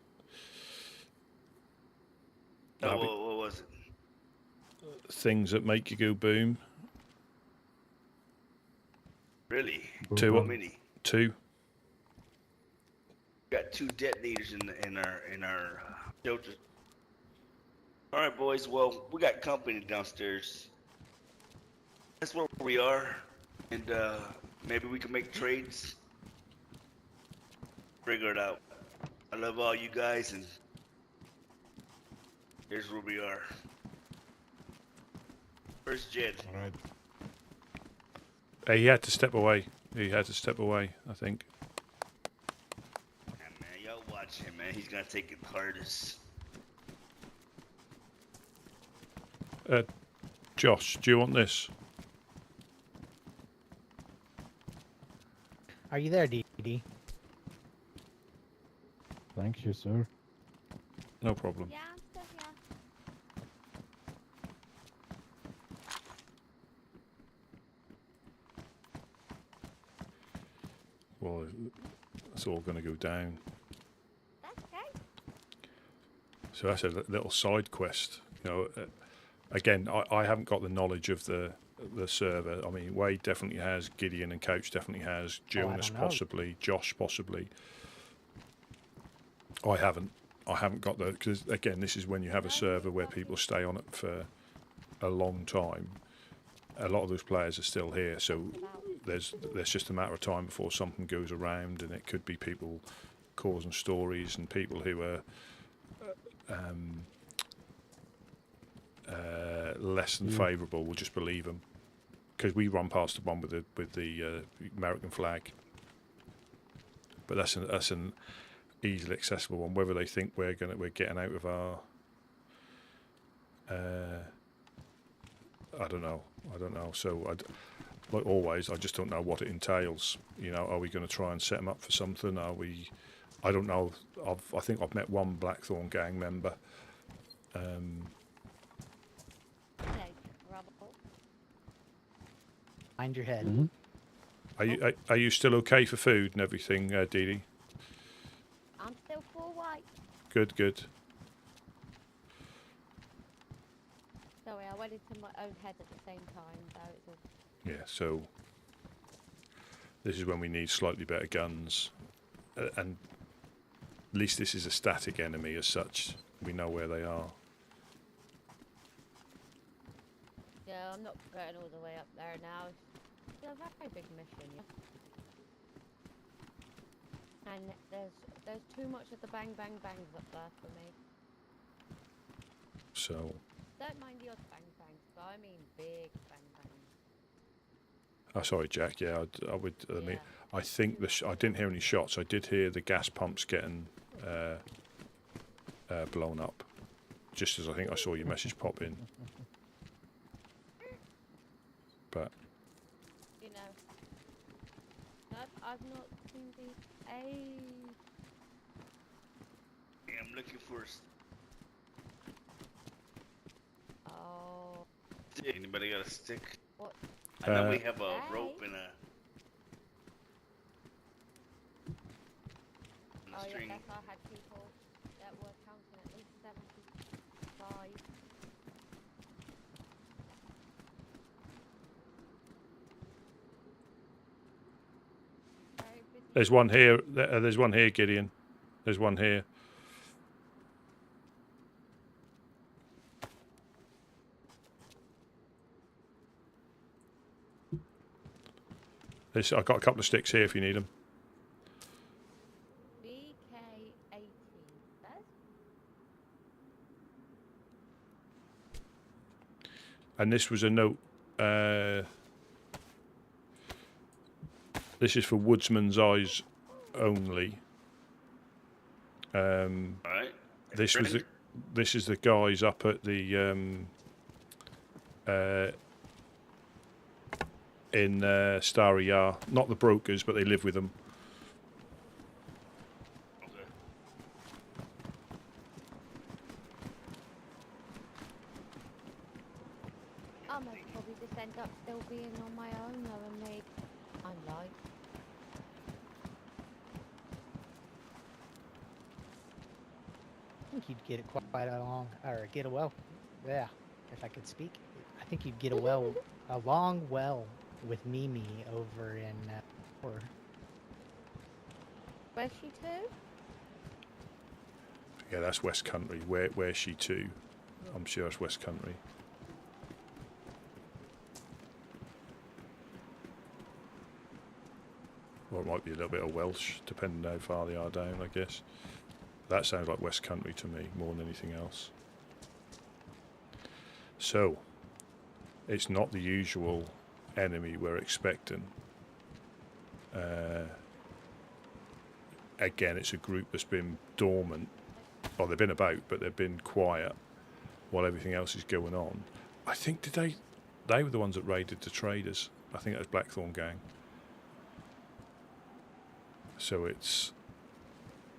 O: What was it?
A: Things that make you go boom.
O: Really?
A: Two.
O: How many?
A: 2.
O: Got 2 detonators in our shelter. All right, boys. Well, we got company downstairs. That's where we are, and maybe we can make trades. Figure it out. I love all you guys, and here's where we are. Where's Jed?
F: All right.
A: He had to step away. I think.
O: Man, y'all watch him, man. He's gonna take it the hardest.
A: Josh, do you want this?
B: Are you there, DD?
F: Thank you, sir.
A: No problem.
J: Yeah, I'm still here.
A: Well, it's all going to go down.
J: That's okay.
A: So that's a little side quest. You know, again, I haven't got the knowledge of the server. I mean, Wade definitely has, Gideon and Coach definitely has, Jonas possibly, Josh possibly. I haven't got the, because again, this is when you have a server where people stay on it for a long time. A lot of those players are still here, so there's just a matter of time before something goes around, and it could be people causing stories, and people who are less than favourable will just believe them, because we run past the one with the American flag, but that's an easily accessible one. Whether they think we're getting out of our I don't know. So like always, I just don't know what it entails. You know, are we going to try and set them up for something? Are we? I don't know. I think I've met one Blackthorn gang member.
B: Mind your head.
F: Mm-hmm.
A: Are you still okay for food and everything, Dee Dee?
J: I'm still full white.
A: Good.
J: Sorry, I went into my own head at the same time, so it's all...
A: Yeah, so this is when we need slightly better guns, and at least this is a static enemy as such. We know where they are.
J: Yeah, I'm not going all the way up there now. It's a very big mission, yeah. And there's too much of the bang bang bangs up there for me.
A: So.
J: Don't mind the odd bang bangs, but I mean big bang bangs.
A: Oh, sorry, Jack. Yeah, I would. I think I didn't hear any shots. I did hear the gas pumps getting blown up, just as I think I saw your message pop in. But
J: you know, I've not seen these.
O: Yeah, I'm looking for.
J: Oh.
O: Anybody got a stick?
J: What?
O: I know we have a rope and a string.
J: Yeah, that's I had people that were counting at least 75.
A: there's one here. There's one here, Gideon. There's one here. I've got a couple of sticks here if you need them.
J: BK18.
A: And this was a note. This is for Woodsman's Eyes only.
O: Alright.
A: This is the guys up at the in Starry Yar. Not the brokers, but they live with them.
J: end up still being on my own though, and maybe I'm like.
B: I think you'd get it quite along, or get a well. Yeah, if I could speak, I think you'd get along well with Mimi over in.
J: Where's she to?
A: Yeah, that's West Country. Where's she to? I'm sure it's West Country. Or it might be a little bit of Welsh, depending how far they are down, I guess. That sounds like West Country to me, more than anything else. So, it's not the usual enemy we're expecting. Again, it's a group that's been dormant. Well, they've been about, but they've been quiet while everything else is going on. I think, they were the ones that raided the traders. I think that was Blackthorn Gang. So it's,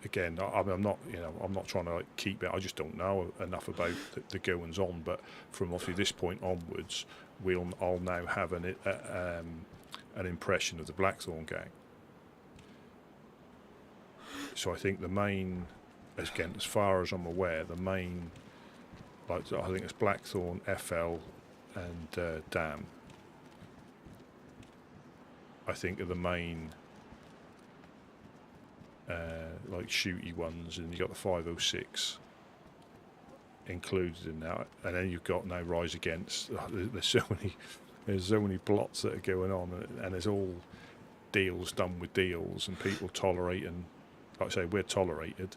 A: again, I'm not, I'm not trying to keep it. I just don't know enough about the goings on. But from obviously this point onwards, I'll now have an impression of the Blackthorn Gang. So I think the main, again, as far as I'm aware, the main, I think it's Blackthorn, FL, and Dam. I think are the main. Shooty ones, and you've got the 506 included in that, and then you've got now Rise Against. There's so many plots that are going on, and there's all deals done with deals, and people tolerating. Like I say, we're tolerated,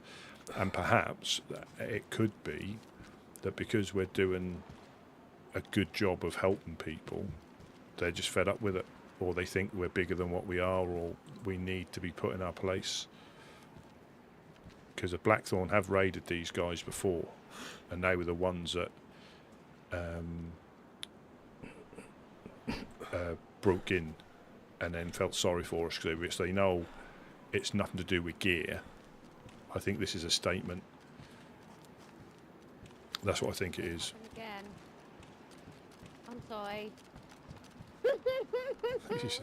A: and perhaps it could be that because we're doing a good job of helping people, they're just fed up with it, or they think we're bigger than what we are, or we need to be put in our place. Because the Blackthorn have raided these guys before, and they were the ones that broke in and then felt sorry for us because they know it's nothing to do with gear. I think this is a statement. That's what I think it is.
J: Again. I'm sorry. She's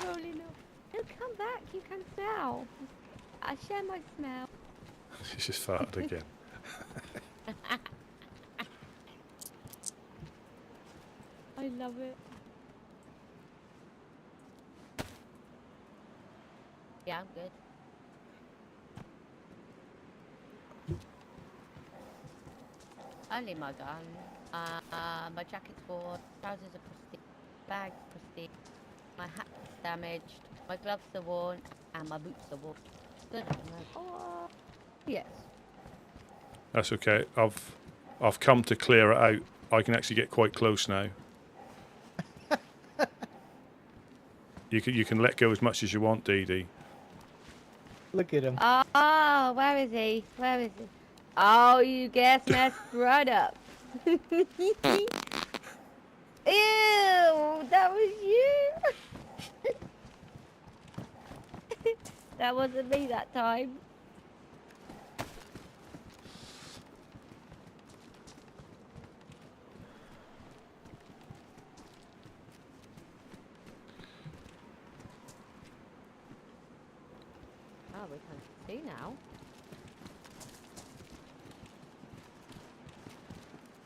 J: rolling up. No, come back, you can smell. I share my smell.
A: She's just farted again.
J: I love it. Yeah, I'm good. Only my gun. My jacket's worn, trousers are pristine, bag's pristine, my hat's damaged. My gloves are worn and my boots are worn. Good. Oh, yes.
A: That's okay. I've come to clear it out. I can actually get quite close now. You can let go as much as you want, DD.
B: Look at him.
J: Oh, where is he? Where is he? Oh, you guess messed right up. Ew, that was you. That wasn't me that time. Oh, we can see now.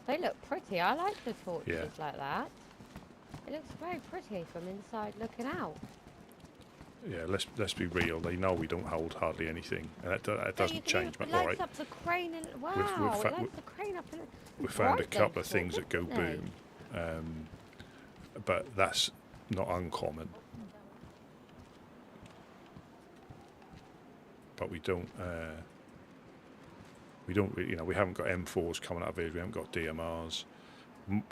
J: They look pretty. I like the torches like that. It looks very pretty from inside looking out.
A: Yeah, let's be real. They know we don't hold hardly anything, and that doesn't change. But all right,
J: Up the crane and, wow, it lights the crane up. And
A: we found a couple of things that go boom, but that's not uncommon. But we don't, we haven't got M4s coming out of here. We haven't got DMRs.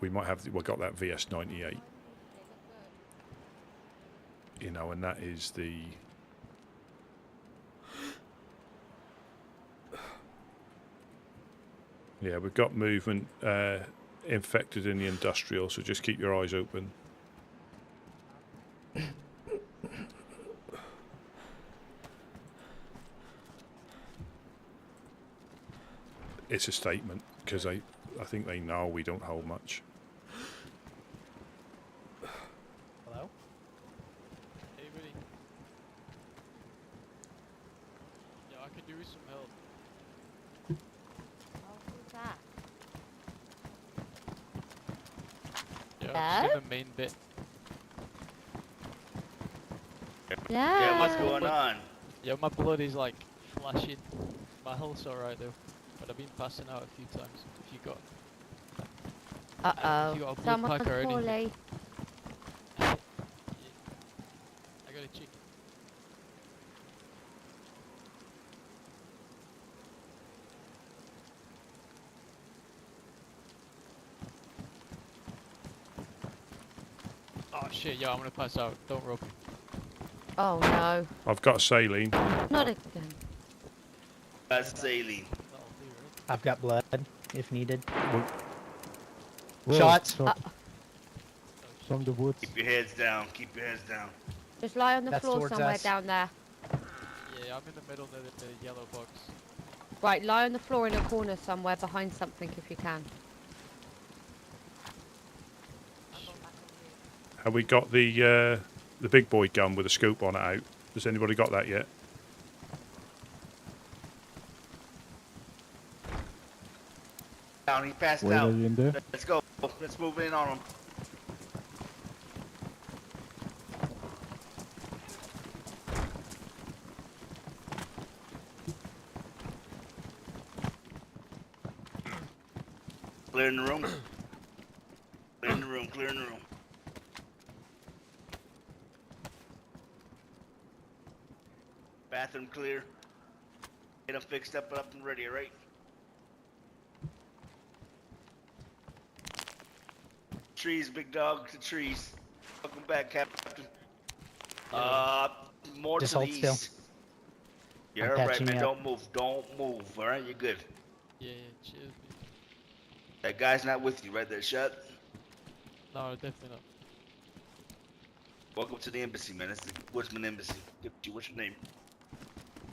A: We might have. We've got that VS98. And that is the we've got movement infected in the industrial, so just keep your eyes open. It's a statement because I think they know we don't hold much.
P: could do with some help.
J: Who's that?
P: Yeah, I'm just
J: Hello?
P: in the main bit.
O: Yeah, what's
J: Yeah.
O: going on?
P: Yeah, my blood is like flashing. My health's alright though, but I've been passing out a few times. If you got, if you got a blood
J: Someone's
P: pack or anything.
J: poorly.
P: I got a chicken. Oh shit, yo, I'm gonna pass out. Don't rope me.
J: Oh no.
A: I've got a saline.
J: Not again.
O: That's saline.
B: I've got blood if needed.
F: Whoa,
B: Shots.
F: From the woods.
O: Keep your heads down. Keep your heads down.
J: Just lie on the
B: That's
J: floor
B: towards
J: somewhere
B: us.
J: down there.
P: Yeah, I'm in the middle of the yellow box.
J: Right, lie on the floor in a corner somewhere behind something if you can.
A: Have we got the big boy gun with a scoop on it out? Has anybody got that yet?
O: Down, he passed
F: Wait,
O: out.
F: are you in there?
O: Let's go. Let's move in on him. Clear in the room. Clear in the room. Clear in the room. Bathroom clear. Get them fixed up and ready, right? Trees, big dog, to trees. Welcome back, Captain. More
B: Just
O: to the
B: hold still.
O: east. You're
B: I'm
O: alright,
B: patching
O: man.
B: you
O: Don't move. Don't move. Alright, you're good.
P: Yeah, cheers. Man.
O: That guy's not with you, right there, shut.
P: No, definitely not.
O: Welcome to the embassy, man. It's the Woodsman Embassy. What's your name?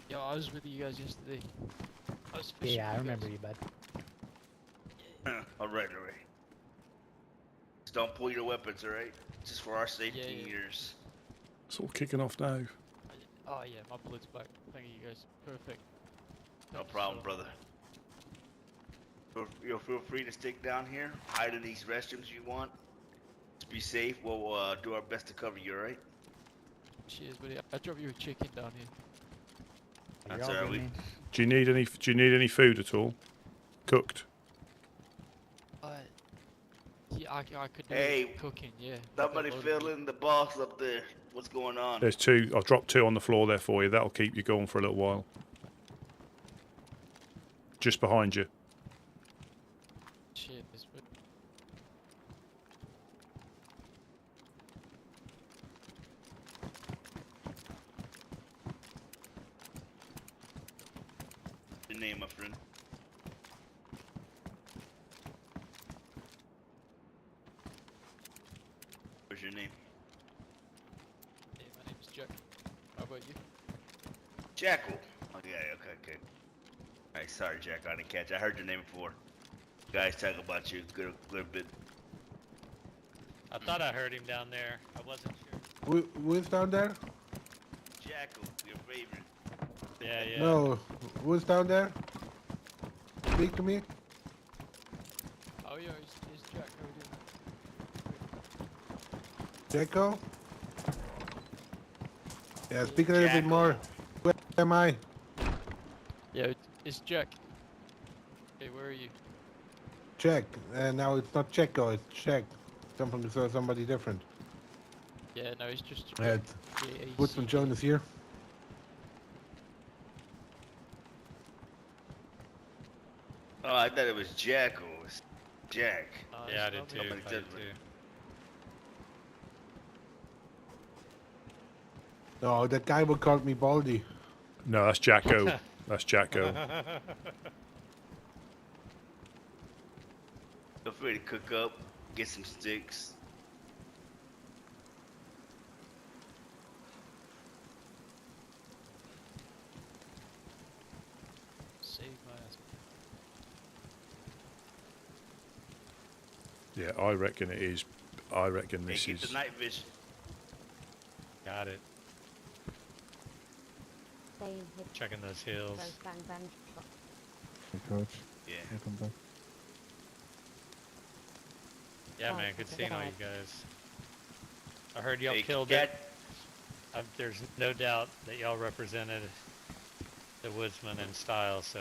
P: Yo, I was with you guys yesterday. I was fishing
B: Yeah, I
P: with you
B: remember
P: guys.
B: you, bud.
O: Alright. Just don't pull your weapons, alright? Just for our safety
P: Yeah.
O: years.
A: It's all kicking off now.
P: Oh yeah, my blood's back. Thank you guys. Perfect.
O: No
P: Thank you
O: problem,
P: so
O: brother. You'll feel free to stick down here, hide in these restrooms you want. Just be safe. We'll do our best to cover you, alright?
P: Cheers, buddy. I dropped you a chicken down here.
O: That's alright.
A: Do you need any food at all? Cooked.
P: Yeah, I could do
O: Hey,
P: cooking. Yeah.
O: Somebody fill in the box up there. What's going on?
A: There's two. I've dropped two on the floor there for you. That'll keep you going for a little while. Just behind you.
P: Cheers, buddy.
O: Your name, my friend. What's your name?
P: Hey, my name's Jack. How about you?
O: Jackal. Oh yeah, okay. Alright, sorry, Jack. I didn't catch. I heard your name before. Guys talk about you good bit.
Q: I thought I heard him down there. I wasn't sure.
G: Who's down there?
O: Jackal, your favorite.
Q: Yeah, yeah.
G: No, who's down there? Speak to me.
P: Oh yeah, it's Jack. How we doing?
G: Jacko? Yeah, speak a little bit more. Where am I?
P: Yeah, it's Jack. Hey, where are you?
G: Check. And now it's not Jacko, it's Check. Somebody different.
P: Yeah, no, it's just
G: Yeah,
P: J-A-C.
G: Woodsman Jonas here.
O: Oh, I thought it was Jackal. It's Jack.
Q: Yeah, I did too.
O: Somebody
Q: I did
O: different.
Q: too.
G: No, that guy would call me Baldy.
A: No, that's Jacko. That's Jacko.
O: Feel free to cook up, get some sticks.
P: Save my ass.
A: Yeah, I reckon it is. I reckon
O: Hey,
A: this
O: get
A: is.
O: the night vision.
Q: Got it.
J: staying hidden.
Q: Checking those hills.
J: Those bang bang.
F: Hey, coach.
O: Yeah.
F: Welcome back.
Q: Yeah,
J: Oh,
Q: man, good seeing all
J: God.
Q: you guys. I heard y'all
O: Hey,
Q: killed
O: Cat.
Q: it. There's no doubt that y'all represented the woodsman in style, so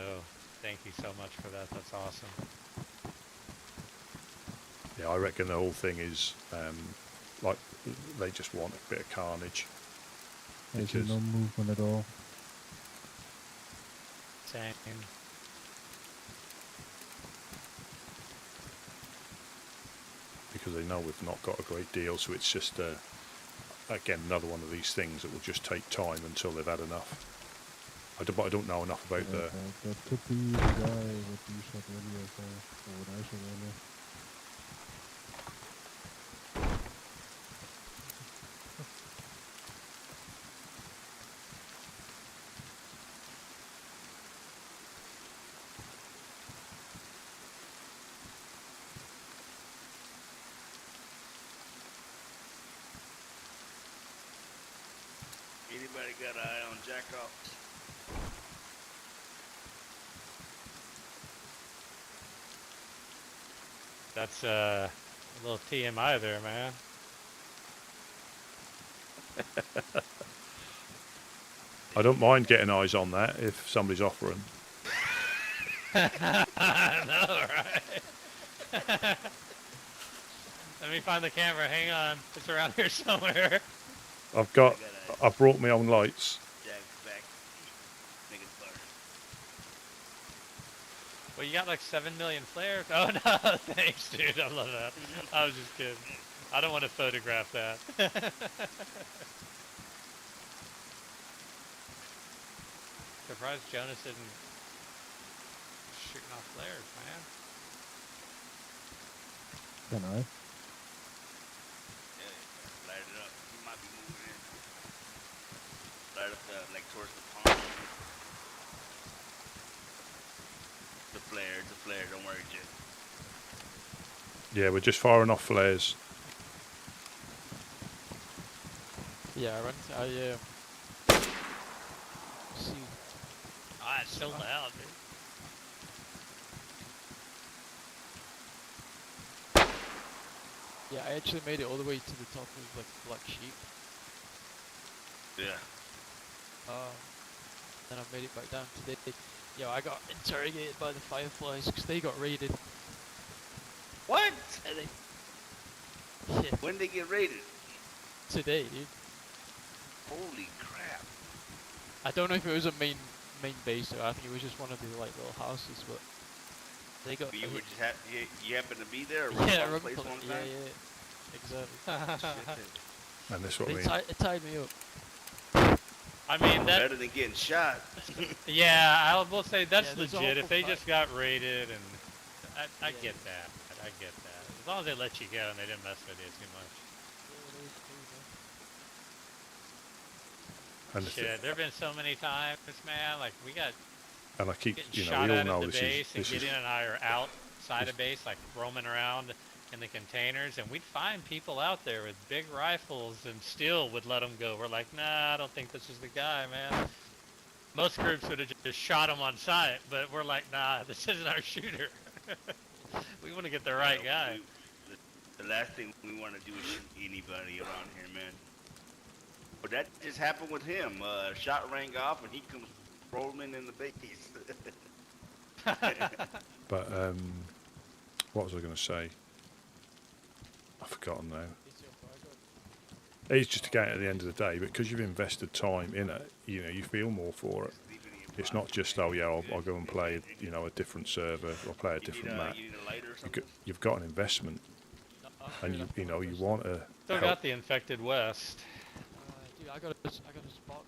Q: thank you so much for that. That's awesome.
A: Yeah, I reckon the whole thing is like they just want a bit of carnage.
F: There's
A: Because
F: no movement at all.
Q: Same.
A: because they know we've not got a great deal, so it's just again another one of these things that will just take time until they've had enough. I don't know enough about the.
F: That could be the guy that you shot earlier, or what I shot earlier.
O: Anybody got an eye on Jackoff?
Q: That's a little TMI there, man.
A: I don't mind getting eyes on that if somebody's offering.
Q: I know, right? Let me find the camera. Hang on. It's around here somewhere.
A: I brought my own lights.
Q: Well, you got like 7 million flares. Oh no, thanks, dude. I love that. I was just kidding. I don't want to photograph that. Surprised Jonas isn't shooting off flares, man.
F: Can I?
O: Light it up. He might be moving in. Light up like towards the pond. It's a flare, don't worry, Jim.
A: Yeah, we're just firing off flares.
R: Yeah, I see.
Q: Ah, it's so loud, dude.
R: Yeah, I actually made it all the way to the top of like Black Sheep.
O: Yeah.
R: Then I made it back down today. Yo, I got interrogated by the Fireflies because they got raided.
O: What?
R: Yeah.
O: When they get raided?
R: Today, dude.
O: Holy crap.
R: I don't know if it was a main base or I think it was just one of the like little houses, but they got.
O: You were just you happened to be there? Or
R: Yeah,
O: one place one time?
R: yeah, exactly.
A: And this what I mean.
R: It tied me up.
Q: I mean, that
O: better than getting shot.
Q: Yeah, I will say that's
R: Yeah, there's a
Q: legit.
R: whole
Q: If they
R: fight.
Q: just got raided, and I get that. I get that. As long as they let you go and they didn't mess with you too much.
A: And
Q: Shit, there've been so many times, man. Like we got
A: and I keep,
Q: getting
A: you know,
Q: shot
A: we all
Q: at
A: know
Q: the
A: this
Q: base,
A: is
Q: and
A: this is
Q: Gideon and I are outside of base, like roaming around in the containers, and we'd find people out there with big rifles, and still would let them go. We're like, nah, I don't think this is the guy, man. Most groups would have just shot him on sight, but we're like, nah, this isn't our shooter. We want to get the right guy.
O: The last thing we want to do is shoot anybody around here, man. But that just happened with him. Shot rang off, and he comes rolling in the base.
A: But what was I going to say? I've forgotten now. It's just a game at the end of the day, but because you've invested time in it, you know, you feel more for it. It's not just, oh yeah, I'll go and play, you know, a different server or play a different map. You've got an investment, and you know you want to.
Q: Still
A: help.
Q: got the infected west.
R: Dude, I got a spark.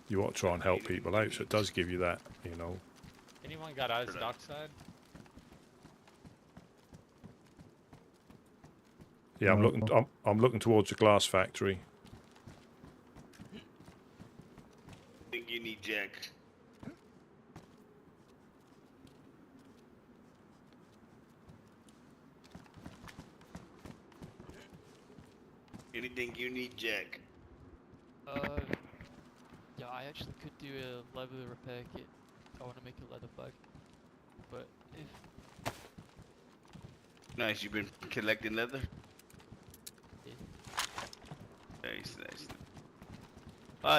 A: You want to try and help people out, so it does give you that, you know.
Q: Anyone got eyes dockside?
A: Yeah, I'm looking towards the glass factory.
O: I think you need Jack. Anything you need, Jack.
R: Yeah, I actually could do a leather repair kit. I want to make a leather bag. But if...
O: Nice, you've been collecting leather?
R: Yeah.
O: Nice.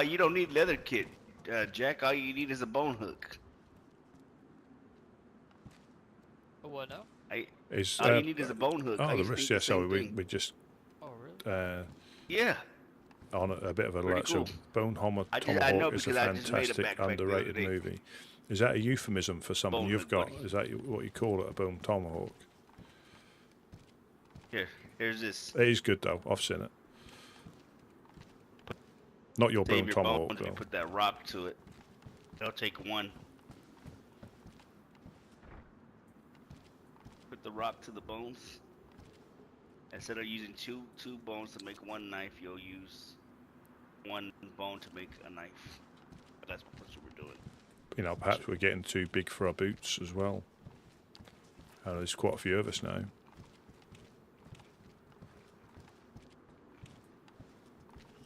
O: You don't need leather kit, Jack. All you need is a bone hook.
R: Oh, what now?
O: All you need is a bone hook.
A: Oh, the rest, yeah, so we just...
R: Oh, really?
O: Yeah.
A: On a bit of a
O: Pretty
A: like,
O: cool.
A: so Bone Tomahawk
O: I know
A: is a
O: because I just made a
A: fantastic
O: backpack the other
A: underrated
O: day.
A: movie. Is that a euphemism for something
O: Bone
A: you've
O: hook,
A: got?
O: buddy.
A: Is that what you call it, a bone tomahawk?
O: Here's this.
A: It is good though. I've seen it. Not your
O: Save
A: bone
O: your
A: tomahawk
O: bones and
A: though.
O: you put that rock to it. It'll take one. Put the rock to the bones. Instead of using two bones to make one knife, you'll use one bone to make a knife. That's what we're doing.
A: You know, perhaps we're getting too big for our boots as well. There's quite a few of us now.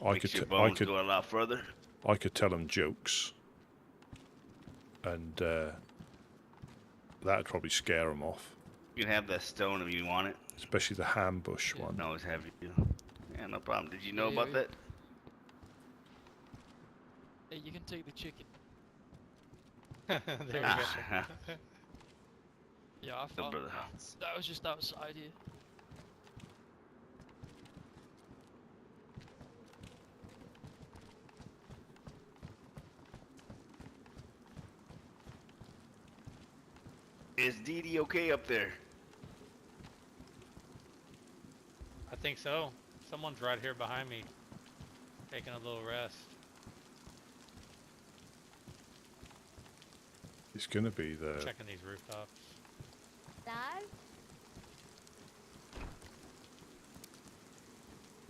O: Makes your bones go a lot further.
A: I could tell them jokes, and that'd probably scare them off.
O: You can have that stone if you want it.
A: Especially the ambush one.
O: No, it's heavy. Yeah, no problem. Did you know about that?
R: Hey, you can take the chicken.
Q: There we go.
R: Yeah, I found that was just outside here.
O: Is DD okay up there?
Q: I think so. Someone's right here behind me, taking a little rest.
A: It's gonna be the.
Q: Checking these rooftops.
J: Dad?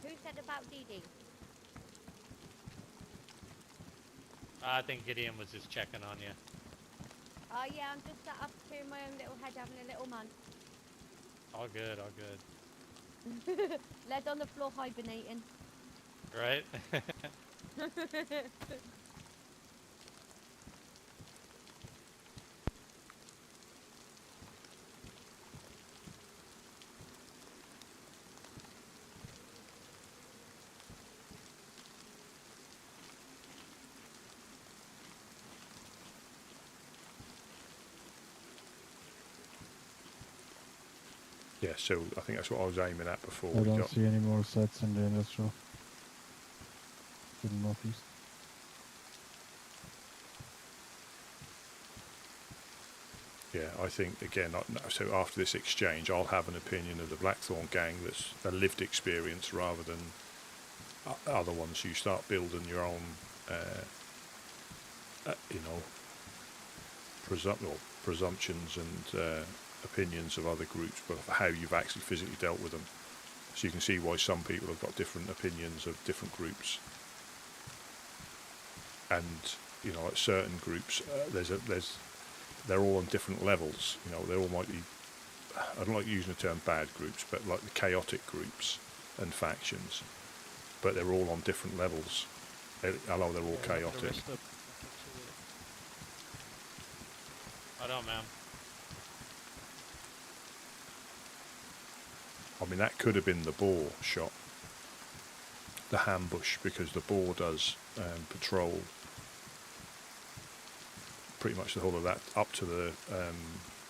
J: Who said about DD?
Q: I think Gideon was just checking on you.
J: Oh yeah, I'm just sat up to my own little head having a little munch.
Q: All good, all good.
J: Lead on the floor hibernating.
Q: Right?
A: Yeah, so I think that's what I was aiming at before.
F: I
A: we
F: don't
A: got.
F: see any more sets in the industrial. To the northeast.
A: Yeah, I think again. So after this exchange, I'll have an opinion of the Blackthorn gang that's a lived experience rather than other ones. You start building your own, presumptions and opinions of other groups, but how you've actually physically dealt with them. So you can see why some people have got different opinions of different groups. And like certain groups, they're all on different levels. They all might be. I don't like using the term bad groups, but like the chaotic groups and factions. But they're all on different levels. Although they're all chaotic.
Q: Right on, man.
A: I mean, that could have been the boar shot, the ambush, because the boar does patrol pretty much the whole of that up to the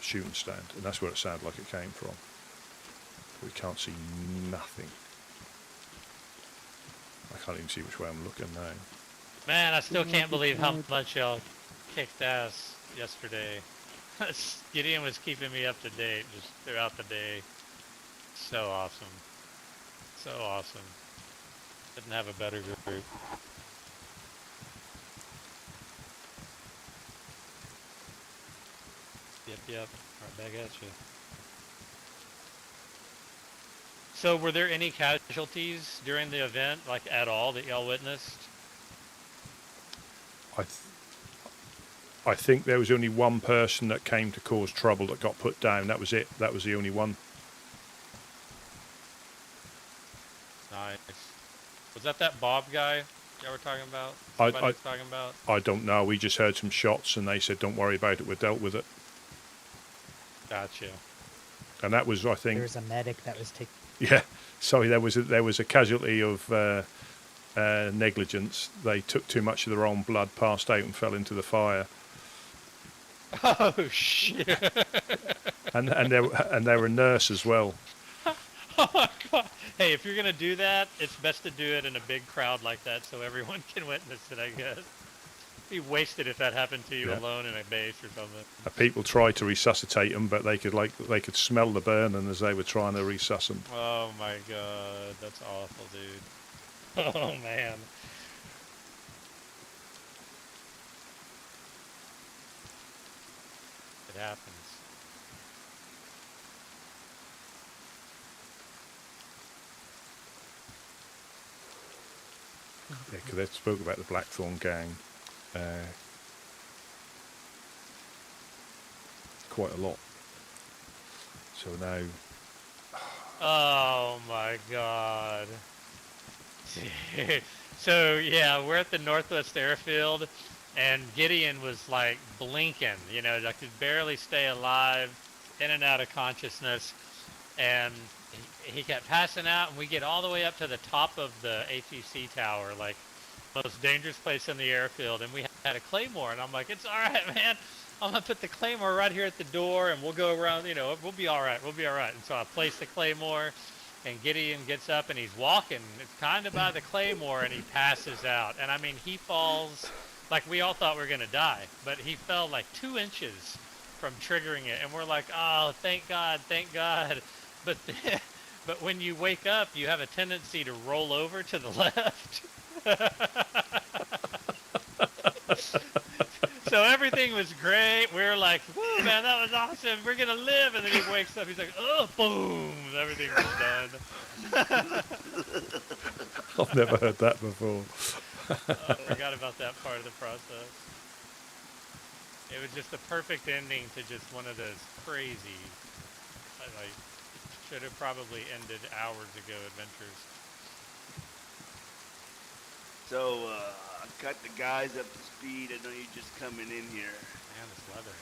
A: shooting stand, and that's where it sounded like it came from. We can't see nothing. I can't even see which way I'm looking now.
Q: Man, I still can't believe how much y'all kicked ass yesterday. Gideon was keeping me up to date just throughout the day. So awesome. So awesome. Couldn't have a better group. Yep. Right back at you. So were there any casualties during the event, like at all, that y'all witnessed?
A: I think there was only one person that came to cause trouble that got put down. That was it. That was the only one.
Q: Nice. Was that Bob guy? y'all were talking about?
A: I
Q: Somebody was talking about?
A: I don't know. We just heard some shots, and they said, "Don't worry about it. We're dealt with it."
Q: Gotcha.
A: And that was, I think.
B: There was a medic that was taking.
A: Yeah, sorry. There was a casualty of negligence. They took too much of their own blood, passed out, and fell into the fire.
Q: Oh shit!
A: and there were a nurse as well.
Q: Oh my god! Hey, if you're gonna do that, it's best to do it in a big crowd like that, so everyone can witness it. I guess. Be wasted if that happened to you alone in a base or something.
A: People tried to resuscitate them, but they could smell the burning as they were trying to resusc them.
Q: Oh my god, that's awful, dude. Oh man. It happens.
A: Yeah, because they spoke about the Blackthorn gang quite a lot. So now...
Q: Oh my god. So yeah, we're at the Northwest Airfield, and Gideon was like blinking, you know, I could barely stay alive, in and out of consciousness, and he kept passing out, and we get all the way up to the top of the ATC tower, like most dangerous place in the airfield, and we had a claymore, and I'm like, it's all right, man. I'm gonna put the claymore right here at the door, and we'll go around. You know, we'll be all right. We'll be all right. And so I place the claymore, and Gideon gets up, and he's walking. It's kind of by the claymore, and he passes out. And I mean, he falls like we all thought we were gonna die, but he fell like 2 inches from triggering it, and we're like, oh, thank God, thank God. But but when you wake up, you have a tendency to roll over to the left. So everything was great. We were like, woo, man, that was awesome. We're going to live. And then he wakes up. He's like, oh, boom. Everything was done.
A: I've never heard that before.
Q: I forgot about that part of the process. It was just the perfect ending to just one of those crazy, like, should have probably ended hours ago adventures.
O: So, I got the guys up to speed. I know you're just coming in here.
Q: Man, this weather.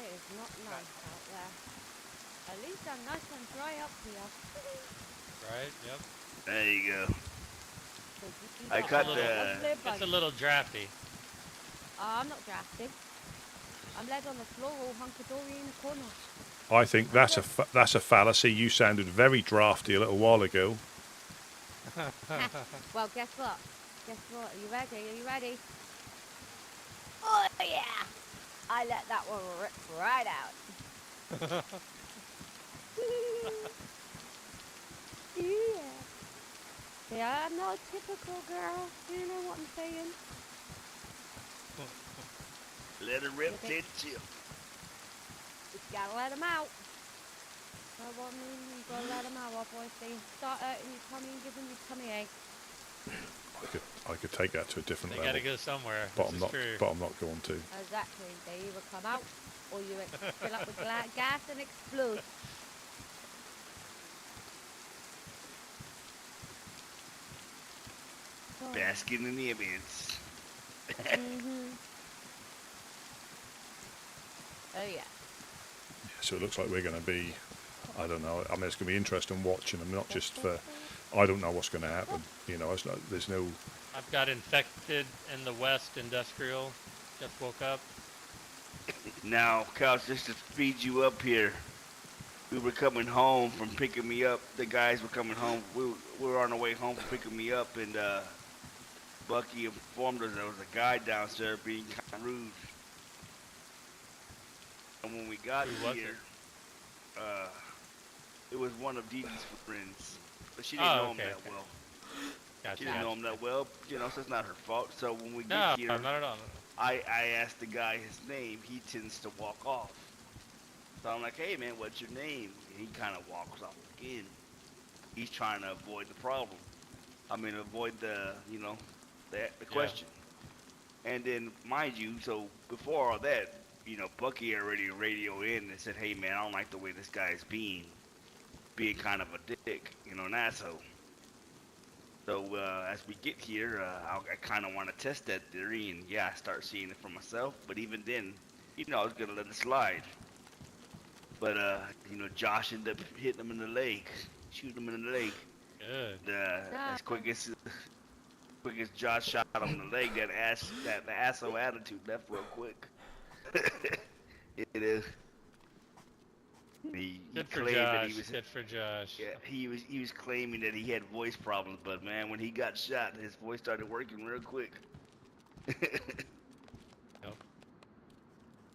J: It is not nice out there. At least I'm nice and dry up here.
Q: Right, yep.
O: There you go.
J: I
O: got
Q: It's a little drafty.
J: I'm not drafty. I'm laid on the floor all hunky-dory in the corner.
A: I think that's a fallacy. You sounded very drafty a little while ago.
J: Well, guess what? Guess what? Are you ready? Are you ready? Oh, yeah! I let that one rip right out. Yeah. Yeah, I'm not a typical girl. You know what I'm saying?
O: Let her rip, did you?
J: Just gotta let them out. Know what I mean? You gotta let them out, otherwise they start hurting your tummy and giving you tummy ache.
A: I could take that to a different
Q: They
A: level.
Q: gotta go somewhere.
A: But
Q: This
A: I'm
Q: is
A: not.
Q: true.
A: But I'm not going to.
J: Exactly. They either come out or you fill up with gas and explode.
O: Basking in the evidence.
J: Oh yeah.
A: So it looks like we're going to be. I don't know. I mean, it's going to be interesting watching them, not just for. I don't know what's going to happen. You know, it's not, there's no.
Q: I've got infected in the West Industrial. Just woke up.
O: Now, Couch, just to speed you up here, we were coming home from picking me up. The guys were coming home. We were on our way home from picking me up, and Bucky informed us there was a guy downstairs being kind of rude. And when we got here, it was one of Dee Dee's friends, but she didn't know him that well.
Q: Gotcha,
O: She didn't know him that well, you know, so it's not her fault. So when we get
Q: No,
O: here,
Q: not at all.
O: I asked the guy his name. He tends to walk off. So I'm like, hey man, what's your name? And he kind of walks off again. He's trying to avoid the problem. I mean, avoid the, you know, the question. And then, mind you, so before all that, you know, Bucky already radioed in and said, hey man, I don't like the way this guy is being kind of a dick, you know, an asshole. So as we get here, I kind of want to test that theory, and yeah, I start seeing it for myself. But even then, I was gonna let it slide. But Josh ended up hitting him in the leg, shooting him in the leg.
Q: Good.
O: As quick as Josh shot him in the leg, that asshole attitude left real quick. It is. He
Q: Good for
O: claimed
Q: Josh.
O: that he was.
Q: Good for Josh.
O: Yeah, he was claiming that he had voice problems, but man, when he got shot, his voice started working real quick.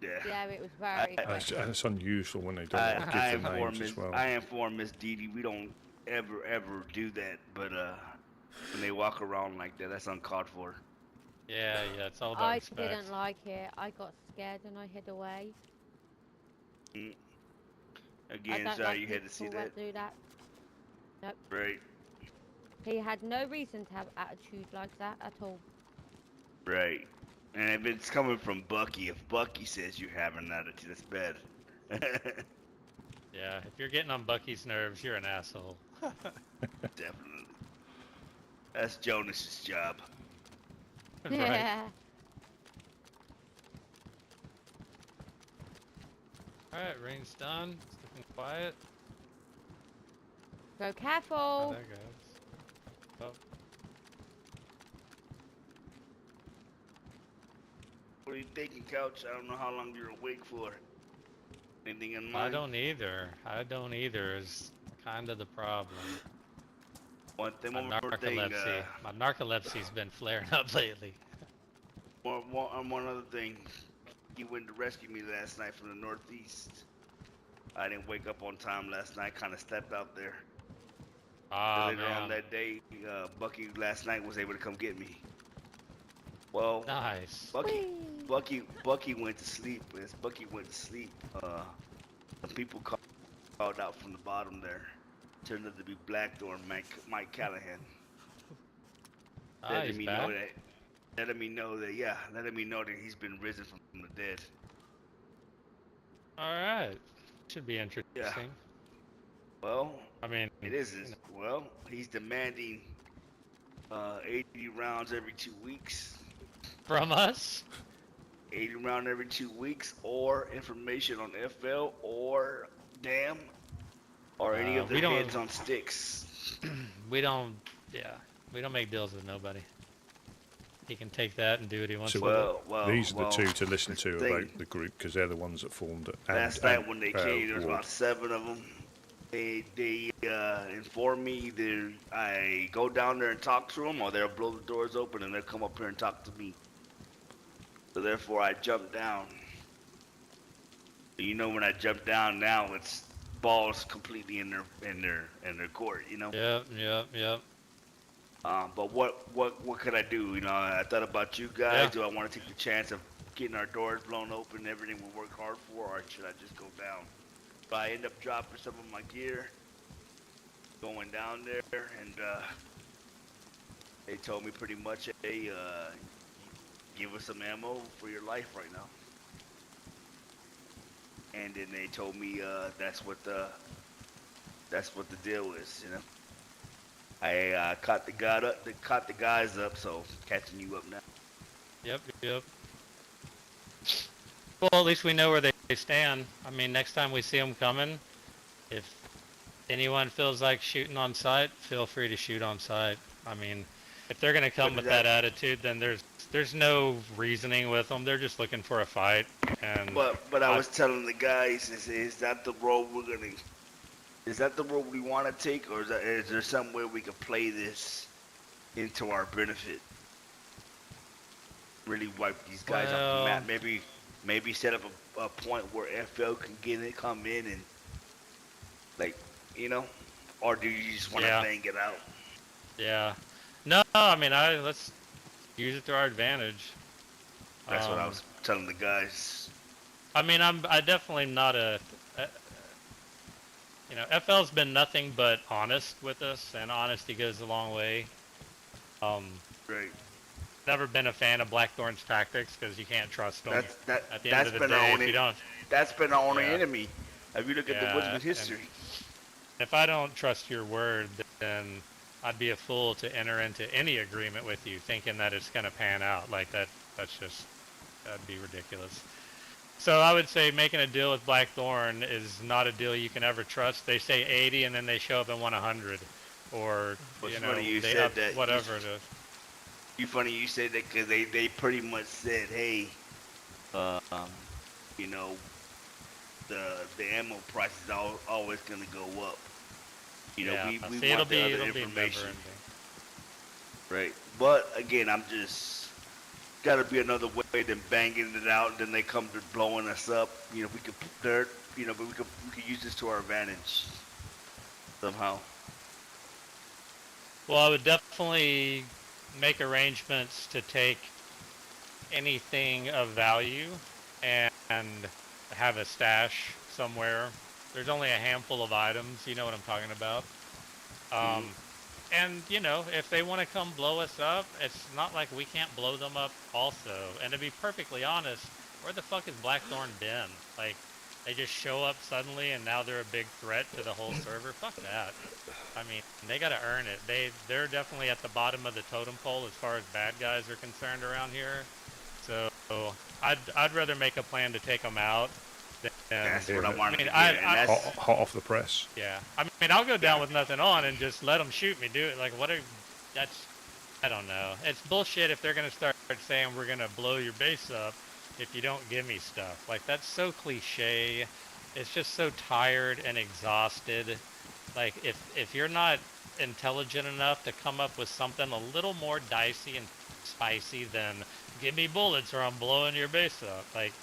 J: Yeah, it was very quick.
A: It's unusual when they don't give the names as well.
O: I informed Miss Dee we don't ever do that, but when they walk around like that, that's uncalled for.
Q: Yeah, it's all about
J: I
Q: respect.
J: didn't like it. I got scared and I hid away.
O: Again,
J: I don't
O: sorry
J: like
O: you had to see
J: people
O: that.
J: do that. Nope.
O: Right.
J: He had no reason to have attitude like that at all.
O: Right. And if it's coming from Bucky, if Bucky says you have an attitude, that's bad.
Q: Yeah, if you're getting on Bucky's nerves, you're an asshole.
O: Definitely. That's Jonas's job.
J: Yeah.
Q: Alright, rain's done. It's looking quiet.
J: Go careful.
Q: Oh, there goes. Oh.
O: What are you thinking, Couch? I don't know how long you're awake for. Anything in mind?
Q: I don't either. Is kind of the problem.
O: One more thing.
Q: My narcolepsy's been flaring up lately.
O: One other thing. He went to rescue me last night from the northeast. I didn't wake up on time last night. Kind of stepped out there. Later on that day, Bucky last night was able to come get me. Well,
Q: nice.
O: Bucky went to sleep. As Bucky went to sleep, some people called out from the bottom there. Turned out to be Blackthorn Mike Callahan. Letting me know that he's been risen from the dead.
Q: All right, should be interesting.
O: Yeah. Well,
Q: I mean,
O: it isn't. Well, he's demanding 80 rounds every 2 weeks.
Q: From us?
O: 80 rounds every 2 weeks, or information on FL, or DAM, or any of the heads on sticks.
Q: We don't make deals with nobody. He can take that and do what he wants to do.
A: These are the two to listen to about the group, because they're the ones that formed it.
O: Last night when they came, there was about 7 of them. They informed me either I go down there and talk to them, or they'll blow the doors open and they'll come up here and talk to me. So therefore, I jumped down. When I jump down now, it's balls completely in their court.
Q: Yep.
O: But what could I do? I thought about you guys. Yeah. Do I want to take the chance of getting our doors blown open, everything we work hard for, or should I just go down? But I end up dropping some of my gear, going down there, and they told me pretty much, hey, give us some ammo for your life right now. And then they told me that's what the deal is, I caught the guys up, so catching you up now.
Q: Yep. Well, at least we know where they stand. I mean, next time we see them coming, if anyone feels like shooting on sight, feel free to shoot on sight. I mean, if they're gonna come with that attitude, then there's no reasoning with them. They're just looking for a fight. And
O: but I was telling the guys, is that the road is that the road we want to take, or is there some way we can play this into our benefit? Really wipe these guys off the map. Maybe set up a point where FL can come in and or do you just want to bang it out?
Q: Yeah. No, I mean, let's use it to our advantage.
O: That's what I was telling the guys.
Q: I mean, I definitely not FL's been nothing but honest with us, and honesty goes a long way.
O: Right.
Q: Never been a fan of Blackthorn's tactics because you can't trust them. At the end of the
O: been
Q: day, if you don't.
O: That's been our only enemy. If you look at the Woodsman history.
Q: If I don't trust your word, then I'd be a fool to enter into any agreement with you thinking that it's going to pan out like that. That'd be ridiculous. So I would say making a deal with Blackthorn is not a deal you can ever trust. They say 80 and then they show up and want 100, or
O: What's
Q: you know,
O: funny you
Q: they
O: said
Q: have
O: that.
Q: whatever it is.
O: Funny you said that because they pretty much said, hey, you know, the ammo price is always gonna go up. You know,
Q: Yeah,
O: we
Q: see,
O: want
Q: it'll
O: the
Q: be
O: other
Q: never
O: information.
Q: ending.
O: Right. But again, I'm just gotta be another way than banging it out and then they come to blowing us up. You know, we could dirt, you know, but we could use this to our advantage somehow.
Q: Well, I would definitely make arrangements to take anything of value and have a stash somewhere. There's only a handful of items, you know what I'm talking about. And, you know, if they want to come blow us up, it's not like we can't blow them up also. And to be perfectly honest, where the fuck has Blackthorn been? Like, they just show up suddenly and now they're a big threat to the whole server? Fuck that. I mean, they gotta earn it. They're definitely at the bottom of the totem pole as far as bad guys are concerned around here. So I'd rather make a plan to take them out.
O: That's what I wanted to get,
Q: I
A: hot off the press.
Q: Yeah, I mean, I'll go down with nothing on and just let them shoot me. Do it like I don't know. It's bullshit if they're gonna start saying we're gonna blow your base up if you don't give me stuff. Like, that's so cliche. It's just so tired and exhausted. Like, if you're not intelligent enough to come up with something a little more dicey and spicy than give me bullets or I'm blowing your base up, like,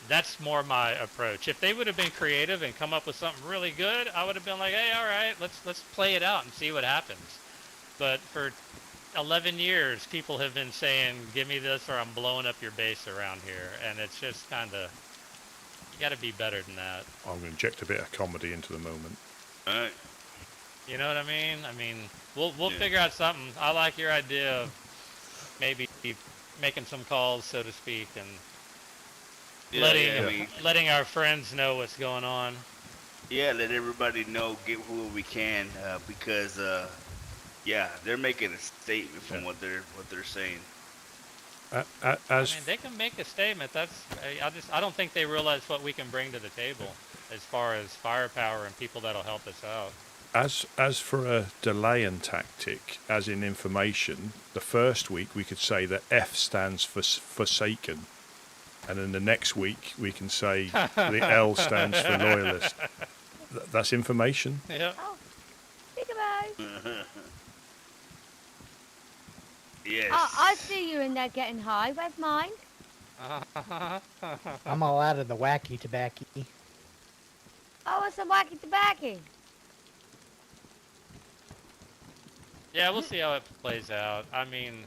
Q: that's more my approach. If they would have been creative and come up with something really good, I would have been like, hey, all right, let's play it out and see what happens. But for 11 years, people have been saying, give me this or I'm blowing up your base around here. And it's just kind of, you got to be better than that.
A: I'm going to inject a bit of comedy into the moment.
O: All right.
Q: You know what I mean? I mean, we'll figure out something. I like your idea of maybe making some calls, so to speak, and letting our friends know what's going on.
O: Yeah, let everybody know, get who we can, because they're making a statement from what they're saying.
Q: I mean, they can make a statement. I don't think they realize what we can bring to the table as far as firepower and people that'll help us out.
A: As for a delaying tactic, as in information, the first week we could say that F stands for Forsaken, and then the next week we can say the L stands for Loyalist. That's information.
Q: Yeah.
J: Oh, peekaboo.
O: Yes.
J: Oh, I see you in there getting high. Where's mine?
B: I'm all out of the wacky tobacco.
J: Oh, it's some wacky tobacco.
Q: Yeah, we'll see how it plays out. I mean,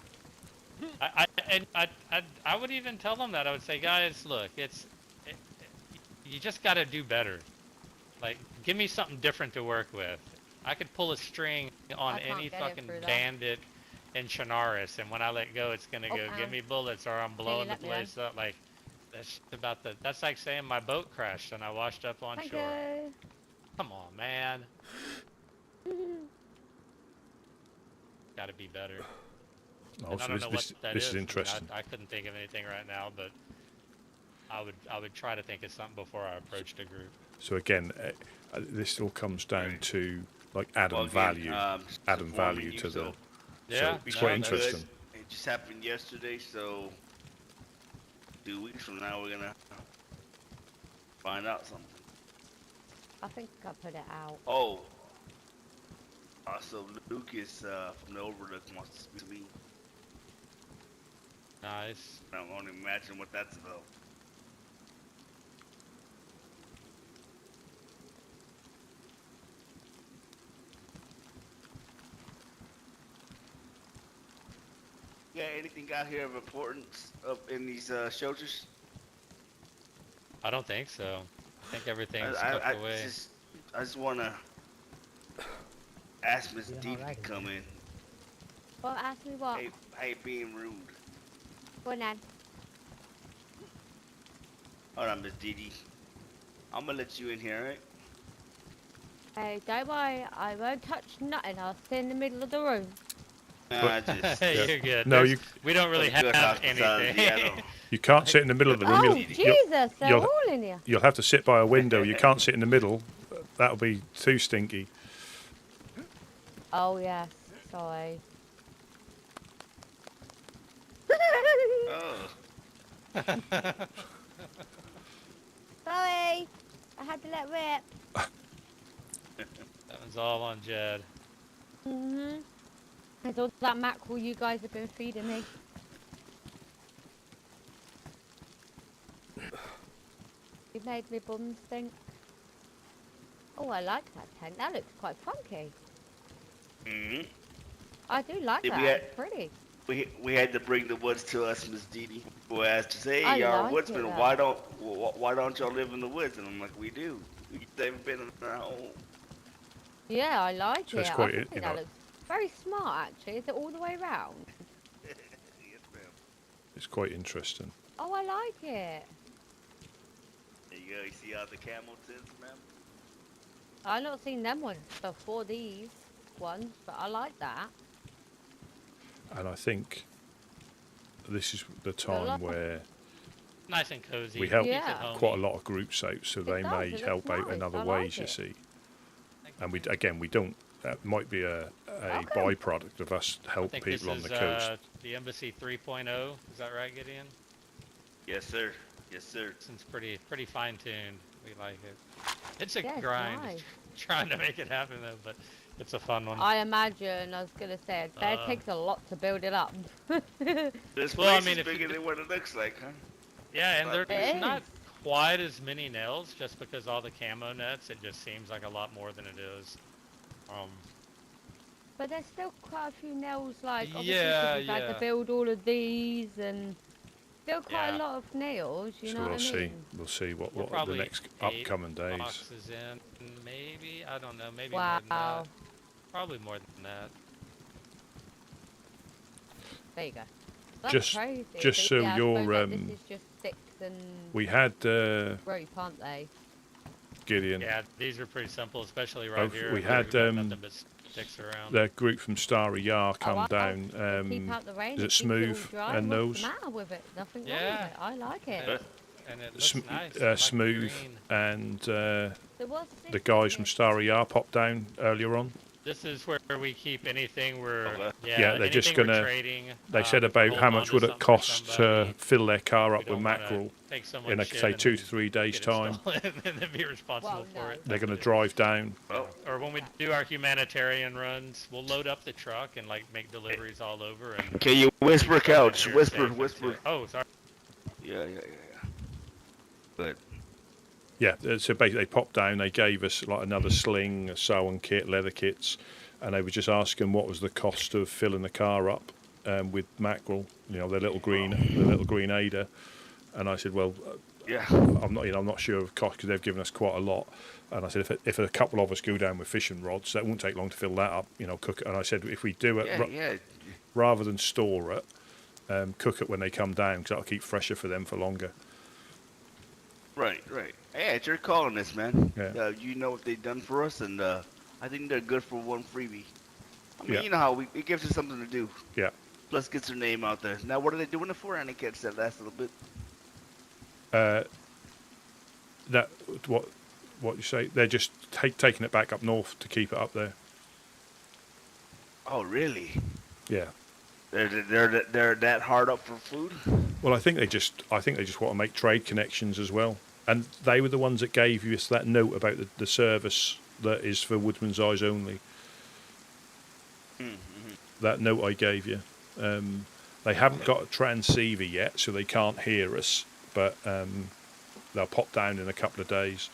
Q: I would even tell them that. I would say, guys, look, you just got to do better. Like, give me something different to work with. I could pull a string on any fucking bandit in Chernarus, and when I let go, it's gonna go, give me bullets, or I'm blowing the place up. Like, that's like saying my boat crashed and I washed up on shore. Come on, man. Gotta be better.
A: Oh,
Q: I don't know what that
A: this is interesting.
Q: I couldn't think of anything right now, but I would try to think of something before I approached a group.
A: So again, this all comes down to like adding value to the.
Q: Yeah,
A: so it's quite interesting.
O: It just happened yesterday, so 2 weeks from now we're gonna find out something.
J: I think I put it out.
O: Oh. So Lucas from the Overlook wants to speak to me.
Q: Nice.
O: I don't want to imagine what that's about. Yeah, anything out here of importance up in these shelters?
Q: I don't think so. I think everything's tucked away.
O: I just want to ask Miss D to come in.
J: Well, ask me what?
O: Hey, being rude.
J: Go on then.
O: Alright, Miss Dee. I'm gonna let you in here, alright?
J: Hey, don't worry, I won't touch nothing. I'll stay in the middle of the room.
Q: You're good.
A: No,
Q: we don't really have anything.
A: You can't sit in the middle of the room.
J: Oh, Jesus, they're all in here.
A: You'll have to sit by a window. You can't sit in the middle. That'll be too stinky.
J: Oh, yes, sorry. Sorry, I had to let rip.
Q: That one's all on Jed.
J: It's all that mackerel you guys have been feeding me. You made me bum stink. Oh, I like that tent. That looks quite funky. I do like that. It's pretty.
O: We had to bring the woods to us, Miss Dee Dee. Who asked to say,
J: I
O: "Hey, y'all
J: like
O: woodsmen,
J: it,
O: why don't y'all live in the woods?" And I'm like, "We do. They've been in our home."
J: Yeah, I like
A: So
J: it.
A: it's
J: I
A: quite,
J: think
A: you
J: that
A: know,
J: looks very smart, actually. Is it all the way round?
O: Yes, ma'am.
A: it's quite interesting.
J: Oh, I like it.
O: There you go. You see all the camel tents, ma'am?
J: I've not seen them ones before these ones, but I like that.
A: And I think this is the time where
Q: Nice and cozy.
A: we help
J: Yeah. Keeps it homey.
A: quite a lot of groups out, so they
J: does,
A: may
J: it looks
A: help out
J: nice,
A: in other
J: I like
A: ways, you
J: it.
A: see. And we don't, that might be a byproduct of us
Q: I
A: help
Q: think
A: people on
Q: this
A: the
Q: is
A: coast.
Q: the Embassy 3.0. Is that right, Gideon?
O: Yes, sir. Yes, sir.
Q: It's pretty fine-tuned. We like it. It's a
J: Yeah, it's
Q: grind
J: nice.
Q: trying to make it happen, though, but it's a fun one.
J: I imagine, I was going to say, that takes a lot to build it up.
O: This
Q: Well, I
O: place
Q: mean,
O: is
Q: if you
O: bigger than what it looks like, huh?
Q: Yeah, and
O: It
Q: there's
J: is.
Q: not quite as many nails, just because all the camo nets. It just seems like a lot more than it is.
J: But there's still quite a few nails, like, obviously,
Q: Yeah,
J: we've had
Q: yeah.
J: to build all of these, and still quite
Q: Yeah.
J: a lot of nails, you
A: So
J: know
A: we'll
J: what I
A: see.
J: mean?
A: We'll see what
Q: We're
A: the
Q: probably
A: next
Q: 8
A: upcoming days.
Q: boxes in, maybe. I don't know. Maybe more than
J: Wow.
Q: that. Probably more than that.
J: There you go. That's
A: Just-
J: crazy.
A: just so
J: yeah, I
A: you're,
J: suppose, like, this is just sticks and
A: We had
J: rope, aren't they?
A: Gideon.
Q: Yeah, these are pretty simple, especially right here.
A: We
Q: We've
A: had
Q: got nothing but sticks around.
A: the group from Starry Yar come
J: wow.
A: down.
J: Keep out the rain.
A: Is it
J: keeps
A: Smooth
J: all dry.
A: and
J: What's
A: those?
J: the matter with it? Nothing wrong
Q: Yeah.
J: with it. I like it.
Q: And it looks nice. I like the
A: Smooth
Q: green.
A: and
J: So what's
A: the
J: this
A: guys
J: in
A: from
J: here?
A: Starry Yar popped down earlier on.
Q: This is where we keep anything we're
A: Yeah, they're just
Q: anything we're
A: gonna.
Q: trading.
A: They said
Q: we
A: about
Q: hold
A: how
Q: on
A: much
Q: to
A: would it
Q: something for
A: cost to
Q: somebody.
A: fill their car
Q: We
A: up with
Q: don't wanna
A: mackerel
Q: take someone's
A: in,
Q: shit
A: say,
Q: and
A: 2
Q: then
A: to 3 days'
Q: get it
A: time.
Q: stolen and then be responsible for it.
A: They're going to drive down.
Q: Or when we do our humanitarian runs, we'll load up the truck and like make deliveries all over. And
O: Can you whisper, Couch?
Q: You're
O: Whisper,
Q: safe
O: whisper.
Q: until- Oh, sorry.
O: Yeah. But
A: Yeah, so basically they popped down, they gave us like another sling, a sewing kit, leather kits, and they were just asking what was the cost of filling the car up with mackerel, their little green Ada. And I said, well,
O: yeah,
A: I'm not sure of cost because they've given us quite a lot. And I said, if a couple of us go down with fishing rods, that won't take long to fill that up, cook it. And I said, if we do it, rather than store it, cook it when they come down because that'll keep fresher for them for longer.
O: Right. Hey, it's your call on this, man.
A: Yeah.
O: You know what they've done for us, and I think they're good for one freebie. I mean,
A: Yeah.
O: you know how it gives us something to do.
A: Yeah.
O: Plus, gets their name out there. Now, what are they doing it for? I didn't catch that last little bit.
A: That what you say? They're just taking it back up north to keep it up there.
O: Oh, really?
A: Yeah.
O: They're that hard up for food?
A: Well, I think they just want to make trade connections as well. And they were the ones that gave us that note about the service that is for Woodman's Eyes only. That note I gave you. They haven't got a transceiver yet, so they can't hear us. But they'll pop down in a couple of days.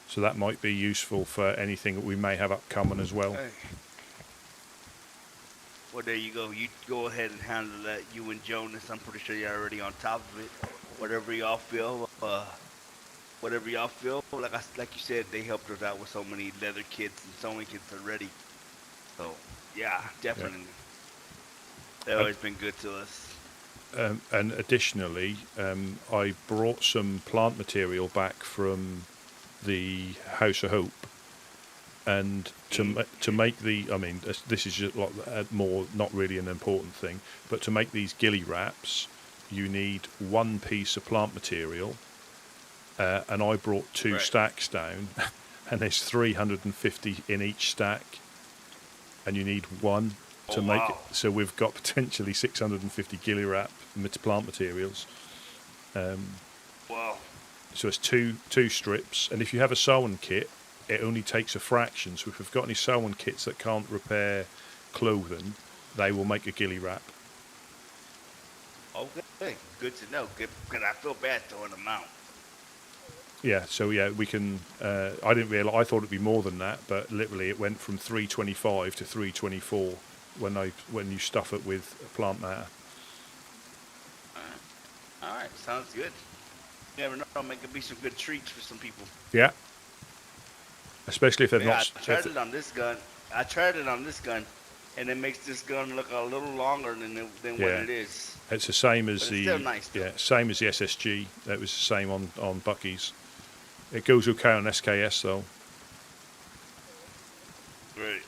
A: So that might be useful for anything that we may have upcoming as well.
O: Hey. Well, there you go. You go ahead and handle that. You and Jonas, I'm pretty sure you're already on top of it. Whatever y'all feel, like you said, they helped us out with so many leather kits and sewing kits already. So, yeah, definitely. They've always been good to us.
A: And additionally, I brought some plant material back from the House of Hope, And to make the, I mean, this is just like more not really an important thing, but to make these ghillie wraps, you need one piece of plant material, and I brought two stacks down, and there's 350 in each stack, and you need one to make it. So we've got potentially 650 ghillie wrap plant materials.
O: Wow.
A: So it's two strips, and if you have a sewn kit, it only takes a fraction. So if we've got any sewn kits that can't repair clothing, they will make a ghillie wrap.
O: Okay, good to know. Because I feel bad throwing them out.
A: Yeah, so yeah, we can. I didn't realize. I thought it'd be more than that, but literally it went from 325 to 324 when you stuff it with plant matter.
O: All right, sounds good. You never know, it could be some good treats for some people.
A: Yeah. Especially if they're not.
O: I tried it on this gun. And it makes this gun look a little longer than what it is.
A: It's the same as
O: but
A: the
O: it's still nice,
A: same as the SSG. That was the same on Bucky's. It goes okay on SKS though.
O: Right.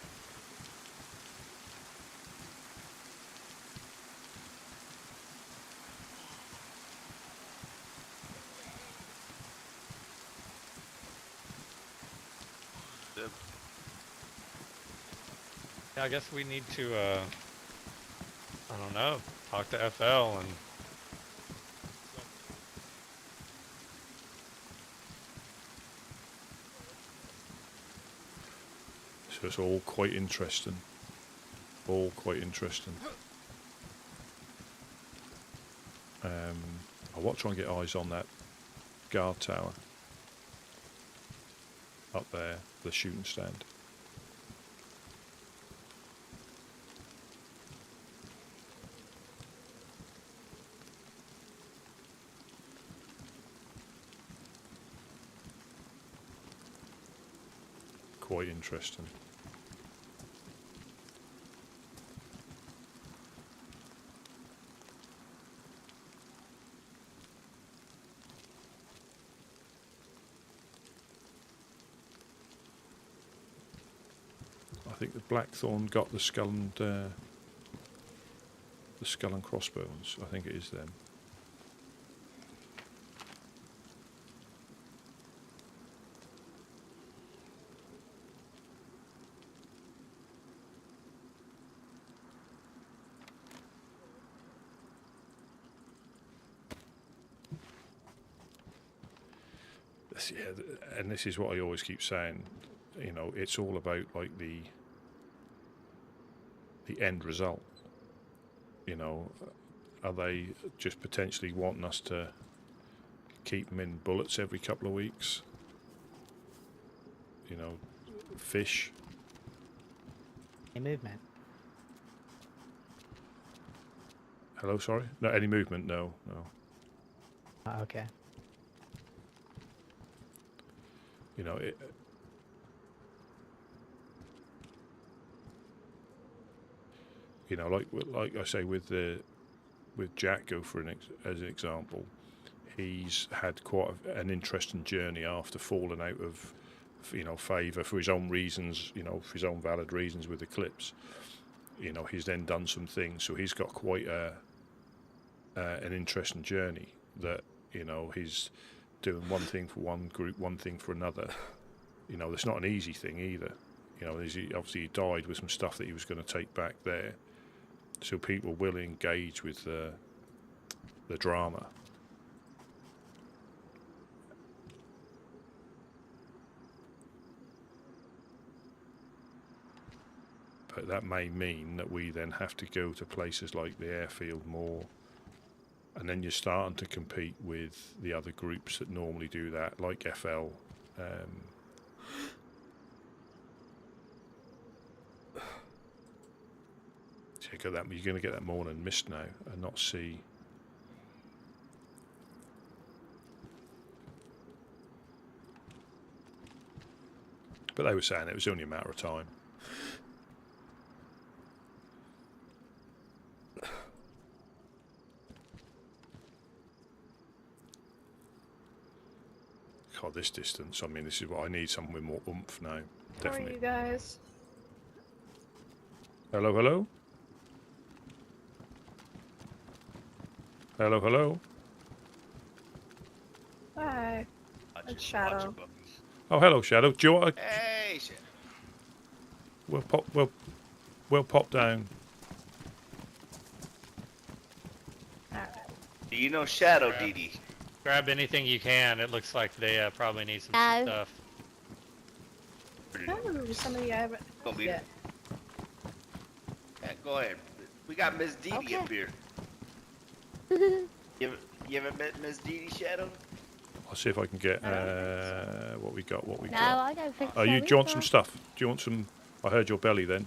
Q: Yeah, I guess we need to, I don't know, talk to FL and...
A: So it's all quite interesting. All quite interesting. I want to try and get eyes on that guard tower. Up there, the shooting stand. Quite interesting. I think the Blackthorn got the skull and crossbones. I think it is them. Yeah, and this is what I always keep saying. You know, it's all about like the end result. You know, are they just potentially wanting us to keep them in bullets every couple of weeks? You know, fish.
B: Any movement?
A: Hello, sorry? No, any movement? No.
B: Okay.
A: You know, like I say with Jack, go for as an example, he's had quite an interesting journey after falling out of, favour for his own reasons, for his own valid reasons with Eclipse. He's then done some things, so he's got quite an interesting journey that, he's doing one thing for one group, one thing for another. It's not an easy thing either. Obviously he died with some stuff that he was going to take back there. So people will engage with the drama. But that may mean that we then have to go to places like the airfield more, and then you're starting to compete with the other groups that normally do that, like FL. You're going to get that morning mist now and not see. But they were saying it was only a matter of time. God, this distance. I mean, this is what I need. Someone with more oomph now.
S: How are
A: Definitely.
S: you guys?
A: Hello, hello. Hello, hello.
S: Hi. It's Shadow.
A: Oh, hello, Shadow. Do you want to...
O: Hey, Shadow.
A: We'll pop down.
O: Do you know Shadow, Dee?
Q: Grab anything you can. It looks like they probably need some stuff.
S: Oh, somebody I haven't
O: Gonna be
S: yet.
O: Yeah, go ahead. We got Miss Dee
J: Okay.
O: up here. You ever met Miss Dee, Shadow?
A: I'll see if I can get what we got. What we
J: No,
A: got.
J: I don't think so.
A: Do you want
J: either.
A: some stuff? Do you want some? I heard your belly then.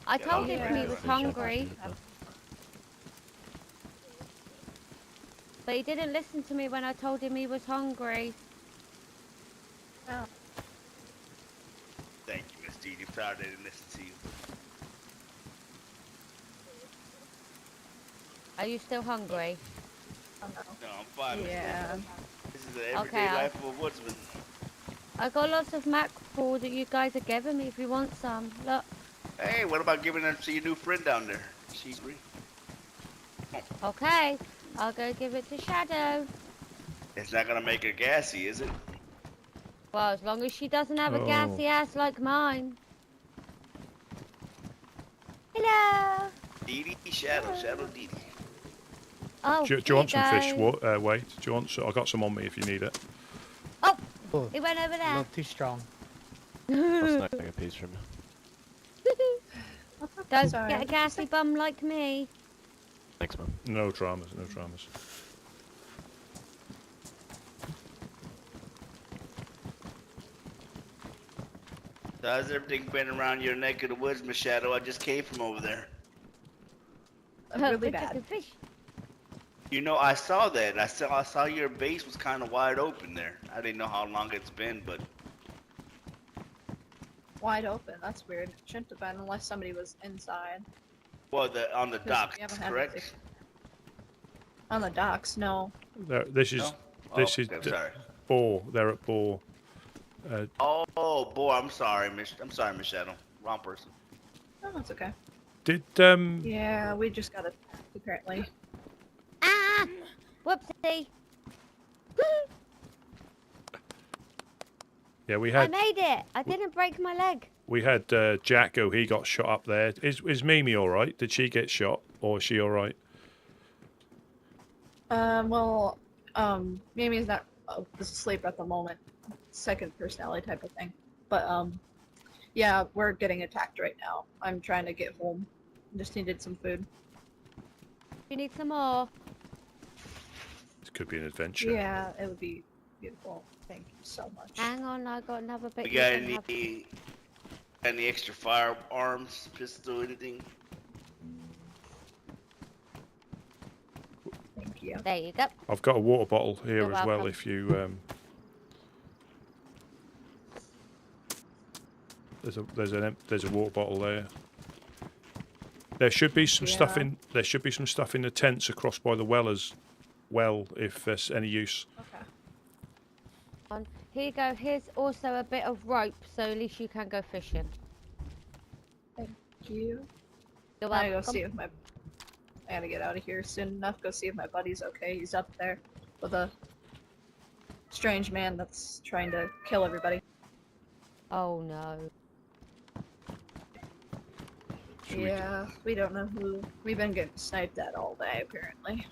J: I told him he was hungry. But he didn't listen to me when I told him he was hungry.
S: Oh.
O: Thank you, Miss Dee. Proud I didn't listen to you.
J: Are you still hungry?
S: Oh,
O: No, I'm fine.
S: Yeah.
O: This is the everyday life of a woodsman.
J: I got lots of mackerel that you guys are giving me if you want some. Look.
O: Hey, what about giving them to your new friend down there? She's free.
J: Okay. I'll go give it to Shadow.
O: It's not gonna make her gassy, is it?
J: Well, as long as she doesn't have a
O: Oh.
J: gassy ass like mine. Hello.
O: Dee Shadow, Shadow Dee.
J: Oh,
A: Do you want some
J: here
A: fish?
J: you go.
A: Wait. Do you want? I got some on me if you need it.
J: Oh,
B: Oh,
J: it went over
B: a
J: there.
B: little too strong.
P: I'll snack a piece from you.
J: Don't
S: Sorry.
J: get a gassy bum like me.
P: Thanks, man.
A: No dramas. No dramas.
O: So how's everything been around your neck of the woods, Miss Shadow? I just came from over there.
S: Really
J: We're
S: bad.
J: taking fish.
O: You know, I saw that. I saw your base was kind of wide open there. I didn't know how long it's been, but
S: Wide open. That's weird. It shouldn't have been unless somebody was inside.
O: well, on the
S: 'Cause
O: docks,
S: we haven't had
O: correct?
S: anything. On the docks, no.
A: This is
O: No?
A: this
O: Oh,
A: is
O: okay, I'm sorry.
A: Boar. They're at Boar.
O: Oh boy, I'm sorry, Miss Shadow. Wrong person.
S: No, it's okay.
A: Did
S: Yeah, we just got it apparently.
J: Ah! Whoopsie.
A: Yeah, we
J: I
A: had
J: made it. I didn't break my leg.
A: Jacko. He got shot up there. Is Mimi all right? Did she get shot, or is she all right?
S: Well, Mimi's not asleep at the moment. Second personality type of thing. But, yeah, we're getting attacked right now. I'm trying to get home. Just needed some food.
J: You need some more.
A: This could be an adventure.
S: Yeah, it would be beautiful. Thank you so much.
J: Hang on, I got another bit.
O: We
J: you
O: got
J: can have.
O: any extra firearms, pistol, anything?
S: Thank you.
J: There you go.
A: I've got a water bottle here
J: You're
A: as well.
J: welcome.
A: If you there's a water bottle there. There should be some stuff
S: Yeah.
A: in. There should be some stuff in the tents across by the well as well, if there's any use.
S: Okay.
J: Here you go. Here's also a bit of rope, so at least you can go fishing.
S: Thank you.
J: You're
S: I gotta go
J: welcome.
S: see if my. I gotta get out of here soon enough. Go see if my buddy's okay. He's up there with a strange man that's trying to kill everybody.
J: Oh no.
S: Yeah, we don't know who. We've been getting sniped at all day, apparently.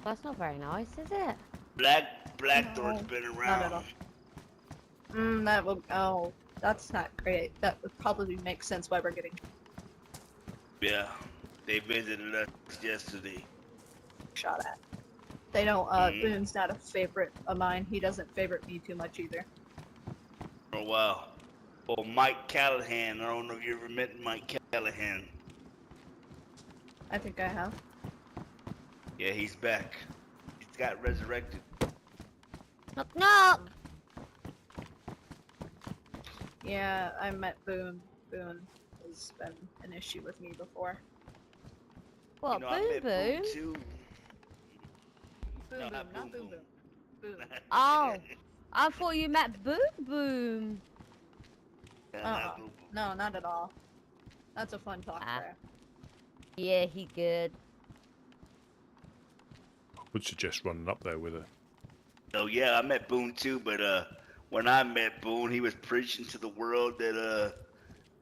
J: That's not very nice, is it?
O: Blackthorn's been
S: Not
O: around.
S: at all. That would. Oh, that's not great. That would probably make sense why we're getting
O: Yeah, they visited us yesterday.
S: shot at. They don't. Boone's not a favorite of mine. He doesn't favorite me too much either.
O: For a while. Well, Mike Callahan. I don't know if you ever met Mike Callahan.
S: I think I have.
O: Yeah, he's back. He's got resurrected.
J: Knock knock.
S: Yeah, I met Boone. Boone has been an issue with me before.
J: What,
O: You know, I
J: Boom
O: met
J: Boom?
O: too.
S: Boom
O: No,
S: Boom,
O: not
S: not
O: Boom
S: Boom Boom. Boom.
J: Oh, I thought you meant Boom Boom.
S: No, not at all. That's a fun talk there.
J: Yeah, he good.
A: I would suggest running up there with her.
O: Oh yeah, I met Boone too, but when I met Boone, he was preaching to the world that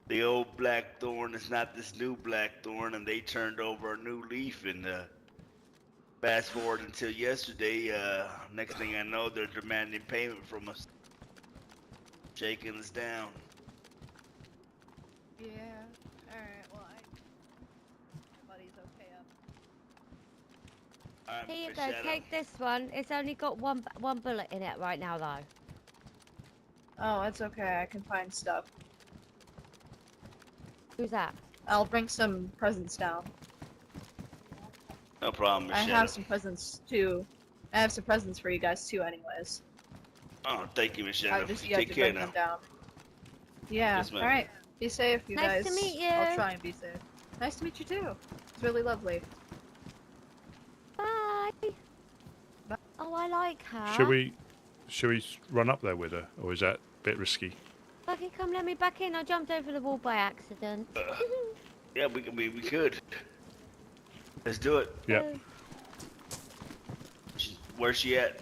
O: the old Blackthorn is not this new Blackthorn, and they turned over a new leaf. And fast forward until yesterday, next thing I know, they're demanding payment from us, shaking us down.
S: Yeah. All right. Well, my buddy's okay up.
J: Here you go. Take this one. It's only got one bullet in it right now, though.
S: Oh, it's okay. I can find stuff.
J: Who's that?
S: I'll bring some presents down.
O: No problem,
S: I
O: Michelle.
S: have some presents too. I have some presents for you guys too, anyways.
O: Oh, thank you, Michelle.
S: I just you have
O: Take
S: to
O: care
S: bring
O: now.
S: them down. Yeah.
O: Yes, ma'am.
S: All right. Be safe, you
J: Nice
S: guys.
J: to meet you.
S: I'll try and be safe. Nice to meet you too. It's really lovely.
J: Bye. Oh, I like her.
A: Should we run up there with her, or is that a bit risky?
J: Bucky, come let me back in. I jumped over the wall by accident.
O: Yeah, we could. Let's do it.
A: Yep.
O: Where's she at?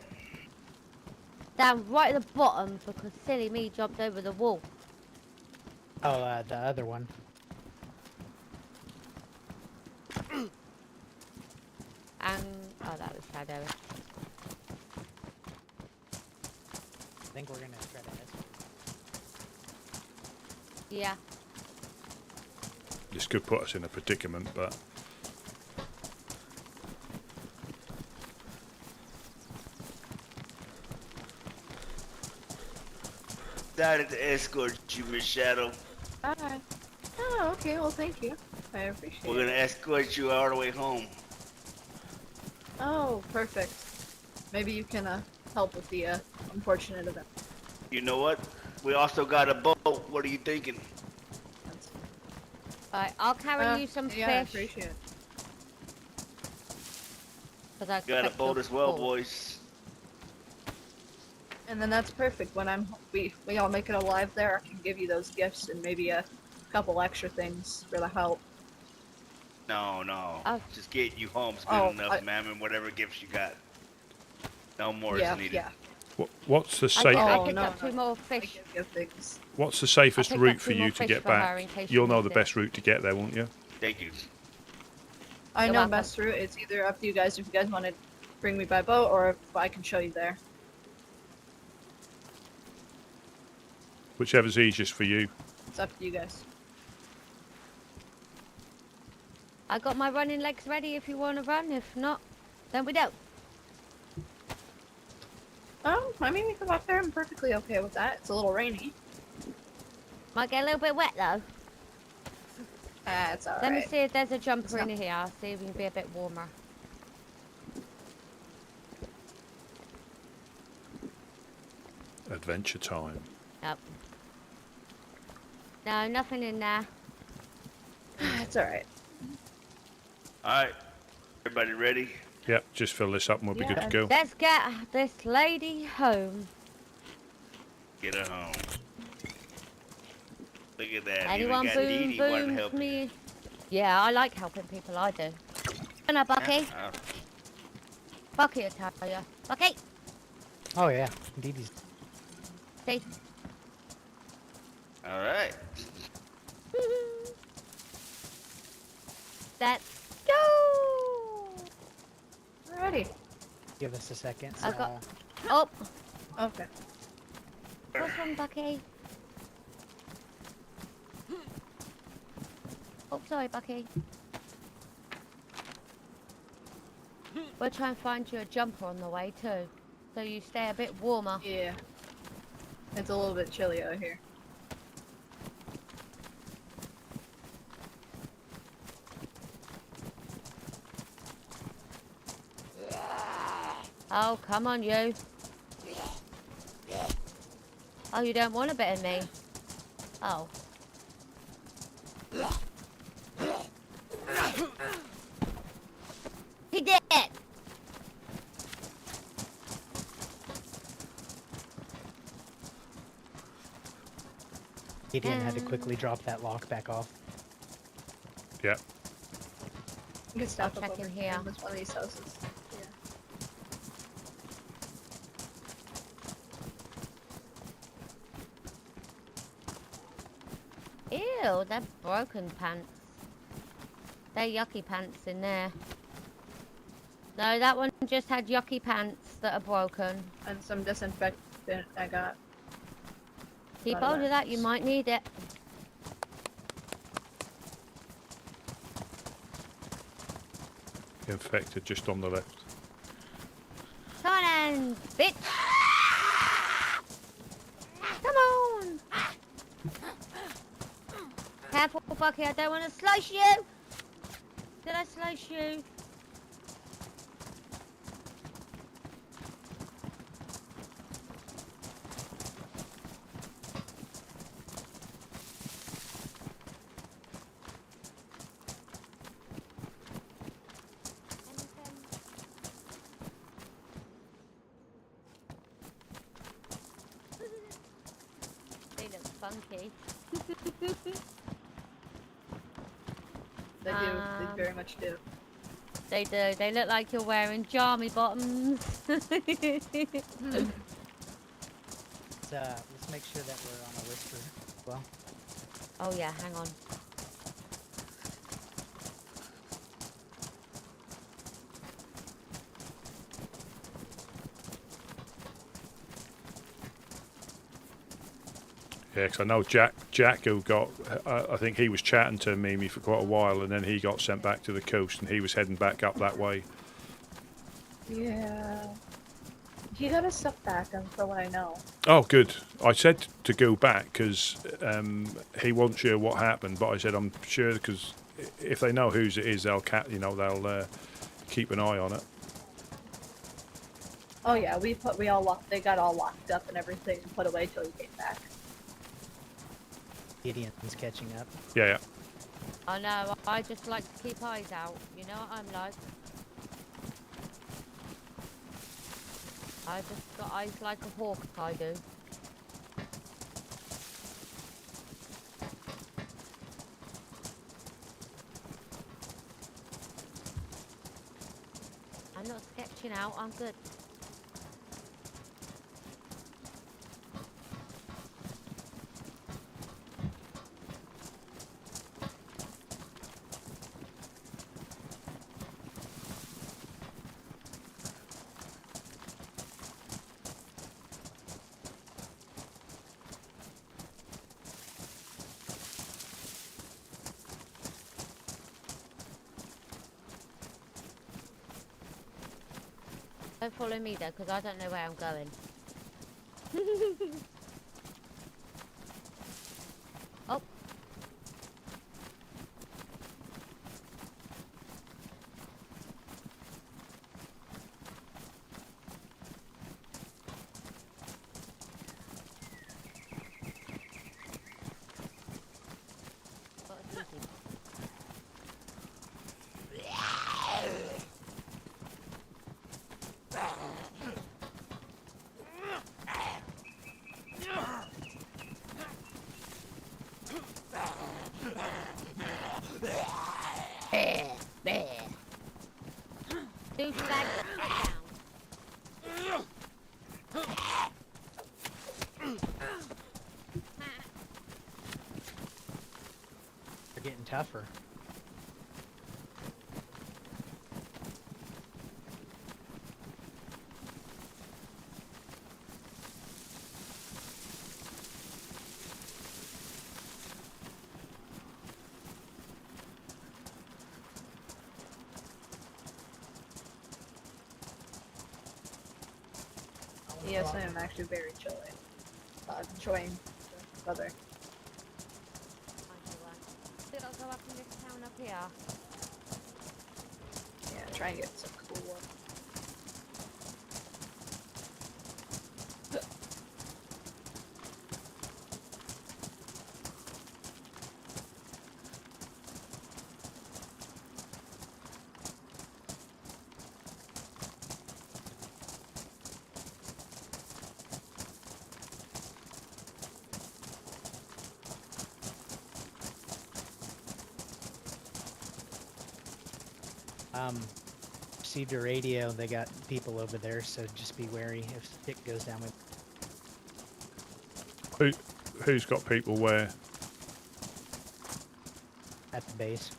J: Down right at the bottom because silly me jumped over the wall.
B: Oh, the other one.
J: And oh, that was Shadow.
B: I think we're gonna try to escort.
J: Yeah.
A: This could put us in a predicament, but
O: Decided to escort you, Miss Shadow.
S: Bye. Oh, okay. Well, thank you. I appreciate
O: We're gonna
S: it.
O: escort you all the way home.
S: Oh, perfect. Maybe you can help with the unfortunate event.
O: You know what? We also got a boat. What are you thinking?
J: Alright, I'll carry you some
S: yeah, I
J: fish.
S: appreciate it.
J: 'Cause I
O: Got a
J: expect
O: boat
J: you're
O: as well,
J: full.
O: boys.
S: And then that's perfect. When we all make it alive there, I can give you those gifts and maybe a couple extra things for the help.
O: No.
J: Oh.
O: Just getting you home's good
S: Oh,
O: enough, ma'am, and whatever gifts you got. No more
S: Yeah,
O: is needed.
S: yeah.
A: what's the
J: I
A: safe?
J: picked up 2 more fish.
A: What's the safest
J: I picked
A: route
J: up
A: for
J: 2 more
A: you to
J: fish
A: get
J: for her in
A: back?
J: case
A: You'll
J: she
A: know
J: needs
A: the
J: it.
A: best route to get there, won't you?
O: Thank you.
S: I
J: You're
S: know
J: welcome.
S: best route. It's either up to you guys if you guys want to bring me by boat or if I can show you there.
A: Whichever's easiest for you.
S: It's up to you guys.
J: I got my running legs ready if you want to run. If not, then we don't.
S: Oh, I mean, we can walk there. I'm perfectly okay with that. It's a little rainy.
J: Might get a little bit wet though.
S: That's alright.
J: Let me see if there's a jumper
S: It's
J: in
S: not-
J: here. I'll see if we can be a bit warmer.
A: Adventure time.
J: Yep. No, nothing in there.
S: It's alright.
O: Alright. Everybody ready?
A: Yep, just fill this up and we'll be good to go.
J: Let's get this lady home.
O: Get her home. Look at that.
J: Anyone
O: Even got
J: boom
O: Dee Dee wanting to
J: booms
O: help you.
J: me? Yeah, I like helping people. I do. Come on, Bucky. Bucky, I tell you. Bucky.
B: Oh yeah, Dee Dee's.
J: See.
O: Alright.
J: Let's go.
S: Alrighty.
B: Give us a second.
J: I got. Oh.
S: Okay.
J: What's wrong, Bucky? Oh, sorry, Bucky. We'll try and find you a jumper on the way too, so you stay a bit warmer.
S: Yeah. It's a little bit chilly out here.
J: Oh, come on, you. Oh, you don't want a bit of me. Oh. He did it!
B: Gideon had to quickly drop that lock back off.
A: Yeah.
S: You can stop
J: I'll
S: up
J: check
S: over
J: in
S: here.
J: here.
S: In one of these houses. Yeah.
J: Ew, they're broken pants. They're yucky pants in there. No, that one just had yucky pants that are broken.
S: And some disinfectant I got.
J: Keep
S: Lot of
J: hold of that, you might need it.
A: Infected just on the left.
J: Come on then, bitch! Come on! Careful, Bucky, I don't want to slice you! Did I slice you? They look funky.
S: They do. They very much do.
J: They do. They look like you're wearing jammy bottoms.
B: Let's make sure that we're on a whisper as well.
J: Oh yeah, hang on.
A: Yeah, because I know Jack who got, I think he was chatting to Mimi for quite a while, and then he got sent back to the coast, and he was heading back up that way.
S: Yeah. He got his stuff back, and for what I know.
A: Oh, good. I said to go back because he wasn't sure what happened, but I said I'm sure because if they know whose it is, they'll they'll keep an eye on it.
S: Oh yeah, we all locked. They got all locked up and everything, and put away till he came back.
B: Gideon's catching up.
A: Yeah, yeah.
J: I know, I just like to keep eyes out. You know what I'm like? I just got eyes like a hawk, I do. I'm not sketching out, I'm good. Don't follow me though, because I don't know where I'm going. Oh. Douchebag, sit down.
B: They're getting tougher.
S: Yes, I am actually very chilly. Enjoying the weather.
J: Think I'll go up in this town up here.
S: Yeah, try and get some cool one.
B: Received a radio. They got people over there, so just be wary if it goes down with.
A: Who's got people where?
B: At the base.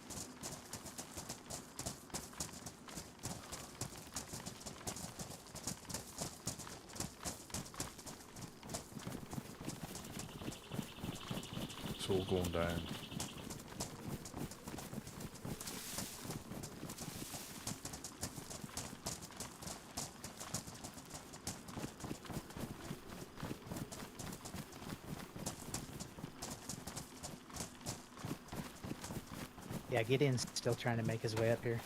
A: It's all gone down.
B: Yeah, Gideon's still trying to make his way up here.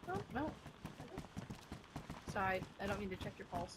S: Oh, no. Sorry, I don't mean to check your pulse.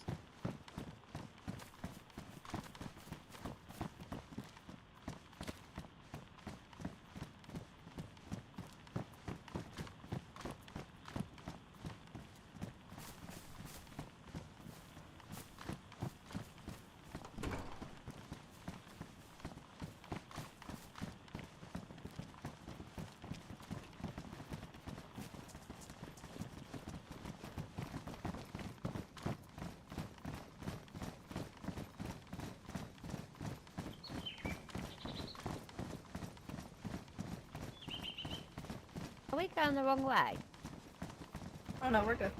J: Are we going the wrong way?
S: Oh no, we're good.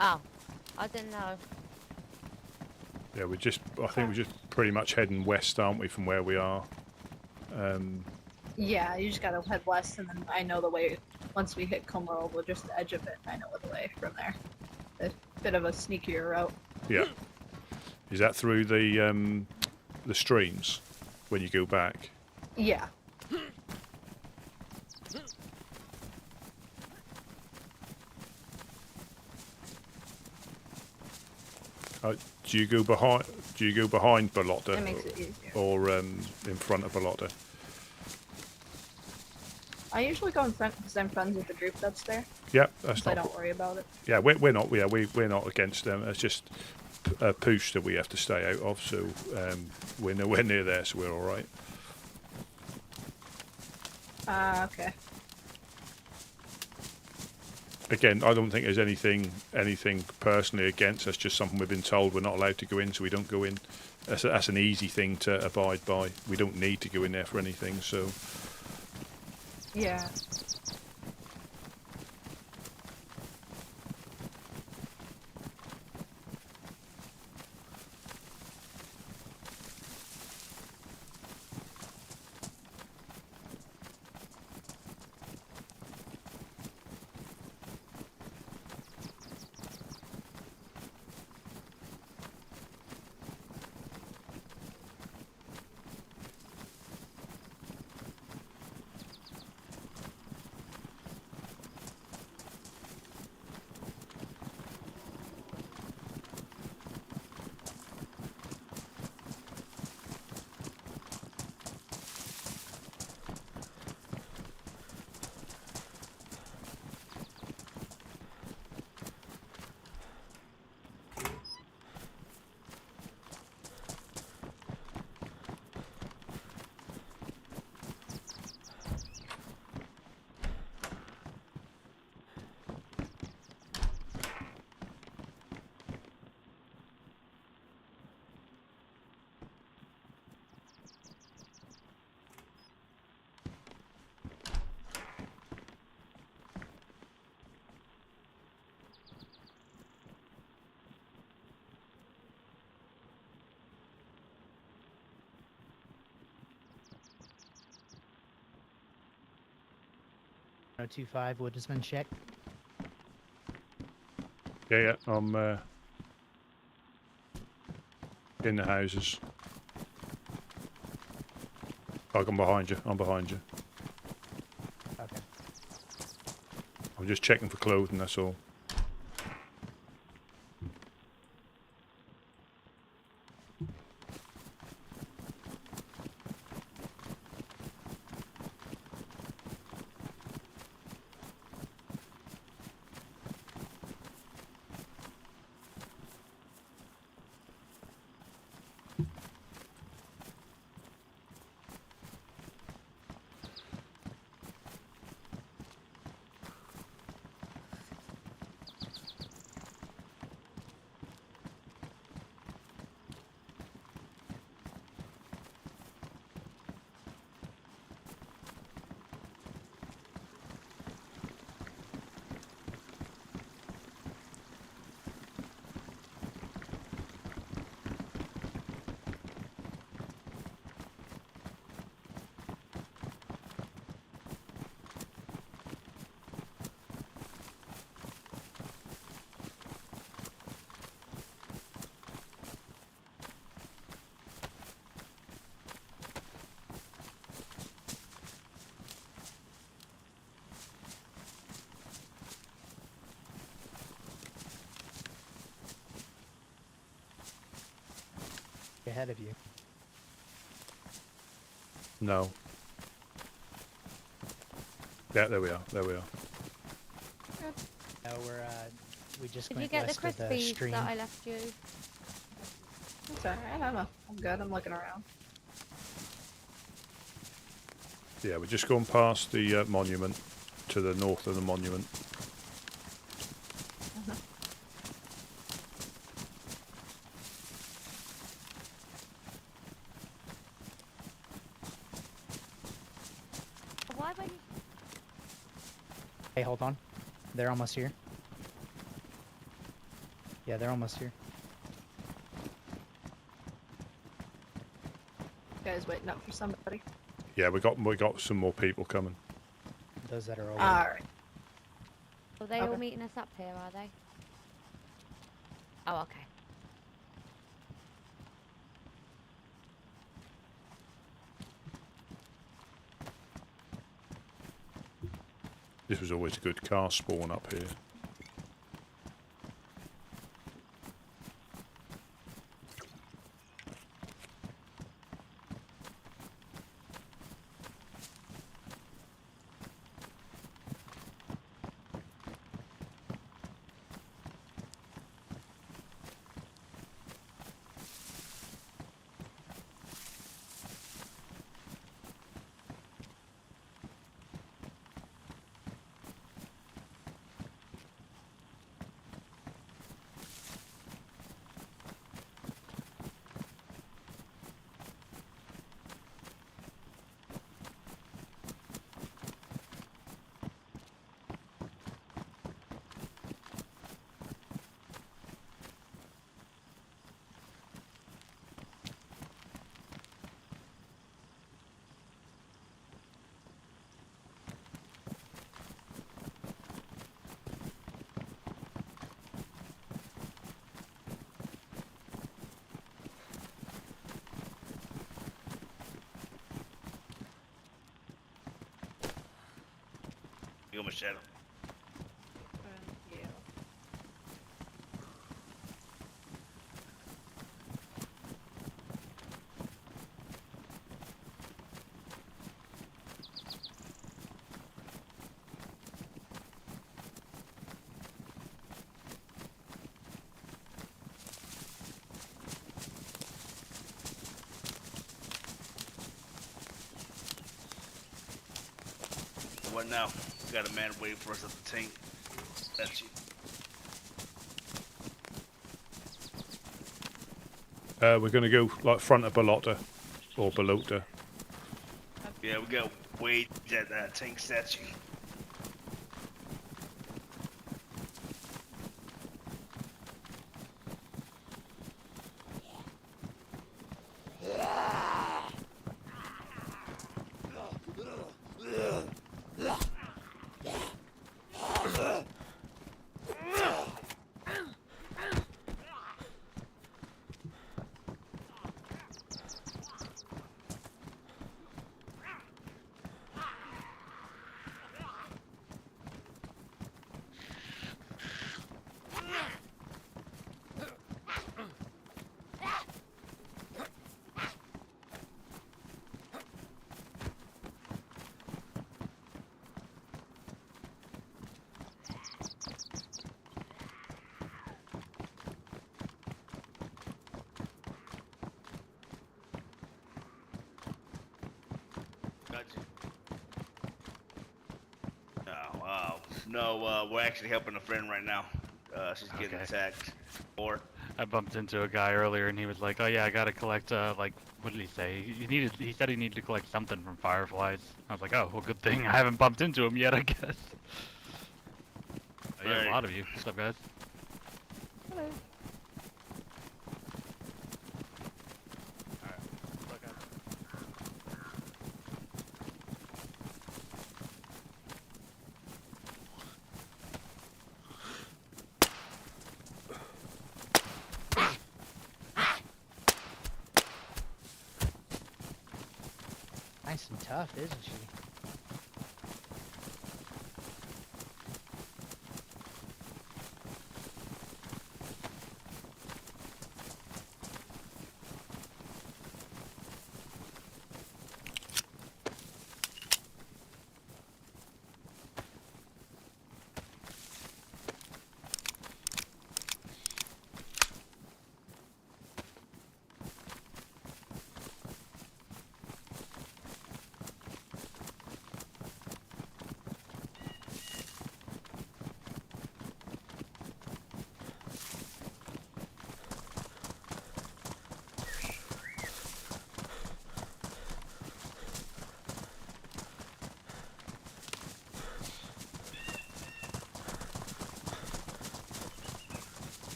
J: Oh, I didn't know.
A: Yeah, I think we're just pretty much heading west, aren't we, from where we are?
S: Yeah, you just gotta head west, and then I know the way. Once we hit Comerald, we're just the edge of it. I know the way from there. A bit of a sneakier route.
A: Yeah. Is that through the streams when you go back?
S: Yeah.
A: Do you go behind? Do you go behind Balota,
S: It makes it easier.
A: or in front of Balota?
S: I usually go in front because I'm friends with the group that's there.
A: Yeah, that's
S: so I
A: not.
S: don't worry about it.
A: Yeah, we're not. Yeah, we're not against them. It's just a push that we have to stay out of. So we're nowhere near there, so we're all right.
S: Okay.
A: Again, I don't think there's anything personally against us. Just something we've been told we're not allowed to go in, so we don't go in. That's an easy thing to abide by. We don't need to go in there for anything. So
S: Yeah.
B: 025 Woodisman check.
A: Yeah, I'm in the houses. Like, I'm behind you. I'm behind you.
B: Okay.
A: I'm just checking for clothing, that's all.
B: Ahead of you.
A: No. Yeah, there we are. There we are.
B: No, we just
J: Did you
B: went
J: get the
B: west of the
J: crispies
B: stream.
J: that I left you?
S: It's alright, I don't know. I'm good, I'm looking around.
A: Yeah, we're just going past the monument to the north of the monument.
J: Why were you...
B: Hey, hold on. They're almost here. Yeah, they're almost here.
S: Guys waiting up for somebody.
A: Yeah, we got some more people coming.
B: Those that are over.
S: Alright.
J: Are they all
S: Okay.
J: meeting us up here, are they? Oh, okay.
A: This was always a good car spawn up here.
O: Yo, Machado.
S: Yeah.
O: What now? Got a man waiting for us at the tank. That's you.
A: We're going to go like front of Balota or Balota.
O: Yeah, we got Wade at that tank statue. got you. Oh, wow. No, we're actually helping a friend right now. She's getting attacked. Or
T: I bumped into a guy earlier, and he was like, "Oh yeah, I gotta collect like, what did he say? He said he needed to collect something from fireflies." I was like, "Oh, well, good thing I haven't bumped into him yet, I guess." Yeah, a lot of you. What's up, guys?
D: Hello.
B: Nice and tough, isn't she?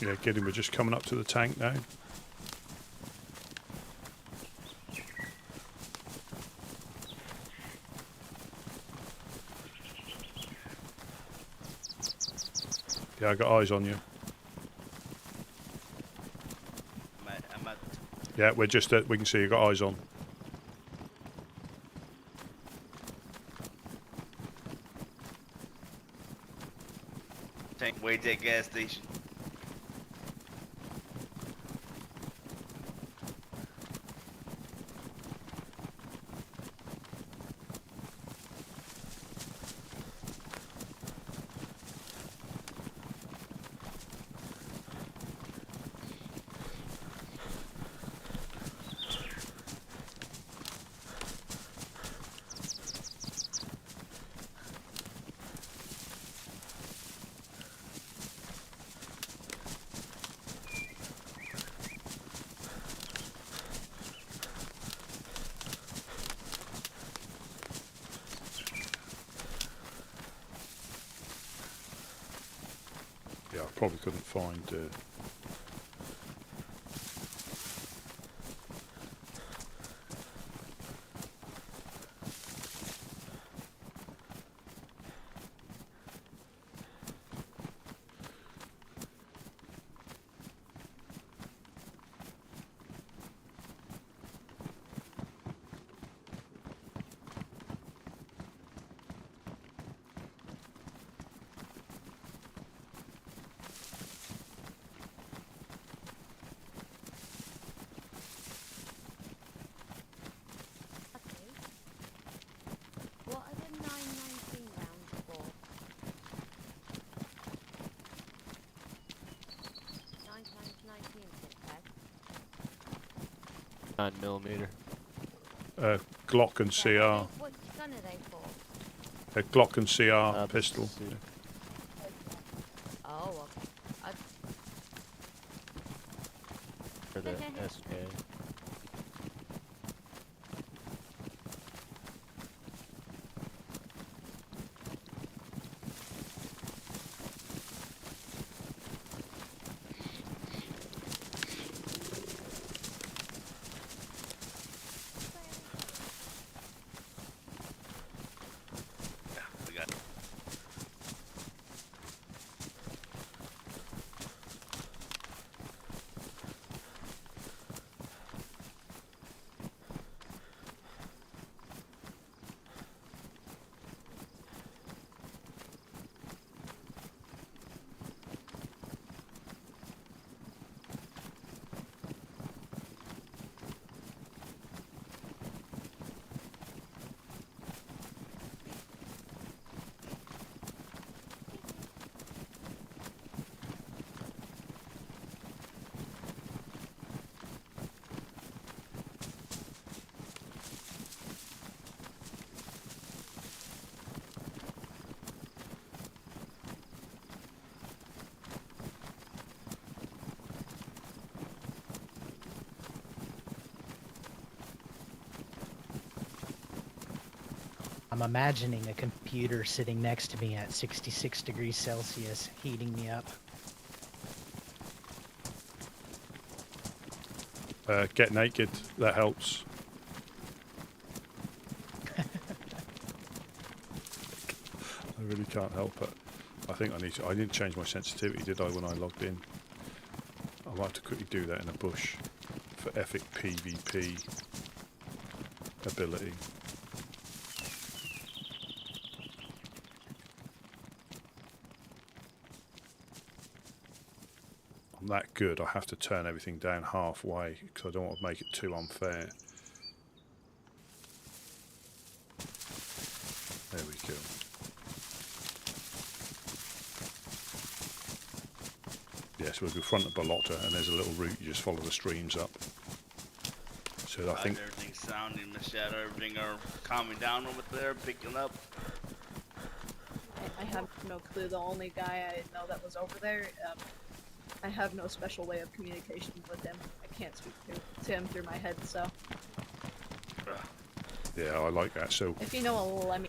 A: Yeah, get him. We're just coming up to the tank now. Yeah, I got eyes on you.
O: I'm at
A: Yeah, we're just we can see you got eyes on.
O: tank. Wait at gas station.
A: Yeah, I probably couldn't find.
J: What are the 919 rounds for? 9 times 19 it said.
P: 9mm.
A: Glock and CR.
J: What gun are they for?
A: A Glock and CR pistol.
J: Oh, okay.
P: For the SK.
B: I'm imagining a computer sitting next to me at 66 degrees Celsius, heating me up.
A: Get naked. That helps. I really can't help it. I think I need to. I didn't change my sensitivity, did I, when I logged in? I might have to quickly do that in a bush for epic PvP ability. I'm that good. I have to turn everything down halfway because I don't want to make it too unfair. There we go. Yes, we'll go front of Balota, and there's a little route. You just follow the streams up. So I think
O: everything's sounding, the shadow, everything are calming down over there, picking up.
S: I have no clue. The only guy I know that was over there, I have no special way of communication with him. I can't speak to him through my head, so.
A: yeah, I like that. So
S: If you know a Lemmy.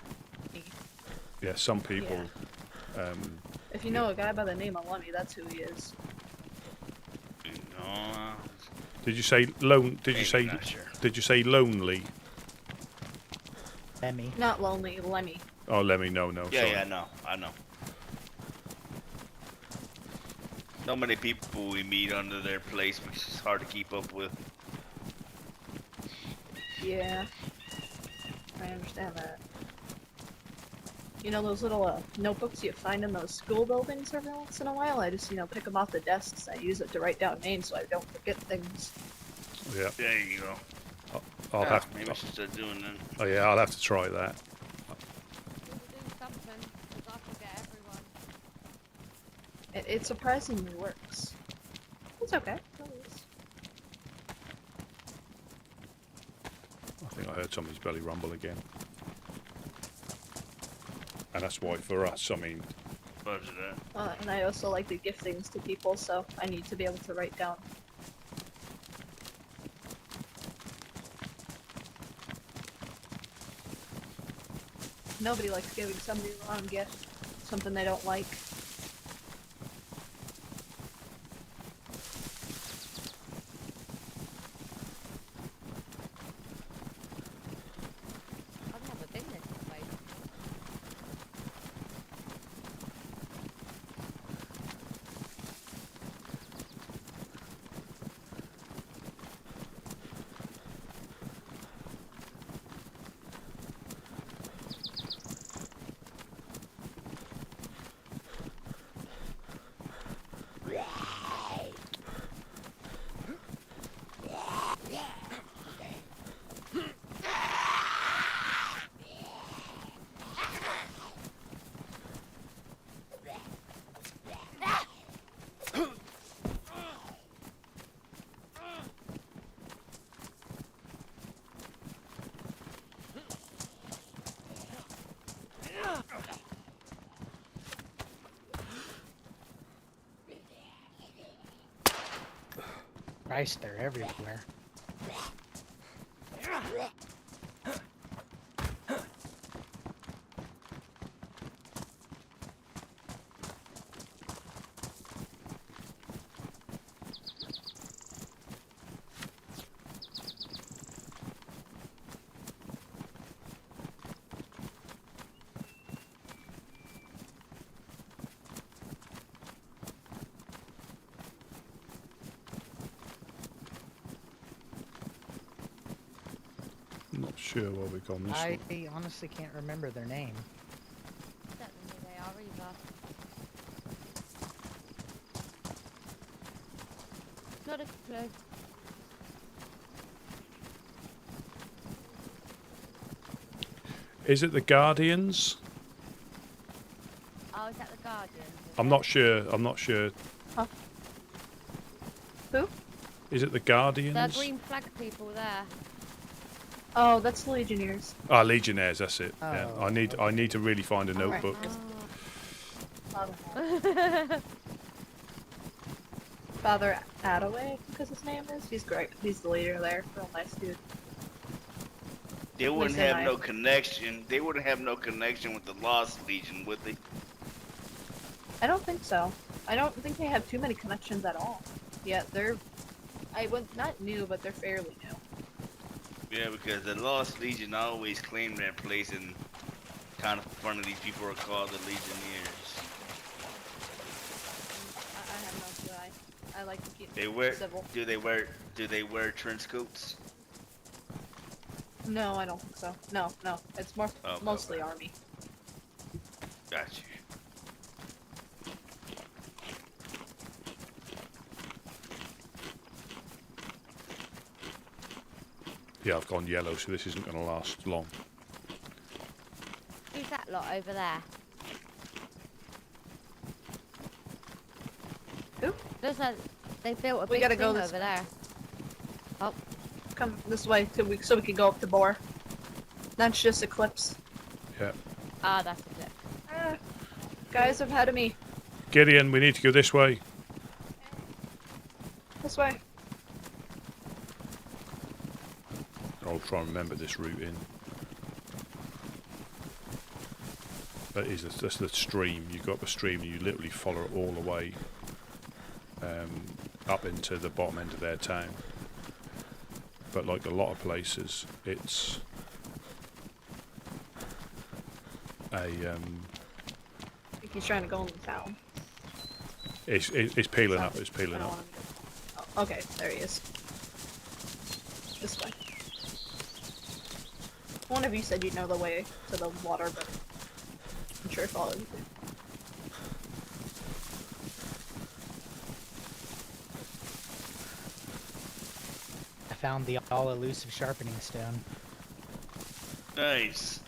A: yeah, some people.
S: If you know a guy by the name of Lemmy, that's who he is.
O: No.
A: Did you say lone? Did you say?
O: Not sure.
A: Did you say lonely?
B: Lemmy.
S: Not lonely, Lemmy.
A: Oh, Lemmy. No.
O: Yeah,
A: sorry.
O: yeah, no, I know. So many people we meet under their place, which is hard to keep up with.
S: Yeah. I understand that. You know those little notebooks you find in those school buildings every once in a while? I just, pick them off the desks. I use it to write down names so I don't forget things.
A: Yeah.
O: There you go.
A: I'll have.
O: Maybe I should start doing that.
A: Oh yeah, I'll have to try that.
S: It surprisingly works. It's okay.
A: I think I heard somebody's belly rumble again. And that's why for us, I mean...
S: And I also like to give things to people, so I need to be able to write down. Nobody likes giving somebody the wrong gift, something they don't like.
B: Christ, they're everywhere.
A: Not sure where we've gone this
B: I
A: one.
B: honestly can't remember their name.
J: I don't know who they are either. Not a clue.
A: Is it the Guardians?
J: Oh, is that the Guardian?
A: I'm not sure. I'm not sure.
S: Huh? Who?
A: Is it the Guardians?
J: The green flag people there.
S: Oh, that's the Legionnaires.
A: Ah, Legionnaires. That's it. Yeah.
B: Oh,
A: I need to really find a
S: Alright.
A: notebook.
S: Father Attaway, I think his name is. He's great. He's the leader there. Real nice dude.
O: They wouldn't
S: Listen,
O: have no connection. They wouldn't have no connection with the Lost Legion, would they?
S: I don't think so. I don't think they have too many connections at all. Yeah, they're, not new, but they're fairly new.
O: Yeah, because the Lost Legion always claim that place, and kind of front of these people are called the Legionnaires.
S: I have no clue. I like to keep
O: They wear.
S: civil.
O: Do they wear trench coats?
S: No, I don't think so. No. It's more mostly army.
O: Got you.
A: Yeah, I've gone yellow, so this isn't going to last long.
J: Who's that lot over there?
S: Who?
J: Looks like they built a
S: We
J: big
S: gotta
J: thing
S: go this
J: over there. Oh,
S: Come this way so we can go up to Boar. That's just Eclipse.
A: Yeah.
J: ah, that's it.
S: Guys ahead of me.
A: Gideon, we need to go this way.
S: This way.
A: I'll try and remember this route in. That's the stream. You go up a stream and you literally follow it all the way up into the bottom end of their town. But like a lot of places, it's a
S: I think he's trying to go in the town.
A: it's peeling up. It's peeling
S: I
A: up.
S: don't wanna go. Oh, okay, there he is. This way. One of you said you know the way to the water, but I'm sure it's all of you.
B: I found the all-elusive sharpening stone.
O: Nice.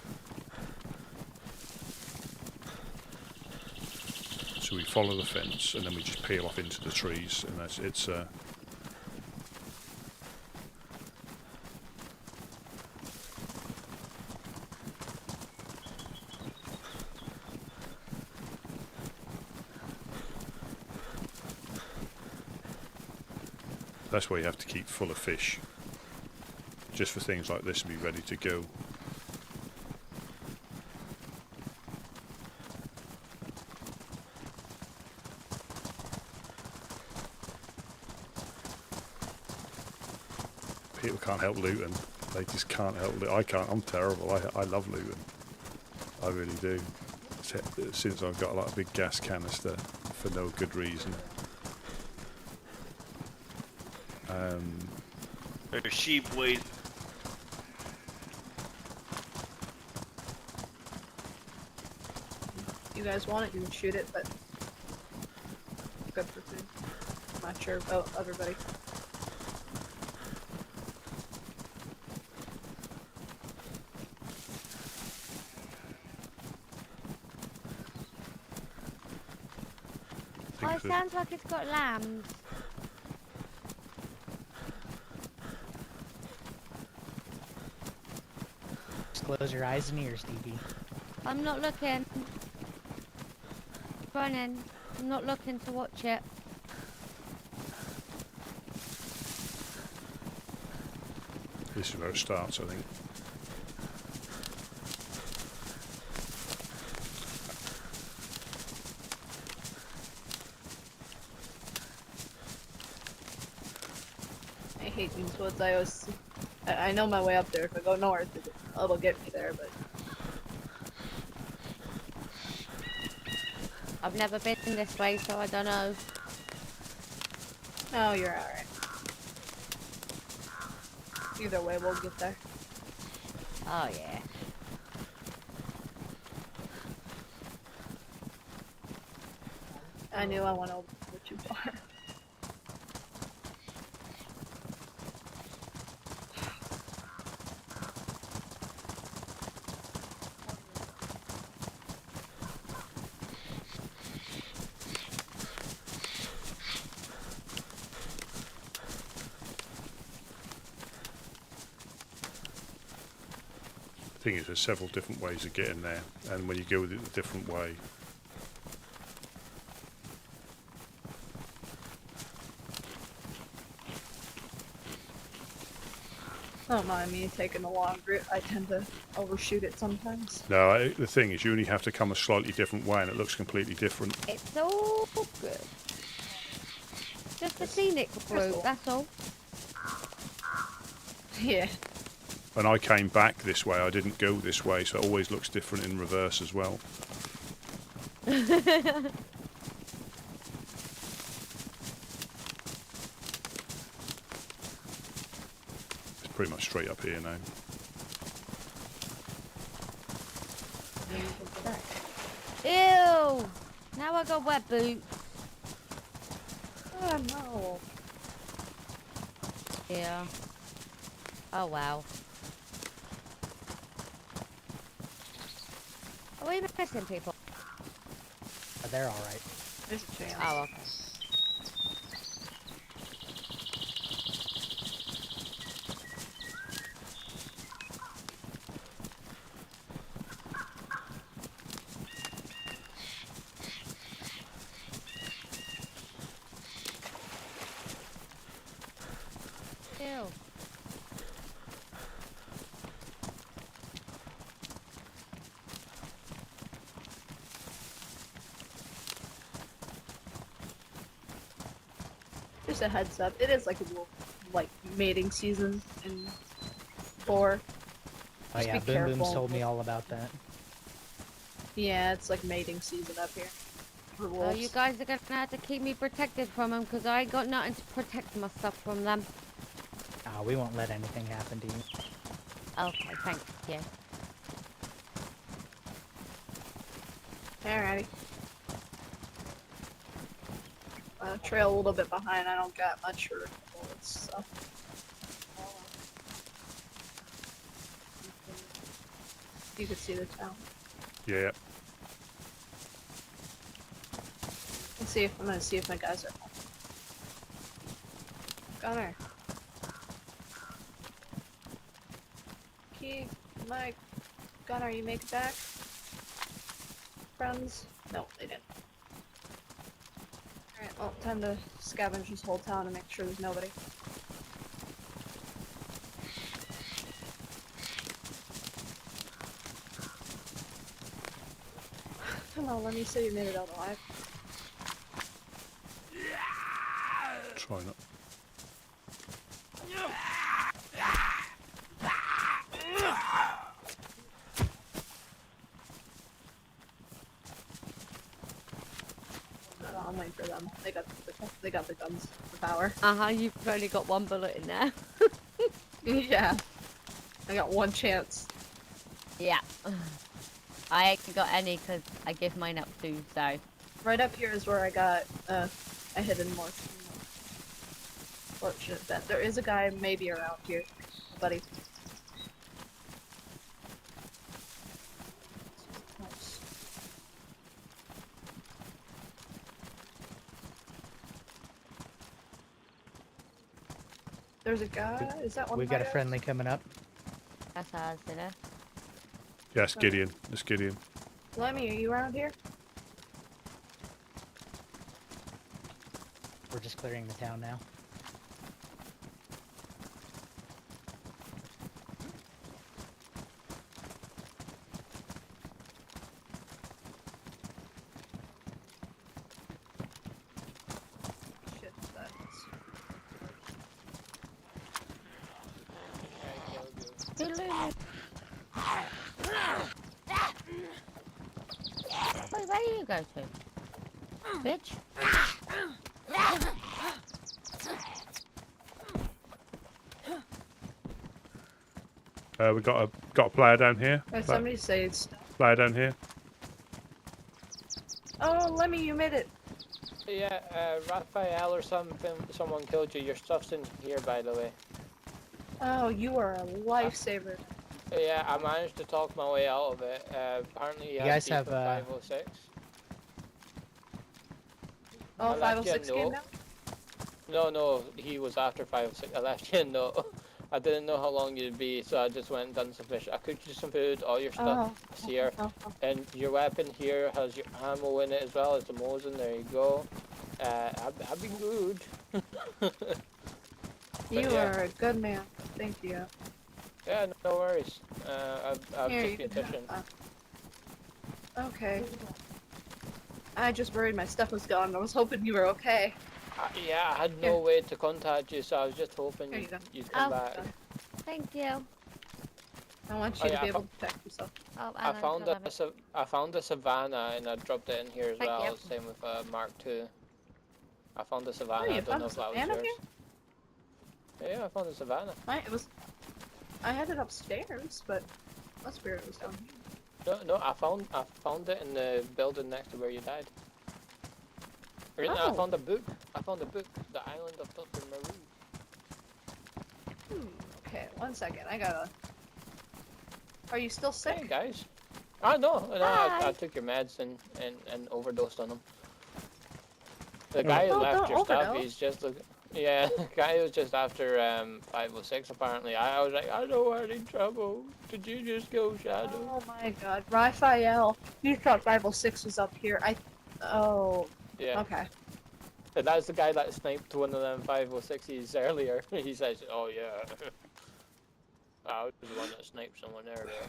A: So we follow the fence and then we just peel off into the trees, and it's that's why you have to keep full of fish, just for things like this to be ready to go. People can't help looting. They just can't help looting. I can't. I'm terrible. I love looting. I really do. Since I've got like a big gas canister for no good reason.
O: There's sheep wait.
S: You guys want it, you can shoot it, but good for food. I'm not sure about everybody.
J: Oh, it sounds like it's got lambs.
B: Just close your eyes and ears, DB.
J: I'm not looking. Running. I'm not looking to watch it.
A: This is where it starts, I think.
S: I hate these woods. I know my way up there. If I go north, it'll get me there, but
J: I've never been this way, so I don't know.
S: no, you're alright. Either way, we'll get there.
J: Oh yeah.
S: I knew I went over too far.
A: The thing is, there's several different ways of getting there, and when you go with it a different way,
S: Don't mind me taking a long route. I tend to overshoot it sometimes.
A: No, the thing is, you only have to come a slightly different way, and it looks completely different.
J: It's all good. Just a scenic route, that's all.
S: Yeah.
A: When I came back this way, I didn't go this way, so it always looks different in reverse as well. It's pretty much straight up here now.
J: Ew! Now I got wet boots.
S: Oh no.
J: Yeah. Oh wow. Are we missing people?
B: They're alright.
S: There's a chance.
J: Oh, okay. Ew.
S: Just a heads up. It is like a little, like mating season in 4.
B: Oh
S: Just
B: yeah,
S: be
B: Boom
S: careful.
B: Boom's told me all about that.
S: Yeah, it's like mating season up here. For
J: Oh,
S: wolves.
J: you guys are gonna have to keep me protected from them, because I ain't got nothing to protect myself from them.
B: Ah, we won't let anything happen to you.
J: Okay, thank you.
S: Alrighty. Trail a little bit behind. I don't got much for bullets, so. You can see the town.
A: Yeah.
S: Let's see if I'm gonna see if my guys are home. Gunner. Key, Mike, Gunner, you make it back? Friends? No, they didn't. Alright, well, time to scavenge this whole town and make sure there's nobody. Come on, let me see you made it out alive.
A: Try not.
S: I'll wait for them. They got the guns for power.
J: You've only got one bullet in there.
S: Yeah. I got one chance.
J: Yeah. I ain't got any because I give mine up too, so.
S: Right up here is where I got a hidden more fortunate bet. There is a guy maybe around here, buddy. Nice. There's a guy. Is that one?
B: We've got a friendly coming up.
J: That's ours, isn't it?
A: Yes, Gideon. It's Gideon.
S: Lemmy, are you around here?
B: We're just clearing the town now.
S: Shit, that's...
J: Wait, where do you go to? Bitch.
A: We got a player down here.
S: Somebody say it's...
A: Player down here.
S: Oh, Lemmy, you made it.
U: Yeah, Raphael or something, someone killed you. Your stuff's in here, by the way.
S: Oh, you are a lifesaver.
U: Yeah, I managed to talk my way out of it. Apparently
B: You guys have,
U: 506.
S: Oh,
U: I left you a
S: 506 came
U: note.
S: down?
U: No, he was after 506. I left you a note. I didn't know how long you'd be, so I just went and done some fish. I cooked you some food, all your stuff is here. And your weapon here has your ammo in it as well as the Mosin. There you go. I've been good.
S: You
U: yeah.
S: are a good man. Thank you.
U: Yeah, no worries. I've
S: Here,
U: just
S: you
U: been
S: can
U: fishing.
S: Okay. I just worried my stuff was gone. I was hoping you were okay.
U: Yeah, I had no way to contact you, so I was just hoping
S: Here you go.
U: you'd come back.
J: Thank you.
S: I want
U: Oh,
S: you
U: yeah,
S: to be able to protect yourself.
J: Oh,
U: I found a savannah and I dropped it in here as
S: Thank
U: well.
S: you.
U: Same with Mark II. I found the savannah.
S: you
U: I don't
S: found
U: know
S: a
U: if that was
S: savannah
U: yours. Yeah, I found the savannah.
S: I had it upstairs, but that's weird. It was down here.
U: No, I found it in the building next to where you died. Or, no, I found a book. The Island of Dr. Maru.
S: Okay, 1 second. I gotta. Are you still sick?
U: Hey guys. No, I took your meds and overdosed on them. The guy who left your stuff, he's just yeah, the guy who's just after 506 apparently. I was like, I don't want any trouble. Did you just go Shadow?
S: Oh my god. Raphael. You thought 506 was up here. Oh.
U: Yeah.
S: Okay.
U: And that's the guy that sniped one of them 506s earlier. He says, oh yeah. I was the one that sniped someone earlier.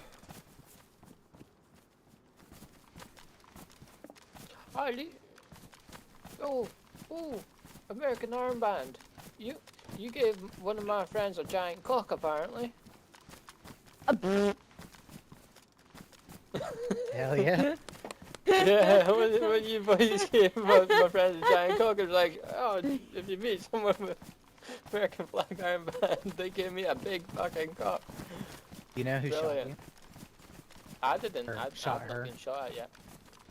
U: Oh, American Armband. You gave one of my friends a giant cock apparently.
B: Hell yeah.
U: Yeah, when you boys gave my friend a giant cock, it was like, oh, if you meet someone with American flag armband, they gave me a big fucking cock.
B: You know who shot you?
U: I didn't.
B: Or
U: I've
B: shot
U: not
B: her?
U: been shot yet.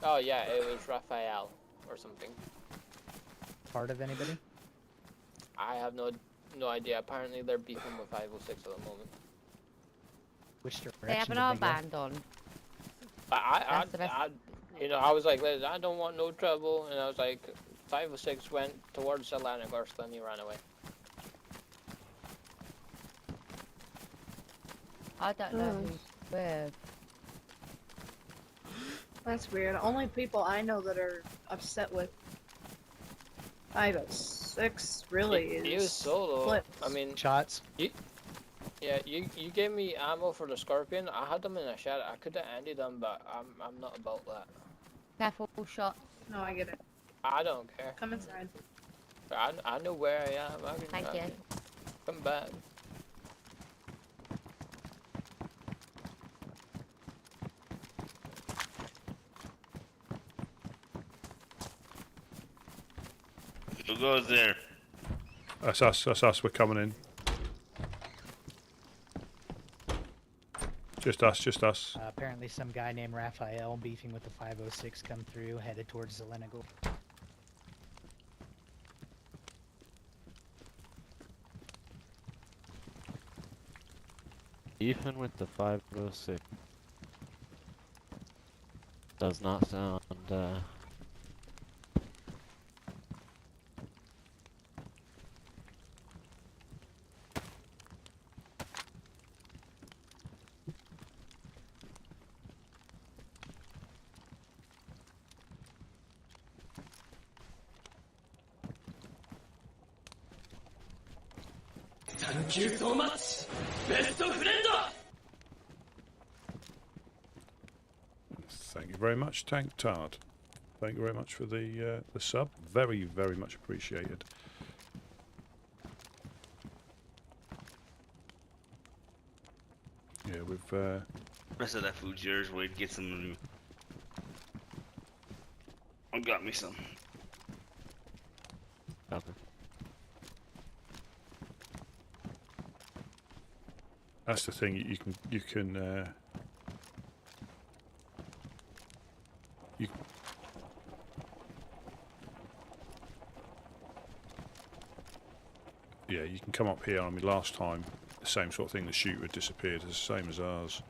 U: Oh yeah, it was Raphael or something.
B: Part of anybody?
U: I have no idea. Apparently they're beefing with 506 at the moment.
B: Which direction?
J: They have an armband on.
U: I I was like, Liz, I don't want no trouble, and I was like, 506 went towards Atlantic Coast, then he ran away.
J: I don't know who's with.
S: That's weird. Only people I know that are upset with 506 really is.
U: He was solo.
S: Flips.
U: I mean,
B: shots.
U: You gave me ammo for the Scorpion. I had them in a shed. I could have ended them, but I'm not about that.
J: Careful shot.
S: No, I get it.
U: I don't care.
S: Come inside.
U: I know where I am.
J: Thank you.
U: Come back.
O: Who goes there?
A: That's us, we're coming in. Just us.
B: Apparently some guy named Raphael beefing with the 506 come through, headed towards Zelenigal.
P: Even with the 506. Does not sound,
E: Thank you so much, best friend!
A: Thank you very much, Tank Tard. Thank you very much for the sub. Very, very much appreciated. Yeah, we've.
O: Rest of that food's yours. Wait to get some. I got me some.
P: Okay.
A: That's the thing. You can. Yeah, you can come up here. I mean, last time the same sort of thing. The shooter had disappeared. It's the same as ours.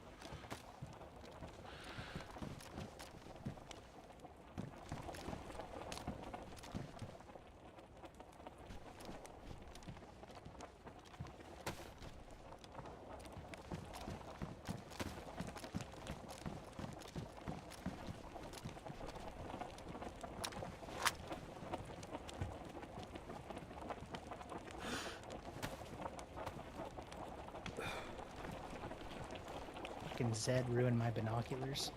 B: fucking Zed ruined my binoculars.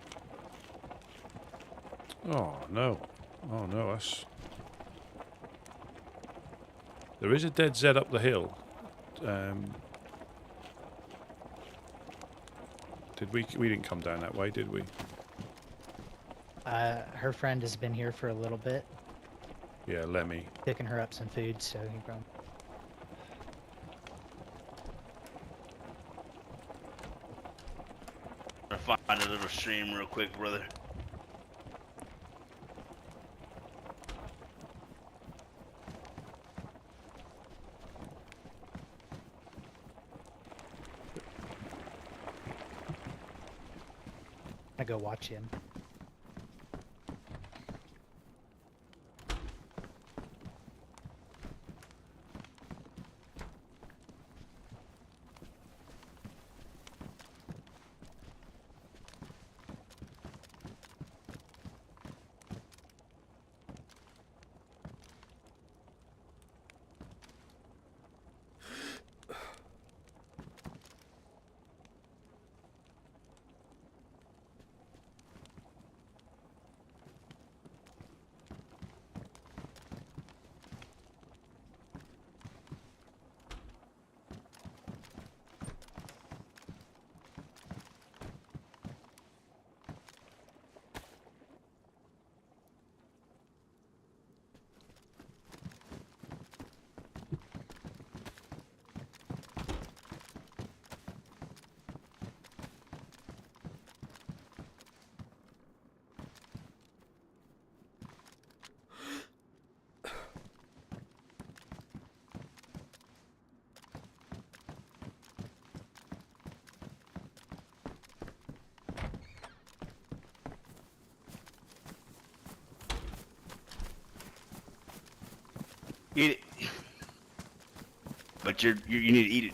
A: Oh no. Oh no, that's... There is a dead Zed up the hill. Did we didn't come down that way, did we?
B: Her friend has been here for a little bit,
A: Yeah, Lemmy.
B: picking her up some food, so he probably...
O: I'll find a little stream real quick, brother.
B: I go watch him.
O: Eat it. But you need to eat it.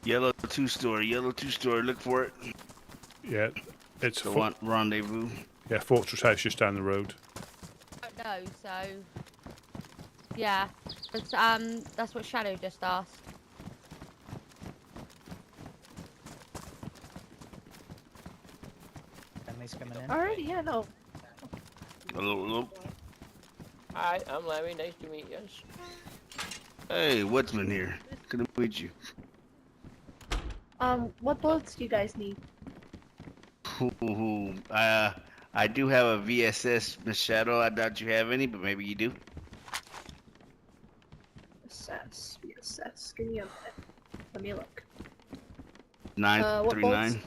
O: Yellow two-story, look for it.
A: Yeah, it's
O: the one rendezvous.
A: Yeah, Fortress House just down the road.
J: I don't know, so yeah, that's what Shadow just asked.
B: Family's coming in.
S: Alrighty, yeah, no.
O: Hello.
U: Hi, I'm Larry. Nice to meet you.
O: Hey, Woodsman here. Good to meet you.
S: What bullets do you guys need?
O: I do have a VSS, Miss Shadow. I doubt you have any, but maybe you do.
S: VSS. Give me a minute. Let me look.
O: 939.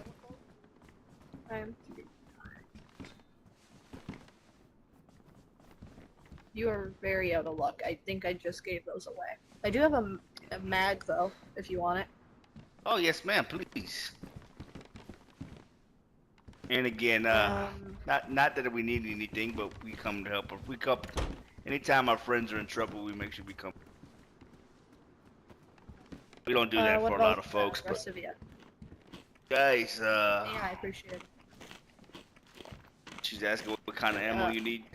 S: You are very out of luck. I think I just gave those away. I do have a mag though, if you want it.
O: Oh yes, ma'am. Please. And again, not that we need anything, but we come to help. We come anytime our friends are in trouble. We make sure we come. We don't do that for a lot of folks, but guys,
S: yeah, I appreciate it.
O: She's asking what kind of ammo you need.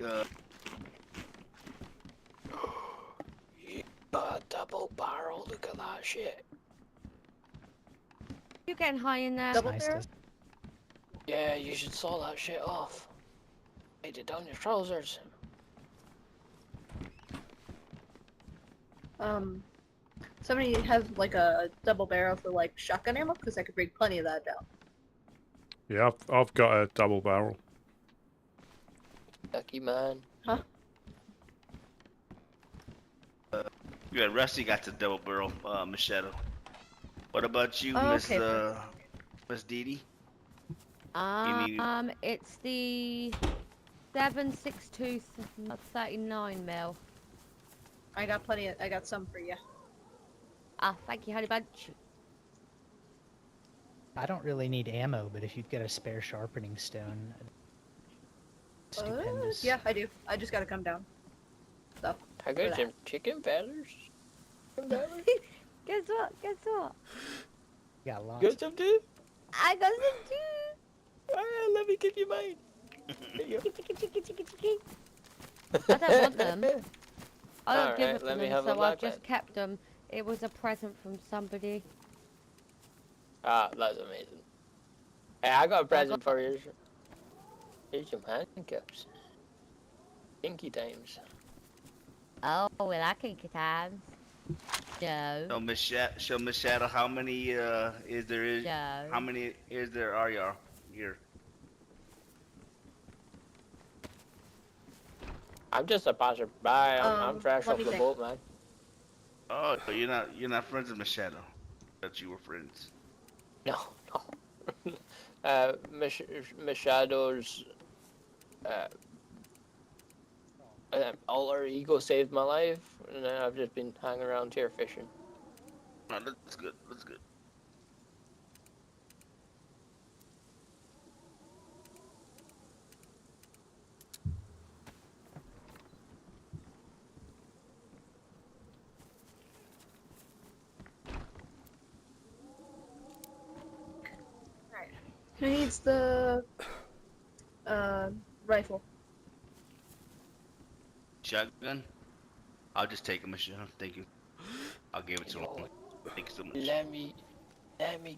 U: Double barrel. Look at that shit.
J: You getting high in there?
U: Double barrel? Yeah, you should saw that shit off. Made it down your trousers.
S: Somebody have like a double barrel for like shotgun ammo, because I could bring plenty of that down.
A: Yeah, I've got a double barrel.
U: Lucky man.
S: Huh?
O: Yeah, Rusty got the double barrel, Miss Shadow. What about you,
S: Oh,
O: Miss
S: okay.
O: Miss Dee Dee?
J: It's the 7.62 39 mil.
S: I got plenty. I got some for you.
J: Ah, thank you, honey bunch.
B: I don't really need ammo, but if you've got a spare sharpening stone, stupendous.
S: Yeah, I do. I just gotta come down. So.
U: I got some chicken feathers.
J: Guess what? Guess what?
B: Got lots.
U: Got some too?
J: I got some too.
U: Ah, let me give you mine. There you go.
J: I don't want them. I don't
U: Alright,
J: give it to
U: let me
J: them,
U: have a
J: so I've
U: look
J: just
U: then.
J: kept them. It was a present from somebody.
U: Ah, that's amazing. Hey, I got a present for you. Here's some handcuffs. Kinky times.
J: Oh, well, I kinky times. No.
O: Show Miss Shadow how many
J: No.
O: how many is there are y'all here?
U: I'm just a passerby. I'm fresh
S: let
U: off
S: me
U: the
S: think.
U: boat, man.
O: Oh, you're not friends with Miss Shadow. That you were friends.
U: No. Miss Shadow's alter ego saved my life, and then I've just been hanging around here fishing.
O: No, that's good. That's good.
S: Alright. Who needs the rifle?
O: Shotgun? I'll just take him, Miss Shadow. Thank you. I'll give it to him. Thank you so much.
U: Let me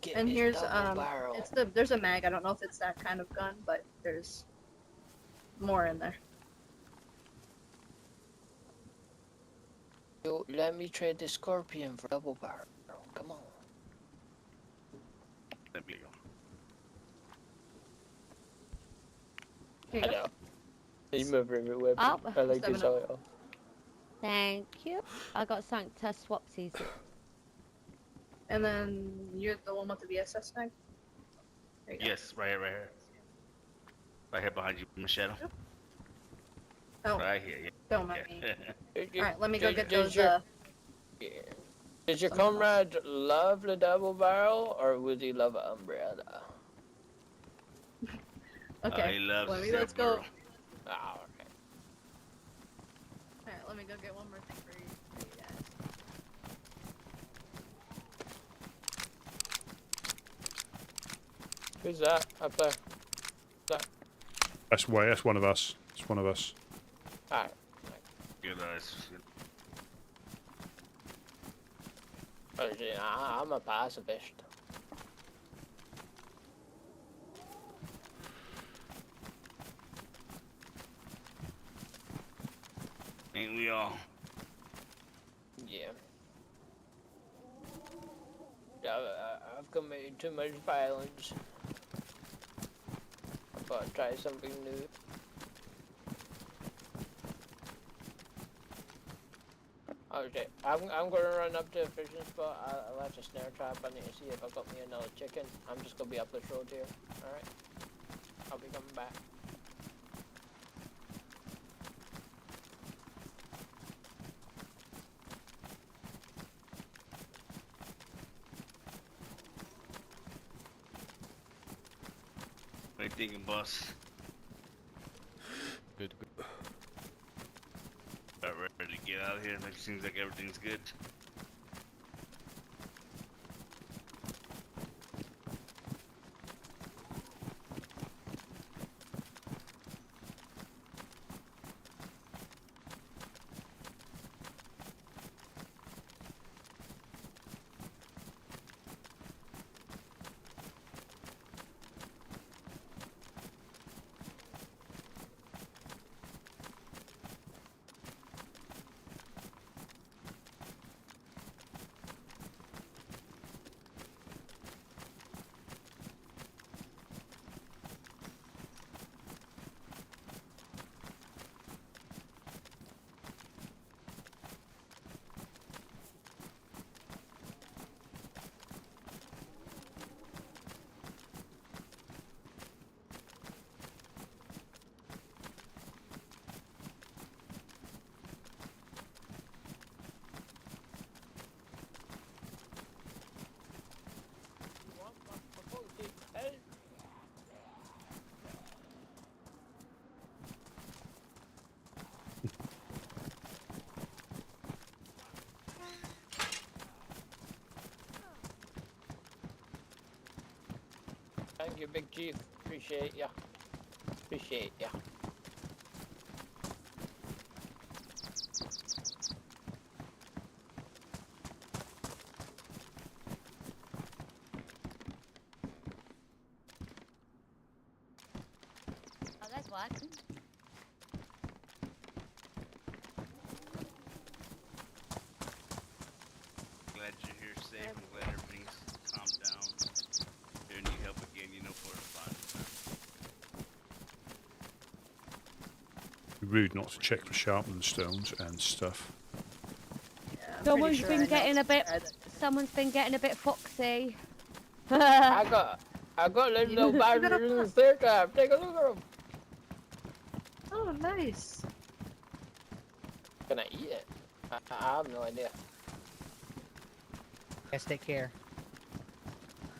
U: get
S: And
U: this
S: here's
U: double barrel.
S: there's a mag. I don't know if it's that kind of gun, but there's more in there.
U: Yo, let me trade the Scorpion for double barrel. Come on.
O: Let me go.
S: Here you go.
U: Hello. You move everywhere.
J: Oh,
U: I like
S: stepping
U: this
S: up.
U: oil.
J: Thank you. I got something to swapsies.
S: And then you're the one with the VSS mag. There you go.
O: Yes, right here, right here. Right here behind you, Miss Shadow.
S: Oh,
O: Right here, yeah.
S: don't mind me.
U: Yeah.
S: Alright, let me go get
U: Does
S: those.
U: your Does your comrade love the double barrel, or would he love an umbrella?
S: Okay.
O: He loves
S: Let's go.
U: Alright.
S: Alright, let me go get one more thing for you guys.
U: Who's that up there?
A: That's way. That's one of us. It's one of us.
U: Alright.
O: Good eyes.
U: I'm a pacifist.
O: Ain't we all?
U: Yeah. I've committed too much violence. I thought I'd try something new. Okay, I'm gonna run up to a fishing spot. I left a snare trap. I need to see if I got me another chicken. I'm just gonna be up this road here. Alright? I'll be coming back.
O: What you thinking, boss?
P: Good.
O: About ready to get out of here. Like, seems like everything's good.
U: Thank you, Big Chief. Appreciate ya. Appreciate ya.
J: Oh, there's one.
O: Glad you're here safe. I'm glad everything's calmed down. If you need help again, you know where to find me.
A: Rude not to check for sharpening stones and stuff.
J: Someone's been getting a bit. Someone's been getting a bit foxy.
U: I got little batteries in the staircase. Take a look at them.
S: Oh, nice.
U: Can I eat it? I have no idea.
B: Guys, take care.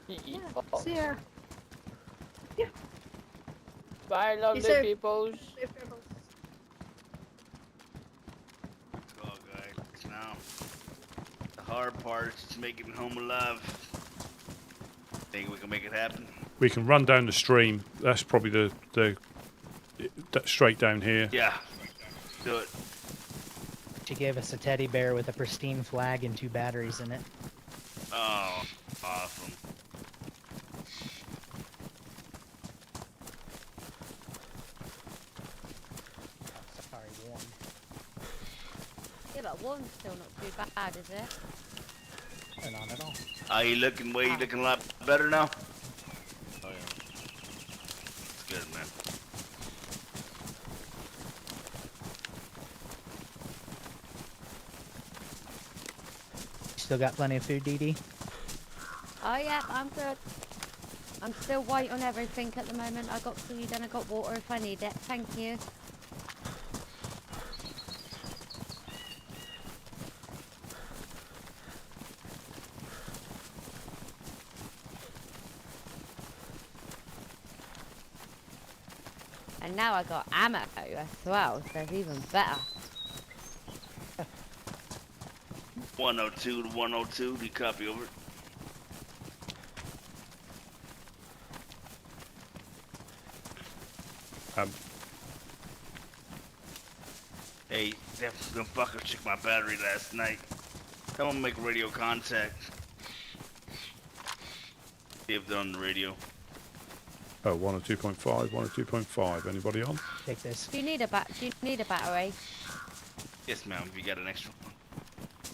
U: You eat
S: Yeah,
U: fox.
S: see ya.
U: Bye, lovely
S: said-
U: peoples.
O: Oh, guys, now the hard part is just making it home alive. Think we can make it happen?
A: We can run down the stream. That's probably the straight down here.
O: Yeah, do it.
B: She gave us a teddy bear with a pristine flag and 2 batteries in it.
O: Oh, awesome.
B: Sorry, warm.
J: Yeah, but one's still not too bad, is it?
B: No, not at all.
O: Are you looking looking a lot better now?
P: Oh, yeah.
O: It's good, man.
B: Still got plenty of food, Dee Dee?
J: Oh yeah, I'm good. I'm still white on everything at the moment. I got food and I got water if I need it. Thank you. And now I got ammo as well, so it's even better.
O: 102 to 102. Do you copy over? Hey, that fucker took my battery last night. Tell him to make radio contact. See if they're on the radio.
A: Oh, 102.5, 102.5. Anybody on?
B: Take this.
J: Do you need a battery?
O: Yes, ma'am. If you got an extra one.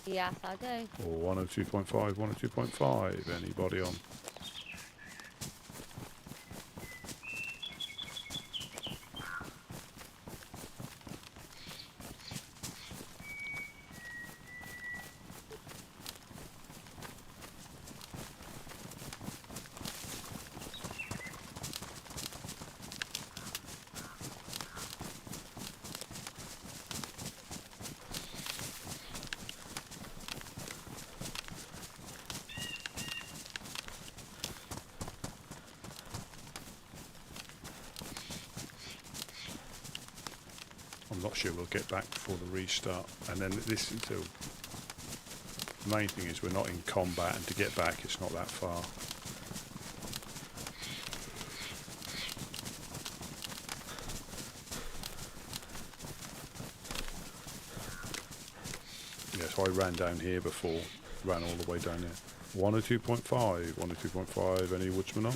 J: Yes, I do.
A: Or 102.5, 102.5. Anybody on? I'm not sure we'll get back before the restart. And then this until the main thing is we're not in combat, and to get back it's not that far. Yeah, so I ran down here before, ran all the way down there. 102.5, 102.5, any woodsman on?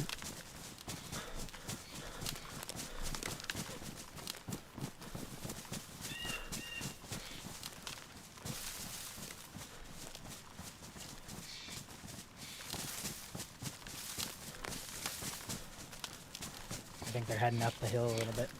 B: I think they're heading up the hill a little bit.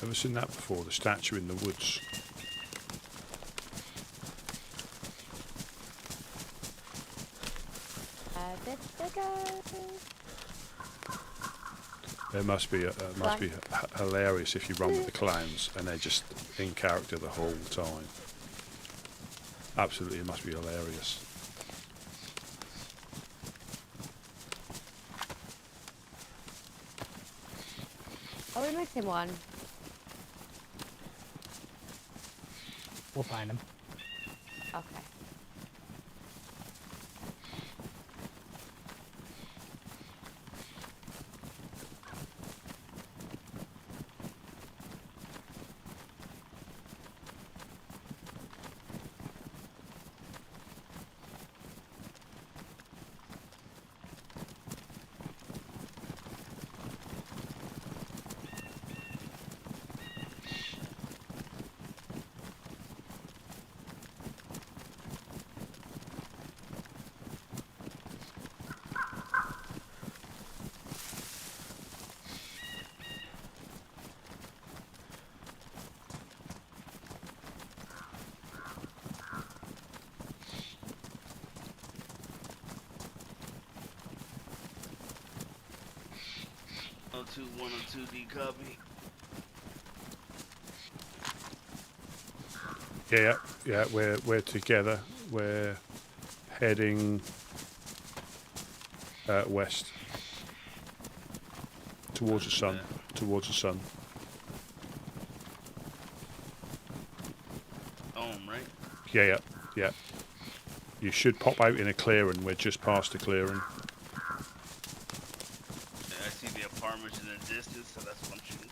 A: Ever seen that before? The statue in the woods. It must be hilarious if you run with the clowns and they're just in character the whole time. Absolutely, it must be hilarious.
J: Are we missing one?
B: We'll find him.
J: Okay.
O: Two 102D copy.
A: Yeah, we're together. We're heading west towards the sun. Towards the sun.
O: Right?
A: Yeah. You should pop out in a clearing. We're just past the clearing.
O: I see the apartments in the distance, so that's what I'm shooting.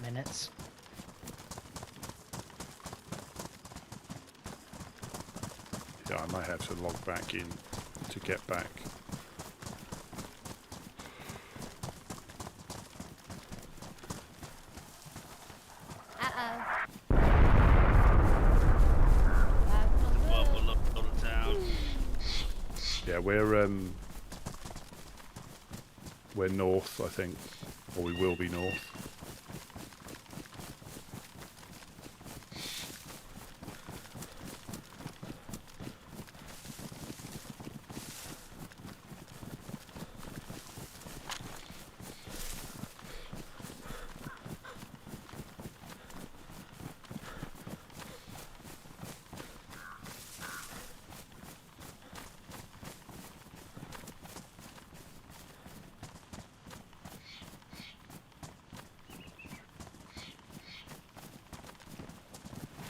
B: Minutes.
A: Yeah, I might have to log back in to get back. Yeah, we're north, I think, or we will be north.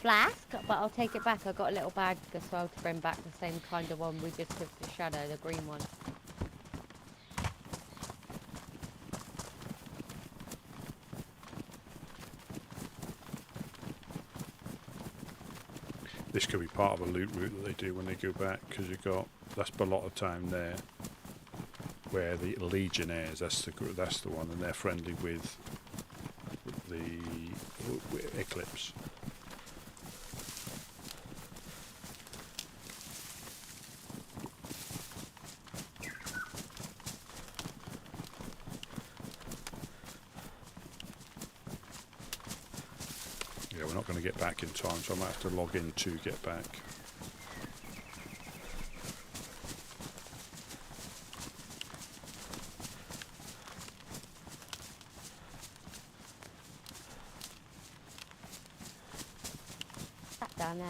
J: Flask, but I'll take it back. I got a little bag as well to bring back the same kind of one we just took to Shadow, the green one.
A: This could be part of a loot route that they do when they go back, because you've got that's a lot of time there, where the Legionnaires, that's the one, and they're friendly with the Eclipse. Yeah, we're not going to get back in time, so I might have to log in to get back.
J: That down there.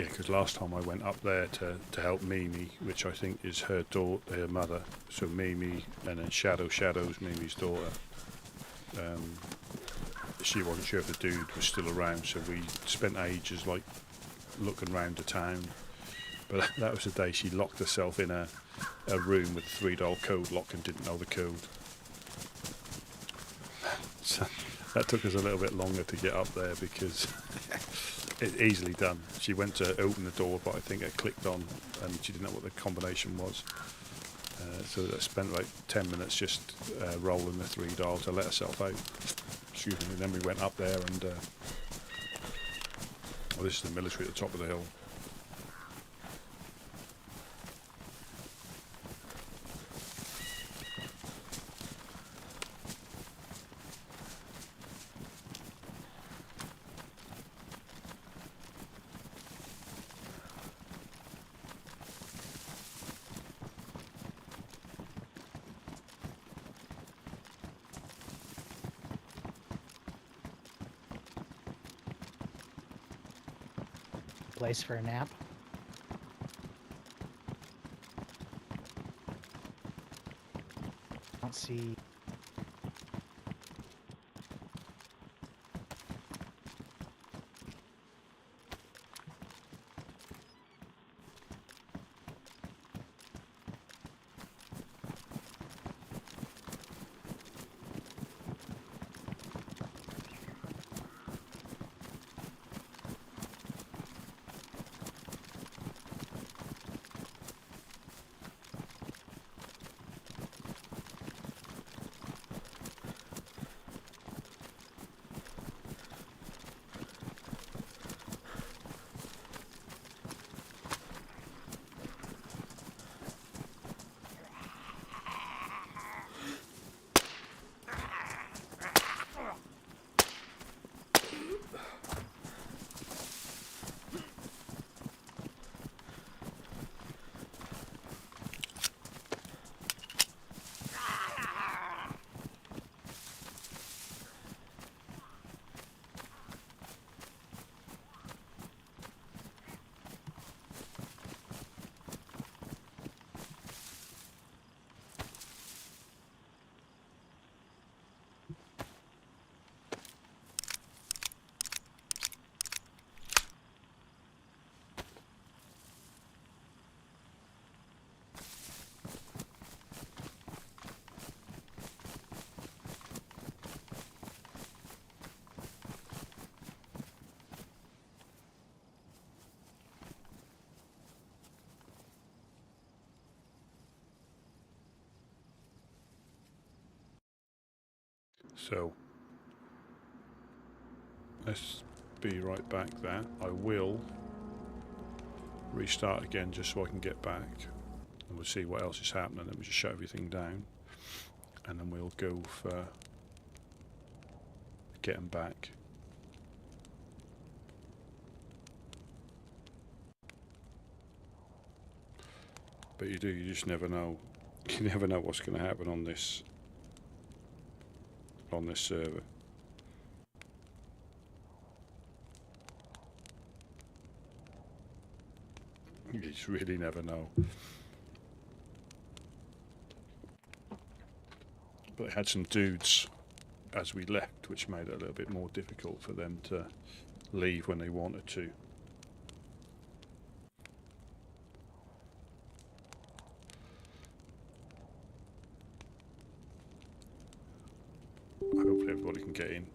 A: Yeah, because last time I went up there to help Mimi, which I think is her daughter, her mother. So Mimi, and then Shadow's Mimi's daughter. She wasn't sure if the dude was still around, so we spent ages like looking around the town. But that was the day she locked herself in a room with a $3 code lock and didn't know the code. So that took us a little bit longer to get up there because it's easily done. She went to open the door, but I think it clicked on and she didn't know what the combination was. So I spent like 10 minutes just rolling the $3 to let herself out. Excuse me. And then we went up there and well, this is the military at the top of the hill.
B: Place for a nap. I don't see. So let's be right back there. I will restart again just so I can get back and we'll see what else is happening. Let me just shut everything down and then we'll go for getting back. But you just never know. You never know what's going to happen on this server. You just really never know. But it had some dudes as we left, which made it a little bit more difficult for them to leave when they wanted to. Hopefully everybody can get in.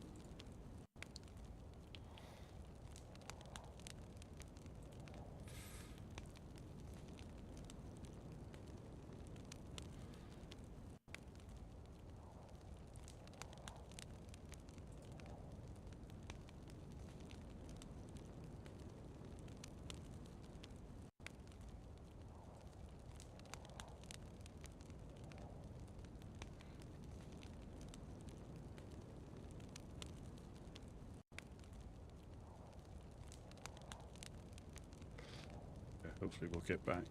B: Hopefully we'll get back.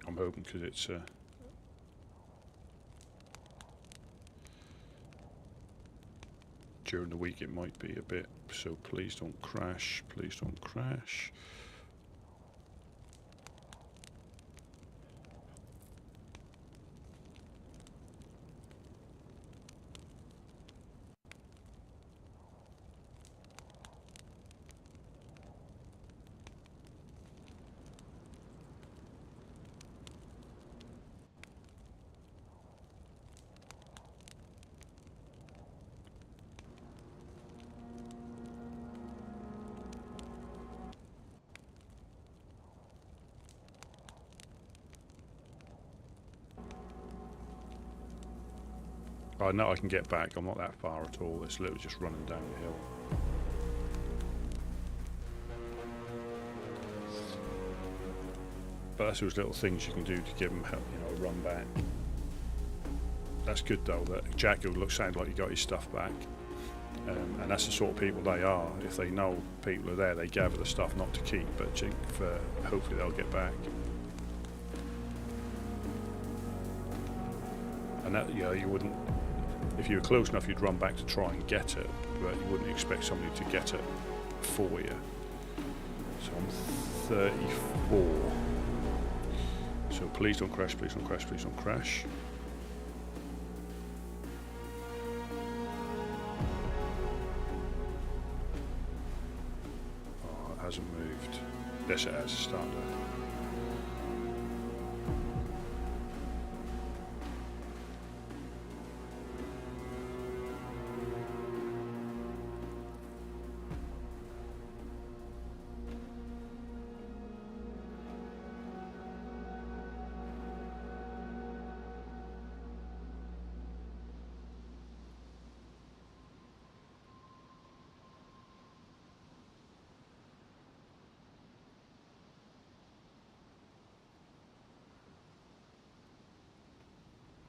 B: I'm hoping because it's
A: during the week it might be a bit. So please don't crash. Please don't crash. I know I can get back. I'm not that far at all. It's literally just running down the hill. But that's those little things you can do to give them, a run back. That's good though. That Jack sounded like he got his stuff back, and that's the sort of people they are. If they know people are there, they gather the stuff not to keep, but hopefully they'll get back. And that, you wouldn't. If you were close enough, you'd run back to try and get it, but you wouldn't expect somebody to get it for you. So I'm 34. So please don't crash, please don't crash, please don't crash. Oh, it hasn't moved. Yes, it has started.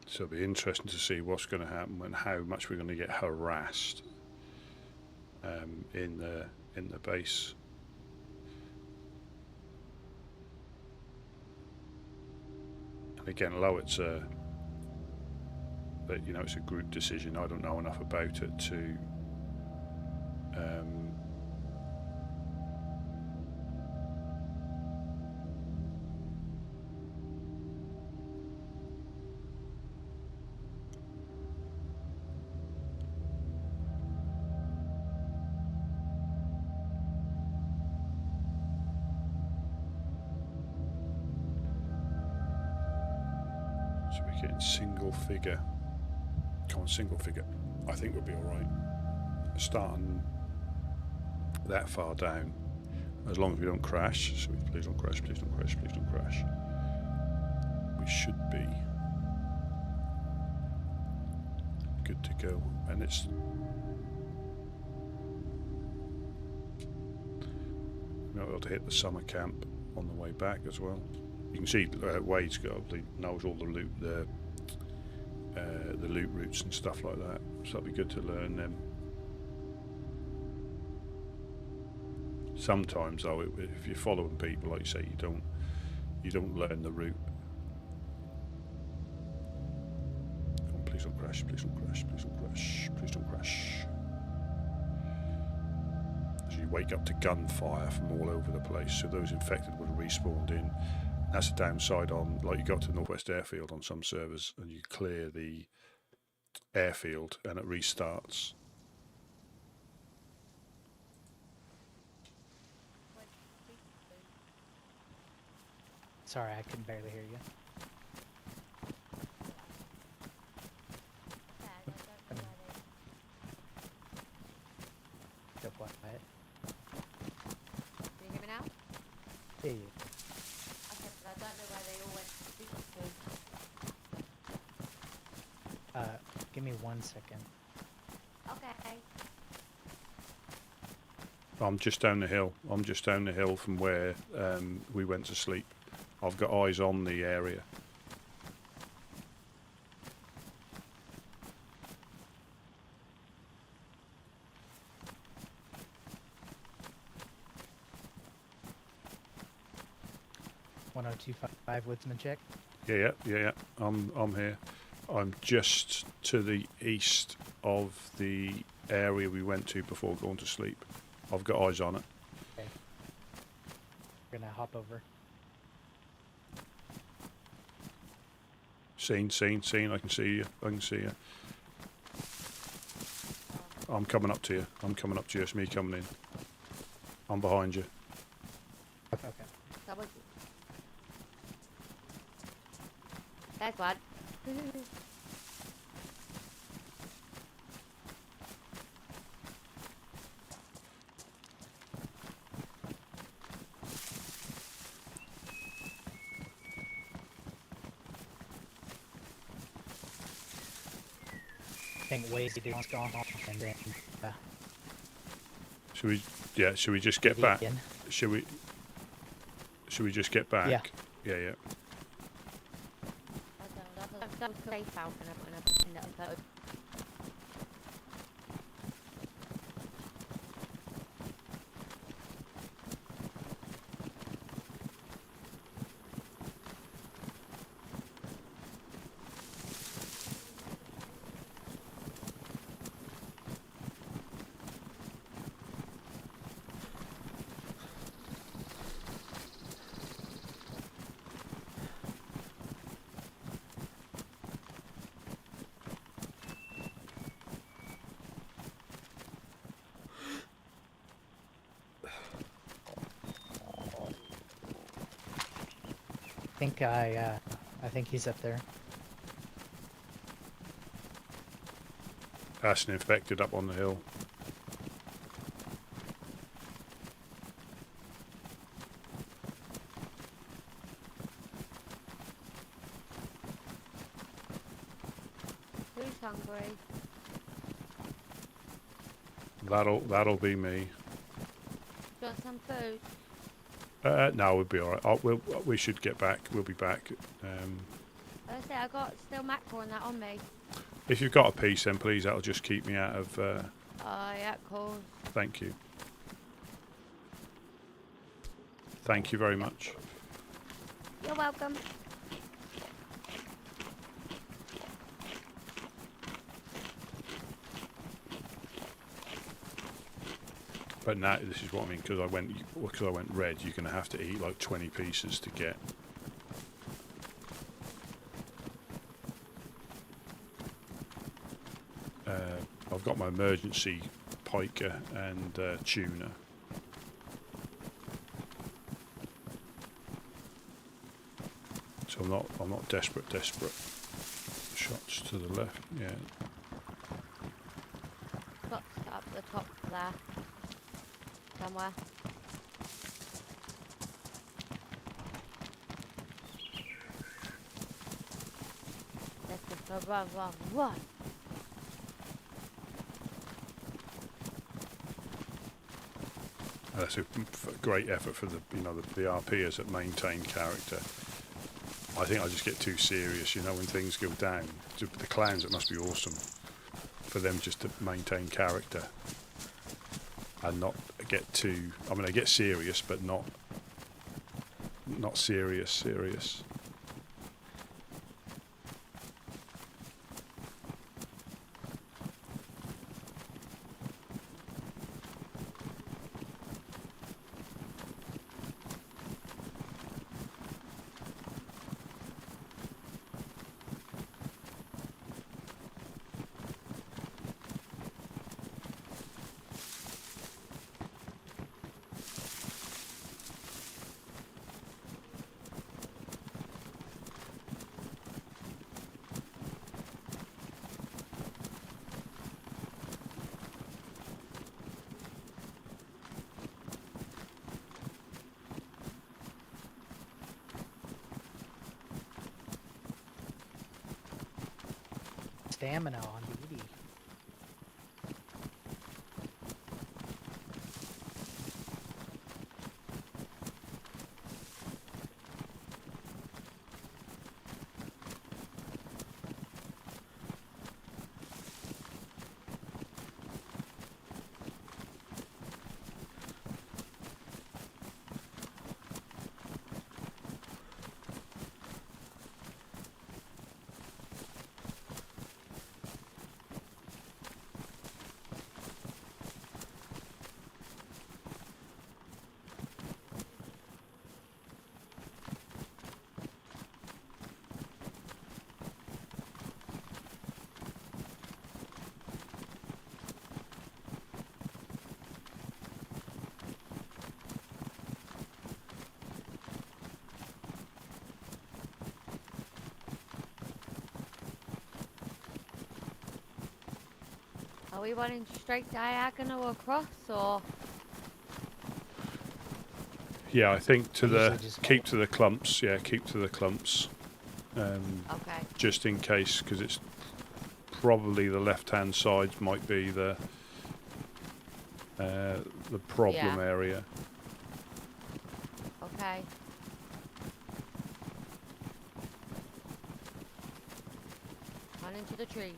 A: So it'll be interesting to see what's going to happen and how much we're going to get harassed in the base. And again, although it's a group decision, I don't know enough about it to single figure. Come on, single figure. I think we'll be alright. Starting that far down. As long as we don't crash. So please don't crash, please don't crash, please don't crash. We should be good to go. And it's we're not able to hit the summer camp on the way back as well. You can see Wade's knows all the loot, the loot routes and stuff like that. So that'd be good to learn them. Sometimes though, if you're following people, like you say, you don't learn the route. Oh, please don't crash! Please don't crash! Please don't crash! Please don't crash! So you wake up to gunfire from all over the place. So those infected would have respawned in. That's the downside on, like, you got to Northwest Airfield on some servers and you clear the airfield and it restarts.
B: Sorry, I can barely hear you. Go quiet.
J: Can you hear me now?
B: Yeah.
J: Okay, but I don't know why they all went to speak to.
B: Give me 1 second.
J: Okay.
A: I'm just down the hill. I'm just down the hill from where we went to sleep. I've got eyes on the area.
B: .1025 woodsman check.
A: Yeah. I'm here. I'm just to the east of the area we went to before going to sleep. I've got eyes on it.
B: Okay. We're gonna hop over.
A: Seen. I can see you. I'm coming up to you. It's me coming in. I'm behind you.
B: Okay.
J: That was... That's one.
B: I think Waze is gone off and then
A: Should we just get back?
B: again.
A: Should we just get back?
B: Yeah.
A: Yeah.
J: That was safe out when I put in that photo.
B: I think he's up there.
A: That's an infected up on the hill.
J: Who's hungry?
A: That'll be me.
J: Do you want some food?
A: No, we'll be all right. We should get back. We'll be back.
J: I got still mackerel and that on me.
A: If you've got a piece, then please, that'll just keep me out of.
J: Oh yeah, cool.
A: Thank you. Thank you very much.
J: You're welcome.
A: But now this is what I mean, because I went red. You're going to have to eat like 20 pieces to get. I've got my emergency piker and tuna. So I'm not desperate. Shots to the left, yeah.
J: Got up the top there. Somewhere. Let's go run.
A: That's a great effort for the RPers that maintain character. I think I just get too serious, when things go down. The clowns, it must be awesome for them just to maintain character and not get too. I mean, they get serious, but not serious.
B: Stamina on BD.
J: Are we running straight diagonal across, or?
A: Yeah, I think to
B: I
A: the
B: usually just
A: keep to the clumps. Yeah, keep to the clumps.
J: Okay.
A: Just in case, because it's probably the left-hand side might be the problem area.
J: Okay. Run into the trees.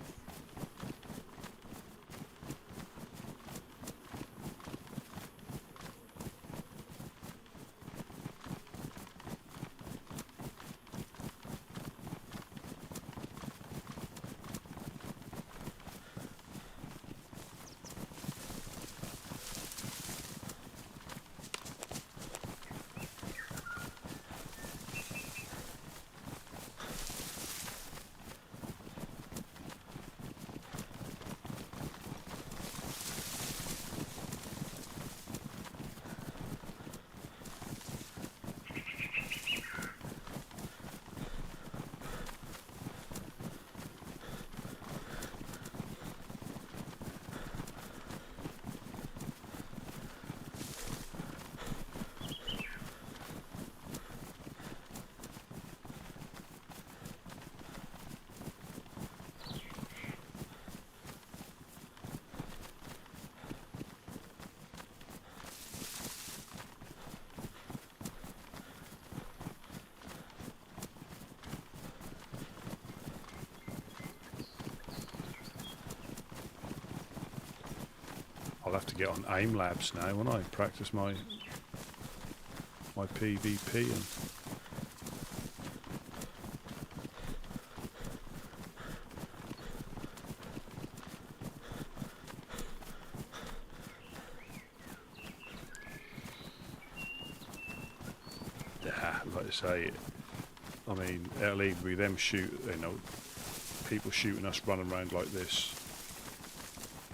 A: I'll have to get on aim labs now when I practice my PvP and. Yeah, like I say, I mean, it'll either be them people shooting us running around like this,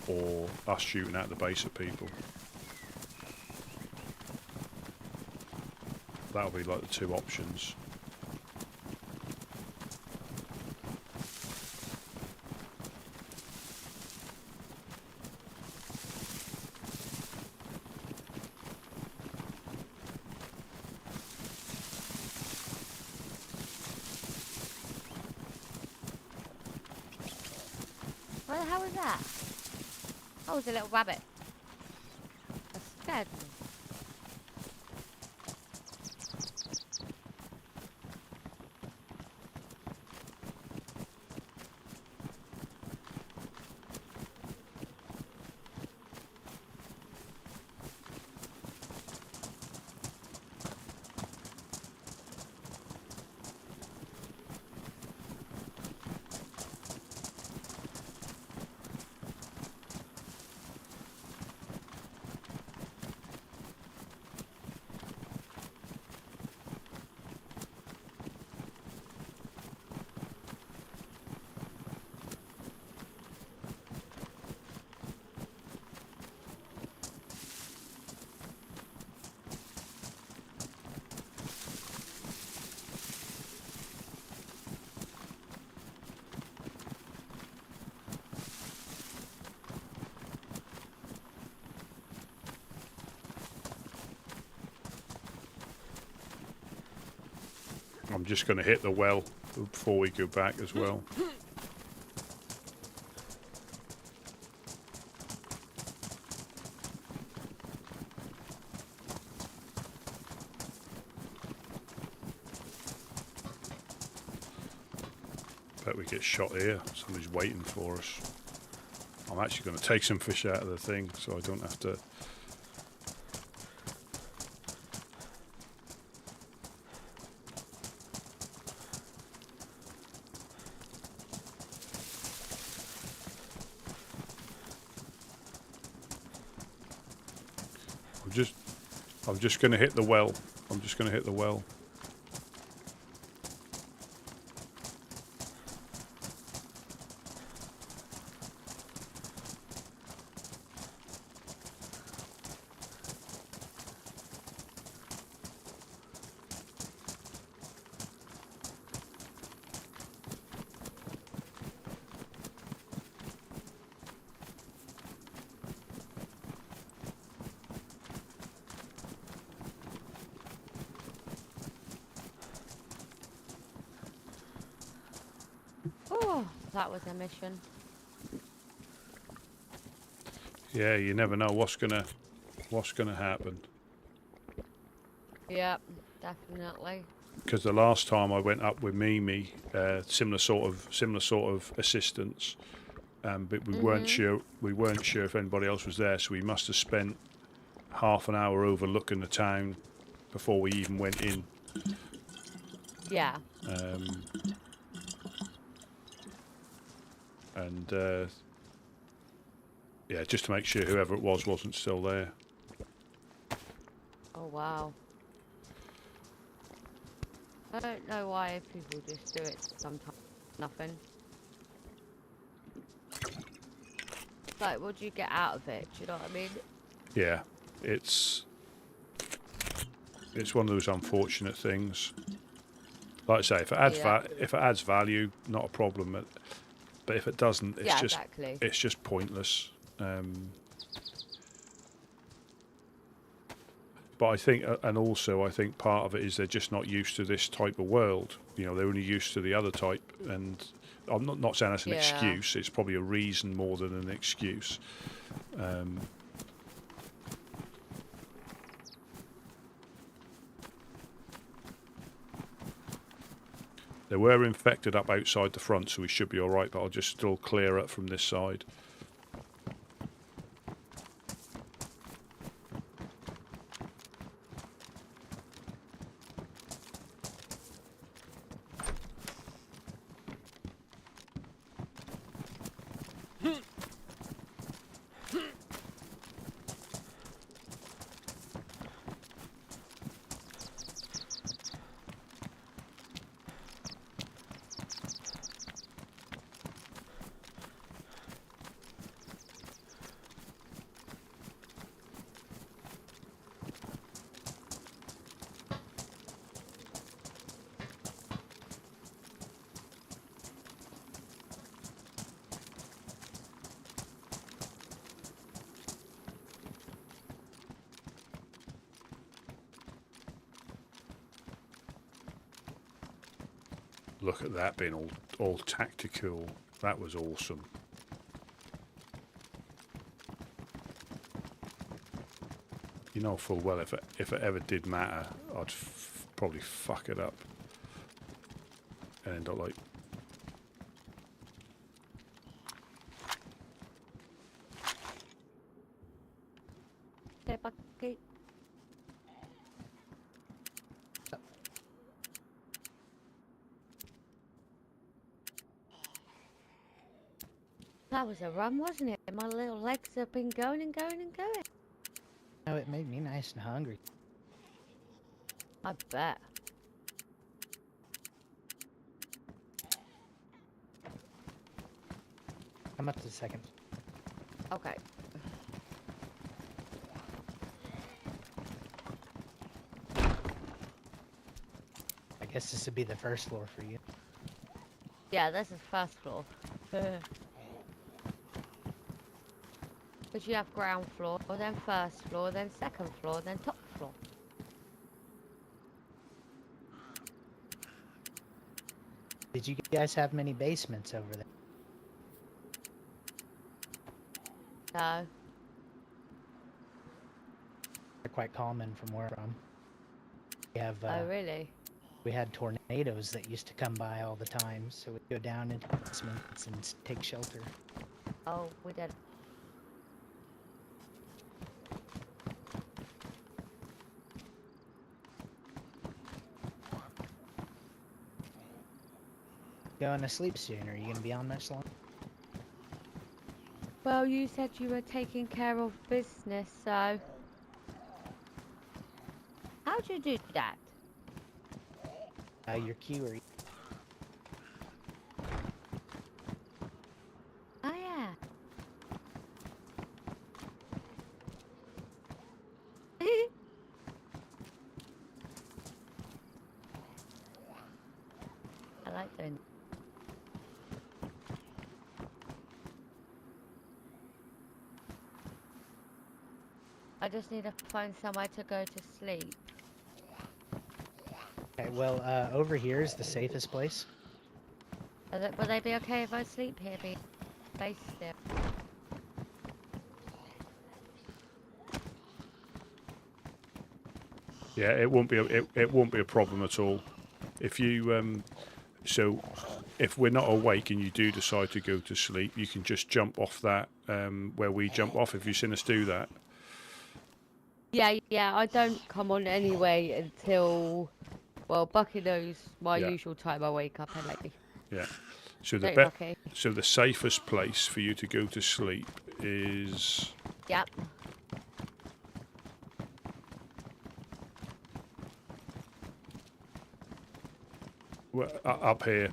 A: or us shooting at the base of people. That'll be like the two options.
J: What the hell was that? Oh, it's a little rabbit. That scared me. I'm just going to hit the well before we go back as well. Bet we get shot here. Somebody's waiting for us. I'm actually going to take some fish out of the thing so I don't have to. I'm just going to hit the well. I'm just going to hit the well. Oh, that was a mission.
A: Yeah, you never know what's gonna happen.
J: Yep, definitely.
A: Because the last time I went up with Mimi, similar sort of assistance, but we weren't sure if anybody else was there, so we must have spent half an hour overlooking the town before we even went in.
J: Yeah.
A: And yeah, just to make sure whoever it was wasn't still there.
J: Oh wow. I don't know why people just do it sometimes. Nothing. Like, what do you get out of it? Do you know what I mean?
A: Yeah, it's one of those unfortunate things. Like I say, if it adds value, not a problem. But if it doesn't, it's just pointless. But I think, and also I think part of it is they're just not used to this type of world. You know, they're only used to the other type, and I'm not saying that's an excuse. It's probably a reason more than an excuse. They were infected up outside the front, so we should be all right. But I'll just still clear up from this side. Look at that being all tactical. That was awesome. You know full well if it ever did matter, I'd probably fuck it up and end up like.
J: That was a run, wasn't it? My little legs have been going and going and going.
B: No, it made me nice and hungry.
J: I bet.
B: I'm up to the second.
J: Okay.
B: I guess this would be the first floor for you.
J: Yeah, this is first floor. But you have ground floor, then first floor, then second floor, then top floor.
B: Did you guys have many basements over there?
J: No.
B: They're quite common from where I'm from. We have,
J: oh, really?
B: We had tornadoes that used to come by all the time, so we'd go down into basements and take shelter.
J: Oh, we did.
B: Going to sleep soon. Are you going to be on much longer?
J: Well, you said you were taking care of business, so... How'd you do that?
B: Your queue.
J: Oh, yeah. I like doing. I just need to find somewhere to go to sleep.
B: Okay, well, over here is the safest place.
J: Will they be okay if I sleep here, base still?
A: Yeah, it won't be a problem at all. If you so if we're not awake and you do decide to go to sleep, you can just jump off that where we jump off. If you've seen us do that.
J: Yeah, I don't come on anyway until, well, Bucky knows my usual time I wake up anyway.
A: Yeah. So
J: Don't you, Bucky?
A: so the safest place for you to go to sleep is.
J: Yep.
A: Well, up here,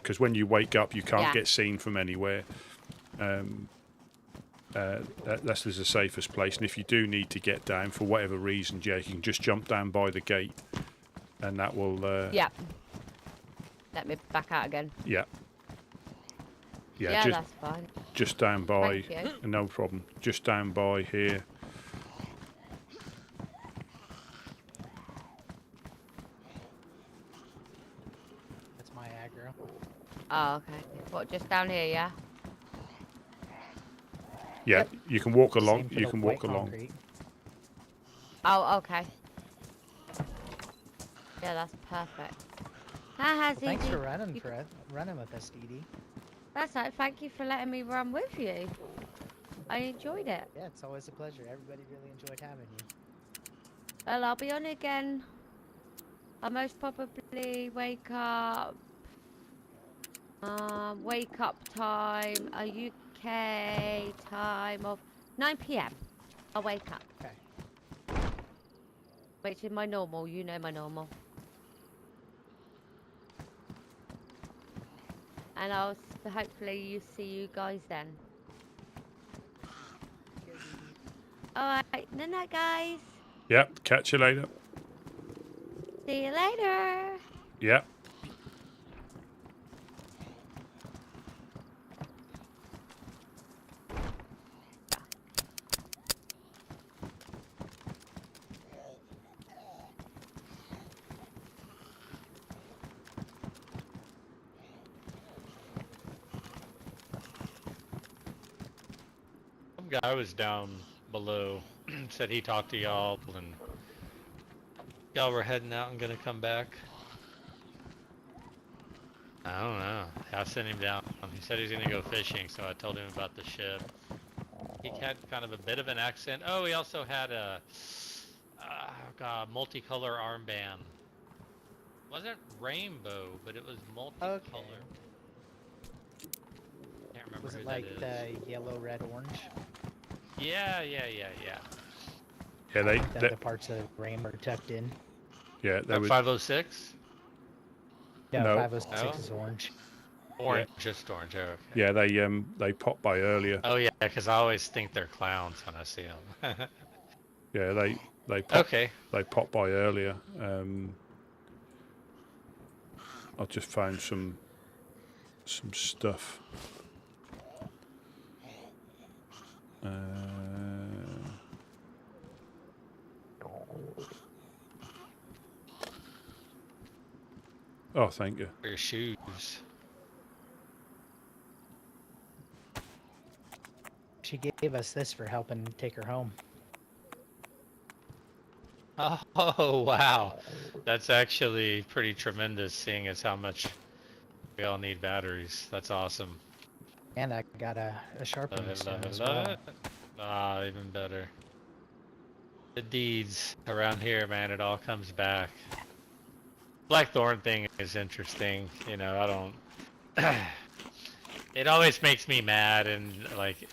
A: because when you wake up, you can't get seen from anywhere. That's the safest place, and if you do need to get down for whatever reason, Jay, you can just jump down by the gate, and that will.
J: Yep. Let me back out again.
A: Yeah.
J: Yeah, that's fine.
A: Just down by.
J: Thank you.
A: No problem. Just down by here.
B: That's my aggro.
J: Oh, okay. What, just down here, yeah?
A: Yeah, you can walk along. You can walk along.
B: Concrete.
J: Oh, okay. Yeah, that's perfect.
B: Well, thanks for running with us, Dee Dee.
J: That's right. Thank you for letting me run with you. I enjoyed it.
B: Yeah, it's always a pleasure. Everybody really enjoyed having you.
J: Well, I'll be on again. I'll most probably wake up. Wake up time, a UK time of 9 PM. I'll wake up.
B: Okay.
J: Which is my normal. You know my normal. And I'll hopefully see you guys then. Alright, night guys.
A: Yep, catch you later.
J: See you later.
A: Yep.
Q: Guy was down below, said he talked to y'all and y'all were heading out and gonna come back. I don't know. I sent him down. He said he's gonna go fishing, so I told him about the ship. He had kind of a bit of an accent. Oh, he also had a multicolor armband. Wasn't rainbow, but it was multicolor. Can't remember
B: Was
Q: who
B: it
Q: that
B: like
Q: is.
B: the yellow, red, orange?
Q: Yeah.
A: Yeah,
B: The other parts of the rain were tucked in.
A: Yeah,
Q: That 506?
B: No,
A: No.
B: 506
Q: No?
B: is orange.
Q: Orange, just orange. Oh, okay.
A: Yeah, they popped by earlier.
Q: Oh yeah, because I always think they're clowns when I see them.
A: Yeah, they popped,
Q: Okay.
A: They popped by earlier. I just found some stuff. Oh, thank you.
Q: For your shoes.
B: She gave us this for helping take her home.
Q: Oh wow, that's actually pretty tremendous, seeing as how much we all need batteries. That's awesome.
B: And I got a sharpening
Q: Love it,
B: stone
Q: love it,
B: as
Q: love
B: well.
Q: it. Ah, even better. The deeds around here, man, it all comes back. Blackthorn thing is interesting, you know. I don't. It always makes me mad, and like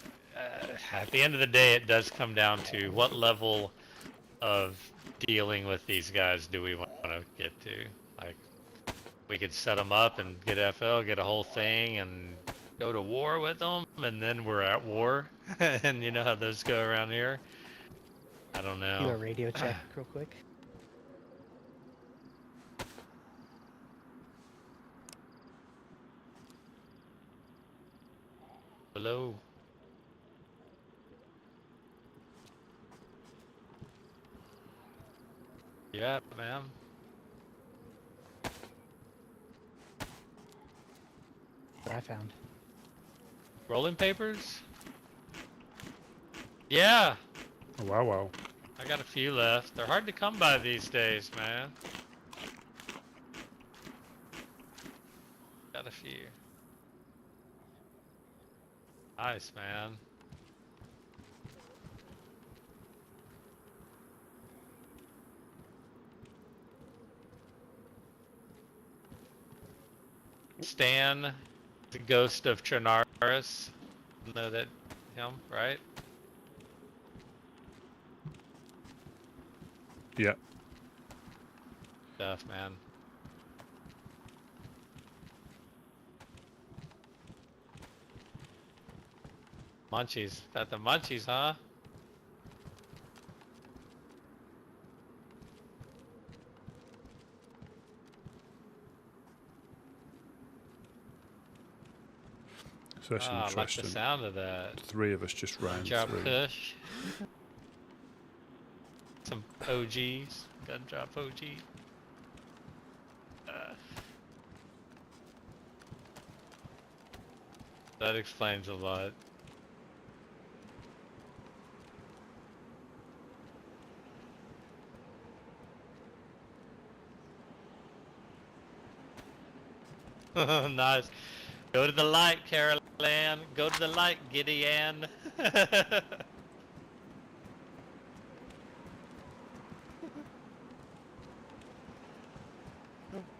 Q: at the end of the day, it does come down to what level of dealing with these guys do we want to get to. Like, we could set them up and get FL, get a whole thing, and go to war with them, and then we're at war. And you know how those go around here. I don't know.
B: Do a radio check real quick.
Q: Hello. Yeah, ma'am.
B: I found.
Q: Rolling papers? Yeah.
A: Oh, wow, wow.
Q: I got a few left. They're hard to come by these days, man. Got a few. Nice, man. Stan, the ghost of Chernarus. You know that him, right?
A: Yeah.
Q: Stuff, man. Munchies. Got the munchies, huh?
A: So that's
Q: I like the
A: interesting.
Q: sound of that.
A: 3 of us just ran
Q: Job
A: through.
Q: push. Some OGs. Gun drop OG. That explains a lot. Nice. Go to the light, Carol Ann. Go to the light, Gideon.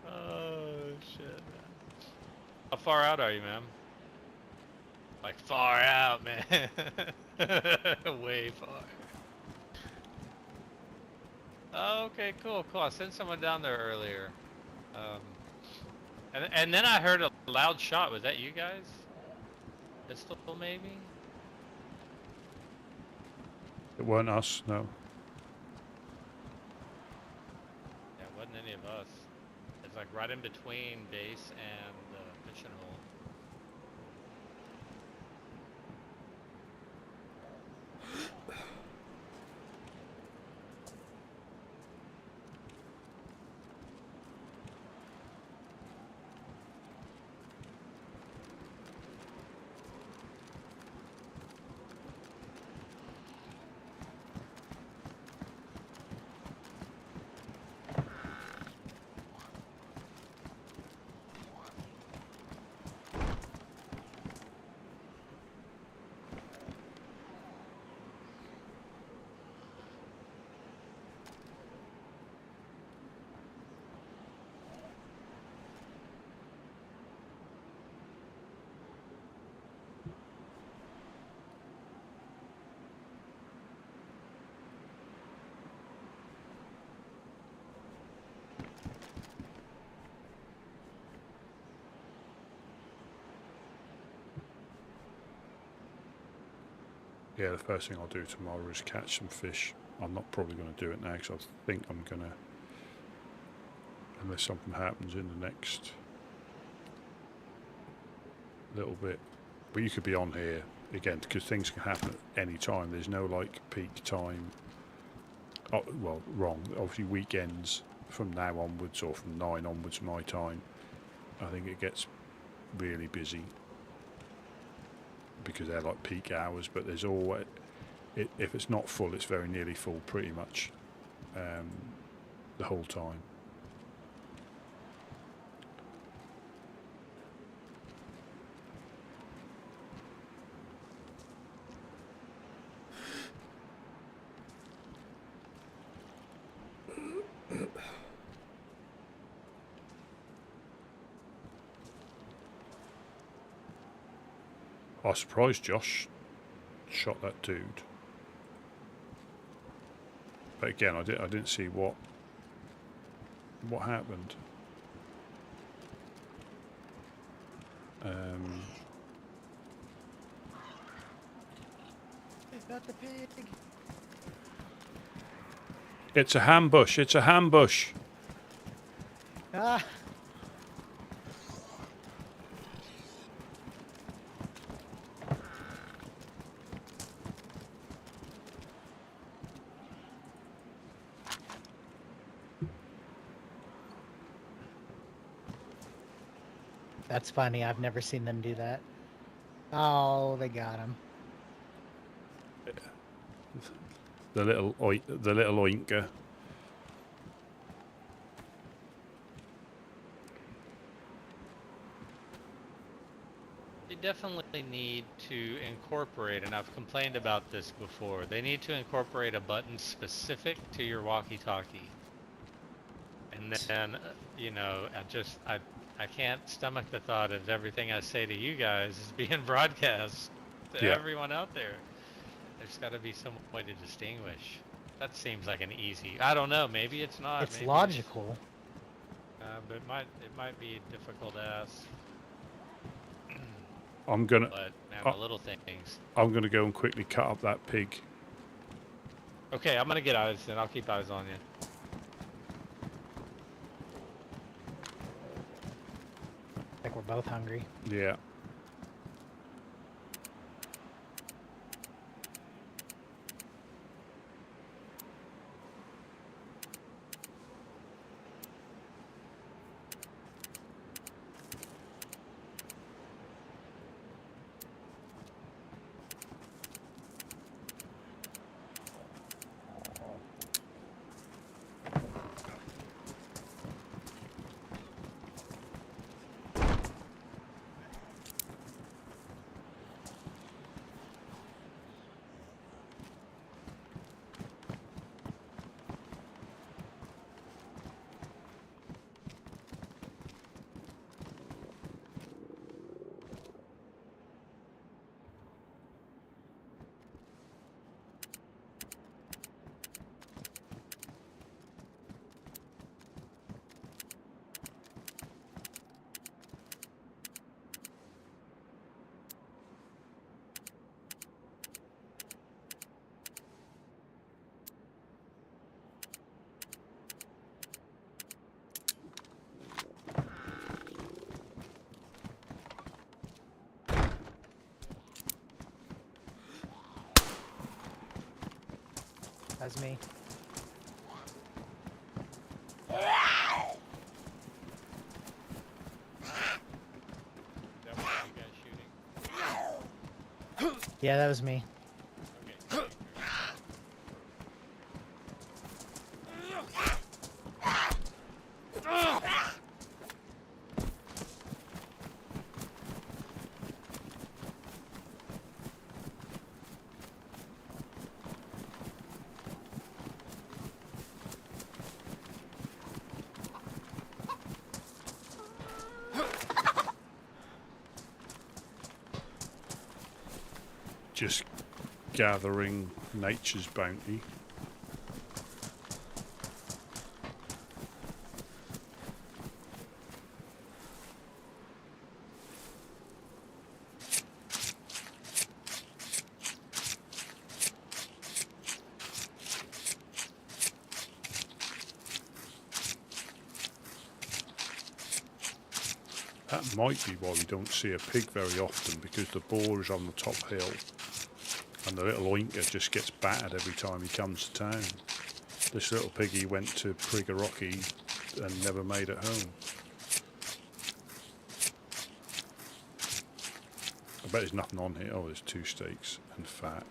Q: Oh, shit, man. How far out are you, man? Like, far out, man. Way far. Oh, okay, cool, cool. I sent someone down there earlier. And then I heard a loud shot. Was that you guys? Pistol, maybe?
A: It weren't us, no.
Q: Yeah, it wasn't any of us. It's like right in between base and the mission hole.
A: Yeah, the first thing I'll do tomorrow is catch some fish. I'm not probably going to do it now because I think I'm going to, unless something happens in the next little bit. But you could be on here again because things can happen at any time. There's no like peak time. Oh, well, wrong. Obviously weekends from now onwards or from 9 onwards my time, I think it gets really busy because they're like peak hours, but there's always, if it's not full, it's very nearly full pretty much the whole time. I was surprised Josh shot that dude, but again, I didn't see what happened.
B: Got the pig.
A: It's a ambush. It's a ambush.
B: Ah. That's funny. I've never seen them do that. Oh, they got him.
A: The little oinker.
Q: They definitely need to incorporate, and I've complained about this before, they need to incorporate a button specific to your walkie-talkie. And then, you know, I can't stomach the thought of everything I say to you guys is being broadcast to everyone out there. There's got to be some way to distinguish. That seems like an easy. I don't know. Maybe it's not.
B: It's
Q: maybe
B: logical.
Q: but it might be difficult to ask.
A: I'm gonna.
Q: But man, the little things.
A: I'm gonna go and quickly cut up that pig.
Q: Okay, I'm gonna get eyes, and I'll keep eyes on you.
B: I think we're both hungry.
A: Yeah.
B: That's me. Yeah, that was me.
A: Just gathering nature's bounty. That might be why we don't see a pig very often, because the boar is on the top hill and the little oinker just gets battered every time he comes to town. This little piggy went to Priggerocky and never made it home. I bet there's nothing on here. Oh, there's 2 steaks and fat.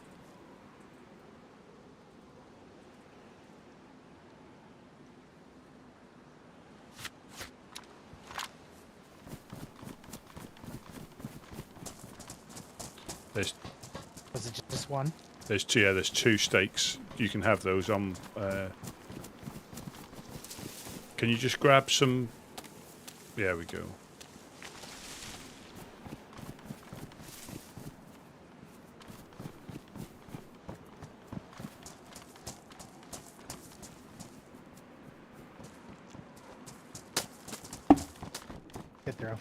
B: Was it just one?
A: There's 2. Yeah, there's 2 steaks. You can have those. Can you just grab some? There we go.
B: Good throw.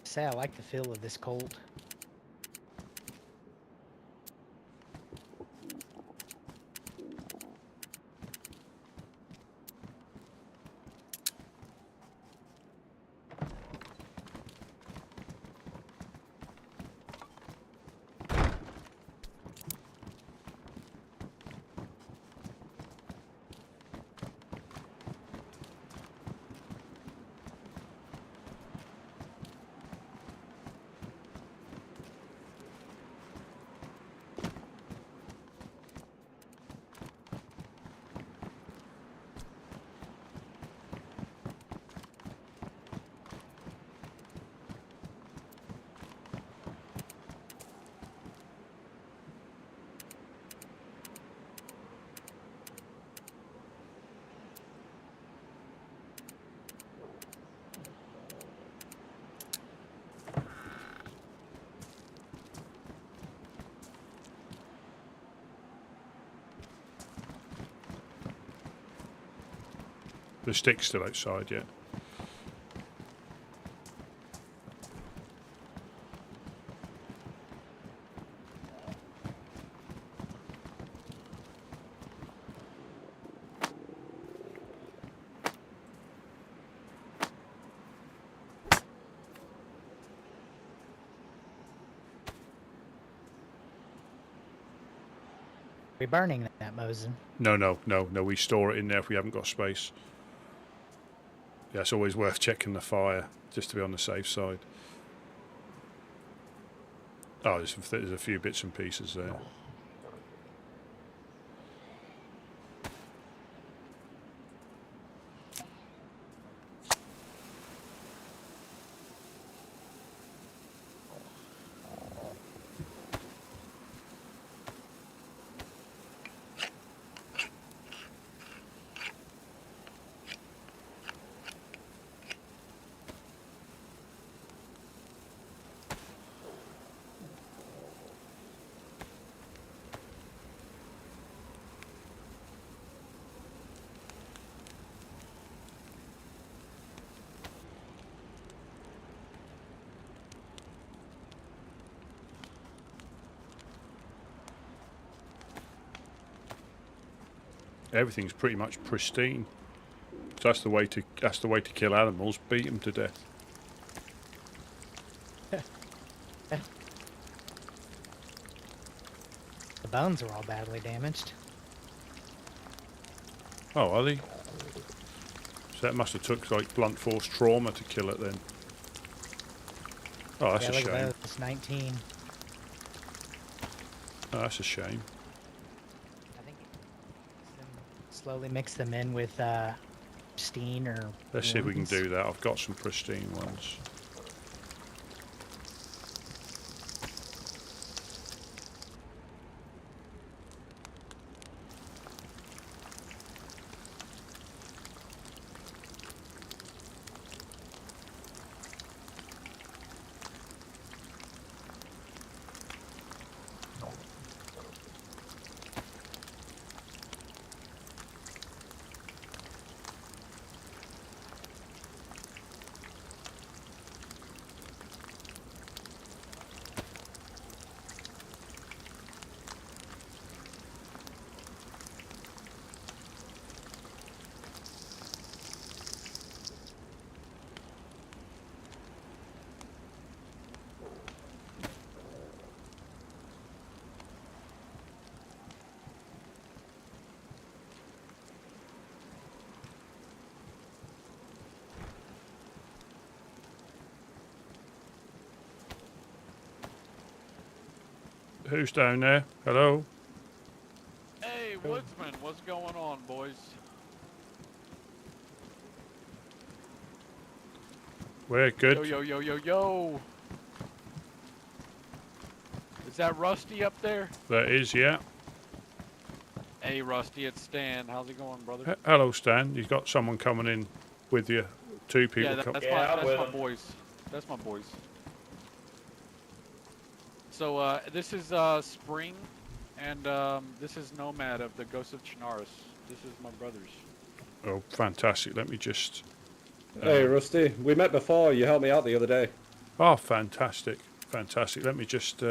B: Say I like the feel of this cold.
A: The stick's still outside, yeah.
B: We're burning that, Mosin.
A: No, we store it in there if we haven't got space. Yeah, it's always worth checking the fire, just to be on the safe side. Oh, there's a few bits and pieces there. Everything's pretty much pristine. So that's the way to kill animals. Beat them to death.
B: The bones are all badly damaged.
A: Oh, are they? So that must have took like blunt force trauma to kill it then. Oh, that's
B: yeah,
A: a
B: look
A: shame.
B: at those, 19.
A: Oh, that's a shame.
B: I think slowly mix them in with pristine or.
A: Let's see if we can
B: wounds.
A: do that. I've got some pristine ones. Who's down there? Hello?
I: Hey, Woodsman, what's going on, boys?
A: We're good.
I: Yo. Is that Rusty up there?
A: That is, yeah.
I: Hey, Rusty, it's Stan. How's it going, brother?
A: Hello, Stan. You've got someone coming in with you. Two people.
I: Yeah, that's my boys. That's my boys. So, this is Spring, and this is Nomad of the Ghost of Chernarus. This is my brothers.
A: Oh, fantastic. Let me just...
V: Hey, Rusty. We met before. You helped me out the other day.
A: Oh, fantastic. Fantastic. Let me just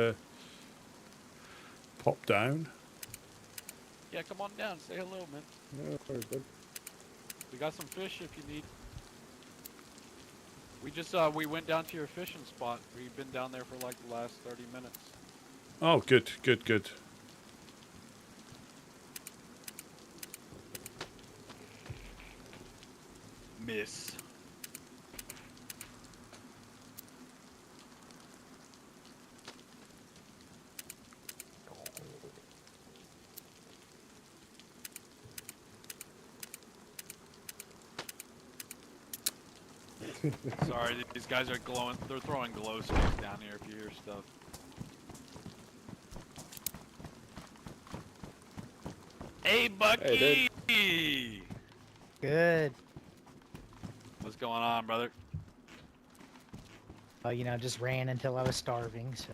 A: pop down.
I: Yeah, come on down. Say hello, man.
V: Yeah, very good.
I: We got some fish if you need. We just, we went down to your fishing spot. We've been down there for like the last 30 minutes.
A: Oh, good.
I: Miss. Sorry, these guys are glowing. They're throwing glow sticks down here if you hear stuff. Hey, Bucky!
V: Hey,
B: Good.
I: What's going on, brother?
B: Well, you know, just ran until I was starving. So.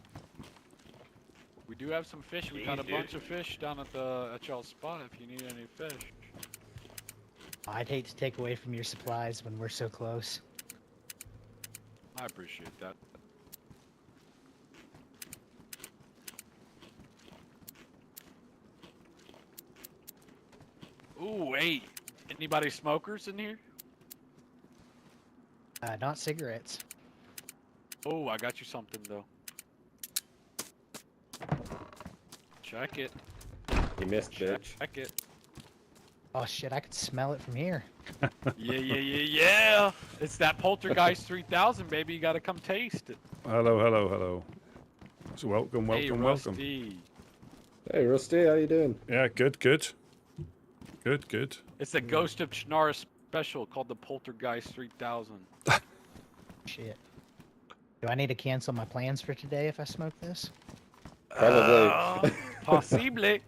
I: We do have some fish. We caught a bunch of fish down at y'all's spot if you need any fish.
B: I'd hate to take away from your supplies when we're so close.
I: I appreciate that. Ooh, hey, anybody smokers in here?
B: Not cigarettes.
I: Oh, I got you something though. Check it.
V: You missed, bitch.
I: Check it.
B: Oh shit, I could smell it from here.
I: Yeah. It's that Poltergeist 3000, baby. You gotta come taste it.
A: Hello. So welcome.
I: Hey, Rusty.
V: Hey, Rusty, how you doing?
A: Yeah, good.
I: It's the Ghost of Chernarus special called the Poltergeist 3000.
B: Shit. Do I need to cancel my plans for today if I smoke this?
V: Probably.
I: Possibly.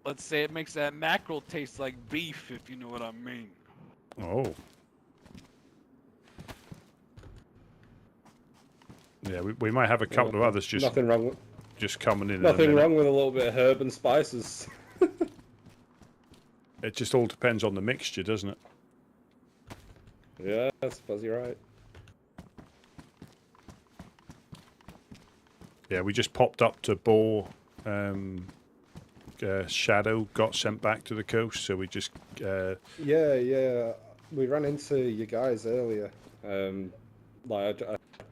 I: Let's say it makes that mackerel taste like beef, if you know what I mean.
A: Oh. Yeah, we might have a couple of others just
V: nothing wrong with
A: just coming in.
V: Nothing wrong with a little bit of herb and spices.
A: It just all depends on the mixture, doesn't it?
V: Yeah, I suppose you're right.
A: Yeah, we just popped up to Boar. Shadow got sent back to the coast, so we just.
V: Yeah. We ran into you guys earlier. I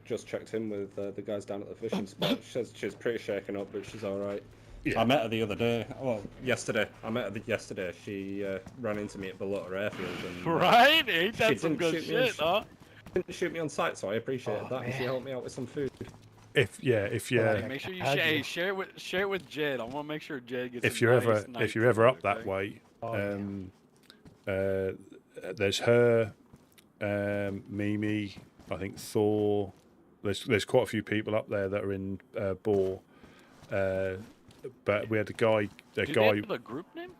V: just checked in with the guys down at the fishing spot. She's pretty shaken up, but she's all right.
A: Yeah.
V: I met her the other day. Well, yesterday. I met her yesterday. She ran into me at Balota Airfield. And,
I: right? Ain't that some good shit, huh?
V: Didn't shoot me on sight, so I appreciated that. And she helped me out with some food.
A: If you
I: make sure you share it with Jed. I want to make sure Jed gets.
A: If you're ever up that way, there's her, Mimi, I think Thor. There's quite a few people up there that are in Boar. But we had a guy.
I: Do they have a group name?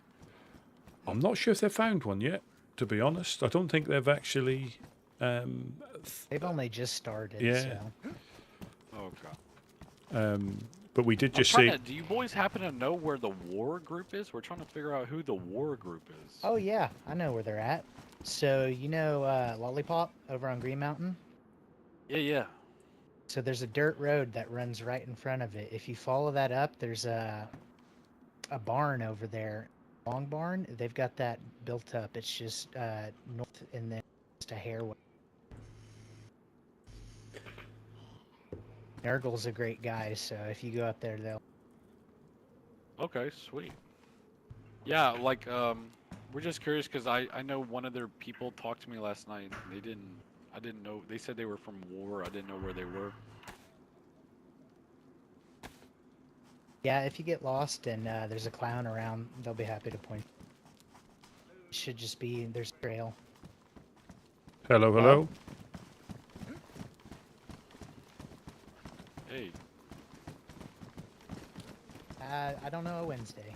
A: I'm not sure if they've found one yet. To be honest, I don't think they've actually.
B: They've only just started.
A: Yeah.
B: So.
I: Oh god.
A: But we did just see.
I: Do you boys happen to know where the war group is? We're trying to figure out who the war group is.
B: Oh yeah, I know where they're at. So you know Lollipop over on Green Mountain?
I: Yeah.
B: So there's a dirt road that runs right in front of it. If you follow that up, there's a barn over there. Long barn. They've got that built up. It's just north and then just a hair. Nurgle's a great guy, so if you go up there, they'll.
I: Okay, sweet. Yeah, like we're just curious because I know one of their people talked to me last night. And I didn't know. They said they were from war. I didn't know where they were.
B: Yeah, if you get lost and there's a clown around, they'll be happy to point. It should just be there's a trail.
A: Hello.
I: Hey.
B: I don't know, Wednesday.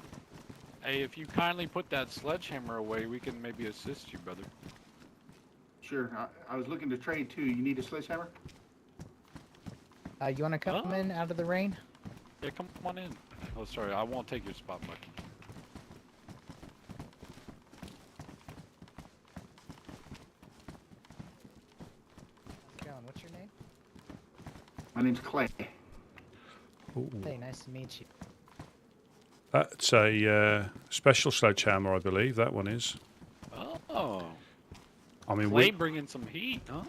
I: Hey, if you kindly put that sledgehammer away, we can maybe assist you, brother.
L: Sure. I was looking to trade too. You need a sledgehammer?
B: You want to come in out of the rain?
I: Yeah, come on in. Oh, sorry, I won't take your spot, Bucky.
B: What's your name?
L: My name's Clay.
A: Ooh.
B: Hey, nice to meet you.
A: That's a special sledgehammer, I believe. That one is.
I: Oh.
A: I mean,
I: Clay bringing some heat, huh?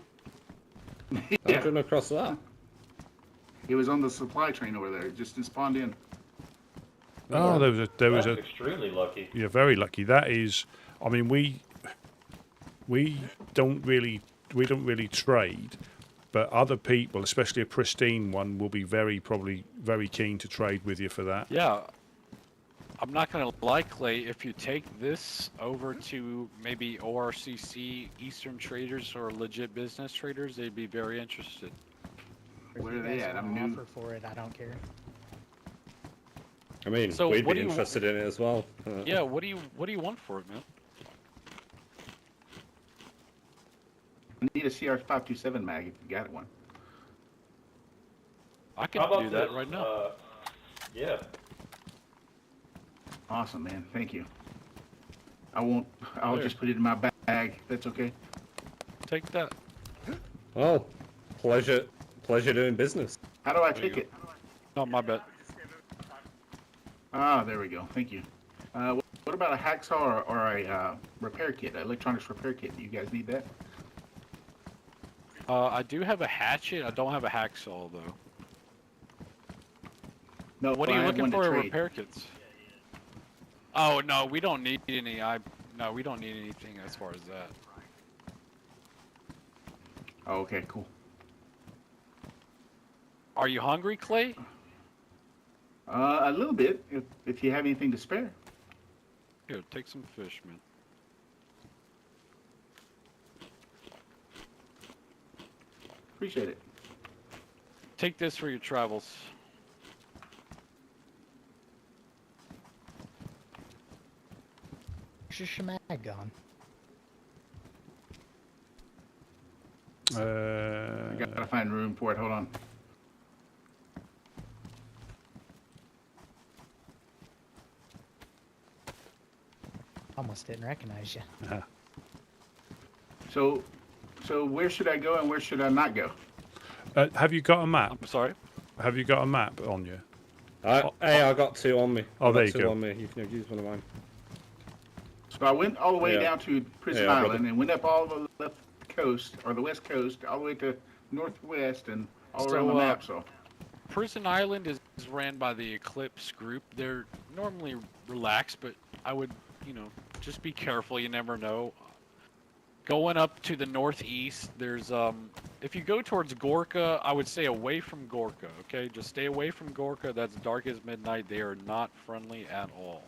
L: Yeah.
V: Coming across that.
L: He was on the supply train over there. Just spawned in.
A: Oh, there was
M: That's extremely lucky.
A: Yeah, very lucky. That is. I mean, we don't really trade, but other people, especially a pristine one, will be probably very keen to trade with you for that.
I: Yeah. I'm not going to lie, Clay, if you take this over to maybe ORCC, Eastern traders, or legit business traders, they'd be very interested.
L: Where are they at? I'm new.
B: Offer for it. I don't care.
V: I mean,
I: So
V: we'd
I: what
V: be
I: do you-
V: interested in it as well.
I: Yeah, what do you want for it, man?
L: I need a CR527 mag if you got one.
I: I can
M: How about
I: do that
M: this?
I: right now.
M: Yeah.
L: Awesome, man. Thank you. I'll just put it in my bag. That's okay.
I: Take that.
V: Oh, pleasure doing business.
L: How do I take it?
I: Oh, my bad.
L: Ah, there we go. Thank you. What about a hacksaw or a repair kit, an electronics repair kit? Do you guys need that?
I: I do have a hatchet. I don't have a hacksaw though.
L: No.
I: What are you
L: I have
I: looking
L: one to
I: for?
L: trade.
I: Repair kits. Oh no, we don't need any. No, we don't need anything as far as that.
L: Oh, okay, cool.
I: Are you hungry, Clay?
L: A little bit, if you have anything to spare.
I: Here, take some fish, man.
L: Appreciate it.
I: Take this for your travels.
B: Where's your shemag gone?
L: I gotta find room for it. Hold on.
B: Almost didn't recognize you.
L: So where should I go and where should I not go?
A: Have you got a map?
I: I'm sorry?
A: Have you got a map on you?
V: Hey, I got 2 on me.
A: Oh,
V: I got
A: there you
V: 2
A: go.
V: on me. You can use one of mine.
L: So I went all the way
V: Yeah.
L: down to Prison
V: Yeah,
L: Island
V: brother.
L: and went up all the left coast or the west coast, all the way to northwest and all around the map. So
I: Prison Island is ran by the Eclipse group. They're normally relaxed, but I would, just be careful. You never know. Going up to the northeast, there's if you go towards Gorka, I would stay away from Gorka. Okay, just stay away from Gorka. That's dark as midnight. They are not friendly at all.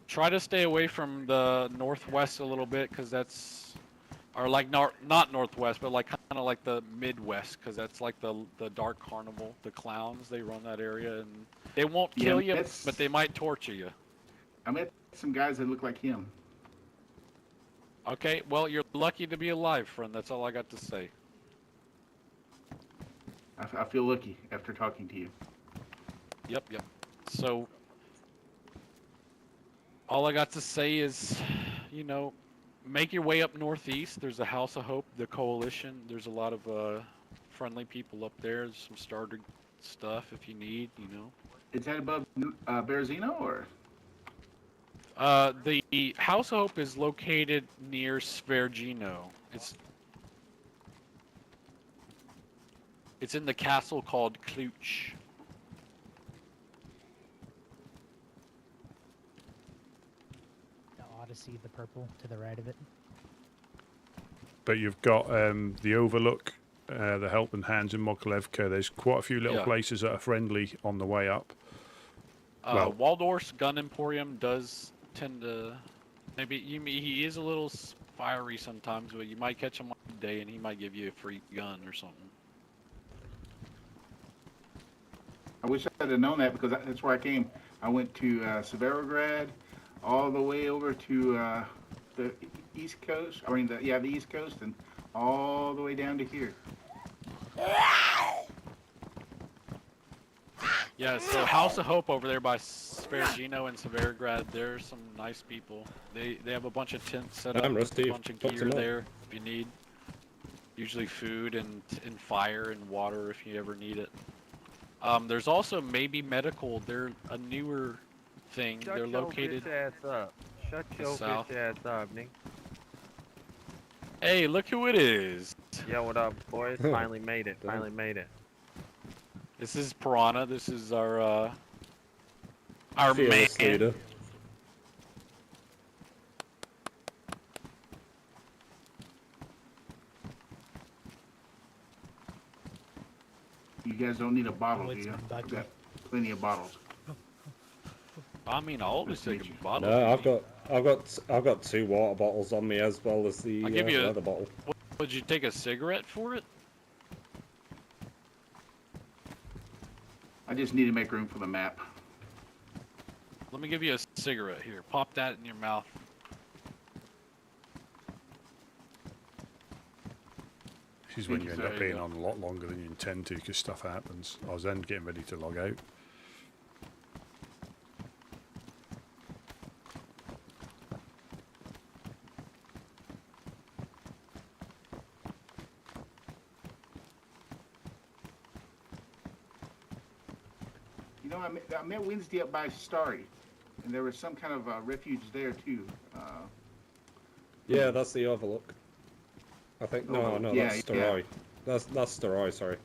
I: Try to stay away from the northwest a little bit, because that's, or like not northwest, but like kind of like the midwest, because that's like the dark carnival, the clowns. They run that area, and they won't kill you, but they might torture you.
L: I met some guys that look like him.
I: Okay, well, you're lucky to be alive, friend. That's all I got to say.
L: I feel lucky after talking to you.
I: Yep. So, all I got to say is, make your way up northeast. There's a House of Hope, the Coalition. There's a lot of friendly people up there. There's some starter stuff if you need,
L: Is that above Berezino or?
I: The House of Hope is located near Scavenging. It's in the castle called Kluch.
B: The Odyssey, the purple, to the right of it.
A: But you've got the Overlook, the Helping Hands in Mokolevka. There's quite a few little
I: Yeah.
A: places that are friendly on the way up.
I: Waldorf's Gun Emporium does tend to, he is a little fiery sometimes, but you might catch him one day and he might give you a free gun or something.
L: I wish I had known that because that's where I came. I went to Severograd, all the way over to the East Coast. The East Coast, and all the way down to here.
I: Yeah, so House of Hope over there by Scavenging and Severograd, there's some nice people. They have a bunch of tents set up,
V: I'm Rusty.
I: a bunch of
V: Fuck
I: gear
V: them up.
I: there if you need. Usually food and fire and water if you ever need it. There's also Maybe Medical. They're a newer thing. They're located
K: Shut your
I: south.
K: bitch ass up, nigga.
I: Hey, look who it is.
K: Yo, what up, boys? Finally made it. Finally made it.
I: This is Piranha. This is our man.
V: Fearless leader.
L: You guys don't need a bottle, do you? I've got plenty of bottles.
I: I mean, I'll always take a bottle.
V: No, I've got 2 water bottles on me as well as the
I: I'll give you
V: other bottle.
I: Would you take a cigarette for it?
L: I just need to make room for the map.
I: Let me give you a cigarette here. Pop that in your mouth.
A: This is when you end
I: There
A: up
I: you
A: being
I: go.
A: on a lot longer than you intend to because stuff happens. I was then getting ready to log out.
L: You know, I met Wednesday up by Starry, and there was some kind of refuge there too.
V: Yeah, that's the Overlook. I think. No, that's Staroy. That's Staroy. Sorry.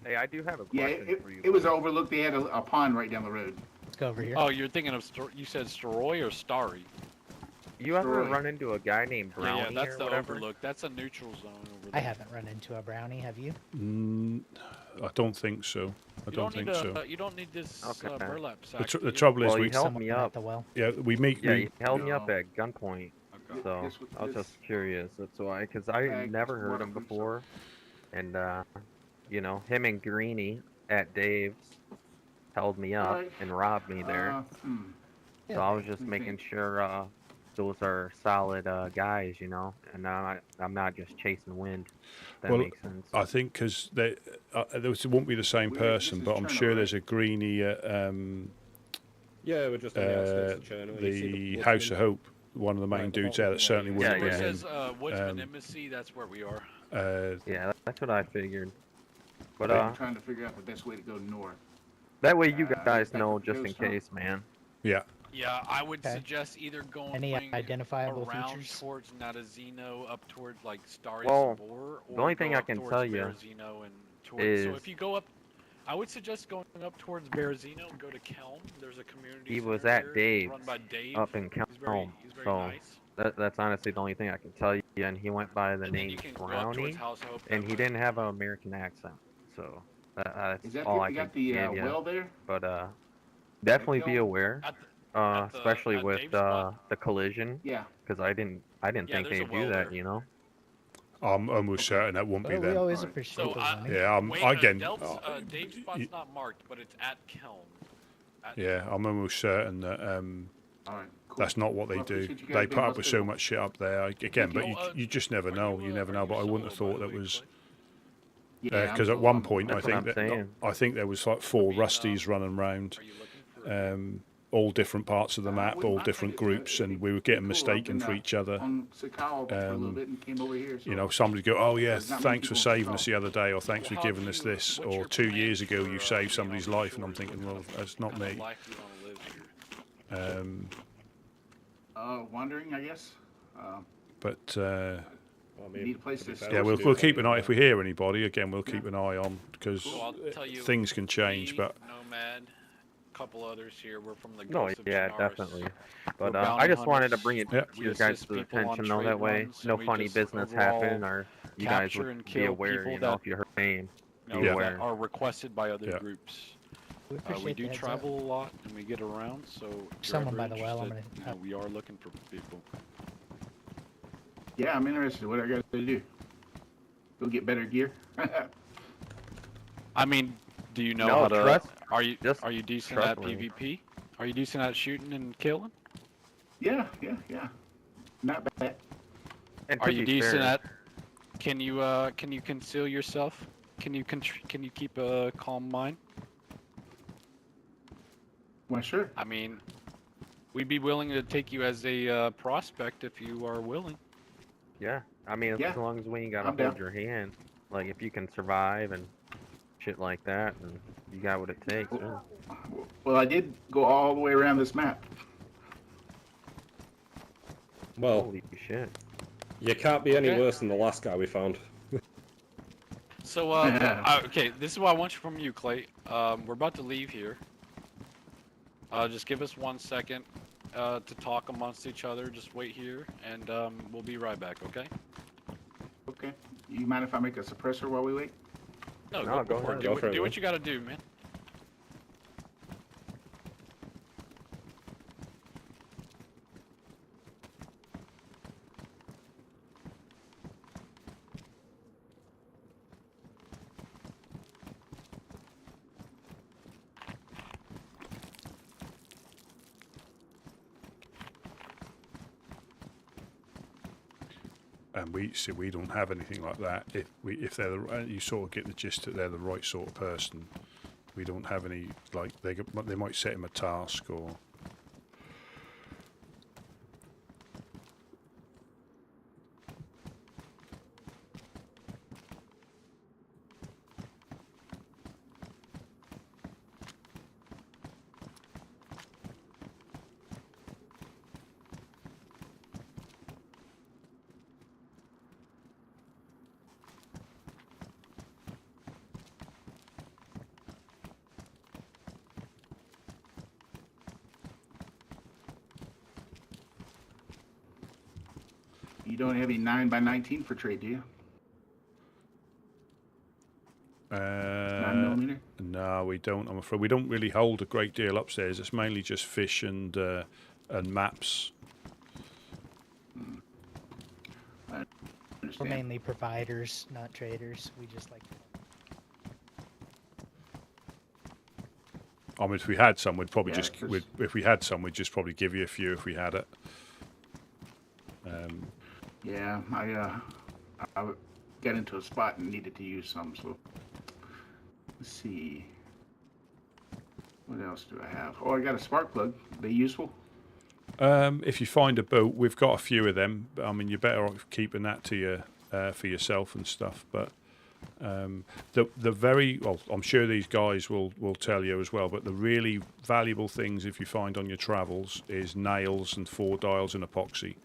K: Hey, I do have a
L: Yeah,
K: question for you.
L: it was overlooked. They had a pond right down the road.
B: Let's go over here.
I: Oh, you're thinking of you said Staroy or Starry?
K: You ever
L: Staroy.
K: run into a guy named Brownie
I: Yeah, that's
K: or
I: the
K: whatever?
I: Overlook. That's a neutral zone over
B: I
I: there.
B: haven't run into a brownie, have you?
A: I don't think so. I
I: You
A: don't
I: need
A: think so.
I: You don't need this
K: Okay.
I: burlap sack.
A: The trouble is,
K: Well,
A: we
K: he held me up.
B: At the well.
A: Yeah, we meet.
K: Yeah,
A: we,
K: he held me up at gunpoint.
I: Okay.
K: So I was just curious. That's why, because I never heard him before, and you know, him and Greeny at Dave's held me up and robbed me there. So I was just making sure those are solid guys, you know, and I'm not just chasing wind. If that makes sense.
A: I think because they won't be the same person, but I'm sure there's a greenie at
V: Yeah, we're just on the outskirts of Chernarus.
A: the House of Hope. One of the main dudes there that certainly wouldn't
I: Where
A: be
I: it
A: him.
I: says Woodsman Embassy, that's where we are.
K: Yeah, that's what I figured. But
L: I'm trying to figure out the best way to go north.
K: that way you guys know just in case, man.
A: Yeah.
I: Yeah, I would suggest either going
B: Any identifiable
I: around
B: features?
I: towards Natazino up towards like Starry
K: Well,
I: Sabor,
K: the only
I: go
K: thing I
I: up
K: can
I: towards
K: tell you
I: Berezino and towards,
K: is
I: so if you go up, I would suggest going up towards Berezino and go to Kelm. There's a community
K: he was
I: center
K: at
I: there
K: Dave's
I: run by Dave.
K: up in
I: He's very
K: Kelm, so
I: nice.
K: that's honestly the only thing I can tell you. And he went by the
I: And then
K: name
I: you can go up
K: Brownie,
I: towards House of Hope
K: and
I: that
K: he
I: way.
K: didn't have an American accent, so that's
L: Is that
K: all
L: the,
K: I
L: you
K: can
L: got the
K: give you.
L: well there?
K: But definitely be
L: Kelm?
K: aware, especially
I: at
K: with
I: Dave's spot?
K: the collision.
L: Yeah.
K: Because I didn't
I: Yeah,
K: think
I: there's a
K: they'd do
I: well
K: that,
I: there.
K: you know.
A: I'm almost certain that won't be
B: Well, we
A: them.
B: always appreciate
I: So,
B: the running.
A: Yeah, again.
I: Dave's spot's not marked, but it's at Kelm.
A: Yeah, I'm almost certain that
L: All right, cool.
A: that's not what they
L: Well, I
A: do.
L: appreciate you guys
A: They
L: being
A: put up with so
L: hospitable.
A: much shit up there again, but
I: you.
A: you just never know. You never know. But I wouldn't have thought that was
L: Yeah,
A: because
L: I'm
A: at one
L: solo.
A: point
K: That's
A: I think
K: what I'm saying.
A: I think there was like 4 Rusties running around, all different parts of the map, all different groups, and we were getting mistaken for each other.
L: On Sakal for a little bit and came over here. So
A: You know, somebody go, oh yeah,
L: there's not many
A: thanks for
L: people on
A: saving us
L: Sakal.
A: the other day, or thanks for giving us this, or 2 years ago you saved somebody's life, and I'm thinking, well, that's not me.
L: Wandering, I guess.
A: But
L: Need a place to
A: yeah, we'll keep an eye if we hear anybody. Again, we'll keep an eye on because
I: So I'll tell you,
A: things can change. But
I: Nomad, a couple others here. We're from the
K: No,
I: Ghost of
K: yeah,
I: Chernarus.
K: definitely.
I: We're
K: But I
I: bounty
K: just wanted to
I: hunters.
K: bring it
I: We
K: to your guys'
I: assist people on
K: attention, though.
I: trade
K: That way,
I: runs,
K: no
I: and we
K: funny
I: just
K: business
I: overall
K: happen, or you guys
I: capture and
K: would be
I: kill
K: aware.
I: people
K: You know,
I: that-
K: if you heard name,
I: You know,
K: be
I: that
K: aware.
I: are requested by other
A: Yeah.
I: groups.
B: We
I: We
B: appreciate
I: do
B: the heads up.
I: travel a lot and we get around, so if you're
B: Someone
I: ever
B: by the well, I'm
I: interested,
B: gonna-
I: you know, we are looking for people.
L: Yeah, I'm interested. What I got to do? Go get better gear.
I: I mean, do you know
K: No,
I: how to?
K: trust-
I: are you
K: just
I: decent
K: trust
I: at
K: me.
I: PvP? Are you decent at shooting and killing?
L: Yeah. Not bad.
K: And
I: Are
K: to
I: you
K: be
I: decent
K: fair,
I: at? Can you conceal yourself? Can you keep a calm mind?
L: Well, sure.
I: I mean, we'd be willing to take you as a prospect if you are willing.
K: Yeah, I mean,
L: Yeah,
K: as long as we ain't gotta
L: I'm
K: hold
L: down.
K: your hand, like if you can survive and shit like that, and you got what it takes. Yeah.
L: Well, I did go all the way around this map.
V: Well,
K: Holy shit.
V: you can't be any
I: Okay.
V: worse than the last guy we found.
I: So, okay, this is what I want from you, Clay. We're about to leave here. Just give us 1 second to talk amongst each other. Just wait here, and we'll be right back, okay?
L: Okay. You mind if I make a suppressor while we wait?
I: No,
K: No,
I: go
K: go
I: for
K: ahead.
I: it.
V: Go for it,
I: Do
V: man.
I: what you gotta do, man.
A: and we don't have anything like that. If they're you sort of get the gist that they're the right sort of person. We don't have any like they might set him a task or.
L: You don't have any 9x19 for trade, do you? 9mm?
A: No, we don't. I'm afraid we don't really hold a great deal upstairs. It's mainly just fish and maps.
B: We're mainly providers, not traders. We just like to...
A: I mean, if we had some, we'd probably
L: Yeah,
A: just if we had some, we'd just probably give you a few if we had it.
L: Yeah, I got into a spot and needed to use some, so let's see. What else do I have? Oh, I got a spark plug. Are they useful?
A: If you find a boat, we've got a few of them. But, I mean, you're better off keeping that to you for yourself and stuff. But the very well, I'm sure these guys will tell you as well. But the really valuable things if you find on your travels is nails and 4 dials and epoxy.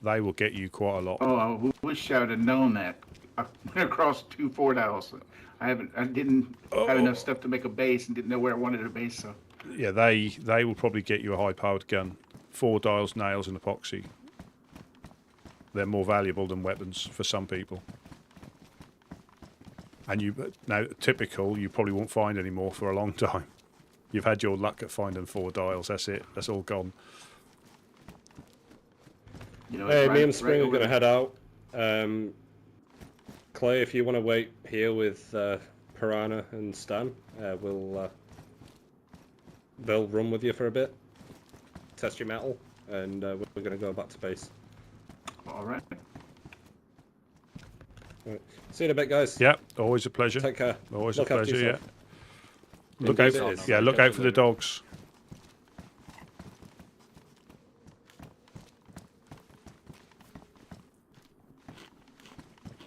A: They will get you quite a lot.
L: Oh, I wish I would have known that. I went across 2 4 dials. I didn't have enough stuff to make a base and didn't know where I wanted a base. So
A: yeah, they will probably get you a high-powered gun. 4 dials, nails, and epoxy. They're more valuable than weapons for some people. And now, typical, you probably won't find any more for a long time. You've had your luck at finding 4 dials. That's it. That's all gone.
L: you know,
V: Hey,
L: it's
V: me and Spring are
L: over
V: going to
L: the-
V: head out. Clay, if you want to wait here with Piranha and Stan, they'll run with you for a bit, test your metal, and we're going to go back to base.
L: All right.
V: Right. See you in a bit, guys.
A: Yeah, always a pleasure.
V: Take care.
A: Always
V: Look
A: a
V: after
A: pleasure. Yeah.
V: yourself.
A: Look
V: Indeed
A: out.
V: it is.
A: Yeah, look out for the dogs.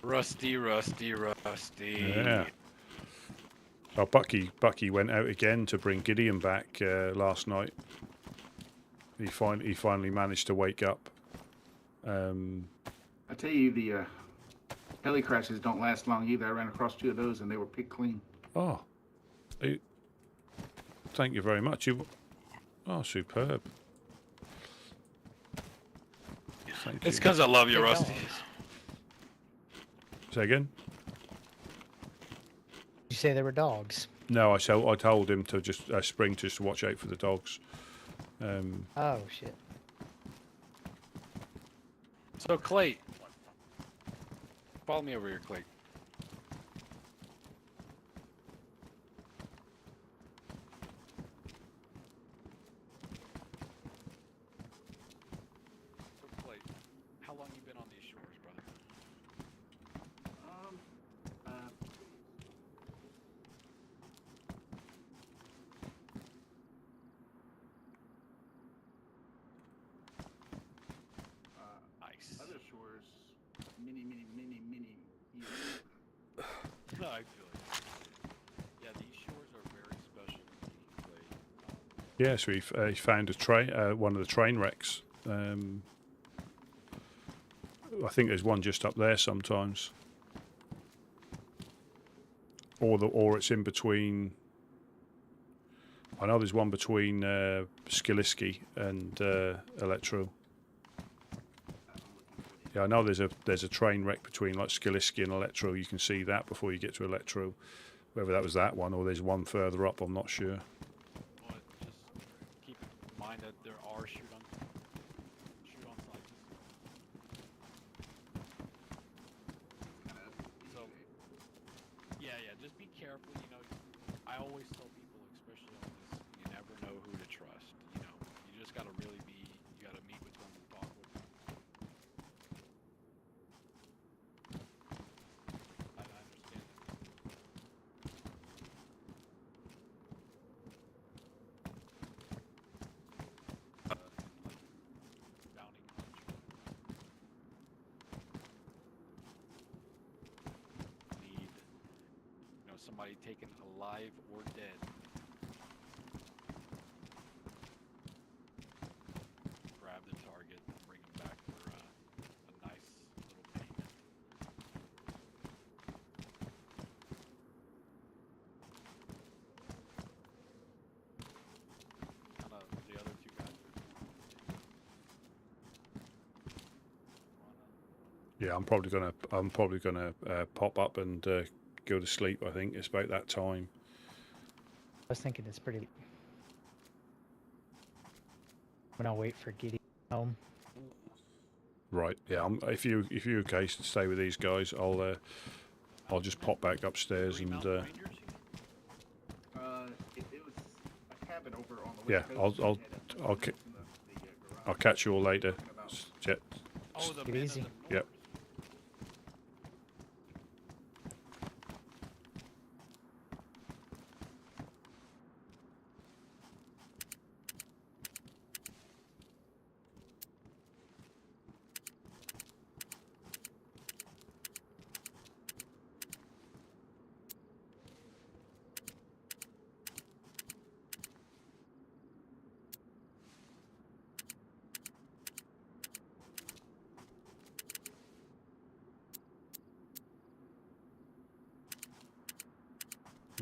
I: Rusty.
A: Yeah. Oh, Bucky went out again to bring Gideon back last night. He finally managed to wake up.
L: I tell you, the heli crashes don't last long either. I ran across 2 of those and they were picked clean.
A: Oh, thank you very much. Oh, superb. Thank
I: It's
A: you.
I: because I love you, Rusty.
A: Say again?
B: You say there were dogs?
A: No, I told him to just Spring to just watch out for the dogs.
B: Oh shit.
I: So Clay, follow me over here, Clay. So Clay, how long you been on these shores, brother? Nice.
L: Other shores, many years.
I: No, I feel it. Yeah, these shores are very special to me, Clay.
A: Yeah, so he found a train, one of the train wrecks. I think there's one just up there sometimes, or it's in between. I know there's one between Skiliski and Electro. Yeah, I know there's a train wreck between like Skiliski and Electro. You can see that before you get to Electro. Whether that was that one or there's one further up, I'm not sure.
I: But just keep in mind that there are shoot-on sites. So, yeah, just be careful. You know, I always tell people, especially on this, you never know who to trust. You know, you just gotta really be. You gotta meet with them and talk with them. I understand that. Need, somebody taken alive or dead. Grab the target and bring them back for a nice little payment. Kind of the other 2 guys.
A: Yeah, I'm probably gonna pop up and go to sleep. I think it's about that time.
B: I was thinking it's pretty. When I'll wait for Giddy home.
A: Right. Yeah. If you're okay to stay with these guys, I'll just pop back upstairs and.
L: It was a cabin over on the
A: Yeah.
L: west coast.
A: I'll catch you all later.
B: Take it easy.
A: Yep.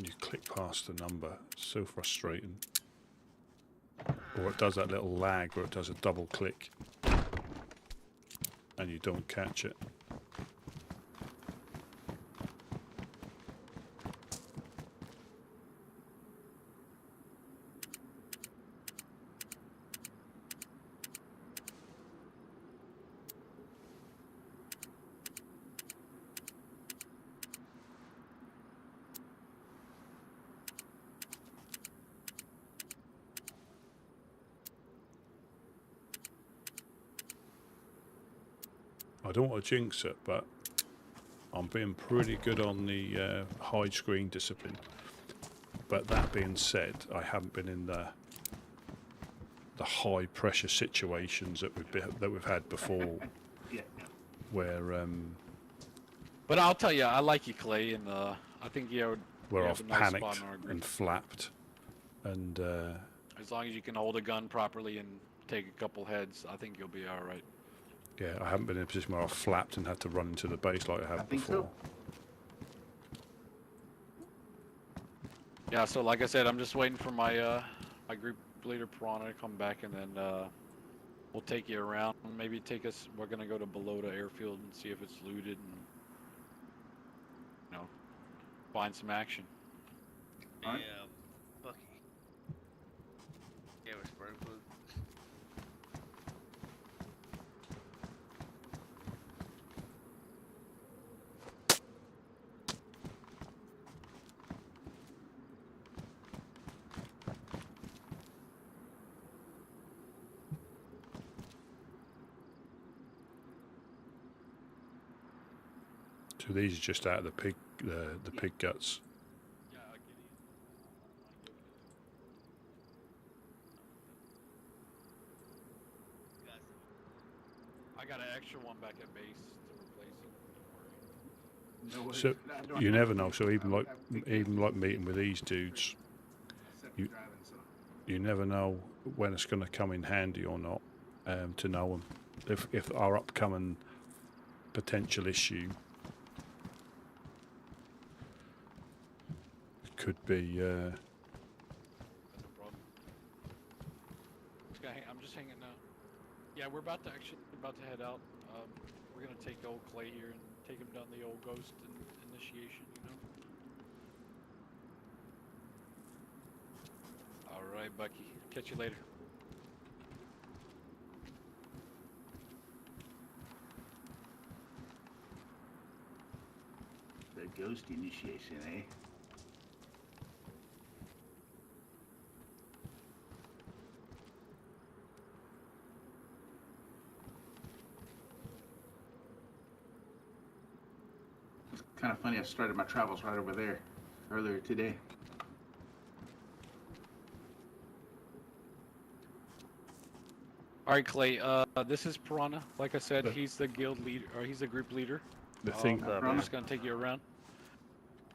A: You click past the number. It's so frustrating. Or it does that little lag where it does a double click and you don't catch it. I don't want to jinx it, but I'm being pretty good on the hide screen discipline. But that being said, I haven't been in the high pressure situations that we've had before,
L: Yeah.
A: where
I: But I'll tell you, I like you, Clay, and I think you
A: where
I: have
A: I've
I: a nice
A: panicked
I: spot in our group.
A: and flapped, and
I: As long as you can hold a gun properly and take a couple heads, I think you'll be all right.
A: yeah, I haven't been in a position where I've flapped and had to run into the base like I have
L: think
A: before.
L: so.
I: Yeah, so like I said, I'm just waiting for my my group leader Piranha to come back, and then we'll take you around. Maybe take us. We're gonna go to below the airfield and see if it's looted, and find some action.
O: Yeah, Bucky. Yeah, we're spread food.
A: So these are just out of the pig guts.
I: I got an extra one back at base to replace it.
A: So you never know. So even like meeting with these dudes, you never know when it's going to come in handy or not. To know them, if our upcoming potential issue could be.
I: That's no problem. I'm just hanging out. Yeah, we're about to head out. We're gonna take old Clay here and take him down the old ghost initiation. All right, Bucky. Catch you later.
L: The ghost initiation, eh? It's kind of funny. I started my travels right over there earlier today.
I: All right, Clay. This is Piranha. Like I said, he's the guild leader, or he's the group leader.
A: The thing.
I: I'm just gonna take you around.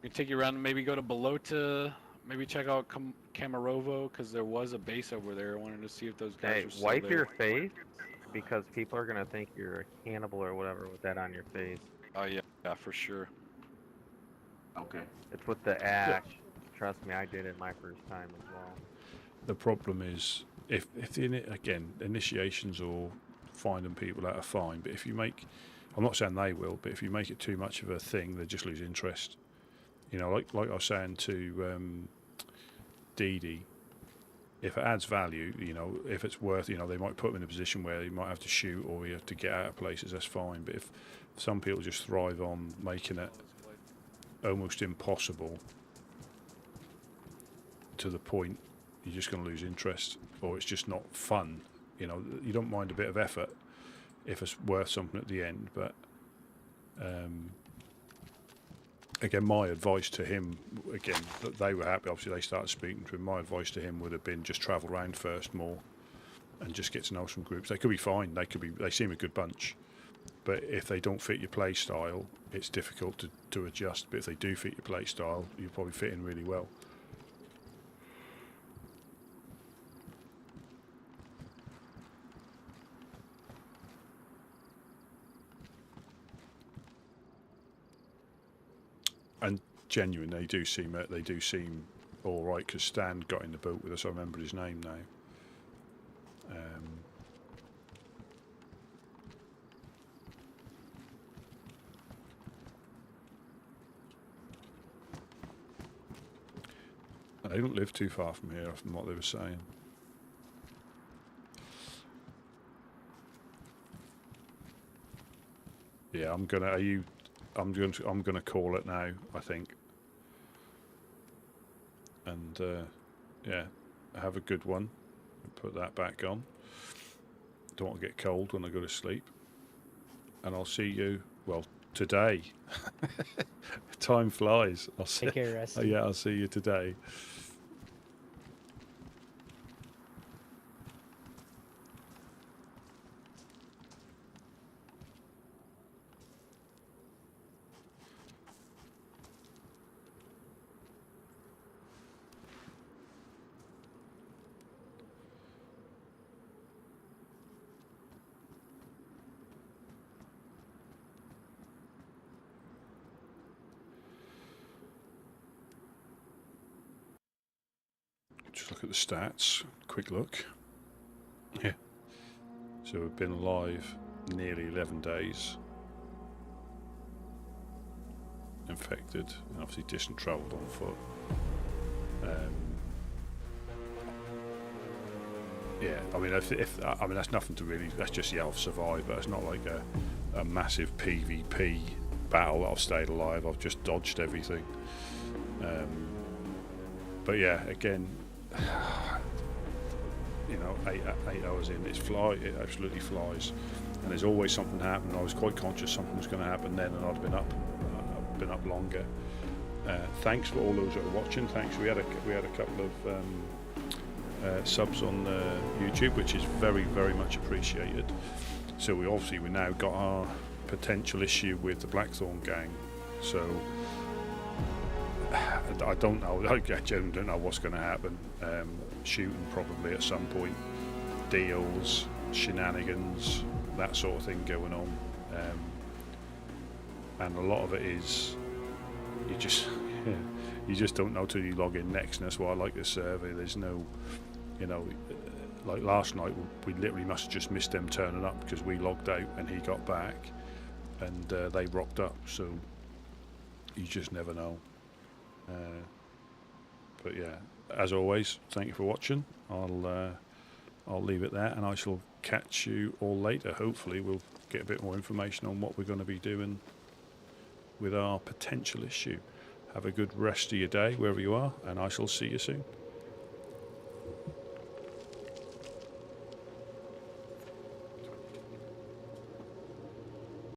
I: We can take you around and maybe go to below to maybe check out Camarovo, because there was a base over there. I wanted to see if those guys
K: Hey,
I: were still
K: wipe
I: there.
K: your face, because people are gonna think you're a cannibal or whatever with that on your face.
I: Oh yeah, for sure.
L: Okay.
K: It's with the ash. Trust me, I did it my first time as well.
A: The problem is if the again initiations or finding people out are fine, but if you make I'm not saying they will, but if you make it too much of a thing, they just lose interest. You know, like I was saying to Dee Dee, if it adds value, you know, if it's worth, you know, they might put them in a position where you might have to shoot or you have to get out of places, that's fine. But if some people just thrive on making it almost impossible to the point you're just going to lose interest, or it's just not fun. You know, you don't mind a bit of effort if it's worth something at the end. But again, my advice to him, again, they were happy. Obviously, they started speaking to him. My advice to him would have been just travel around first more, and just get to know some groups. They could be fine. They seem a good bunch. But if they don't fit your play style, it's difficult to adjust. But if they do fit your play style, you probably fit in really well. And genuine, they do seem all right. Because Stan got in the boat with us. I remember his name now. They don't live too far from here, from what they were saying. Yeah, I'm gonna call it now, I think. And yeah, have a good one. Put that back on. Don't want to get cold when I go to sleep. And I'll see you, well, today. Time flies.
B: Take care, Rusty.
A: Yeah, I'll see you today. Just look at the stats. Quick look. Yeah. So we've been live nearly 11 days. Infected, and obviously distant travelled on foot. Yeah, I mean, I mean that's nothing to really. That's just I've survived, but it's not like a massive PvP battle that I've stayed alive. I've just dodged everything. But yeah, again. You know, 8 hours in, it absolutely flies, and there's always something happening. I was quite conscious something was going to happen then, and I'd been up longer. Thanks for all those that are watching. Thanks. We had a couple of subs on YouTube, which is very, very much appreciated. So we now got our potential issue with the Blackthorn gang. So I don't know. I genuinely don't know what's going to happen. Shooting probably at some point, deals, shenanigans, that sort of thing going on, and a lot of it is you just don't know till you log in next. And that's why I like this survey. There's no, you know, like last night we literally must have just missed them turning up because we logged out and he got back, and they rocked up. So you just never know. But yeah, as always, thank you for watching. I'll leave it there, and I shall catch you all later. Hopefully we'll get a bit more information on what we're going to be doing with our potential issue. Have a good rest of your day wherever you are, and I shall see you soon.